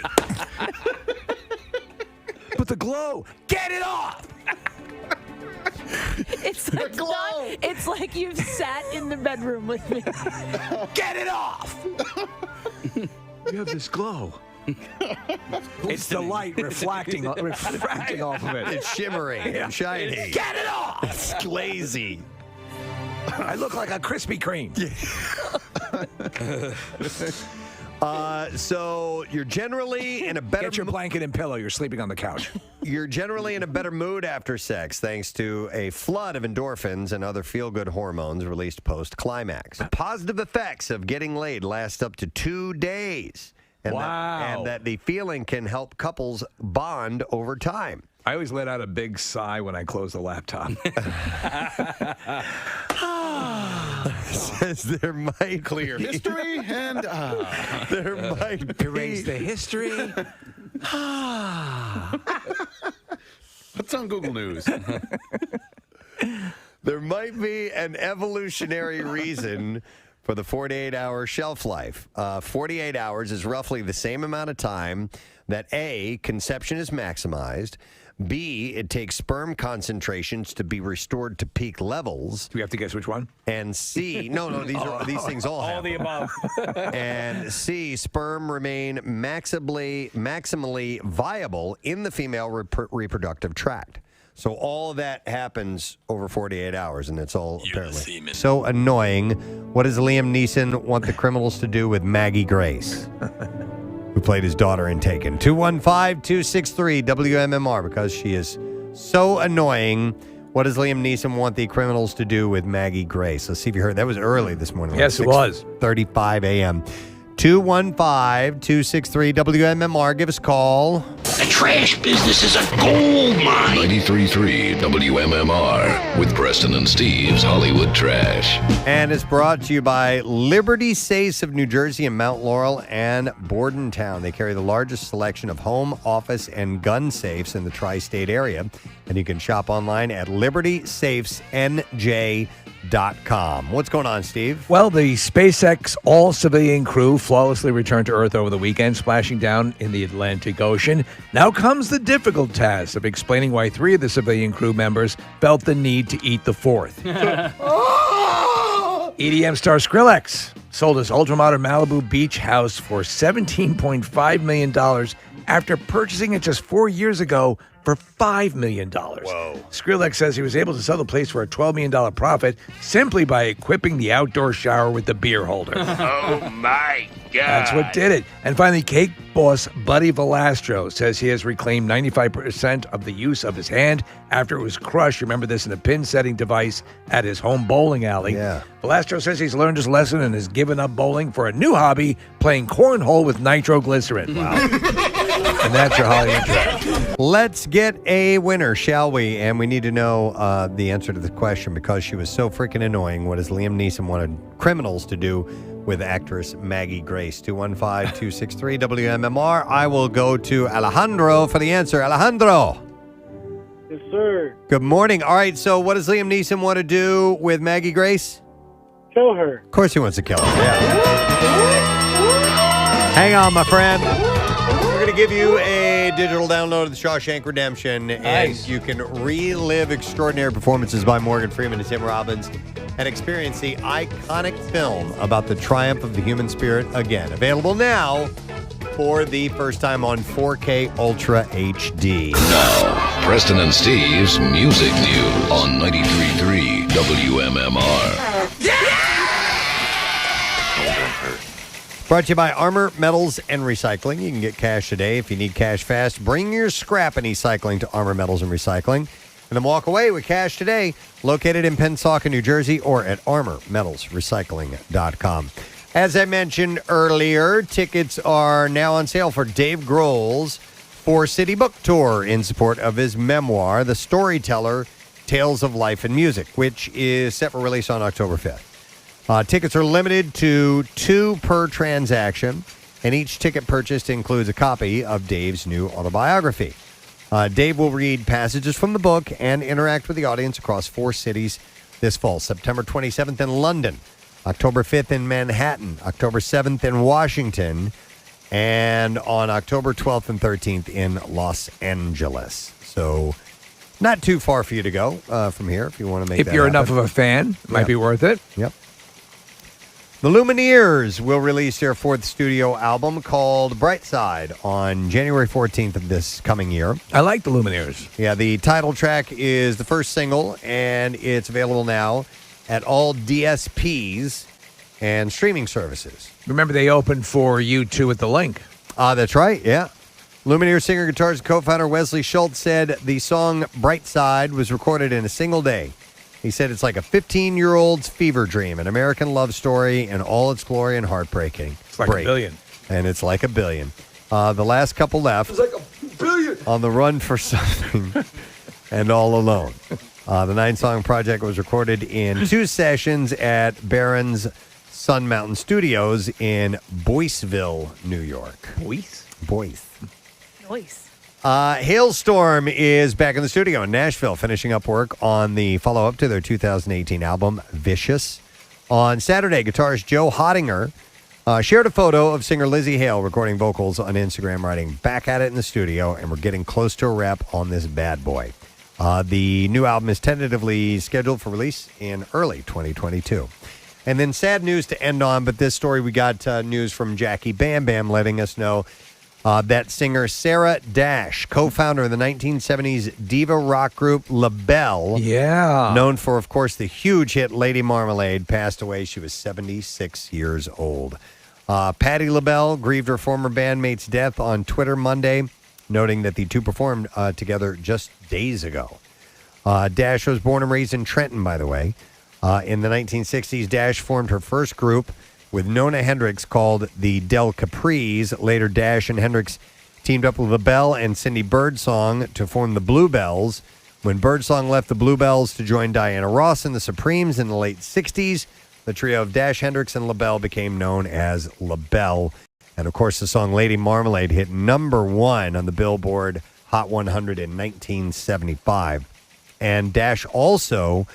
But the glow, get it off. It's like it's like you've sat in the bedroom with me. Get it off. You have this glow. It's the light refracting off of it. It's shimmering and shiny. Get it off. It's glazy. I look like a Krispy Kreme. So you're generally in a better Get your blanket and pillow. You're sleeping on the couch. You're generally in a better mood after sex thanks to a flood of endorphins and other feel-good hormones released post-climax. The positive effects of getting laid last up to 2 days. And that the feeling can help couples bond over time. I always let out a big sigh when I close the laptop. Says there might clear be, history and there might be. Erase the history. What's on Google News? There might be an evolutionary reason for the 48-hour shelf life. 48 hours is roughly the same amount of time that A, conception is maximized, B, it takes sperm concentrations to be restored to peak levels. Do we have to guess which one? And C, no, these things all happen. All the above. And C, sperm remain maximally viable in the female reproductive tract. So all of that happens over 48 hours, and it's all apparently so annoying. What does Liam Neeson want the criminals to do with Maggie Grace, who played his daughter in Taken? 215-263-WMMR, because she is so annoying. What does Liam Neeson want the criminals to do with Maggie Grace? Let's see if you heard. That was early this morning. Yes, it was. 6:35 a.m. 215-263-WMMR. Give us a call. The trash business is a gold mine. 93.3 WMMR with Preston and Steve's Hollywood Trash. And it's brought to you by Liberty Safes of New Jersey and Mount Laurel and Bordentown. They carry the largest selection of home, office, and gun safes in the tri-state area. And you can shop online at libertysafesnj.com. What's going on, Steve? Well, the SpaceX all-civilian crew flawlessly returned to Earth over the weekend, splashing down in the Atlantic Ocean. Now comes the difficult task of explaining why 3 of the civilian crew members felt the need to eat the 4th. EDM star Skrillex sold his ultra-modern Malibu beach house for $17.5 million after purchasing it just 4 years ago for $5 million. Whoa. Skrillex says he was able to sell the place for a $12 million profit simply by equipping the outdoor shower with the beer holder. Oh, my God. That's what did it. And finally, cake boss Buddy Valastro says he has reclaimed 95% of the use of his hand after it was crushed. Remember this in a pin-setting device at his home bowling alley. Yeah. Valastro says he's learned his lesson and has given up bowling for a new hobby, playing cornhole with nitroglycerin. Wow. And that's your Hollywood Trash. Let's get a winner, shall we? And we need to know the answer to the question because she was so freaking annoying. What does Liam Neeson wanted criminals to do with actress Maggie Grace? 215-263 WMMR. I will go to Alejandro for the answer. Alejandro. Yes, sir. Good morning. All right, so what does Liam Neeson want to do with Maggie Grace? Kill her. Of course he wants to kill her, yeah. Hang on, my friend. We're going to give you a digital download of The Shawshank Redemption, and you can relive extraordinary performances by Morgan Freeman and Tim Robbins and experience the iconic film about the triumph of the human spirit again. Available now for the first time on 4K Ultra HD. Now, Preston and Steve's Music News on 93.3 WMMR. Brought to you by Armor, Metals, and Recycling. You can get cash today. If you need cash fast, bring your scrap and e-cycling to Armor, Metals, and Recycling. And then walk away with cash today. Located in Pensacola, New Jersey, or at armormetalsrecycling.com. As I mentioned earlier, tickets are now on sale for Dave Grohl's 4-city book tour in support of his memoir, The Storyteller, Tales of Life and Music, which is set for release on October 5th. Tickets are limited to 2 per transaction, and each ticket purchased includes a copy of Dave's new autobiography. Dave will read passages from the book and interact with the audience across 4 cities this fall. September 27th in London, October 5th in Manhattan, October 7th in Washington, and on October 12th and 13th in Los Angeles. So not too far for you to go from here if you want to make that If you're happen. enough of a fan, it might be worth it. Yep. The Lumineers will release their 4th studio album called Brightside on January 14th of this coming year. I like the Lumineers. Yeah, the title track is the first single, and it's available now at all DSPs and streaming services. Remember, they opened for U2 at the Link. That's right, yeah. Lumineer singer, guitarist, and co-founder Wesley Schultz said the song Brightside was recorded in a single day. He said it's like a 15-year-old's fever dream, an American love story in all its glory and heartbreaking. It's like a billion. And it's like a billion. The last couple left. It's like a billion. On the Run for Something and All Alone. The 9-song project was recorded in 2 sessions at Barron's Sun Mountain Studios in Boyceville, New York. Boyce? Nice. Hailstorm is back in the studio in Nashville, finishing up work on the follow-up to their 2018 album, Vicious. On Saturday, guitarist Joe Hottinger shared a photo of singer Lizzie Hale recording vocals on Instagram, writing, "Back at it in the studio, and we're getting close to a wrap on this bad boy." The new album is tentatively scheduled for release in early 2022. And then sad news to end on, but this story we got news from Jackie Bam Bam letting us know that singer Sarah Dash, co-founder of the 1970s diva rock group LaBelle, known for, of course, the huge hit Lady Marmalade, passed away. She was 76 years old. Patti LaBelle grieved her former bandmate's death on Twitter Monday, noting that the two performed together just days ago. Dash was born and raised in Trenton, by the way. In the 1960s, Dash formed her first group with Nona Hendrix called the Del Capris. Later, Dash and Hendrix teamed up with LaBelle and Cindy Birdsong to form the Bluebells. When Birdsong left the Bluebells to join Diana Ross and the Supremes in the late 60s, the trio of Dash, Hendrix, and LaBelle became known as LaBelle. And, of course, the song Lady Marmalade hit #1 on the Billboard Hot 100 in 1975. And Dash also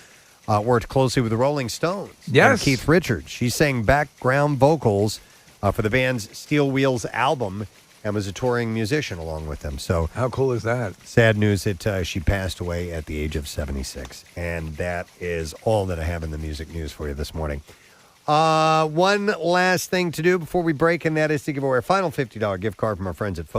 worked closely with the Rolling Stones and Keith Richards. She sang background vocals for the band's Steel Wheels album and was a touring musician along with them. So how cool is that? Sad news that she passed away at the age of 76. And that is all that I have in the music news for you this morning. One last thing to do before we break, and that is to give away a final $50 gift card from our friends at at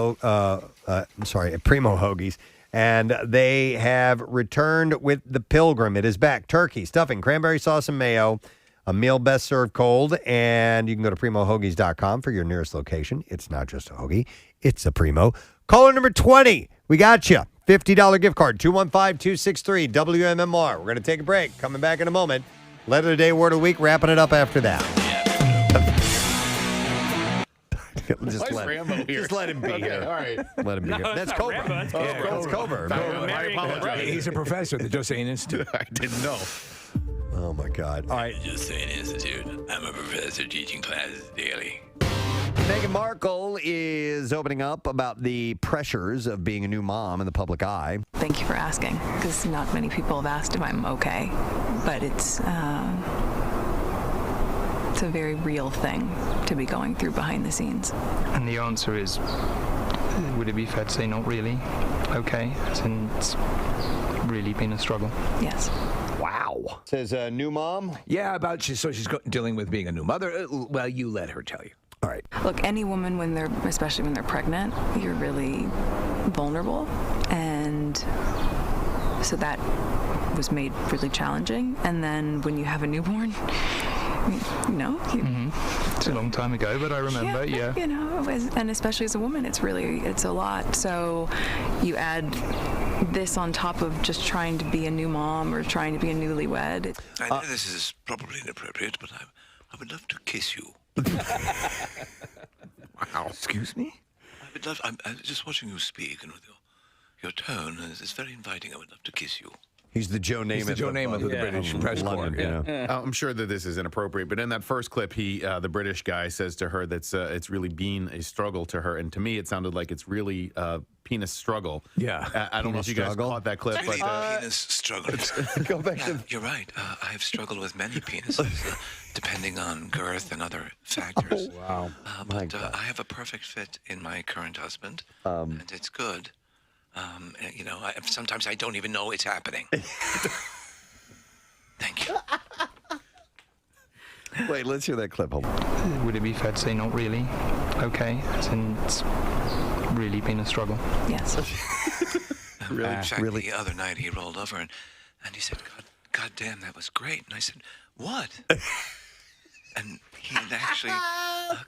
Primo Hoagies. And they have returned with the Pilgrim. It is back. Turkey, stuffing, cranberry sauce, and mayo. A meal best served cold. And you can go to PrimoHoagies.com for your nearest location. It's not just a hoagie. It's a Primo. Caller number 20. We got you. $50 gift card. 215-263 WMMR. We're going to take a break. Coming back in a moment. Letter of the day, word of the week. Wrapping it up after that. Just Why is Rambo here? Just let him be here. All right. Let him be here. That's Cobra. Rambo, that's That's Cobra. I apologize. He's a professor at the Josane Institute. I didn't know. Oh, my God. All right. Josane Institute. I'm a professor teaching classes daily. Meghan Markle is opening up about the pressures of being a new mom in the public eye. Thank you for asking, because not many people have asked if I'm okay, but it's a very real thing to be going through behind the scenes. And the answer is, would it be fair to say not really okay, since it's really been a struggle? Yes. Wow. Says a new mom? Yeah, she's dealing with being a new mother. Well, you let her tell you. All right. Look, any woman, especially when they're pregnant, you're really vulnerable, and so that was made really challenging. And then when you have a newborn, It's a long time ago, but I remember, yeah. And especially as a woman, it's a lot. So you add this on top of just trying to be a new mom or trying to be a newlywed. I know this is probably inappropriate, but I would love to kiss you. Wow. Excuse me? I'm just watching you speak, and with your tone is very inviting. I would love to kiss you. He's the Joe Namath. He's the Joe Namath of the British press corps. I'm sure that this is inappropriate, but in that first clip, the British guy says to her that it's really been a struggle to her, and to me, it sounded like it's really penis struggle. Yeah. I don't know if you guys caught that clip, Really but penis struggle. Go back to. You're right. I have struggled with many penises, depending on girth and other factors. Wow. But I have a perfect fit in my current husband, and it's good. Sometimes I don't even know it's happening. Thank you. Wait, let's hear that clip. Hold on. Would it be fair to say not really okay, since it's really been a struggle? Yes. In fact, the other night he rolled over and he said, God damn, that was great. And I said, what? And he had actually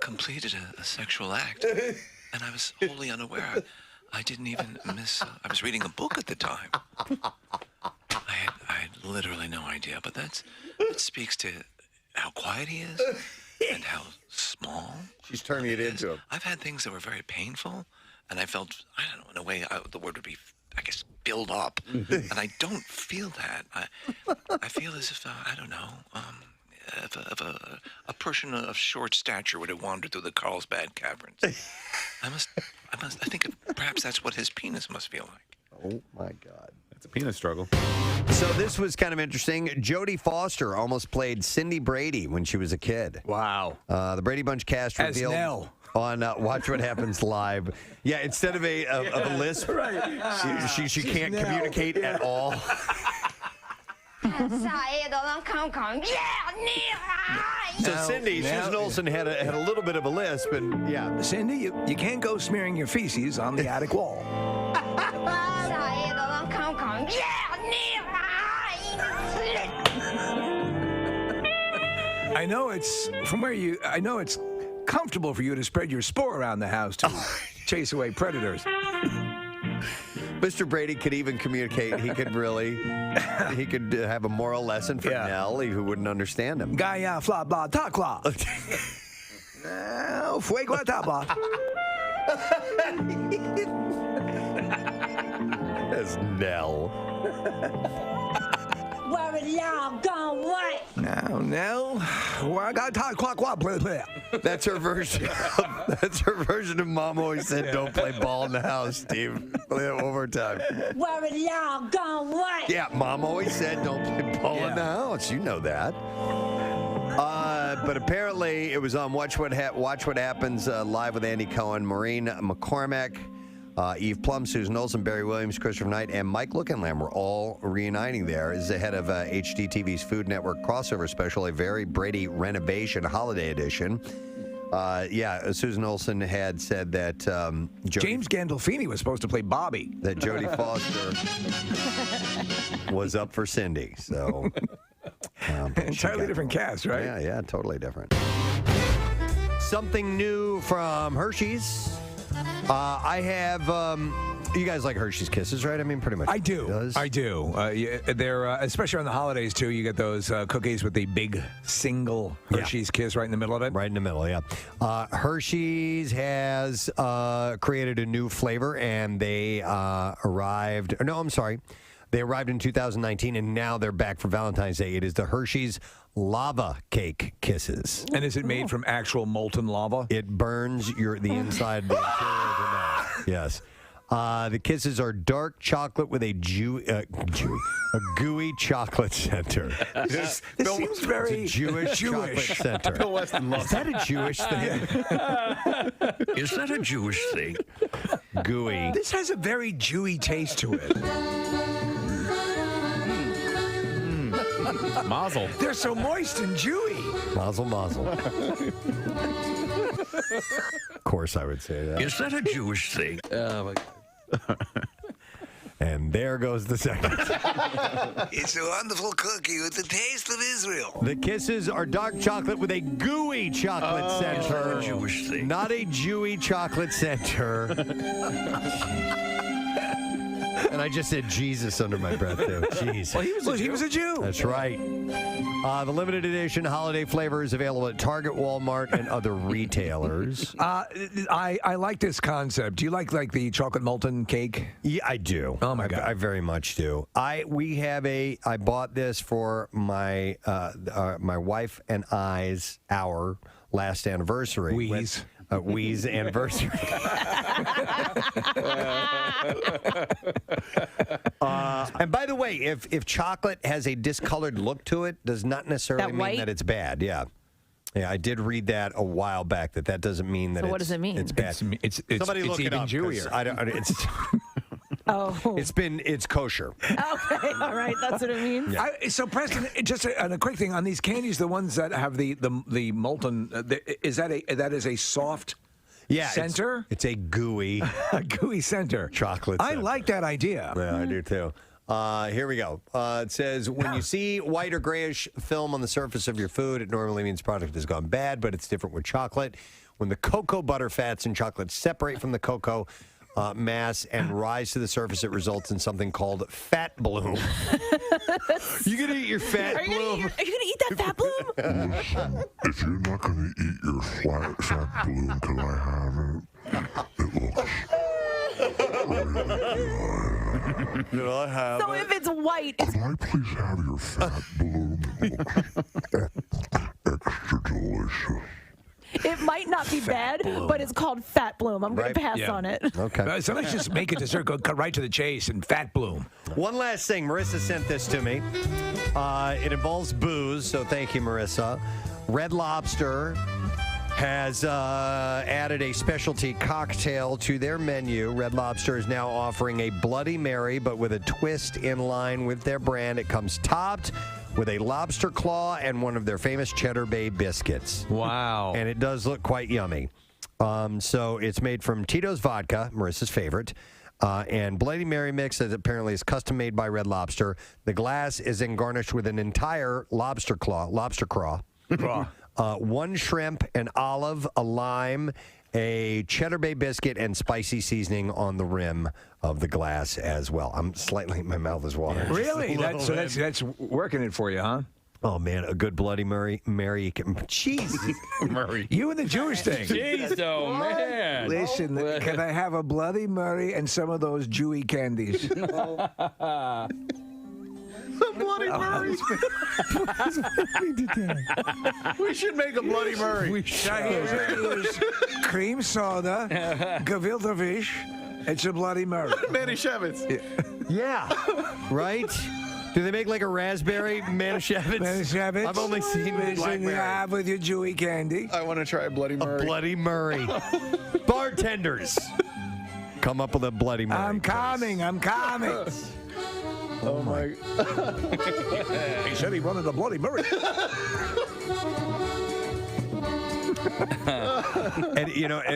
completed a sexual act. And I was wholly unaware. I didn't even miss. I was reading a book at the time. I had literally no idea, but that speaks to how quiet he is and how small. She's turning it into him. I've had things that were very painful, and I felt, I don't know, in a way, the word would be, I guess, build up, and I don't feel that. I feel as if I don't know. If a person of short stature would have wandered through the Carlsbad Caverns. I think perhaps that's what his penis must feel like. Oh, my God. It's a penis struggle. So this was kind of interesting. Jodie Foster almost played Cindy Brady when she was a kid. Wow. The Brady Bunch cast As revealed Nell. on Watch What Happens Live. Yeah, instead of a lisp, she can't communicate at all. So Cindy, Susan Olsen had a little bit of a lisp, and yeah. Cindy, you can't go smearing your feces on the attic wall. I know it's comfortable for you to spread your spore around the house to chase away predators. Mr. Brady could even communicate. He could have a moral lesson for Nell, who wouldn't understand him. Gaya fla bla ta kla. Fuego tabla. That's Nell. Where y'all going? Now, Nell, I got ta kwa kwa play play. That's her version. That's her version of Mom always said, "Don't play ball in the house, Steve." Play it one more time. Where y'all going? Yeah, Mom always said, "Don't play ball in the house." You know that. But apparently, it was on Watch What Happens live with Andy Cohen, Maureen McCormack, Eve Plum, Susan Olsen, Barry Williams, Christopher Knight, and Mike Lookenlamb were all reuniting there. This is ahead of HGTV's Food Network crossover special, a Very Brady Renovation Holiday Edition. Susan Olsen had said that James Gandolfini was supposed to play Bobby. That Jodie Foster was up for Cindy. So entirely different cast, right? Yeah, totally different. Something new from Hershey's. I have You guys like Hershey's Kisses, right? I mean, pretty much. I do. Does. I do. They're especially on the holidays too. You get those cookies with the big single Hershey's Kiss right in the middle of it. Right in the middle, yeah. Hershey's has created a new flavor, and they arrived. No, I'm sorry. They arrived in 2019, and now they're back for Valentine's Day. It is the Hershey's Lava Cake Kisses. And is it made from actual molten lava? It burns the inside of the interior of your mouth. Yes. The kisses are dark chocolate with a gooey chocolate center. This seems very it's a Jewish chocolate center. Bill Weston loves Is that a Jewish thing? Is that a Jewish thing? Gooey. This has a very Jewy taste to it. Mazel. They're so moist and Jewy. Mazel, mazel. Of course I would say that. Is that a Jewish thing? Oh, my God. And there goes the second. It's a wonderful cookie with the taste of Israel. The kisses are dark chocolate with a gooey chocolate center. Not a Jewish thing. Not a Jewy chocolate center. And I just said Jesus under my breath, too. Jeez. Well, he was a Jew. That's right. The limited edition holiday flavor is available at Target, Walmart, and other retailers. I like this concept. Do you like the chocolate molten cake? Yeah, I do. Oh my God, I very much do. I bought this for my my wife and our last anniversary. Wee's anniversary. And by the way, if chocolate has a discolored look to it, does not necessarily mean that it's bad. Yeah. Yeah, I did read that a while back. That doesn't mean that. So what does it mean? It's bad. Somebody look it even up. Jewier. It's kosher. Okay, all right, that's what it means. Yeah. So Preston, just a quick thing on these candies, the ones that have the molten, is that a soft center? It's a gooey, gooey center. Chocolate center. I like that idea. Yeah, I do too. Here we go. It says, when you see white or grayish film on the surface of your food, it normally means product has gone bad, but it's different with chocolate. When the cocoa butter fats in chocolate separate from the cocoa mass and rise to the surface, it results in something called fat bloom. You gonna eat your fat bloom? Are you gonna eat that fat bloom? Listen, if you're not gonna eat your fat bloom till I have it looks really good. Did I have So if it's white, Could I please have your fat bloom? It looks extra delicious. it might not be bad, but it's called fat bloom. I'm gonna pass on it. Okay. So let's just make a dessert, cut right to the chase, and fat bloom. One last thing. Marissa sent this to me. It involves booze, so thank you, Marissa. Red Lobster has added a specialty cocktail to their menu. Red Lobster is now offering a Bloody Mary, but with a twist in line with their brand. It comes topped with a lobster claw and one of their famous Cheddar Bay biscuits. Wow. And it does look quite yummy. So it's made from Tito's vodka, Marissa's favorite, and Bloody Mary mix that apparently is custom made by Red Lobster. The glass is then garnished with an entire lobster craw. One shrimp, an olive, a lime, a Cheddar Bay biscuit, and spicy seasoning on the rim of the glass as well. My mouth is watering. Really? That's working it for you, huh? Oh, man, a good Bloody Mary. Jeez. Murray. You and the Jewish thing. Jeez, oh, man. Listen, can I have a Bloody Mary and some of those Jewy candies? Bloody Murray. We should make a Bloody Murray. Here's cream soda, gefilte fish. It's a Bloody Murray. Manischewitz. Yeah. Right? Do they make like a raspberry Manischewitz? Manischewitz. I've only seen you have with your Jewy candy. I want to try a Bloody Murray. A Bloody Murray. Bartenders, come up with a Bloody Murray. I'm coming. Oh my! He said he wanted a Bloody Murray. And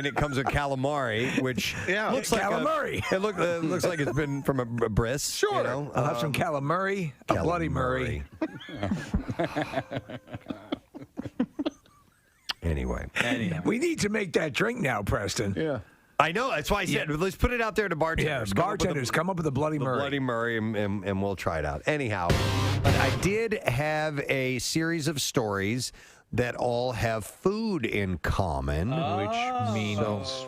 it comes with calamari, which looks like calamari. It looks like it's been from a bris. Sure. I'll have some calamari, a Bloody Murray. Anyway, we need to make that drink now, Preston. Yeah. I know. That's why I said, let's put it out there to bartenders. Yeah, bartenders, come up with a Bloody Murray. Bloody Murray, and we'll try it out. Anyhow, but I did have a series of stories that all have food in common. Which means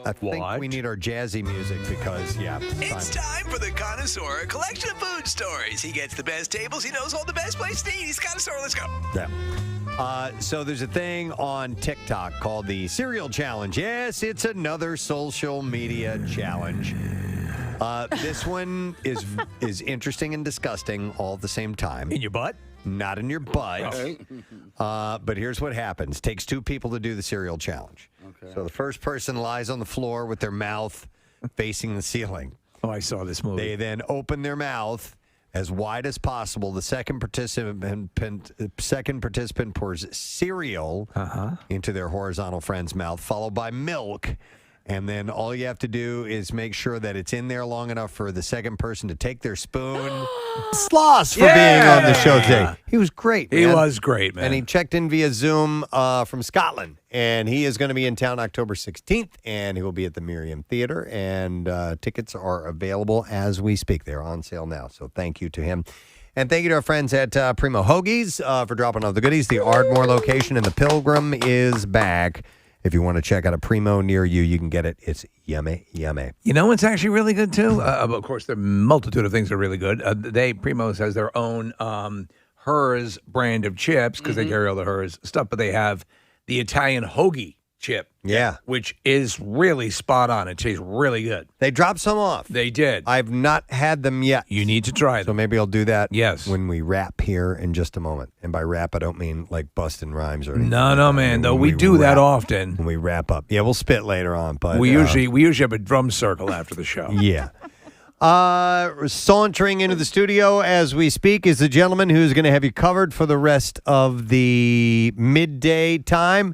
I think we need our jazzy music because, It's time for the Connoisseur, a collection of food stories. He gets the best tables. He knows all the best places to eat. He's Connoisseur. Let's go. Yeah. So there's a thing on TikTok called the Cereal Challenge. Yes, it's another social media challenge. This one is interesting and disgusting all at the same time. In your butt? Not in your butt. But here's what happens. Takes two people to do the cereal challenge. Okay. So the first person lies on the floor with their mouth facing the ceiling. Oh, I saw this movie. They then open their mouth as wide as possible. The second participant pours cereal into their horizontal friend's mouth, followed by milk. And then all you have to do is make sure that it's in there long enough for the second person to take their spoon. Sloss for being on the show today. He was great, man. He was great, man. And he checked in via Zoom from Scotland. And he is going to be in town October 16th. And he will be at the Miriam Theater. And tickets are available as we speak. They're on sale now. So thank you to him. And thank you to our friends at Primo Hoagies for dropping off the goodies. The Ardmore location in the Pilgrim is back. If you want to check out a Primo near you, you can get it. It's yummy, yummy. You know what's actually really good, too? Of course, there are a multitude of things that are really good. Primo's has their own Hers brand of chips because they carry all the Hers stuff, but they have the Italian hoagie chip. Yeah. Which is really spot on. It tastes really good. They dropped some off. They did. I've not had them yet. You need to try them. So maybe I'll do that when we wrap here in just a moment. And by wrap, I don't mean like busting rhymes or anything. No, man. Though we do that often. When we wrap up. Yeah, we'll spit later on. But we usually have a drum circle after the show. Yeah. Sauntering into the studio as we speak is the gentleman who's going to have you covered for the rest of the midday time.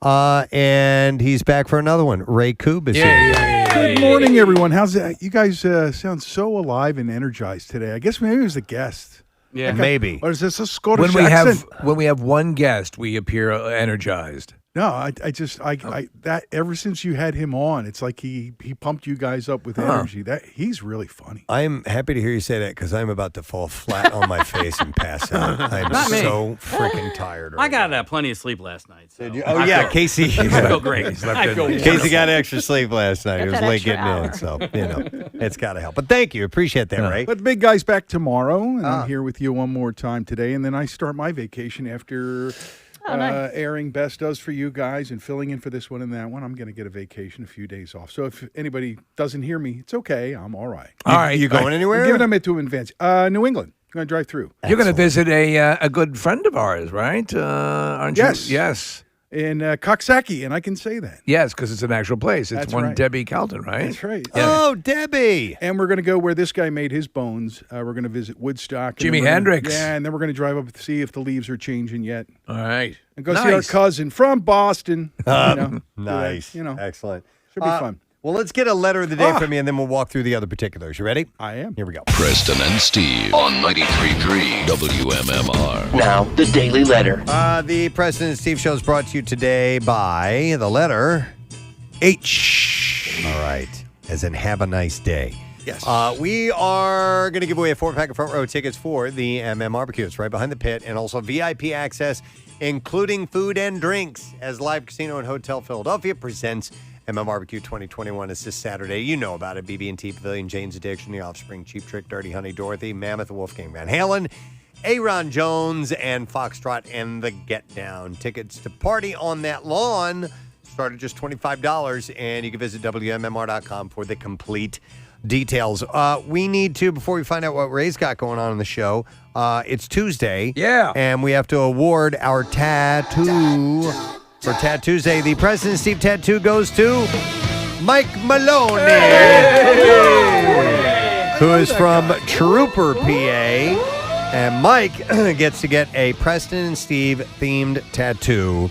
And he's back for another one. Ray Koob is here. Good morning, everyone. How's that? You guys sound so alive and energized today. I guess maybe it was the guest. Yeah, maybe. Or is this a Scottish accent? When we have one guest, we appear energized. No, I that ever since you had him on, it's like he pumped you guys up with energy. That he's really funny. I'm happy to hear you say that because I'm about to fall flat on my face and pass out. I'm so freaking tired. I got plenty of sleep last night. So. Oh yeah, Casey. I feel great. I feel Casey got extra sleep last night. It was late getting in, so it's got to help. But thank you, appreciate that, Ray. But the big guy's back tomorrow, and I'm here with you one more time today, and then I start my vacation after. Nice. Airing Best Does for you guys and filling in for this one and that one. I'm going to get a vacation, a few days off. So if anybody doesn't hear me, it's okay. I'm all right. All right. You going anywhere? I'm giving them it to advance. New England. I'm going to drive through. You're going to visit a good friend of ours, right? Aren't you? Yes. In Coxsackie, and I can say that. Yes, because it's an actual place. It's That's one right. Debbie Calton, right? That's right. Yeah. Oh, Debbie. And we're going to go where this guy made his bones. We're going to visit Woodstock. Jimi Hendrix. Yeah, and then we're going to drive up to see if the leaves are changing yet. All right. And go see our cousin from Boston. Nice. that, Excellent. Should be fun. Well, let's get a letter of the day from you, and then we'll walk through the other particulars. You ready? I am. Here we go. Preston and Steve on 93.3 WMMR. Now, the Daily Letter. The Preston and Steve show is brought to you today by the letter H. All right. As in, have a nice day. Yes. We are going to give away a 4-pack of front row tickets for the MM Barbecue. It's right behind the pit, and also VIP access, including food and drinks, as Live Casino and Hotel Philadelphia presents MM Barbecue 2021 is this Saturday. You know about it. BB&T Pavilion, Jane's Addiction, The Offspring, Cheap Trick, Dirty Honey, Dorothy, Mammoth, Wolfgang Van Halen, Aaron Jones, and Foxtrot and the Get Down. Tickets to Party on That Lawn start at just $25, and you can visit WMMR.com for the complete details. We need to, before we find out what Ray's got going on in the show, it's Tuesday. Yeah. And we have to award our tattoo. For Tattoo Tuesday, the President Steve tattoo goes to Mike Maloney, who is from Trooper, PA. And Mike gets to get a Preston and Steve themed tattoo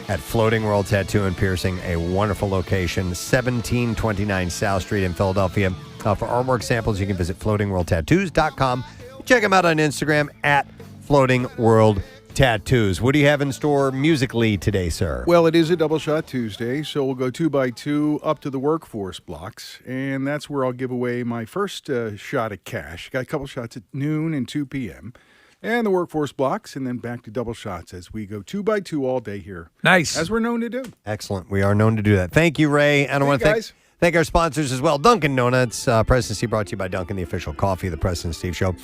at Floating World Tattoo and Piercing, a wonderful location, 1729 South Street in Philadelphia. For artwork samples, you can visit floatingworldtattoos.com. Check them out on Instagram at Floating World tattoos. What do you have in store musically today, sir? Well, it is a double shot Tuesday, so we'll go 2 by 2 up to the workforce blocks, and that's where I'll give away my first shot at cash. Got a couple shots at noon and 2 p.m. and the workforce blocks, and then back to double shots as we go 2 by 2 all day here. Nice. As we're known to do. Excellent. We are known to do that. Thank you, Ray. And I want to thank our sponsors as well. Dunkin' Donuts. Preston Steve brought to you by Dunkin', the official coffee of the Preston Steve Show.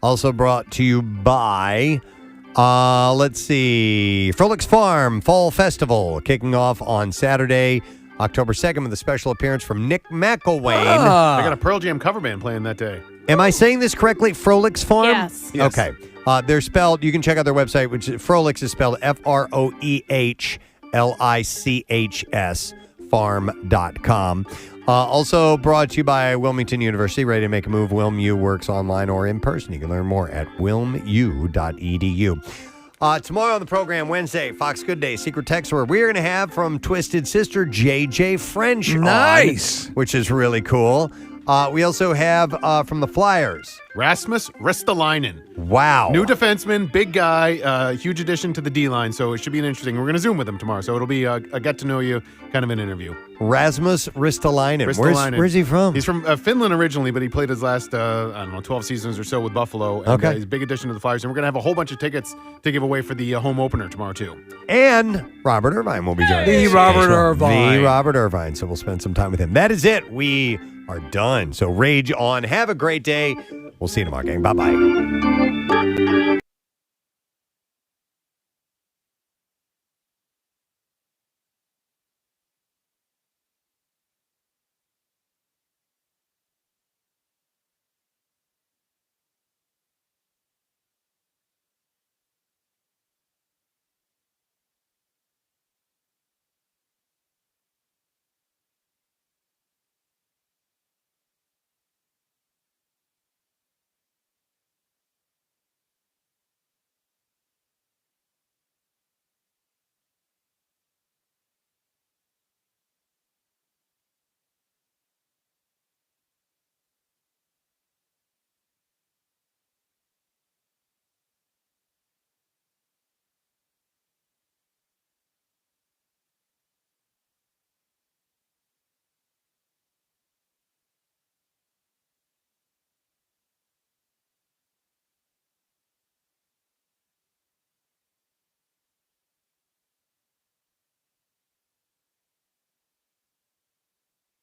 Also brought to you by, Frolics Farm Fall Festival, kicking off on Saturday, October 2nd, with a special appearance from Nick McElwain. I got a Pearl Jam cover band playing that day. Am I saying this correctly? Frolics Farm? Yes. Okay. They're spelled, you can check out their website, which Frolics is spelled FROEHLICHS farm.com. Also brought to you by Wilmington University. Ready to make a move? WilmU works online or in person. You can learn more at wilmu.edu. Tomorrow on the program, Wednesday, Fox Good Day, Secret Text, where we're going to have from Twisted Sister JJ French Nice. on, which is really cool. We also have from the Flyers, Rasmus Ristolainen. Wow. New defenseman, big guy, huge addition to the D-line, so it should be an interesting. We're going to Zoom with him tomorrow, so it'll be a get-to-know-you kind of an interview. Rasmus Ristolainen. Where's he from? He's from Finland originally, but he played his last, 12 seasons or so with Buffalo. And, he's a big addition to the Flyers, and we're going to have a whole bunch of tickets to give away for the home opener tomorrow, too. And Robert Irvine will be joining us. The Robert Irvine. So we'll spend some time with him. That is it. We are done. So rage on. Have a great day. We'll see you tomorrow, gang. Bye-bye.